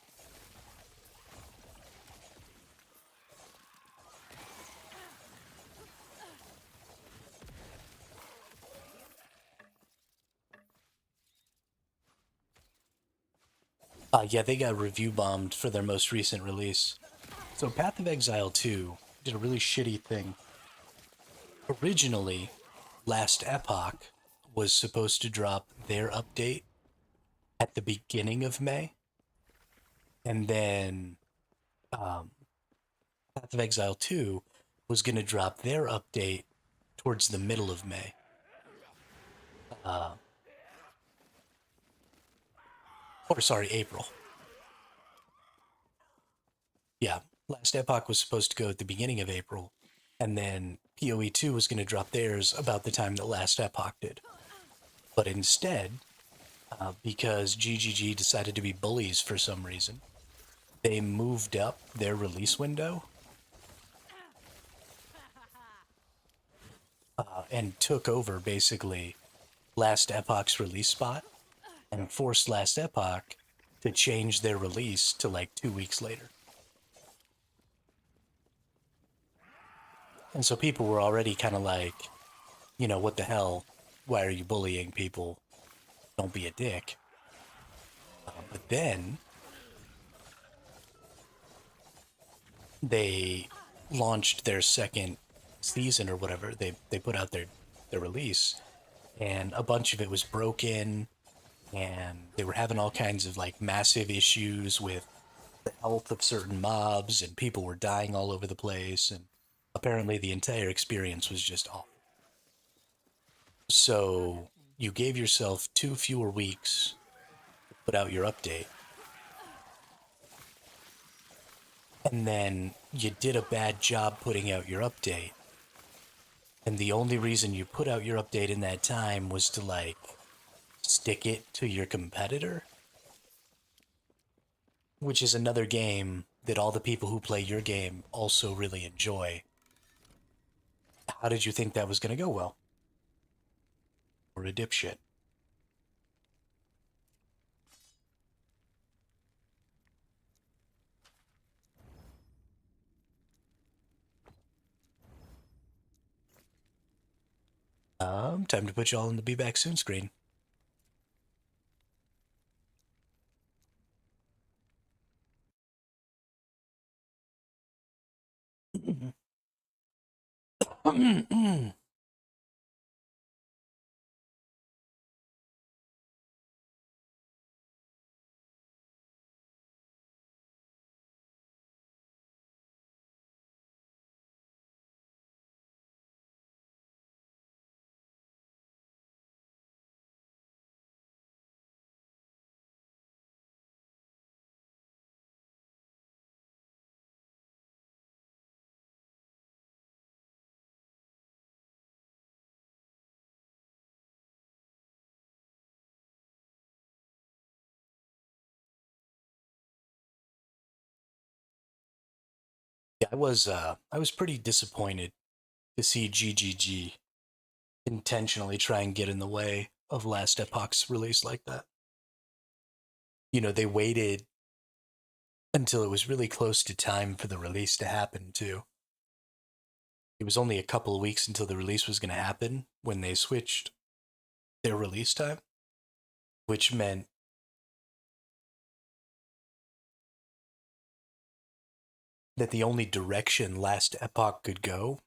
Yeah, they got review bombed for their most recent release. So Path of Exile 2 did a really shitty thing. Originally, Last Epoch was supposed to drop their update at the beginning of May, and then um, Path of Exile 2 was going to drop their update towards the middle of May. Uh, or sorry, April. Yeah, Last Epoch was supposed to go at the beginning of April, and then PoE 2 was going to drop theirs about the time that Last Epoch did. But instead, because GGG decided to be bullies for some reason, they moved up their release window and took over basically Last Epoch's release spot and forced Last Epoch to change their release to like 2 weeks later. And so people were already kind of like, what the hell? Why are you bullying people? Don't be a dick. But then they launched their second season or whatever. They put out their release, and a bunch of it was broken, and they were having all kinds of like massive issues with the health of certain mobs, and people were dying all over the place, and apparently the entire experience was just awful. So you gave yourself 2 fewer weeks to put out your update, and then you did a bad job putting out your update. And the only reason you put out your update in that time was to like stick it to your competitor, which is another game that all the people who play your game also really enjoy. How did you think that was going to go well? Or a dipshit. Time to put y'all in the Be Back Soon screen. Yeah, I was pretty disappointed to see GGG intentionally try and get in the way of Last Epoch's release like that. They waited until it was really close to time for the release to happen, too. It was only a couple of weeks until the release was going to happen when they switched their release time, which meant that the only direction Last Epoch could go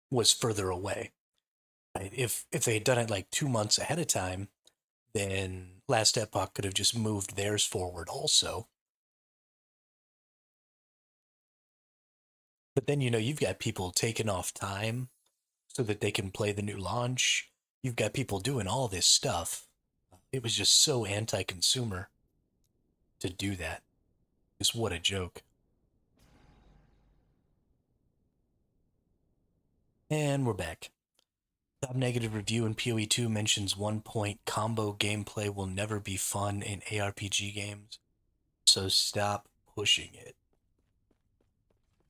was further away. Right? If they had done it like 2 months ahead of time, then Last Epoch could have just moved theirs forward also. But then, you've got people taking off time so that they can play the new launch. You've got people doing all this stuff. It was just so anti-consumer to do that. Just what a joke. And we're back. Top negative review in PoE 2 mentions 1 point combo gameplay will never be fun in ARPG games, so stop pushing it.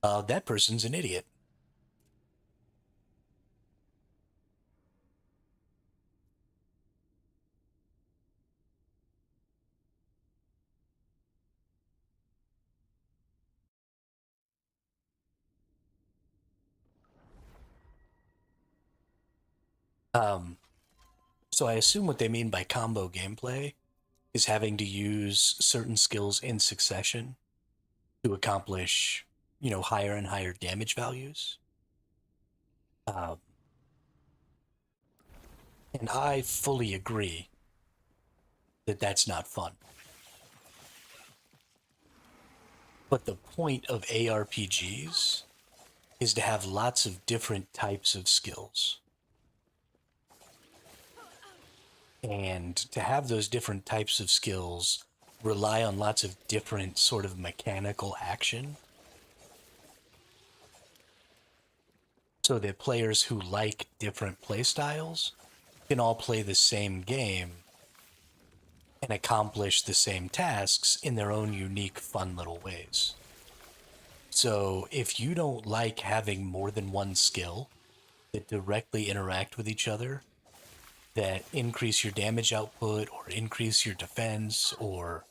That person's an idiot. Um, so I assume what they mean by combo gameplay is having to use certain skills in succession to accomplish, higher and higher damage values. Um, and I fully agree that that's not fun. But the point of ARPGs is to have lots of different types of skills. And to have those different types of skills rely on lots of different sort of mechanical action. So that players who like different playstyles can all play the same game and accomplish the same tasks in their own unique, fun little ways. So if you don't like having more than one skill that directly interact with each other, that increase your damage output or increase your defense or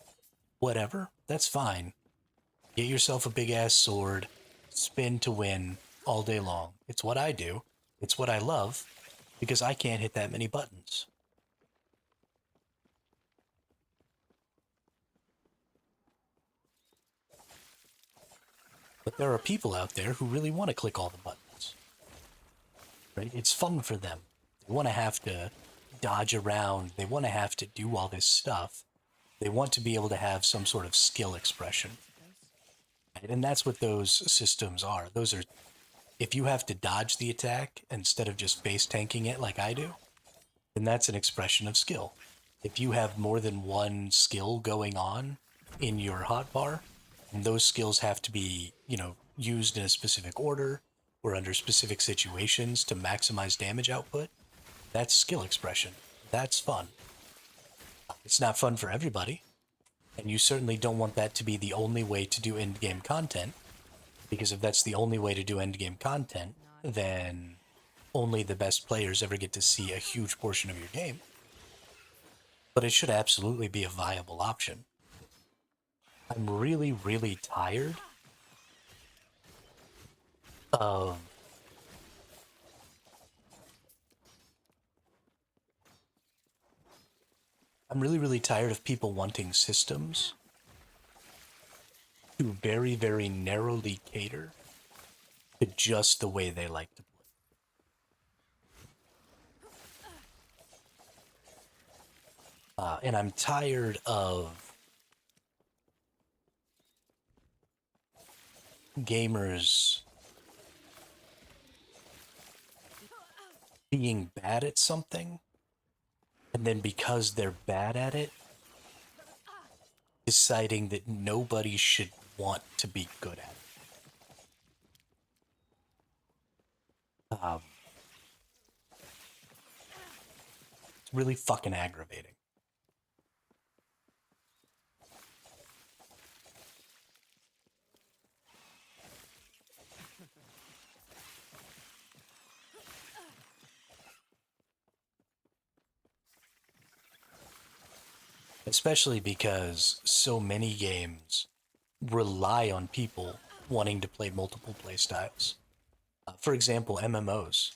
whatever, that's fine. Get yourself a big ass sword, spin to win all day long. It's what I do. It's what I love because I can't hit that many buttons. But there are people out there who really want to click all the buttons. Right? It's fun for them. They want to have to dodge around. They want to have to do all this stuff. They want to be able to have some sort of skill expression. Right? And that's what those systems are. Those are, if you have to dodge the attack instead of just base tanking it like I do, then that's an expression of skill. If you have more than one skill going on in your hotbar, and those skills have to be, used in a specific order or under specific situations to maximize damage output, that's skill expression. That's fun. It's not fun for everybody, and you certainly don't want that to be the only way to do endgame content, because if that's the only way to do endgame content, then only the best players ever get to see a huge portion of your game. But it should absolutely be a viable option. I'm really, really tired of people wanting systems to very, very narrowly cater to just the way they like to play. And I'm tired of gamers being bad at something, and then because they're bad at it, deciding that nobody should want to be good at it. It's really fucking aggravating. Especially because so many games rely on people wanting to play multiple playstyles. For example, MMOs.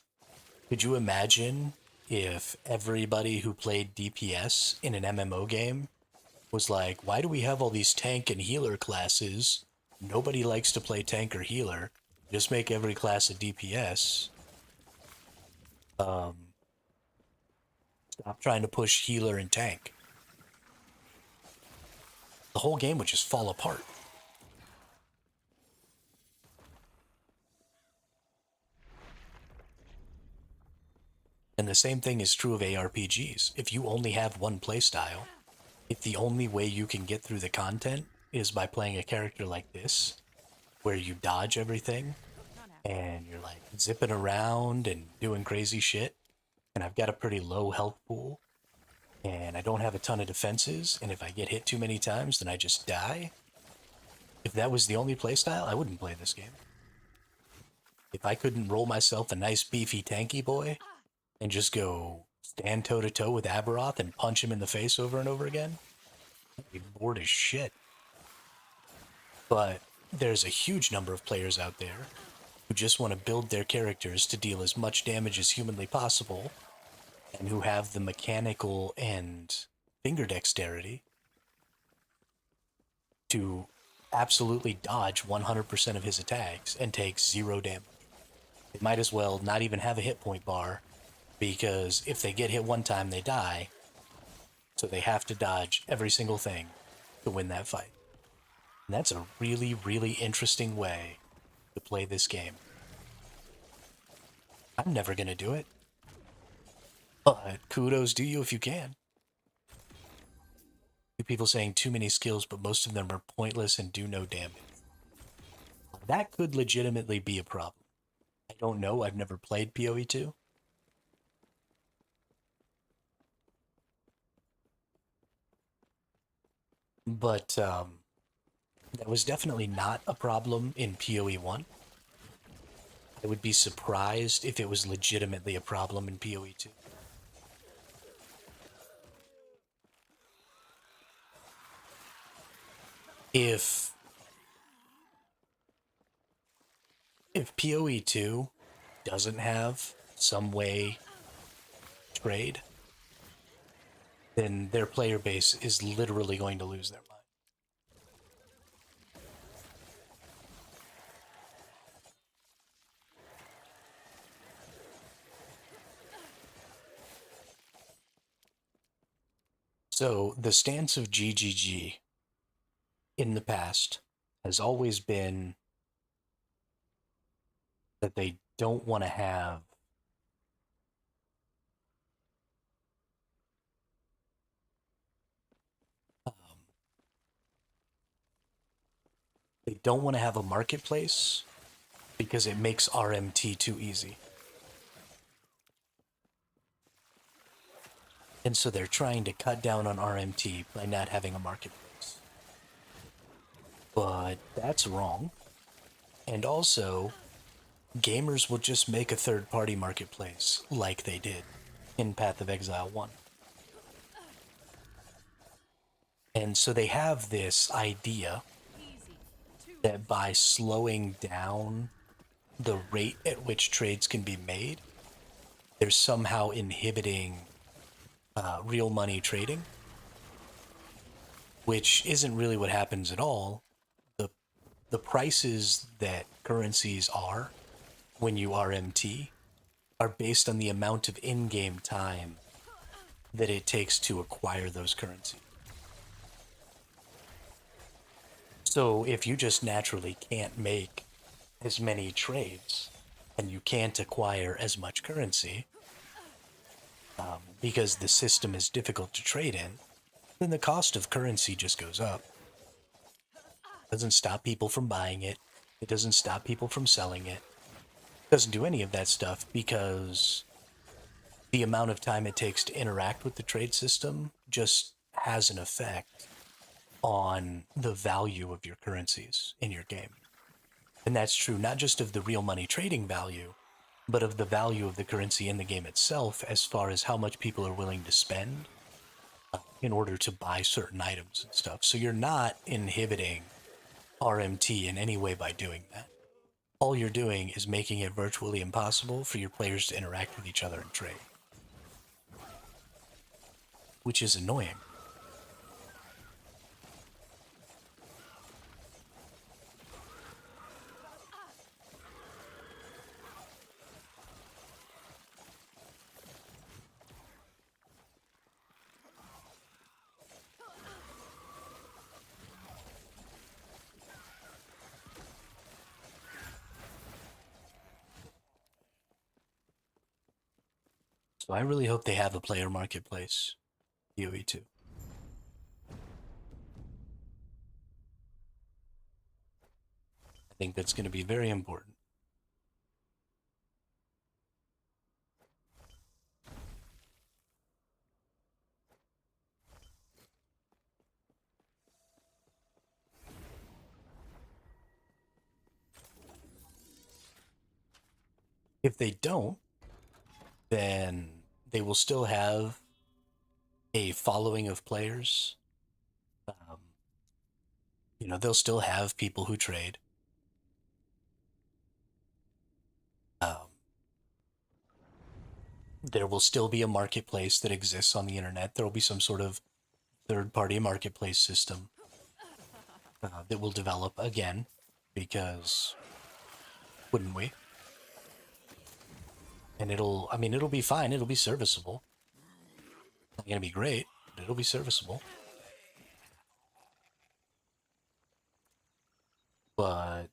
Could you imagine if everybody who played DPS in an MMO game was like, why do we have all these tank and healer classes? Nobody likes to play tank or healer. Just make every class a DPS. Stop trying to push healer and tank. The whole game would just fall apart. And the same thing is true of ARPGs. If you only have one playstyle, if the only way you can get through the content is by playing a character like this, where you dodge everything, and you're like zipping around and doing crazy shit, and I've got a pretty low health pool, and I don't have a ton of defenses, and if I get hit too many times, then I just die. If that was the only playstyle, I wouldn't play this game. If I couldn't roll myself a nice beefy tanky boy and just go stand toe-to-toe with Aberoth and punch him in the face over and over again, I'd be bored as shit. But there's a huge number of players out there who just want to build their characters to deal as much damage as humanly possible, and who have the mechanical and finger dexterity to absolutely dodge 100% of his attacks and take 0 damage. They might as well not even have a hit point bar, because if they get hit one time, they die. So they have to dodge every single thing to win that fight. And that's a really, really interesting way to play this game. I'm never going to do it. But kudos to you if you can. People saying too many skills, but most of them are pointless and do no damage. That could legitimately be a problem. I don't know. I've never played PoE 2. But that was definitely not a problem in PoE 1. I would be surprised if it was legitimately a problem in PoE 2. If PoE 2 doesn't have some way to trade, then their player base is literally going to lose their mind. So the stance of GGG in the past has always been that they don't want to have a marketplace because it makes RMT too easy. And so they're trying to cut down on RMT by not having a marketplace. But that's wrong. And also, gamers will just make a third-party marketplace like they did in Path of Exile 1. And so they have this idea that by slowing down the rate at which trades can be made, they're somehow inhibiting real money trading, which isn't really what happens at all. The prices that currencies are when you RMT are based on the amount of in-game time that it takes to acquire those currencies. So if you just naturally can't make as many trades and you can't acquire as much currency because the system is difficult to trade in, then the cost of currency just goes up. It doesn't stop people from buying it. It doesn't stop people from selling it. It doesn't do any of that stuff because the amount of time it takes to interact with the trade system just has an effect on the value of your currencies in your game. And that's true not just of the real money trading value, but of the value of the currency in the game itself as far as how much people are willing to spend in order to buy certain items and stuff. So you're not inhibiting RMT in any way by doing that. All you're doing is making it virtually impossible for your players to interact with each other and trade, which is annoying. So I really hope they have a player marketplace, PoE 2. I think that's going to be very important. If they don't, then they will still have a following of players. They'll still have people who trade. There will still be a marketplace that exists on the internet. There will be some sort of third-party marketplace system. that will develop again, because wouldn't we? And it'll be fine. It'll be serviceable. Not gonna be great, but it'll be serviceable. But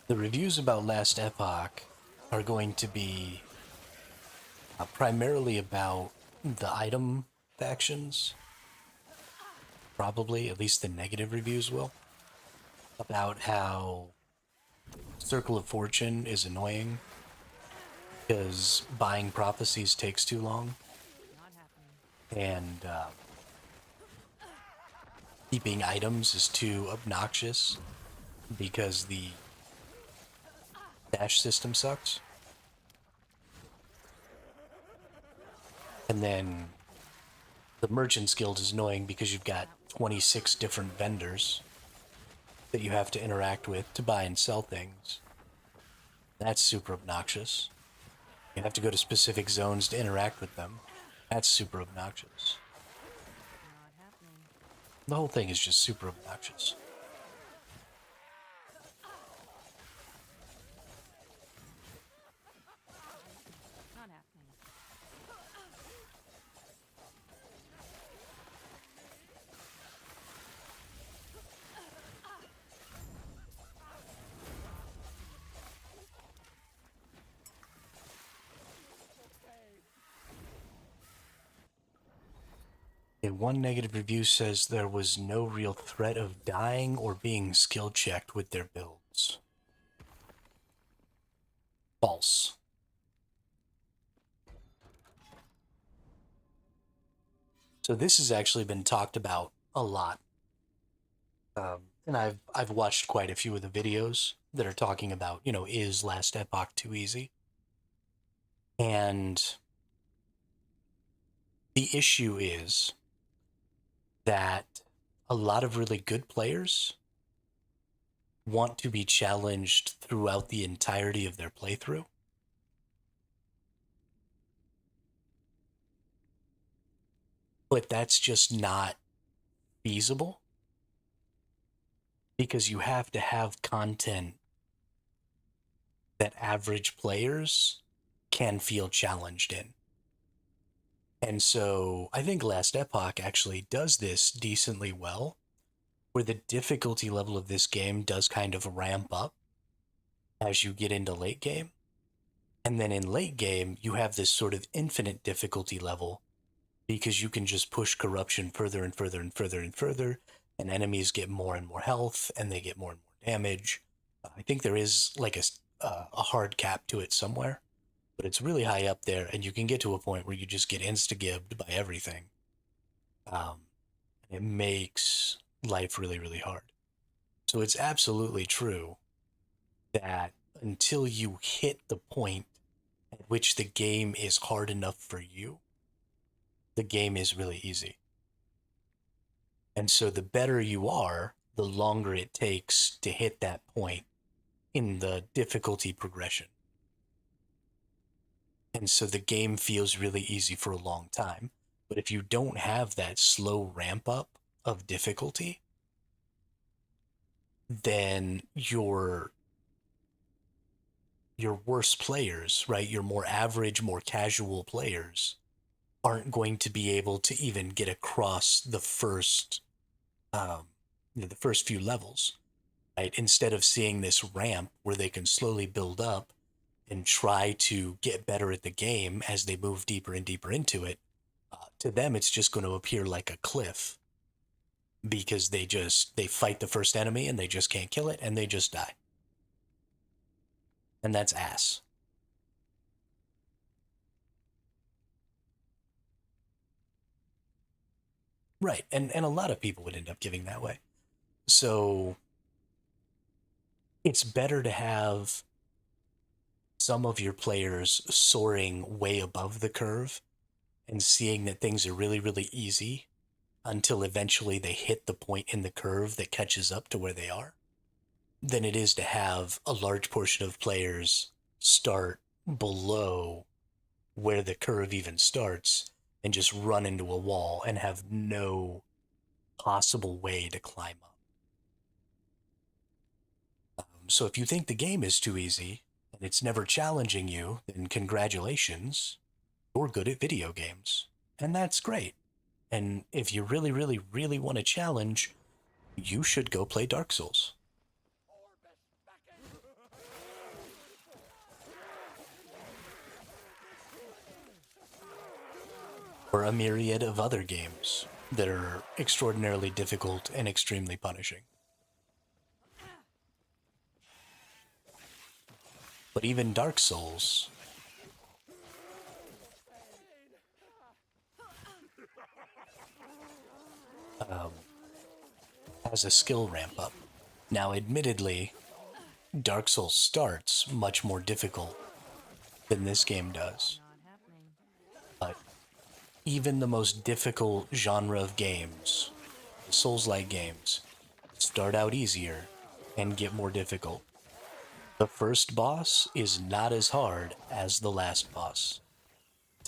the reviews about Last Epoch are going to be primarily about the item factions. Probably, at least the negative reviews will. About how Circle of Fortune is annoying because buying prophecies takes too long. And keeping items is too obnoxious because the dash system sucks. And then the Merchant's Guild is annoying because you've got 26 different vendors that you have to interact with to buy and sell things. That's super obnoxious. You have to go to specific zones to interact with them. That's super obnoxious. The whole thing is just super obnoxious. Not happening. One negative review says there was no real threat of dying or being skill checked with their builds. False. So this has actually been talked about a lot. And I've watched quite a few of the videos that are talking about, is Last Epoch too easy? And the issue is that a lot of really good players want to be challenged throughout the entirety of their playthrough. But that's just not feasible because you have to have content that average players can feel challenged in. And so I think Last Epoch actually does this decently well, where the difficulty level of this game does kind of ramp up as you get into late game. And then in late game, you have this sort of infinite difficulty level because you can just push corruption further and further and further and further, and enemies get more and more health, and they get more and more damage. I think there is like a hard cap to it somewhere, but it's really high up there, and you can get to a point where you just get insta-gibbed by everything. It makes life really, really hard. So it's absolutely true that until you hit the point at which the game is hard enough for you, the game is really easy. And so the better you are, the longer it takes to hit that point in the difficulty progression. And so the game feels really easy for a long time. But if you don't have that slow ramp up of difficulty, then your worse players, right? Your more average, more casual players aren't going to be able to even get across the first few levels, right? Instead of seeing this ramp where they can slowly build up and try to get better at the game as they move deeper and deeper into it, to them it's just going to appear like a cliff because they fight the first enemy and they just can't kill it and they just die. And that's ass. Right. And a lot of people would end up giving that way. So it's better to have some of your players soaring way above the curve and seeing that things are really, really easy until eventually they hit the point in the curve that catches up to where they are, than it is to have a large portion of players start below where the curve even starts and just run into a wall and have no possible way to climb up. So if you think the game is too easy and it's never challenging you, then congratulations, you're good at video games. And that's great. And if you really, really, really want a challenge, you should go play Dark Souls. Or a myriad of other games that are extraordinarily difficult and extremely punishing. But even Dark Souls has a skill ramp up. Now, admittedly, Dark Souls starts much more difficult than this game does. Not happening. But even the most difficult genre of games, the Souls-like games, start out easier and get more difficult. The first boss is not as hard as the last boss.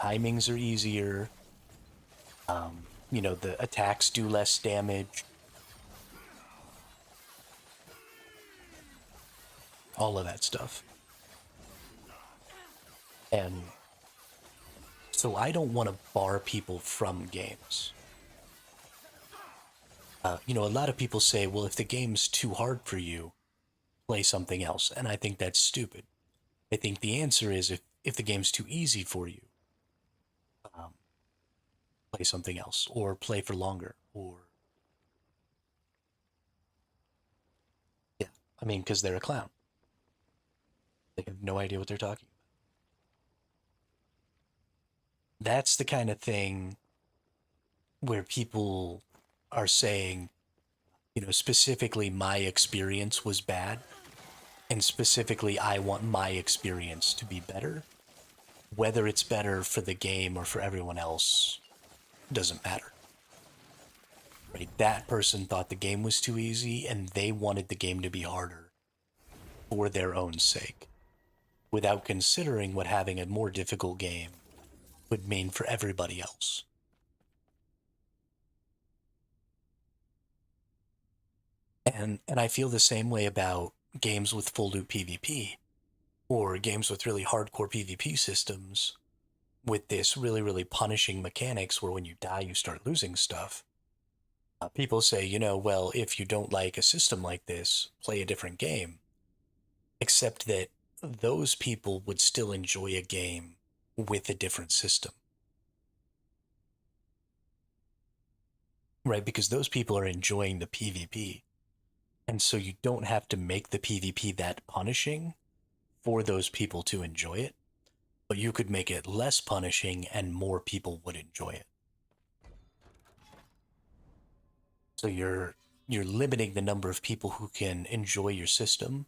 Timings are easier. The attacks do less damage. All of that stuff. And so I don't want to bar people from games. A lot of people say, well, if the game's too hard for you, play something else. And I think that's stupid. I think the answer is if the game's too easy for you, play something else or play for longer because they're a clown. They have no idea what they're talking about. That's the kind of thing where people are saying, specifically my experience was bad, and specifically I want my experience to be better. Whether it's better for the game or for everyone else doesn't matter. Right? That person thought the game was too easy and they wanted the game to be harder for their own sake, without considering what having a more difficult game would mean for everybody else. And I feel the same way about games with full loop PvP, or games with really hardcore PvP systems with this really, really punishing mechanics where when you die you start losing stuff. People say, well, if you don't like a system like this, play a different game. Except that those people would still enjoy a game with a different system. Right? Because those people are enjoying the PvP. And so you don't have to make the PvP that punishing for those people to enjoy it. But you could make it less punishing and more people would enjoy it. So you're limiting the number of people who can enjoy your system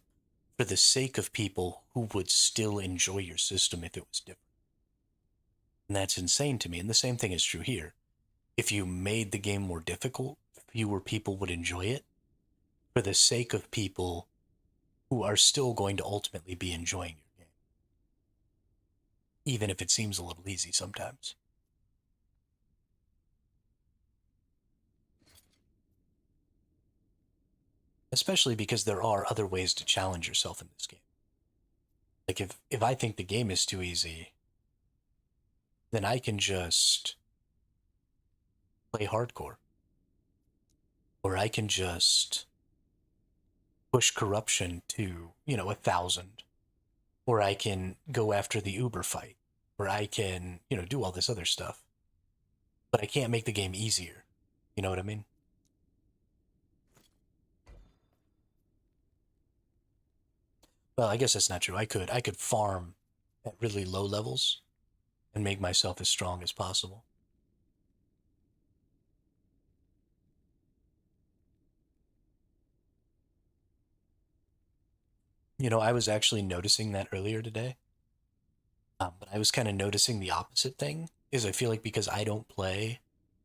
for the sake of people who would still enjoy your system if it was different. And that's insane to me. And the same thing is true here. If you made the game more difficult, fewer people would enjoy it for the sake of people who are still going to ultimately be enjoying your game. Even if it seems a little easy sometimes. Especially because there are other ways to challenge yourself in this game. Like if I think the game is too easy, then I can just play hardcore. Or I can just push corruption to, 1,000. Or I can go after the Uber fight. Or I can, do all this other stuff. But I can't make the game easier. You know what I mean? Well, I guess that's not true. I could farm at really low levels and make myself as strong as possible. You know, I was actually noticing that earlier today. But I was kind of noticing the opposite thing. Is I feel like because I don't play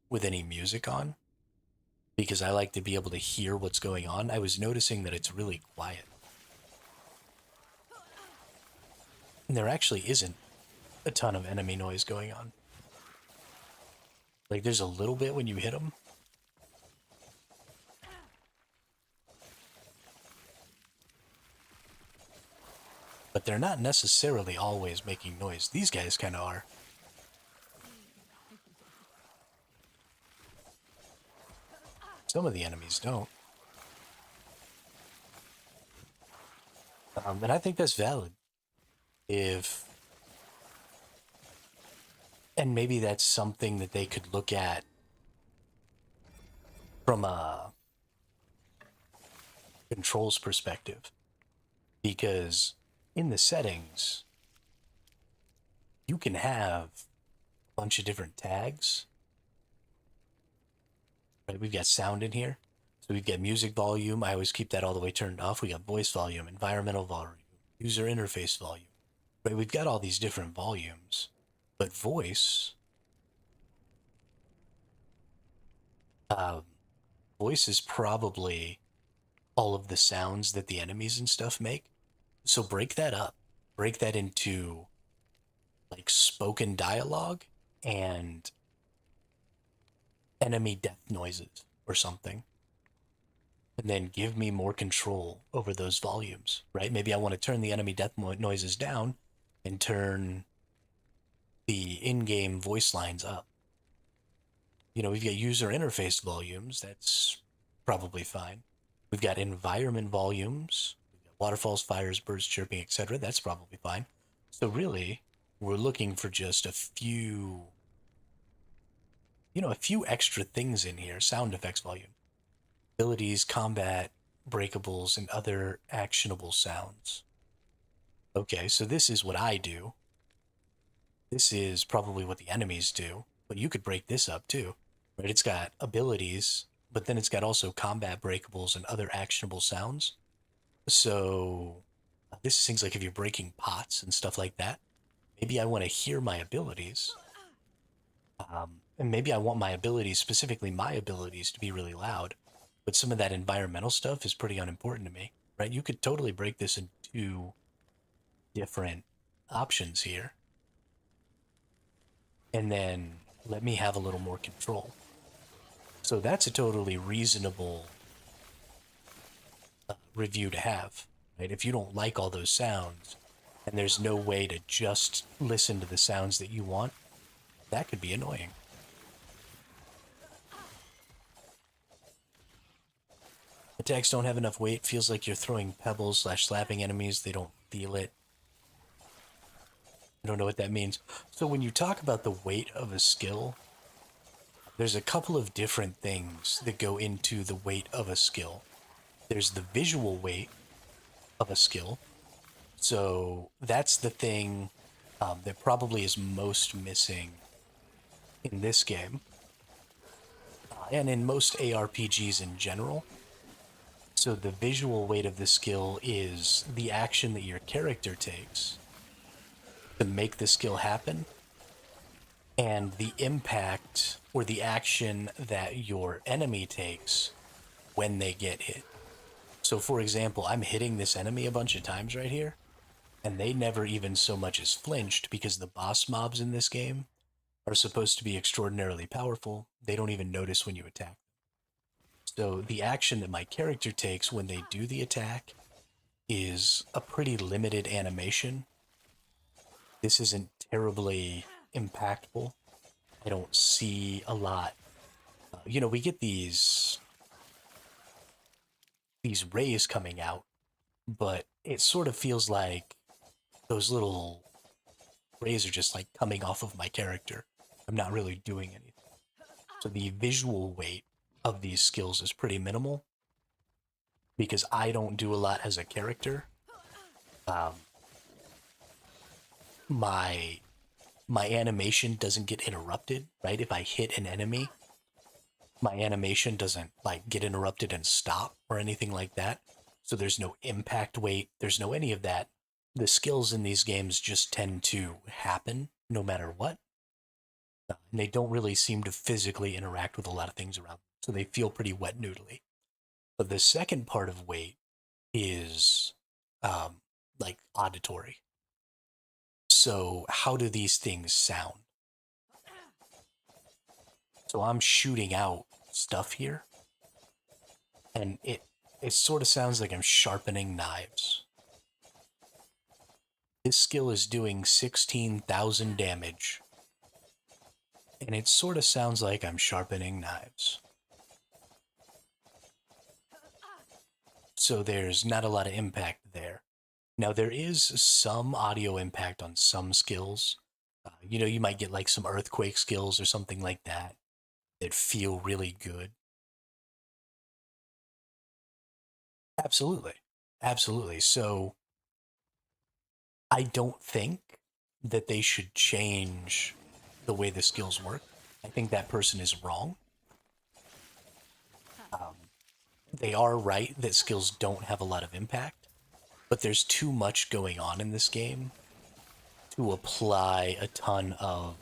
with any music on, because I like to be able to hear what's going on, I was noticing that it's really quiet. And there actually isn't a ton of enemy noise going on. Like, there's a little bit when you hit them. But they're not necessarily always making noise. These guys kind of are. Some of the enemies don't. And I think that's valid. If... And maybe that's something that they could look at from a controls perspective. Because in the settings, you can have a bunch of different tags. Right, we've got sound in here. So we've got music volume. I always keep that all the way turned off. We got voice volume, environmental volume, user interface volume. Right, we've got all these different volumes. But voice, voice is probably all of the sounds that the enemies and stuff make. So break that up. Break that into like spoken dialogue and enemy death noises or something. And then give me more control over those volumes, right? Maybe I want to turn the enemy death noises down and turn the in-game voice lines up. You know, we've got user interface volumes. That's probably fine. We've got environment volumes. We've got waterfalls, fires, birds chirping, etc. That's probably fine. So really, we're looking for just a few, a few extra things in here. Sound effects volume. Abilities, combat, breakables, and other actionable sounds. Okay, so this is what I do. This is probably what the enemies do, but you could break this up too, right? It's got abilities, but then it's got also combat breakables and other actionable sounds. So this is things like if you're breaking pots and stuff like that, maybe I want to hear my abilities. And maybe I want my abilities, specifically my abilities, to be really loud. But some of that environmental stuff is pretty unimportant to me, right? You could totally break this into different options here. And then let me have a little more control. So that's a totally reasonable review to have, right? If you don't like all those sounds and there's no way to just listen to the sounds that you want, that could be annoying. Attacks don't have enough weight. Feels like you're throwing pebbles / slapping enemies. They don't feel it. I don't know what that means. So when you talk about the weight of a skill, there's a couple of different things that go into the weight of a skill. There's the visual weight of a skill. So that's the thing that probably is most missing in this game. And in most ARPGs in general. So the visual weight of the skill is the action that your character takes to make the skill happen, and the impact or the action that your enemy takes when they get hit. So for example, I'm hitting this enemy a bunch of times right here, and they never even so much as flinched because the boss mobs in this game are supposed to be extraordinarily powerful. They don't even notice when you attack. So the action that my character takes when they do the attack is a pretty limited animation. This isn't terribly impactful. I don't see a lot. We get these rays coming out, but it sort of feels like those little rays are just like coming off of my character. I'm not really doing anything. So the visual weight of these skills is pretty minimal because I don't do a lot as a character. My animation doesn't get interrupted, right? If I hit an enemy, my animation doesn't like get interrupted and stop or anything like that. So there's no impact weight, there's no any of that. The skills in these games just tend to happen no matter what. And they don't really seem to physically interact with a lot of things around them. So they feel pretty wet noodly. But the second part of weight is like auditory. So how do these things sound? So I'm shooting out stuff here, and it sort of sounds like I'm sharpening knives. This skill is doing 16,000 damage, and it sort of sounds like I'm sharpening knives. So there's not a lot of impact there. Now there is some audio impact on some skills. You might get like some earthquake skills or something like that that feel really good. Absolutely. Absolutely. So I don't think that they should change the way the skills work. I think that person is wrong. They are right that skills don't have a lot of impact, but there's too much going on in this game to apply a ton of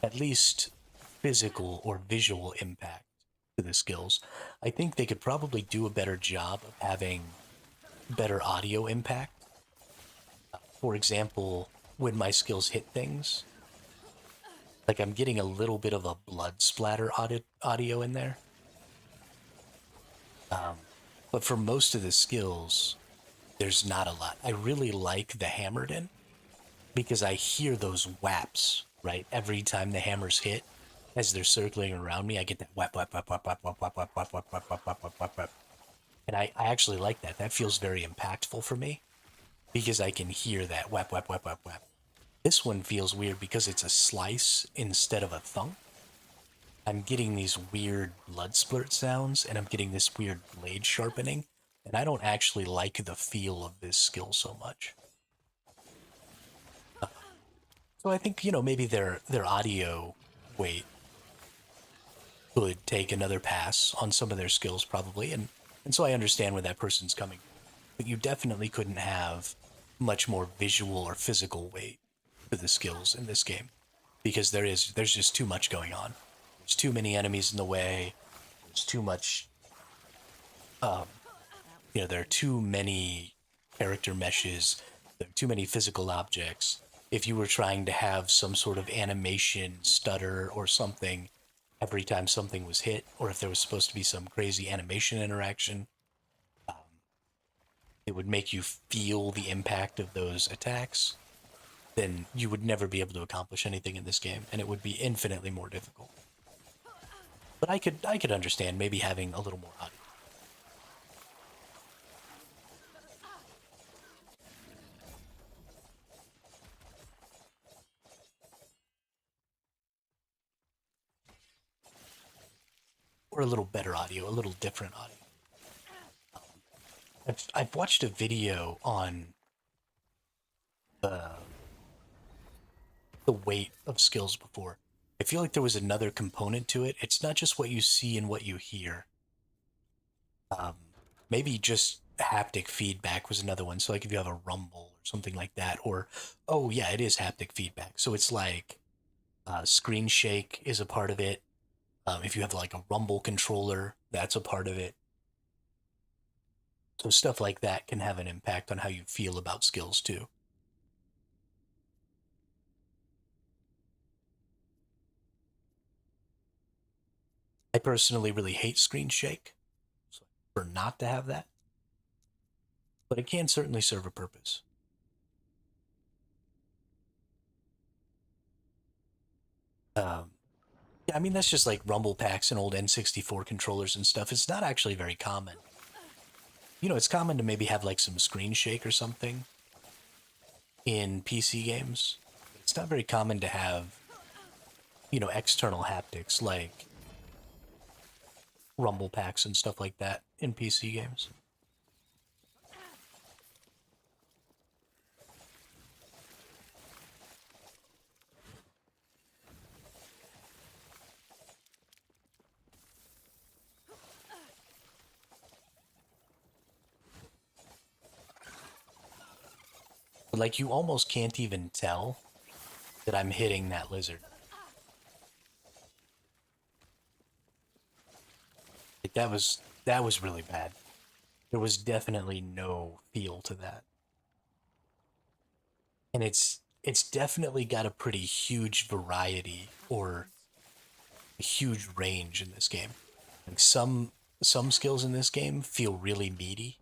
at least physical or visual impact to the skills. I think they could probably do a better job of having better audio impact. For example, when my skills hit things, like I'm getting a little bit of a blood splatter audio in there. But for most of the skills, there's not a lot. I really like the hammered in because I hear those whaps, right? Every time the hammers hit, as they're circling around me, I get that whap, whap, whap, whap, whap, whap, whap, whap, whap, whap, whap, whap, whap, whap, whap. And I actually like that. That feels very impactful for me because I can hear that whap, whap, whap, whap, whap. This one feels weird because it's a slice instead of a thunk. I'm getting these weird blood splurt sounds, and I'm getting this weird blade sharpening, and I don't actually like the feel of this skill so much. So I think, maybe their audio weight could take another pass on some of their skills probably, and so I understand where that person's coming from. But you definitely couldn't have much more visual or physical weight to the skills in this game because there's just too much going on. There's too many enemies in the way. There's too much there are too many character meshes, there are too many physical objects. If you were trying to have some sort of animation stutter or something every time something was hit, or if there was supposed to be some crazy animation interaction, it would make you feel the impact of those attacks, then you would never be able to accomplish anything in this game, and it would be infinitely more difficult. But I could understand maybe having a little more audio. Or a little better audio, a little different audio. I've watched a video on the weight of skills before. I feel like there was another component to it. It's not just what you see and what you hear. Maybe just haptic feedback was another one. So like if you have a rumble or something like that, or oh yeah, it is haptic feedback. So it's like screen shake is a part of it. If you have like a rumble controller, that's a part of it. So stuff like that can have an impact on how you feel about skills too. I personally really hate screen shake, so I prefer not to have that. But it can certainly serve a purpose. Yeah, I mean that's just like rumble packs and old N64 controllers and stuff. It's not actually very common. It's common to maybe have like some screen shake or something in PC games. It's not very common to have, external haptics like rumble packs and stuff like that in PC games. But like you almost can't even tell that I'm hitting that lizard. Like that was really bad. There was definitely no feel to that. And it's definitely got a pretty huge variety or a huge range in this game. Like some skills in this game feel really meaty,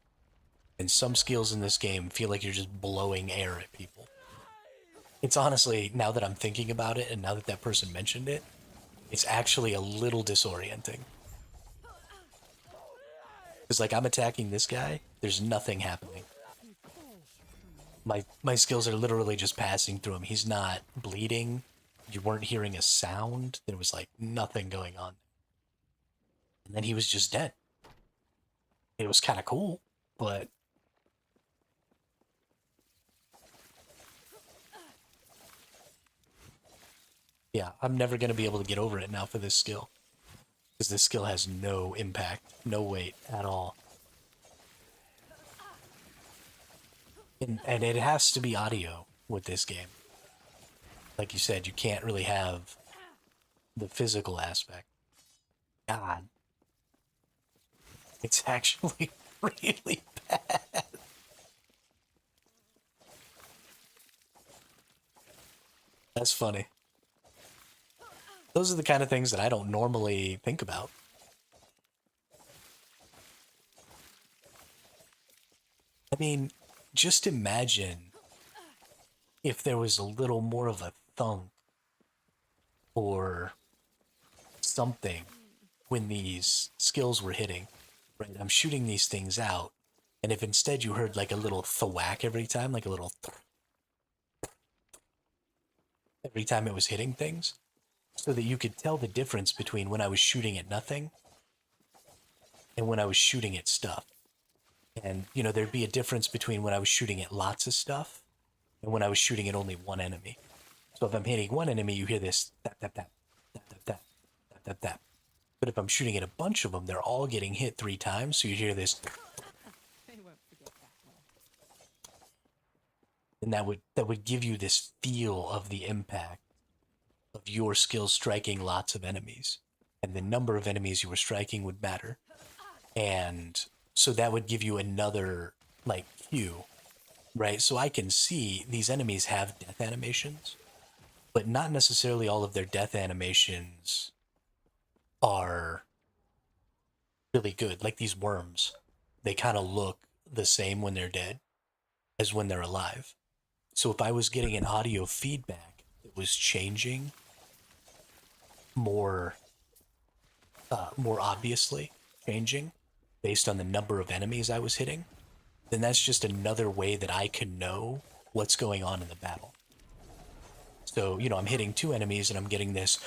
and some skills in this game feel like you're just blowing air at people. It's honestly, now that I'm thinking about it and now that that person mentioned it, it's actually a little disorienting. Because like I'm attacking this guy, there's nothing happening. My skills are literally just passing through him. He's not bleeding. You weren't hearing a sound. There was like nothing going on. And then he was just dead. It was kind of cool, but yeah, I'm never going to be able to get over it now for this skill. Because this skill has no impact, no weight at all. And it has to be audio with this game. Like you said, you can't really have the physical aspect. God. It's actually really bad. That's funny. Those are the kind of things that I don't normally think about. I mean, just imagine if there was a little more of a thunk or something when these skills were hitting. Right, I'm shooting these things out, and if instead you heard like a little thwack every time, like a little every time it was hitting things, so that you could tell the difference between when I was shooting at nothing and when I was shooting at stuff. And, you know, there'd be a difference between when I was shooting at lots of stuff and when I was shooting at only one enemy. So if I'm hitting one enemy, you hear this tap, tap, tap, tap, tap, tap, tap, tap, tap. But if I'm shooting at a bunch of them, they're all getting hit 3 times, so you hear this. They won't forget that one. And that would give you this feel of the impact of your skills striking lots of enemies. And the number of enemies you were striking would matter. And so that would give you another, like, cue, right? So I can see these enemies have death animations, but not necessarily all of their death animations are really good. Like these worms, they kind of look the same when they're dead as when they're alive. So if I was getting an audio feedback that was changing more more obviously changing based on the number of enemies I was hitting, then that's just another way that I can know what's going on in the battle. So, you know, I'm hitting 2 enemies and I'm getting this,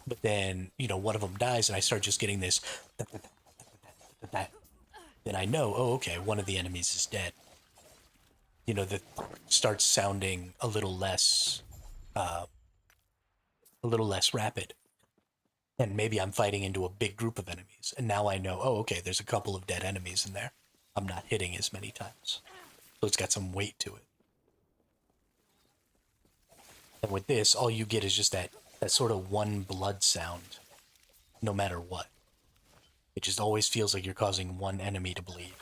but then, you know, one of them dies and I start just getting this, then I know, oh, okay, one of the enemies is dead. You know, that starts sounding a little less rapid. And maybe I'm fighting into a big group of enemies. And now I know, oh, okay, there's a couple of dead enemies in there. I'm not hitting as many times. So it's got some weight to it. And with this, all you get is just that sort of one blood sound, no matter what. It just always feels like you're causing one enemy to bleed.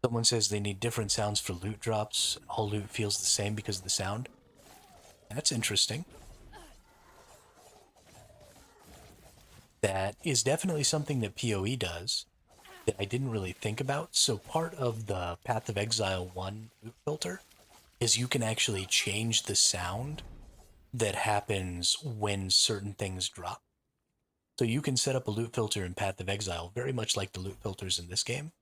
Someone says they need different sounds for loot drops. All loot feels the same because of the sound. That's interesting. That is definitely something that PoE does that I didn't really think about. So part of the Path of Exile 1 loot filter is you can actually change the sound that happens when certain things drop. So you can set up a loot filter in Path of Exile, very much like the loot filters in this game.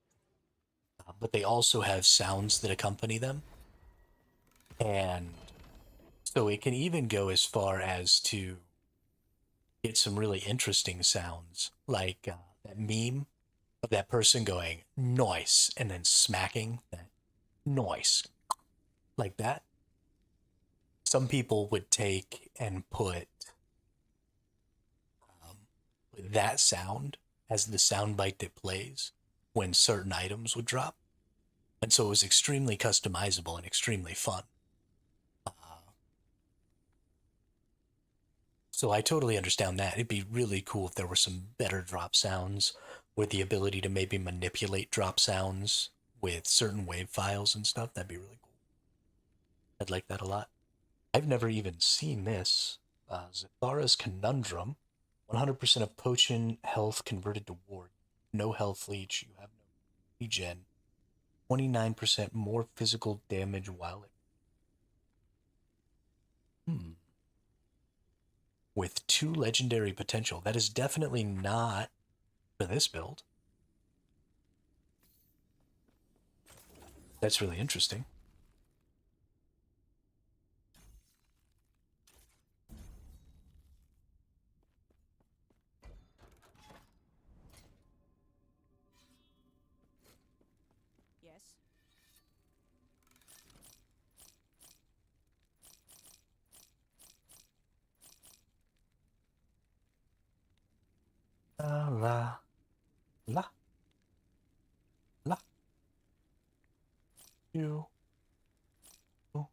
But they also have sounds that accompany them. And so it can even go as far as to get some really interesting sounds, like that meme of that person going, noise, and then smacking that noise, like that. Some people would take and put that sound as the sound bite that plays when certain items would drop. And so it was extremely customizable and extremely fun. So I totally understand that. It'd be really cool if there were some better drop sounds with the ability to maybe manipulate drop sounds with certain wave files and stuff. That'd be really cool. I'd like that a lot. I've never even seen this. Zathara's Conundrum. 100% of potion health converted to ward. No health leech. You have no regen. 29% more physical damage while it... With 2 legendary potential. That is definitely not for this build. That's really interesting. Yes. La la la la. You. Ooh.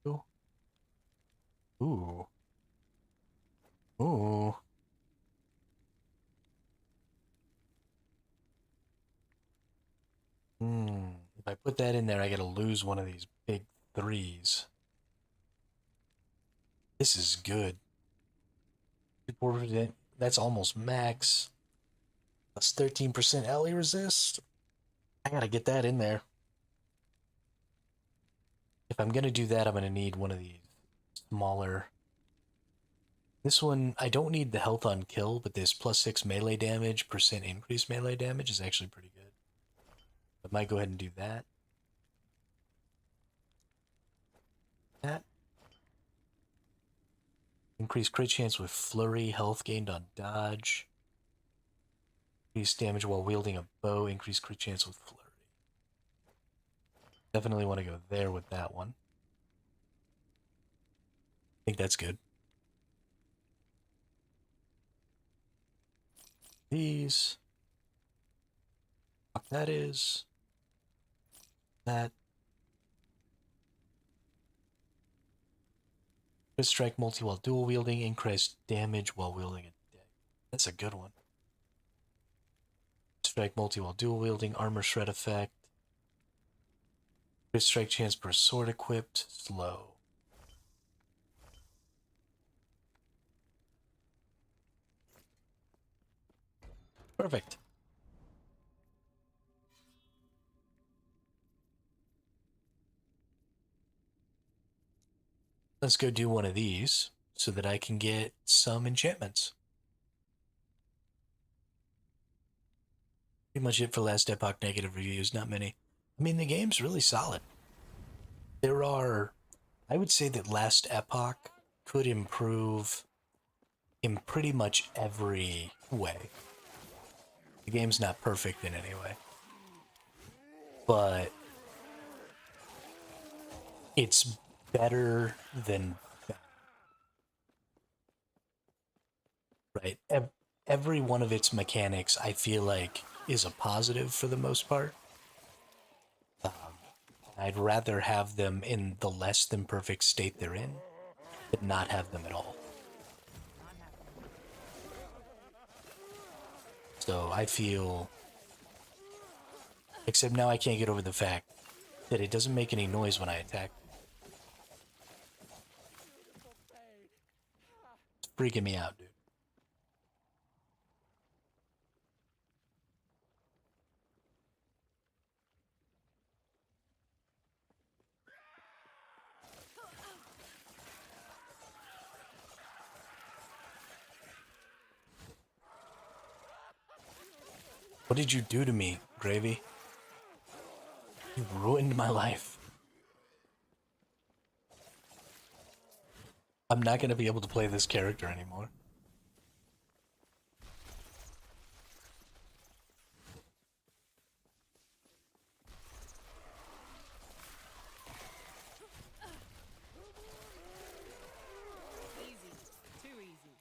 Ooh. Ooh. Ooh. If I put that in there, I gotta lose one of these big 3s. This is good. That's almost max. Plus 13% alley resist. I gotta get that in there. If I'm gonna do that, I'm gonna need one of these smaller. This one, I don't need the health on kill, but this +6 melee damage, % increased melee damage is actually pretty good. I might go ahead and do that. That. Increased crit chance with Flurry, health gained on dodge. Increased damage while wielding a bow, increased crit chance with Flurry. Definitely want to go there with that one. I think that's good. These. Fuck that is. That. Crit strike multi while dual wielding, increased damage while wielding a deck. That's a good one. Strike multi while dual wielding, armor shred effect. Crit strike chance per sword equipped, slow. Perfect. Let's go do one of these so that I can get some enchantments. Pretty much it for last Epoch negative reviews, not many. I mean, the game's really solid. There are, I would say that last Epoch could improve in pretty much every way. The game's not perfect in any way, but it's better than bad. Right? Every one of its mechanics, I feel like, is a positive for the most part. I'd rather have them in the less than perfect state they're in, but not have them at all. So I feel, except now I can't get over the fact that it doesn't make any noise when I attack. It's freaking me out, dude. What did you do to me, Gravy? You ruined my life. I'm not going to be able to play this character anymore. Easy. Too easy.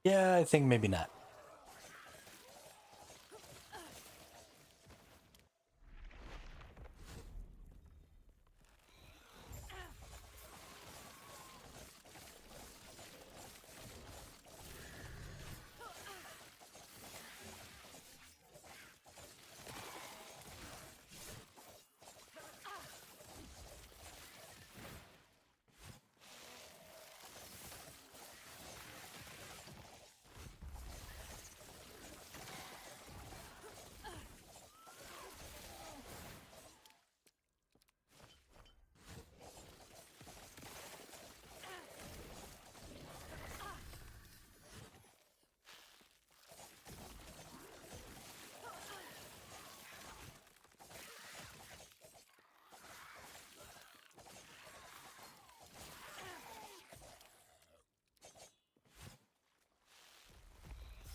Yeah, I think maybe not.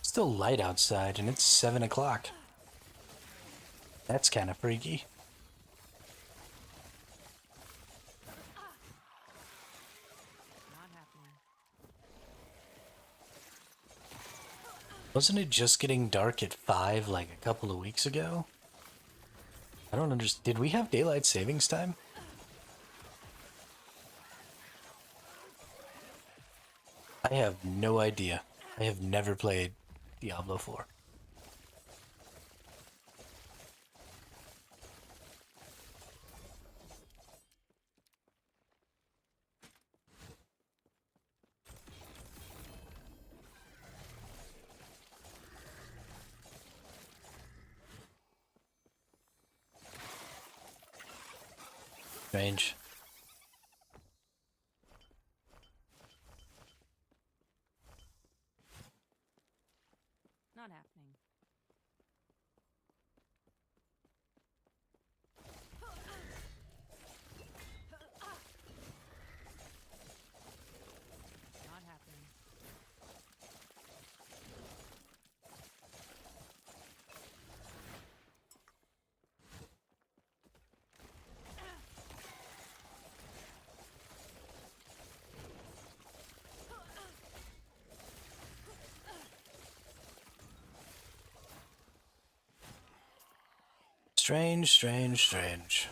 Still light outside, and it's 7 o'clock. That's kind of freaky. Not happening. Wasn't it just getting dark at 5 like a couple of weeks ago? I don't understand. Did we have daylight savings time? I have no idea. I have never played Diablo 4. Strange. Not happening. Not happening. Strange, strange, strange.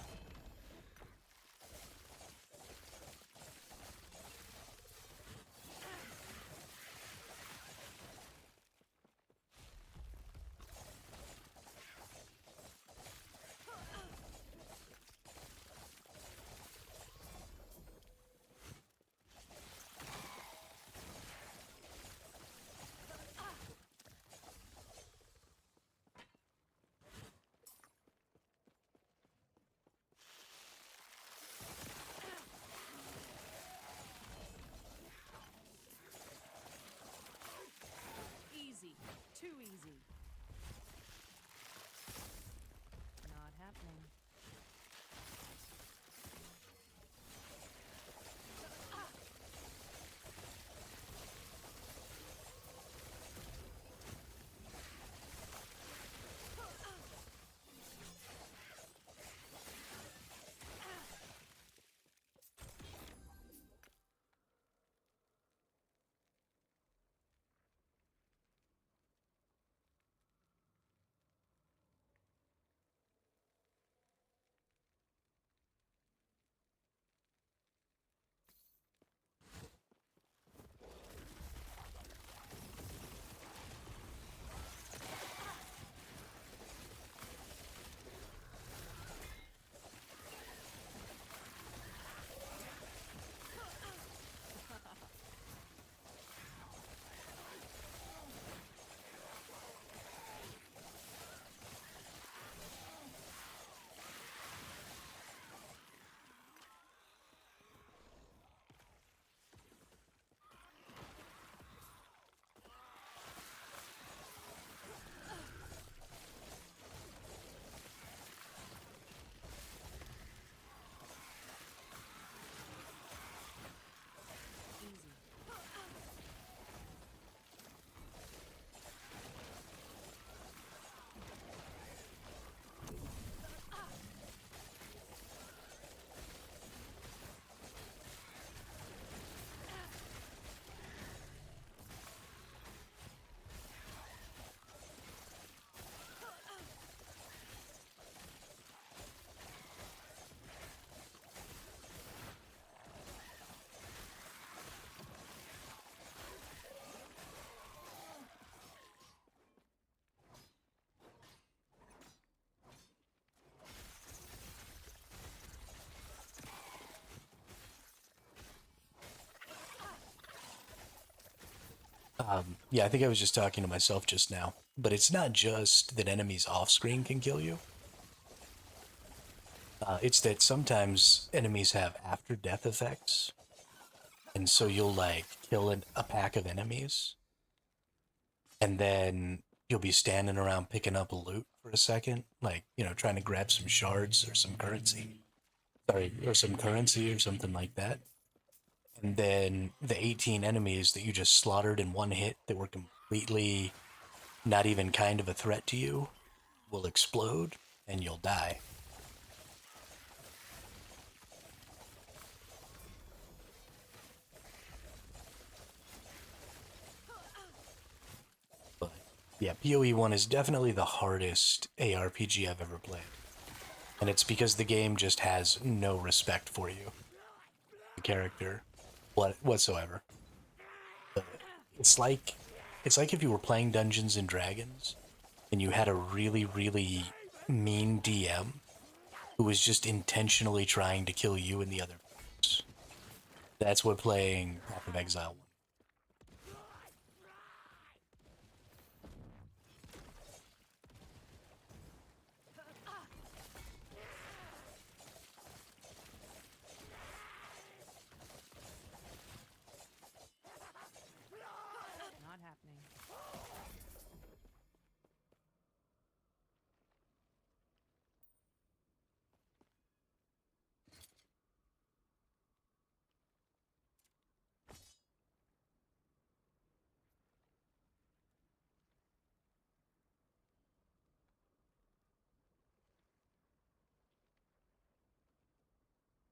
Yeah, I think I was just talking to myself just now. But it's not just that enemies off screen can kill you. It's that sometimes enemies have after death effects. And so you'll like kill a pack of enemies. And then you'll be standing around picking up loot for a second. Like, trying to grab some shards or some currency. Sorry, or some currency or something like that. And then the 18 enemies that you just slaughtered in one hit that were completely not even kind of a threat to you will explode and you'll die. But yeah, PoE 1 is definitely the hardest ARPG I've ever played. And it's because the game just has no respect for you, the character, whatsoever. It's like it's like if you were playing Dungeons and Dragons and you had a really, really mean DM who was just intentionally trying to kill you and the other players. That's what playing Path of Exile 1. Not happening.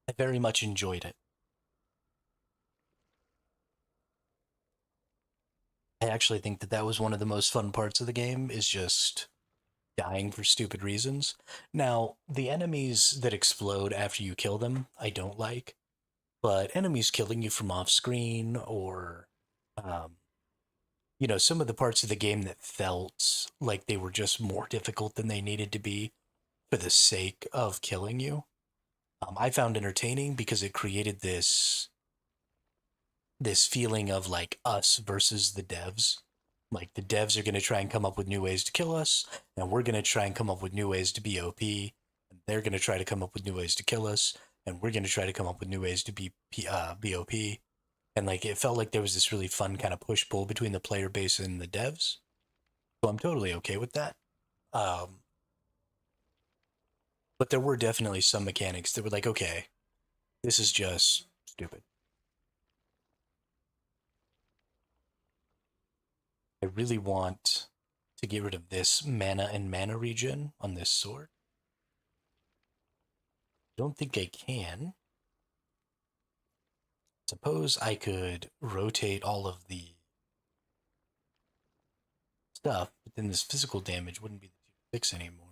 I very much enjoyed it. I actually think that that was one of the most fun parts of the game, is just dying for stupid reasons. Now, the enemies that explode after you kill them, I don't like, but enemies killing you from off screen or, um, some of the parts of the game that felt like they were just more difficult than they needed to be for the sake of killing you, I found entertaining because it created this feeling of like us versus the devs. Like the devs are going to try and come up with new ways to kill us, and we're going to try and come up with new ways to be OP. And they're going to try to come up with new ways to kill us, and we're going to try to come up with new ways to be OP. And like it felt like there was this really fun kind of push pull between the player base and the devs. So I'm totally okay with that. Um, but there were definitely some mechanics that were like, okay, this is just stupid. I really want to get rid of this mana and mana regen on this sword. Don't think I can. Suppose I could rotate all of the stuff, but then this physical damage wouldn't be the tier 6 anymore.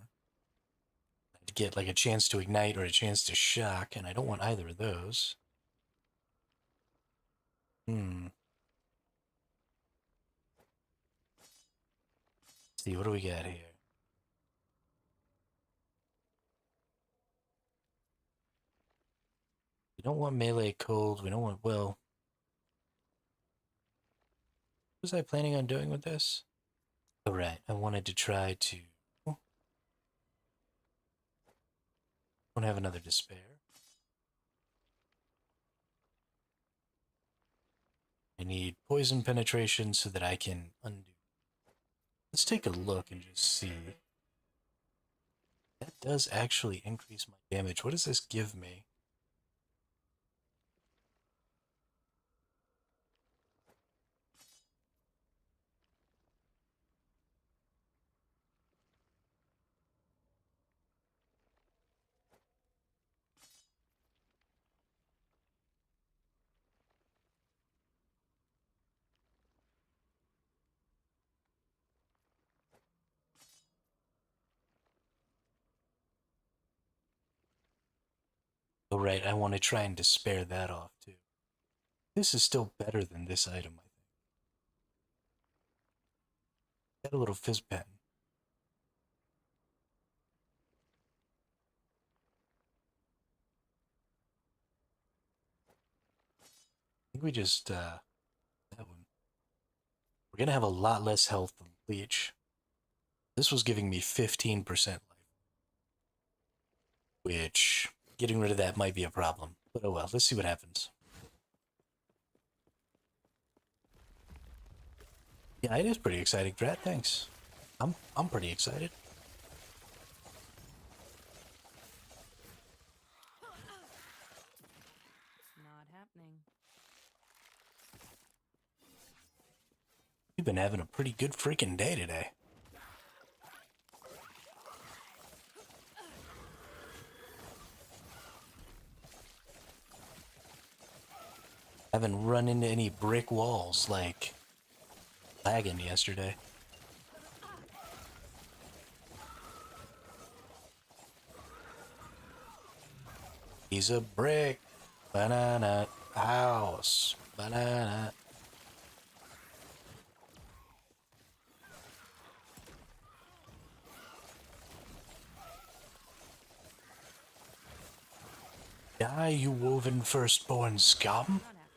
I'd get like a chance to ignite or a chance to shock, and I don't want either of those. Let's see, what do we got here? We don't want melee cold, we don't want, well, what was I planning on doing with this? Oh, right, I wanted to try to... Don't have another despair. I need poison penetration so that I can undo. Let's take a look and just see. That does actually increase my damage. What does this give me? Oh, right, I want to try and despair that off too. This is still better than this item, I think. Got a little fizz pen. I think we just, that one. We're gonna have a lot less health than Leech. This was giving me 15% life, which getting rid of that might be a problem. But oh well, let's see what happens. Yeah, it is pretty exciting, Drat. Thanks. I'm pretty excited. Not happening. You've been having a pretty good freaking day today. Haven't run into any brick walls like lagging yesterday. He's a brick. Banana house. Banana. Die, you woven firstborn scum. Not happening.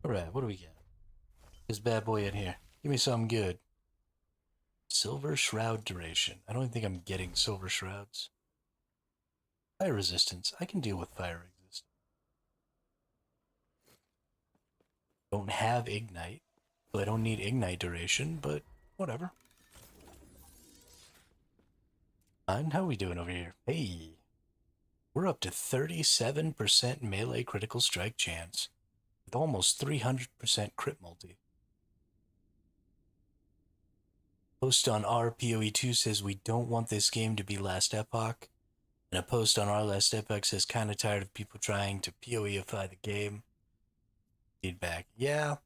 Alright, what do we got? This bad boy in here. Give me something good. Silver Shroud duration. I don't think I'm getting Silver Shrouds. Fire resistance. I can deal with fire resistance. Don't have ignite, so I don't need ignite duration, but whatever. And how are we doing over here? Hey, we're up to 37% melee critical strike chance with almost 300% crit multi. Post on our PoE2 says we don't want this game to be Last Epoch, and a post on our Last Epoch says kind of tired of people trying to PoEify the game. Feedback. Yeah.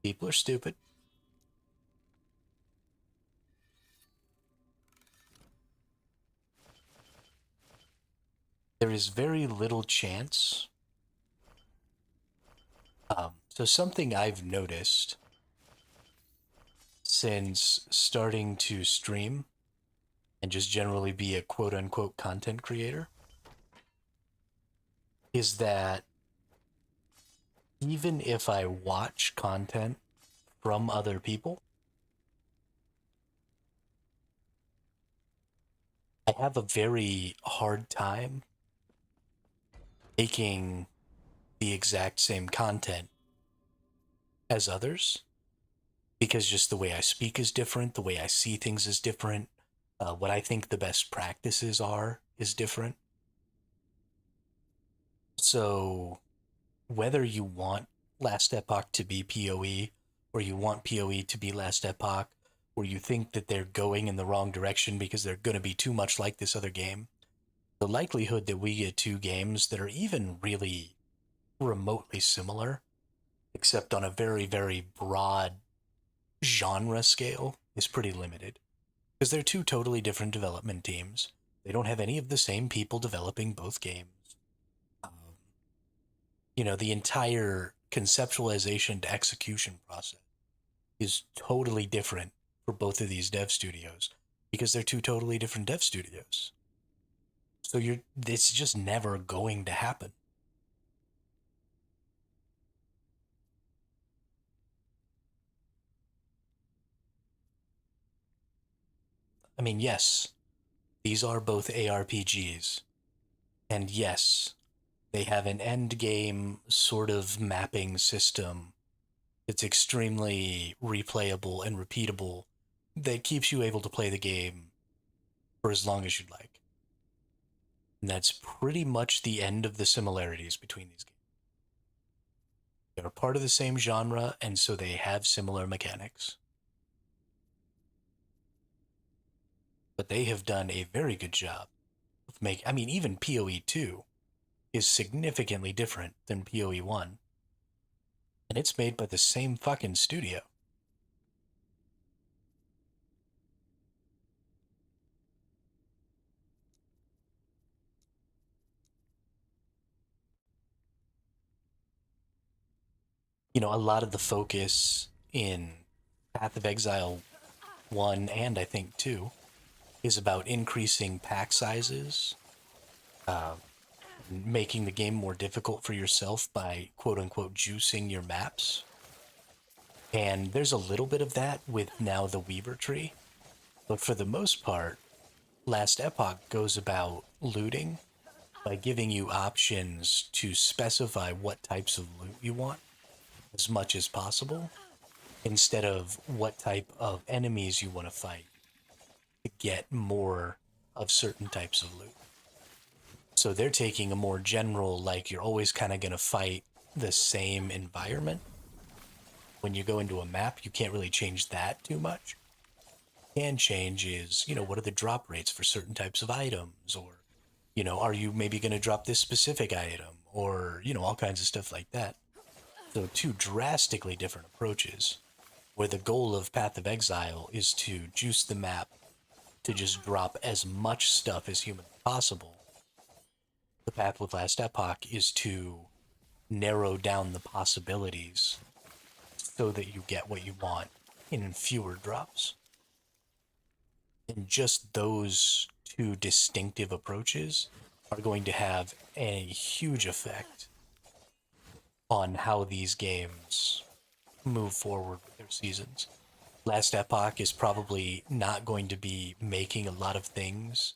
People are stupid. There is very little chance. So something I've noticed since starting to stream and just generally be a quote-unquote content creator is that even if I watch content from other people, I have a very hard time making the exact same content as others, because just the way I speak is different, the way I see things is different, what I think the best practices are is different. So whether you want Last Epoch to be PoE, or you want PoE to be Last Epoch, or you think that they're going in the wrong direction because they're going to be too much like this other game, the likelihood that we get two games that are even really remotely similar, except on a very, very broad genre scale, is pretty limited. Because they're two totally different development teams. They don't have any of the same people developing both games. You know, the entire conceptualization to execution process is totally different for both of these dev studios because they're two totally different dev studios. So it's just never going to happen. I mean, yes, these are both ARPGs. And yes, they have an end game sort of mapping system that's extremely replayable and repeatable that keeps you able to play the game for as long as you'd like. And that's pretty much the end of the similarities between these games. They're part of the same genre, and so they have similar mechanics. But they have done a very good job of I mean, even PoE 2 is significantly different than PoE 1. And it's made by the same fucking studio. You know, a lot of the focus in Path of Exile 1 and I think 2 is about increasing pack sizes, making the game more difficult for yourself by quote unquote juicing your maps. And there's a little bit of that with now the Weaver tree. But for the most part, Last Epoch goes about looting by giving you options to specify what types of loot you want as much as possible, instead of what type of enemies you want to fight to get more of certain types of loot. So they're taking a more general, like you're always kind of going to fight the same environment. When you go into a map, you can't really change that too much. Can change is, you know, what are the drop rates for certain types of items, or, you know, are you maybe going to drop this specific item, or, you know, all kinds of stuff like that. So two drastically different approaches, where the goal of Path of Exile is to juice the map to just drop as much stuff as humanly possible. The path with Last Epoch is to narrow down the possibilities so that you get what you want in fewer drops. And just those two distinctive approaches are going to have a huge effect on how these games move forward with their seasons. Last Epoch is probably not going to be making a lot of things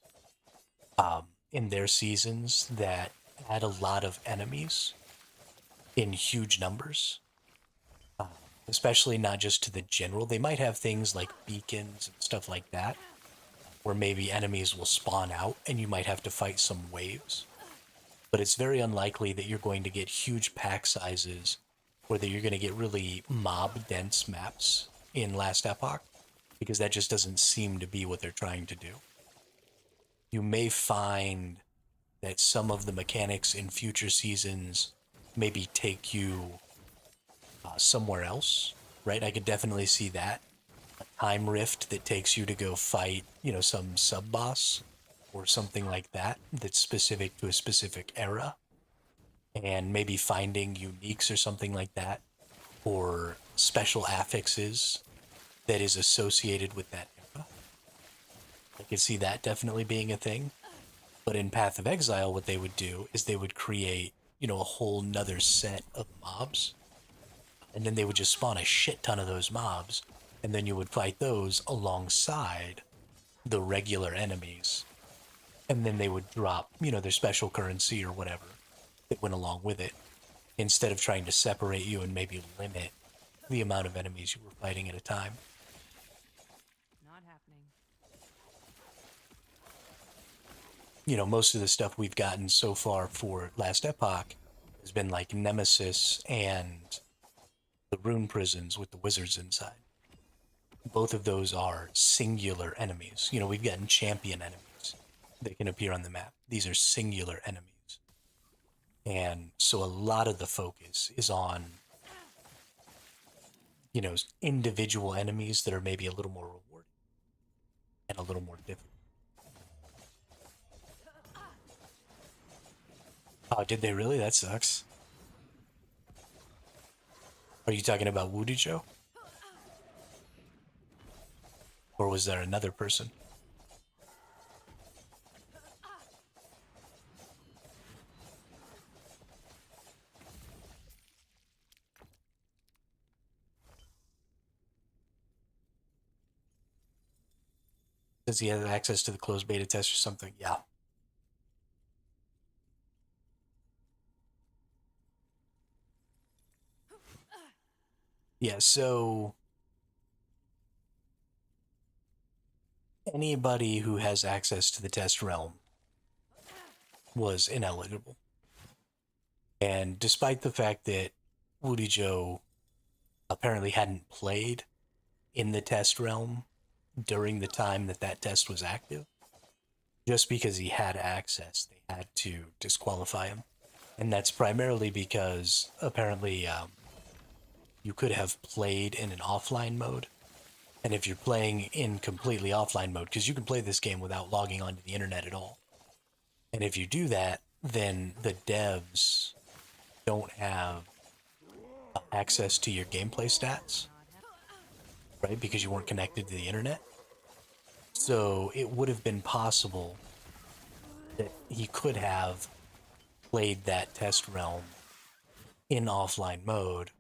in their seasons that add a lot of enemies in huge numbers, especially not just to the general. They might have things like beacons and stuff like that, where maybe enemies will spawn out and you might have to fight some waves. But it's very unlikely that you're going to get huge pack sizes, or that you're going to get really mob dense maps in Last Epoch, because that just doesn't seem to be what they're trying to do. You may find that some of the mechanics in future seasons maybe take you somewhere else, right? I could definitely see that. A time rift that takes you to go fight, you know, some sub boss or something like that that's specific to a specific era, and maybe finding uniques or something like that, or special affixes that is associated with that era. I could see that definitely being a thing. But in Path of Exile, what they would do is they would create, you know, a whole nother set of mobs, and then they would just spawn a shit ton of those mobs, and then you would fight those alongside the regular enemies, and then they would drop, you know, their special currency or whatever that went along with it, instead of trying to separate you and maybe limit the amount of enemies you were fighting at a time. Not happening. You know, most of the stuff we've gotten so far for Last Epoch has been like Nemesis and the rune prisons with the wizards inside. Both of those are singular enemies. You know, we've gotten champion enemies that can appear on the map. These are singular enemies. And so a lot of the focus is on, you know, individual enemies that are maybe a little more rewarding and a little more difficult. Oh, did they really? That sucks. Are you talking about Wudijo? Or was there another person? Does he have access to the closed beta test or something? Yeah. Yeah, so anybody who has access to the test realm was ineligible. And despite the fact that Wudijo apparently hadn't played in the test realm during the time that that test was active, just because he had access, they had to disqualify him. And that's primarily because apparently you could have played in an offline mode. And if you're playing in completely offline mode, because you can play this game without logging onto the internet at all. And if you do that, then the devs don't have access to your gameplay stats, right? Because you weren't connected to the internet. So it would have been possible that he could have played that test realm in offline mode.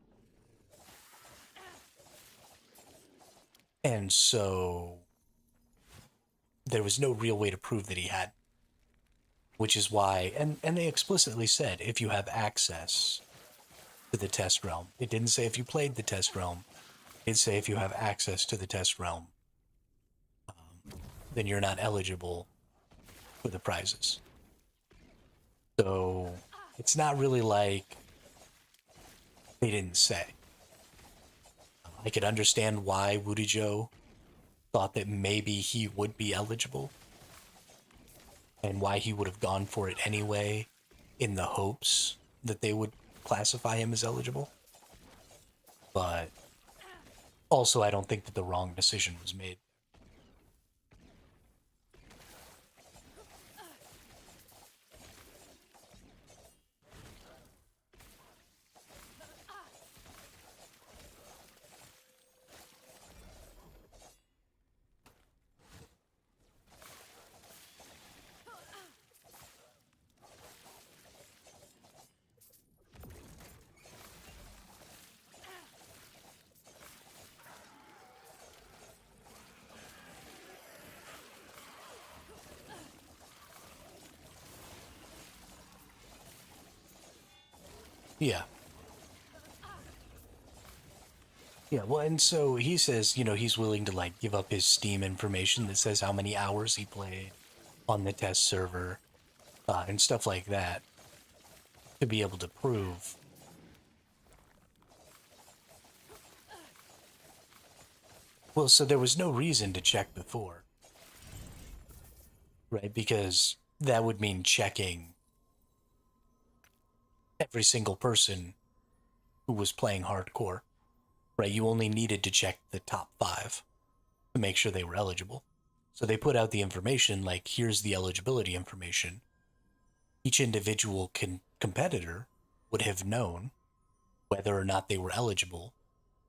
And so there was no real way to prove that he had, which is why, and they explicitly said if you have access to the test realm. It didn't say if you played the test realm. It say if you have access to the test realm, then you're not eligible for the prizes. So it's not really like they didn't say. I could understand why Wudijo thought that maybe he would be eligible and why he would have gone for it anyway in the hopes that they would classify him as eligible. But also, I don't think that the wrong decision was made. Yeah. Yeah, well, and so he says, he's willing to, like, give up his Steam information that says how many hours he played on the test server, and stuff like that, to be able to prove. Well, so there was no reason to check before, right? Because that would mean checking every single person who was playing hardcore, right? You only needed to check the top 5 to make sure they were eligible. So they put out the information, like, here's the eligibility information. Each individual competitor would have known whether or not they were eligible,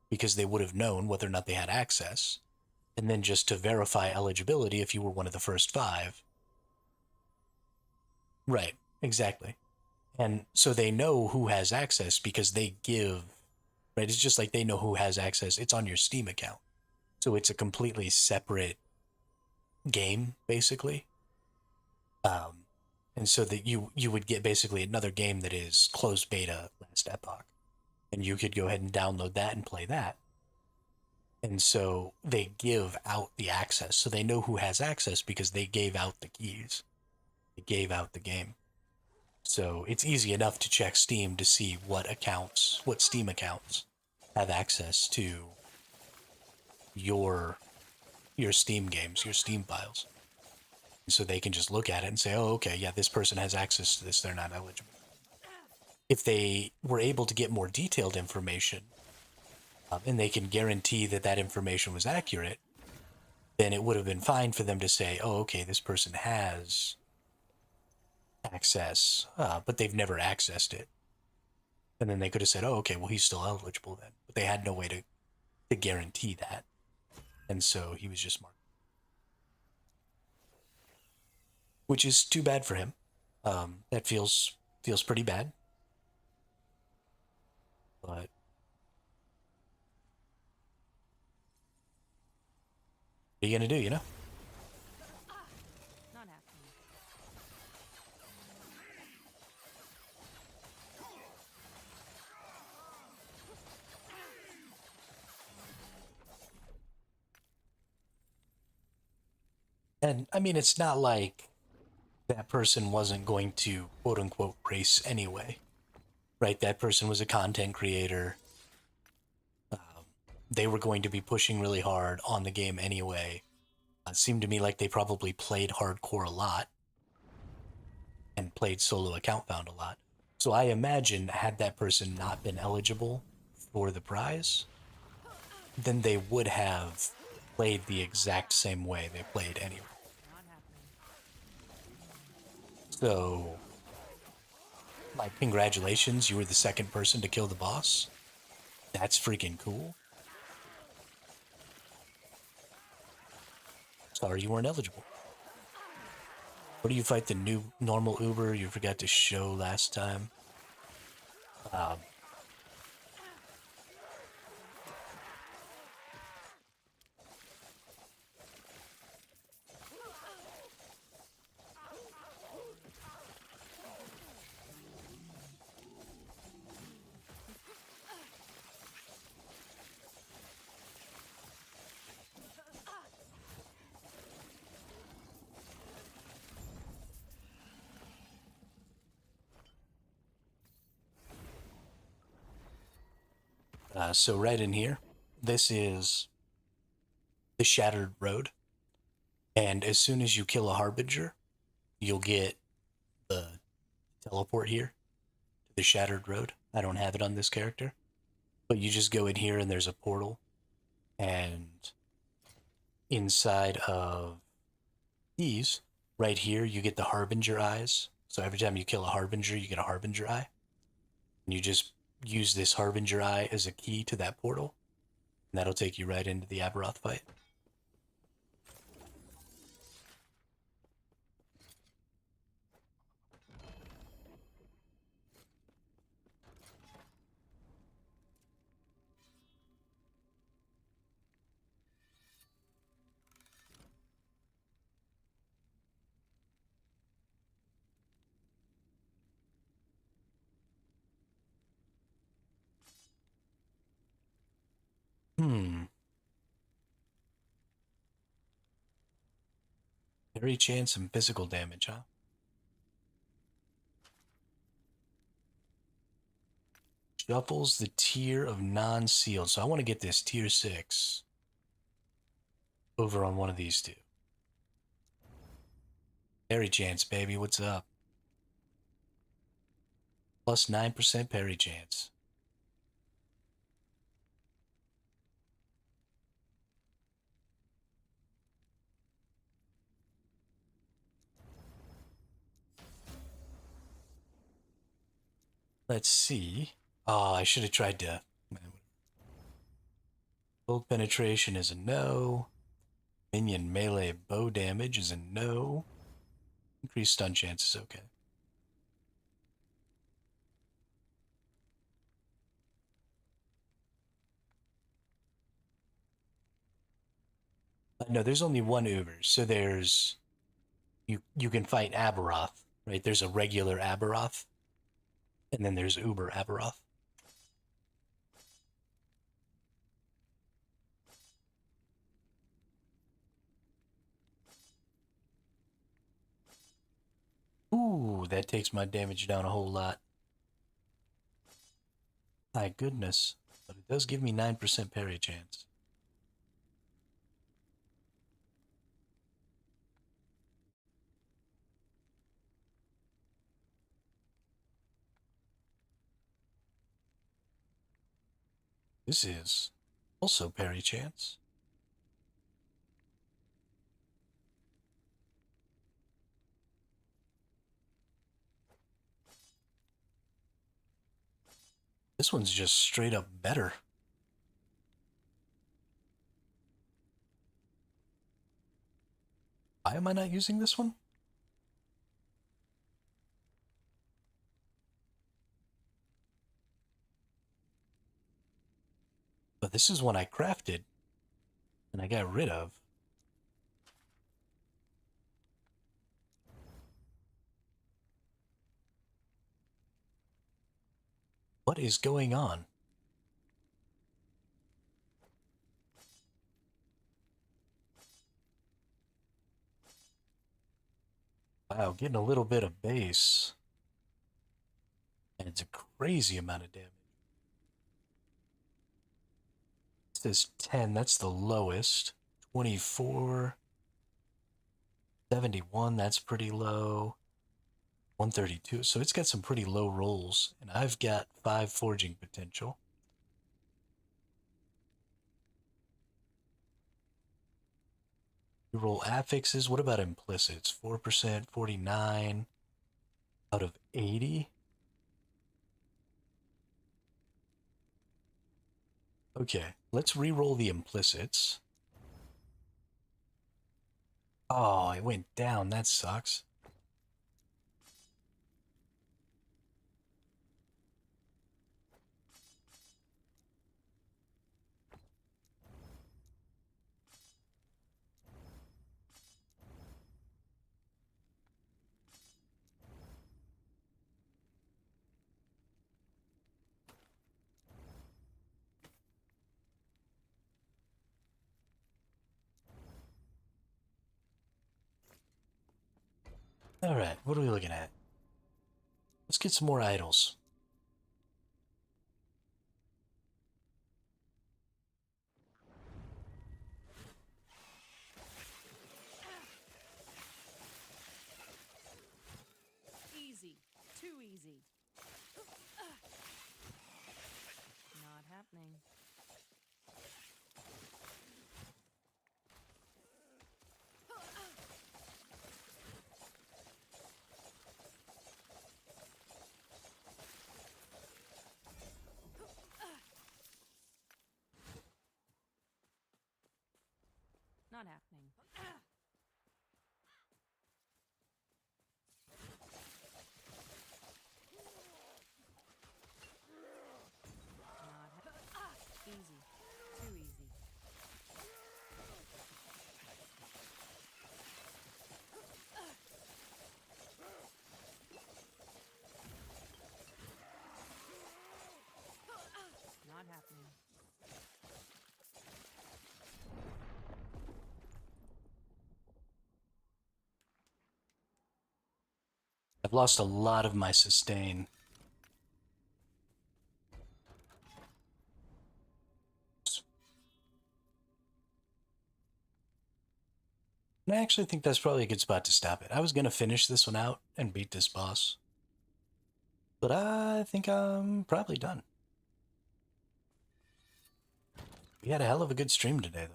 because they would have known whether or not they had access. And then just to verify eligibility, if you were one of the first 5. Right, exactly. And so they know who has access because they give, right? It's just like they know who has access. It's on your Steam account. So it's a completely separate game, basically. And so that you would get basically another game that is closed beta last Epoch. And you could go ahead and download that and play that. And so they give out the access. So they know who has access because they gave out the keys. They gave out the game. So it's easy enough to check Steam to see what Steam accounts have access to your Steam games, your Steam files. So they can just look at it and say, oh, okay, yeah, this person has access to this, they're not eligible. If they were able to get more detailed information, and they can guarantee that that information was accurate, then it would have been fine for them to say, oh, okay, this person has access, but they've never accessed it. And then they could have said, oh, okay, well, he's still eligible then. But they had no way to guarantee that. And so he was just marked. Which is too bad for him. That feels pretty bad. But what are you going to do, Not happening. And I mean, it's not like that person wasn't going to quote unquote race anyway, right? That person was a content creator. They were going to be pushing really hard on the game anyway. It seemed to me like they probably played hardcore a lot and played solo account found a lot. So I imagine had that person not been eligible for the prize, then they would have played the exact same way they played anyway. Not happening. So, like, congratulations, you were the second person to kill the boss. That's freaking cool. Sorry you weren't eligible. Where do you fight the new normal Uber you forgot to show last time? So right in here, this is the Shattered Road. And as soon as you kill a Harbinger, you'll get the teleport here to the Shattered Road. I don't have it on this character. But you just go in here and there's a portal. And inside of these, right here, you get the Harbinger eyes. So every time you kill a Harbinger, you get a Harbinger eye. And you just use this Harbinger eye as a key to that portal. And that'll take you right into the Aberoth fight. Parry chance and physical damage, huh? Shuffles the tier of non-sealed. So I want to get this tier 6 over on one of these two. Parry chance, baby. What's up? Plus 9% parry chance. Let's see. Oh, I should have tried to. Bolt penetration is a no. Minion melee bow damage is a no. Increased stun chance is okay. No, there's only one Uber. So there's you can fight Aberoth, right? There's a regular Aberoth, and then there's Uber Aberoth. Ooh, that takes my damage down a whole lot. My goodness. But it does give me 9% parry chance. This is also parry chance. This one's just straight up better. Why am I not using this one? But this is one I crafted and I got rid of. What is going on? Wow, getting a little bit of base. And it's a crazy amount of damage. It says 10, that's the lowest. 24. 71, that's pretty low. 132, so it's got some pretty low rolls. And I've got 5 forging potential. You roll affixes. What about implicits? 4%, 49 out of 80. Okay, let's re-roll the implicits. Oh, it went down. That sucks. All right, what are we looking at? Let's get some more idols. Easy. Too easy. Not happening. Not happening. Easy. Too easy. Not happening. I've lost a lot of my sustain. And I actually think that's probably a good spot to stop it. I was going to finish this one out and beat this boss. But I think I'm probably done. We had a hell of a good stream today, though.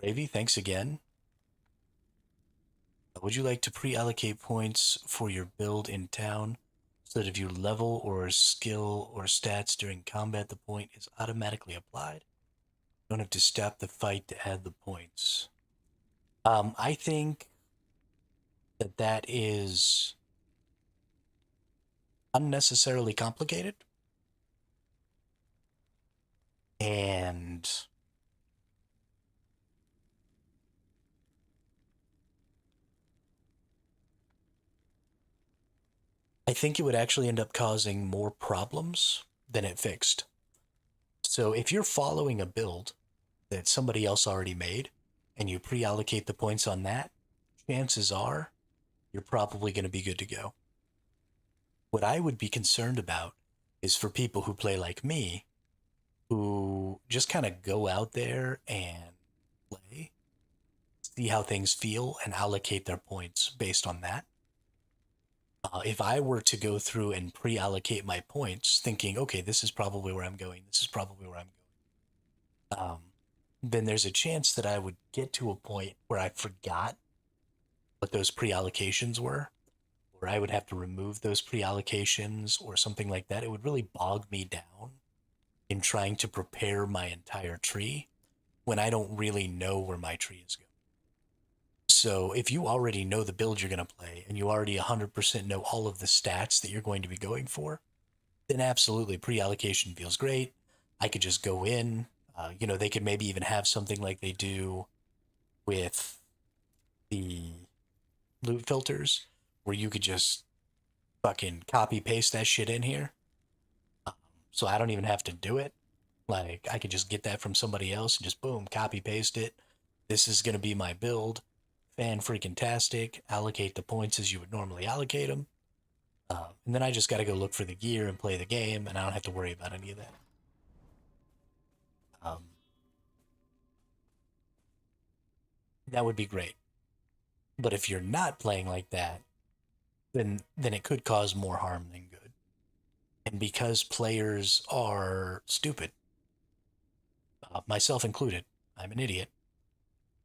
Gravy, thanks again. Would you like to pre-allocate points for your build in town so that if you level or skill or stats during combat, the point is automatically applied? You don't have to stop the fight to add the points. I think that is unnecessarily complicated. And I think it would actually end up causing more problems than it fixed. So if you're following a build that somebody else already made and you pre-allocate the points on that, chances are you're probably going to be good to go. What I would be concerned about is for people who play like me, who just kind of go out there and play, see how things feel, and allocate their points based on that. If I were to go through and pre-allocate my points, thinking, okay, this is probably where I'm going, this is probably where I'm going, then there's a chance that I would get to a point where I forgot what those pre-allocations were, or I would have to remove those pre-allocations or something like that. It would really bog me down in trying to prepare my entire tree when I don't really know where my tree is going. So if you already know the build you're going to play and you already 100% know all of the stats that you're going to be going for, then absolutely pre-allocation feels great. I could just go in, they could maybe even have something like they do with the loot filters where you could just fucking copy paste that shit in here. So I don't even have to do it. Like, I could just get that from somebody else and just boom, copy paste it. This is going to be my build. Fan freaking tastic. Allocate the points as you would normally allocate them. And then I just got to go look for the gear and play the game, and I don't have to worry about any of that. That would be great. But if you're not playing like that, then it could cause more harm than good. And because players are stupid, myself included, I'm an idiot,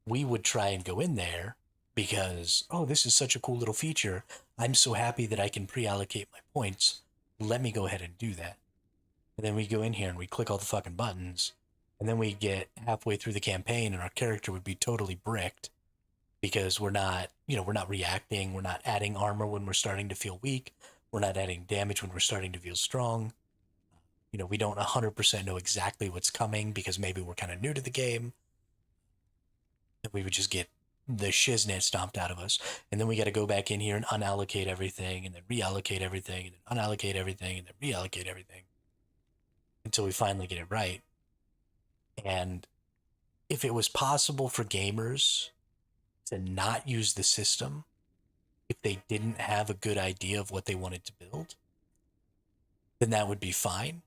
we would try and go in there because, oh, this is such a cool little feature. I'm so happy that I can pre-allocate my points. Let me go ahead and do that. And then we go in here and we click all the fucking buttons. And then we get halfway through the campaign and our character would be totally bricked because we're not, we're not reacting. We're not adding armor when we're starting to feel weak. We're not adding damage when we're starting to feel strong. We don't 100% know exactly what's coming because maybe we're kind of new to the game. And we would just get the shiznit stomped out of us. And then we got to go back in here and unallocate everything and then reallocate everything and then unallocate everything and then reallocate everything until we finally get it right. And if it was possible for gamers to not use the system, if they didn't have a good idea of what they wanted to build, then that would be fine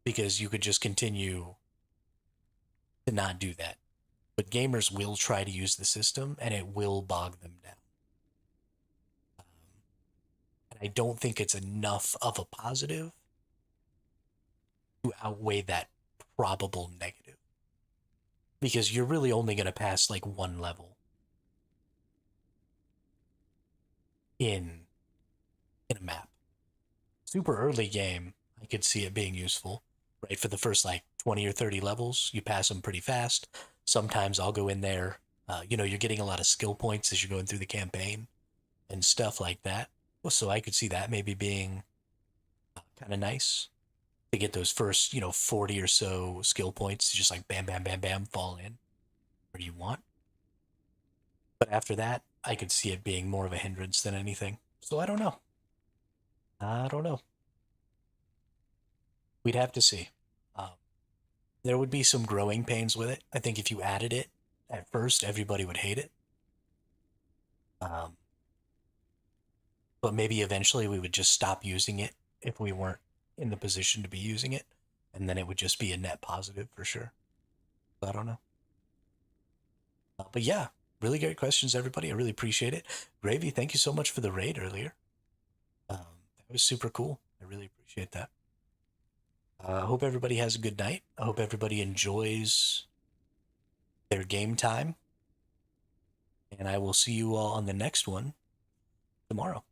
because you could just continue to not do that. But gamers will try to use the system and it will bog them down. And I don't think it's enough of a positive to outweigh that probable negative. Because you're really only going to pass like one level in a map. Super early game, I could see it being useful, right? For the first like 20 or 30 levels, you pass them pretty fast. Sometimes I'll go in there, you're getting a lot of skill points as you're going through the campaign and stuff like that. So I could see that maybe being kind of nice to get those first, 40 or so skill points to just like bam, bam, bam, bam, fall in where you want. But after that, I could see it being more of a hindrance than anything. So I don't know. We'd have to see. There would be some growing pains with it. I think if you added it at first, everybody would hate it. But maybe eventually we would just stop using it if we weren't in the position to be using it. And then it would just be a net positive for sure. I don't know. But yeah, really great questions, everybody. I really appreciate it. Gravy, thank you so much for the raid earlier. That was super cool. I really appreciate that. I hope everybody has a good night. I hope everybody enjoys their game time. And I will see you all on the next one tomorrow.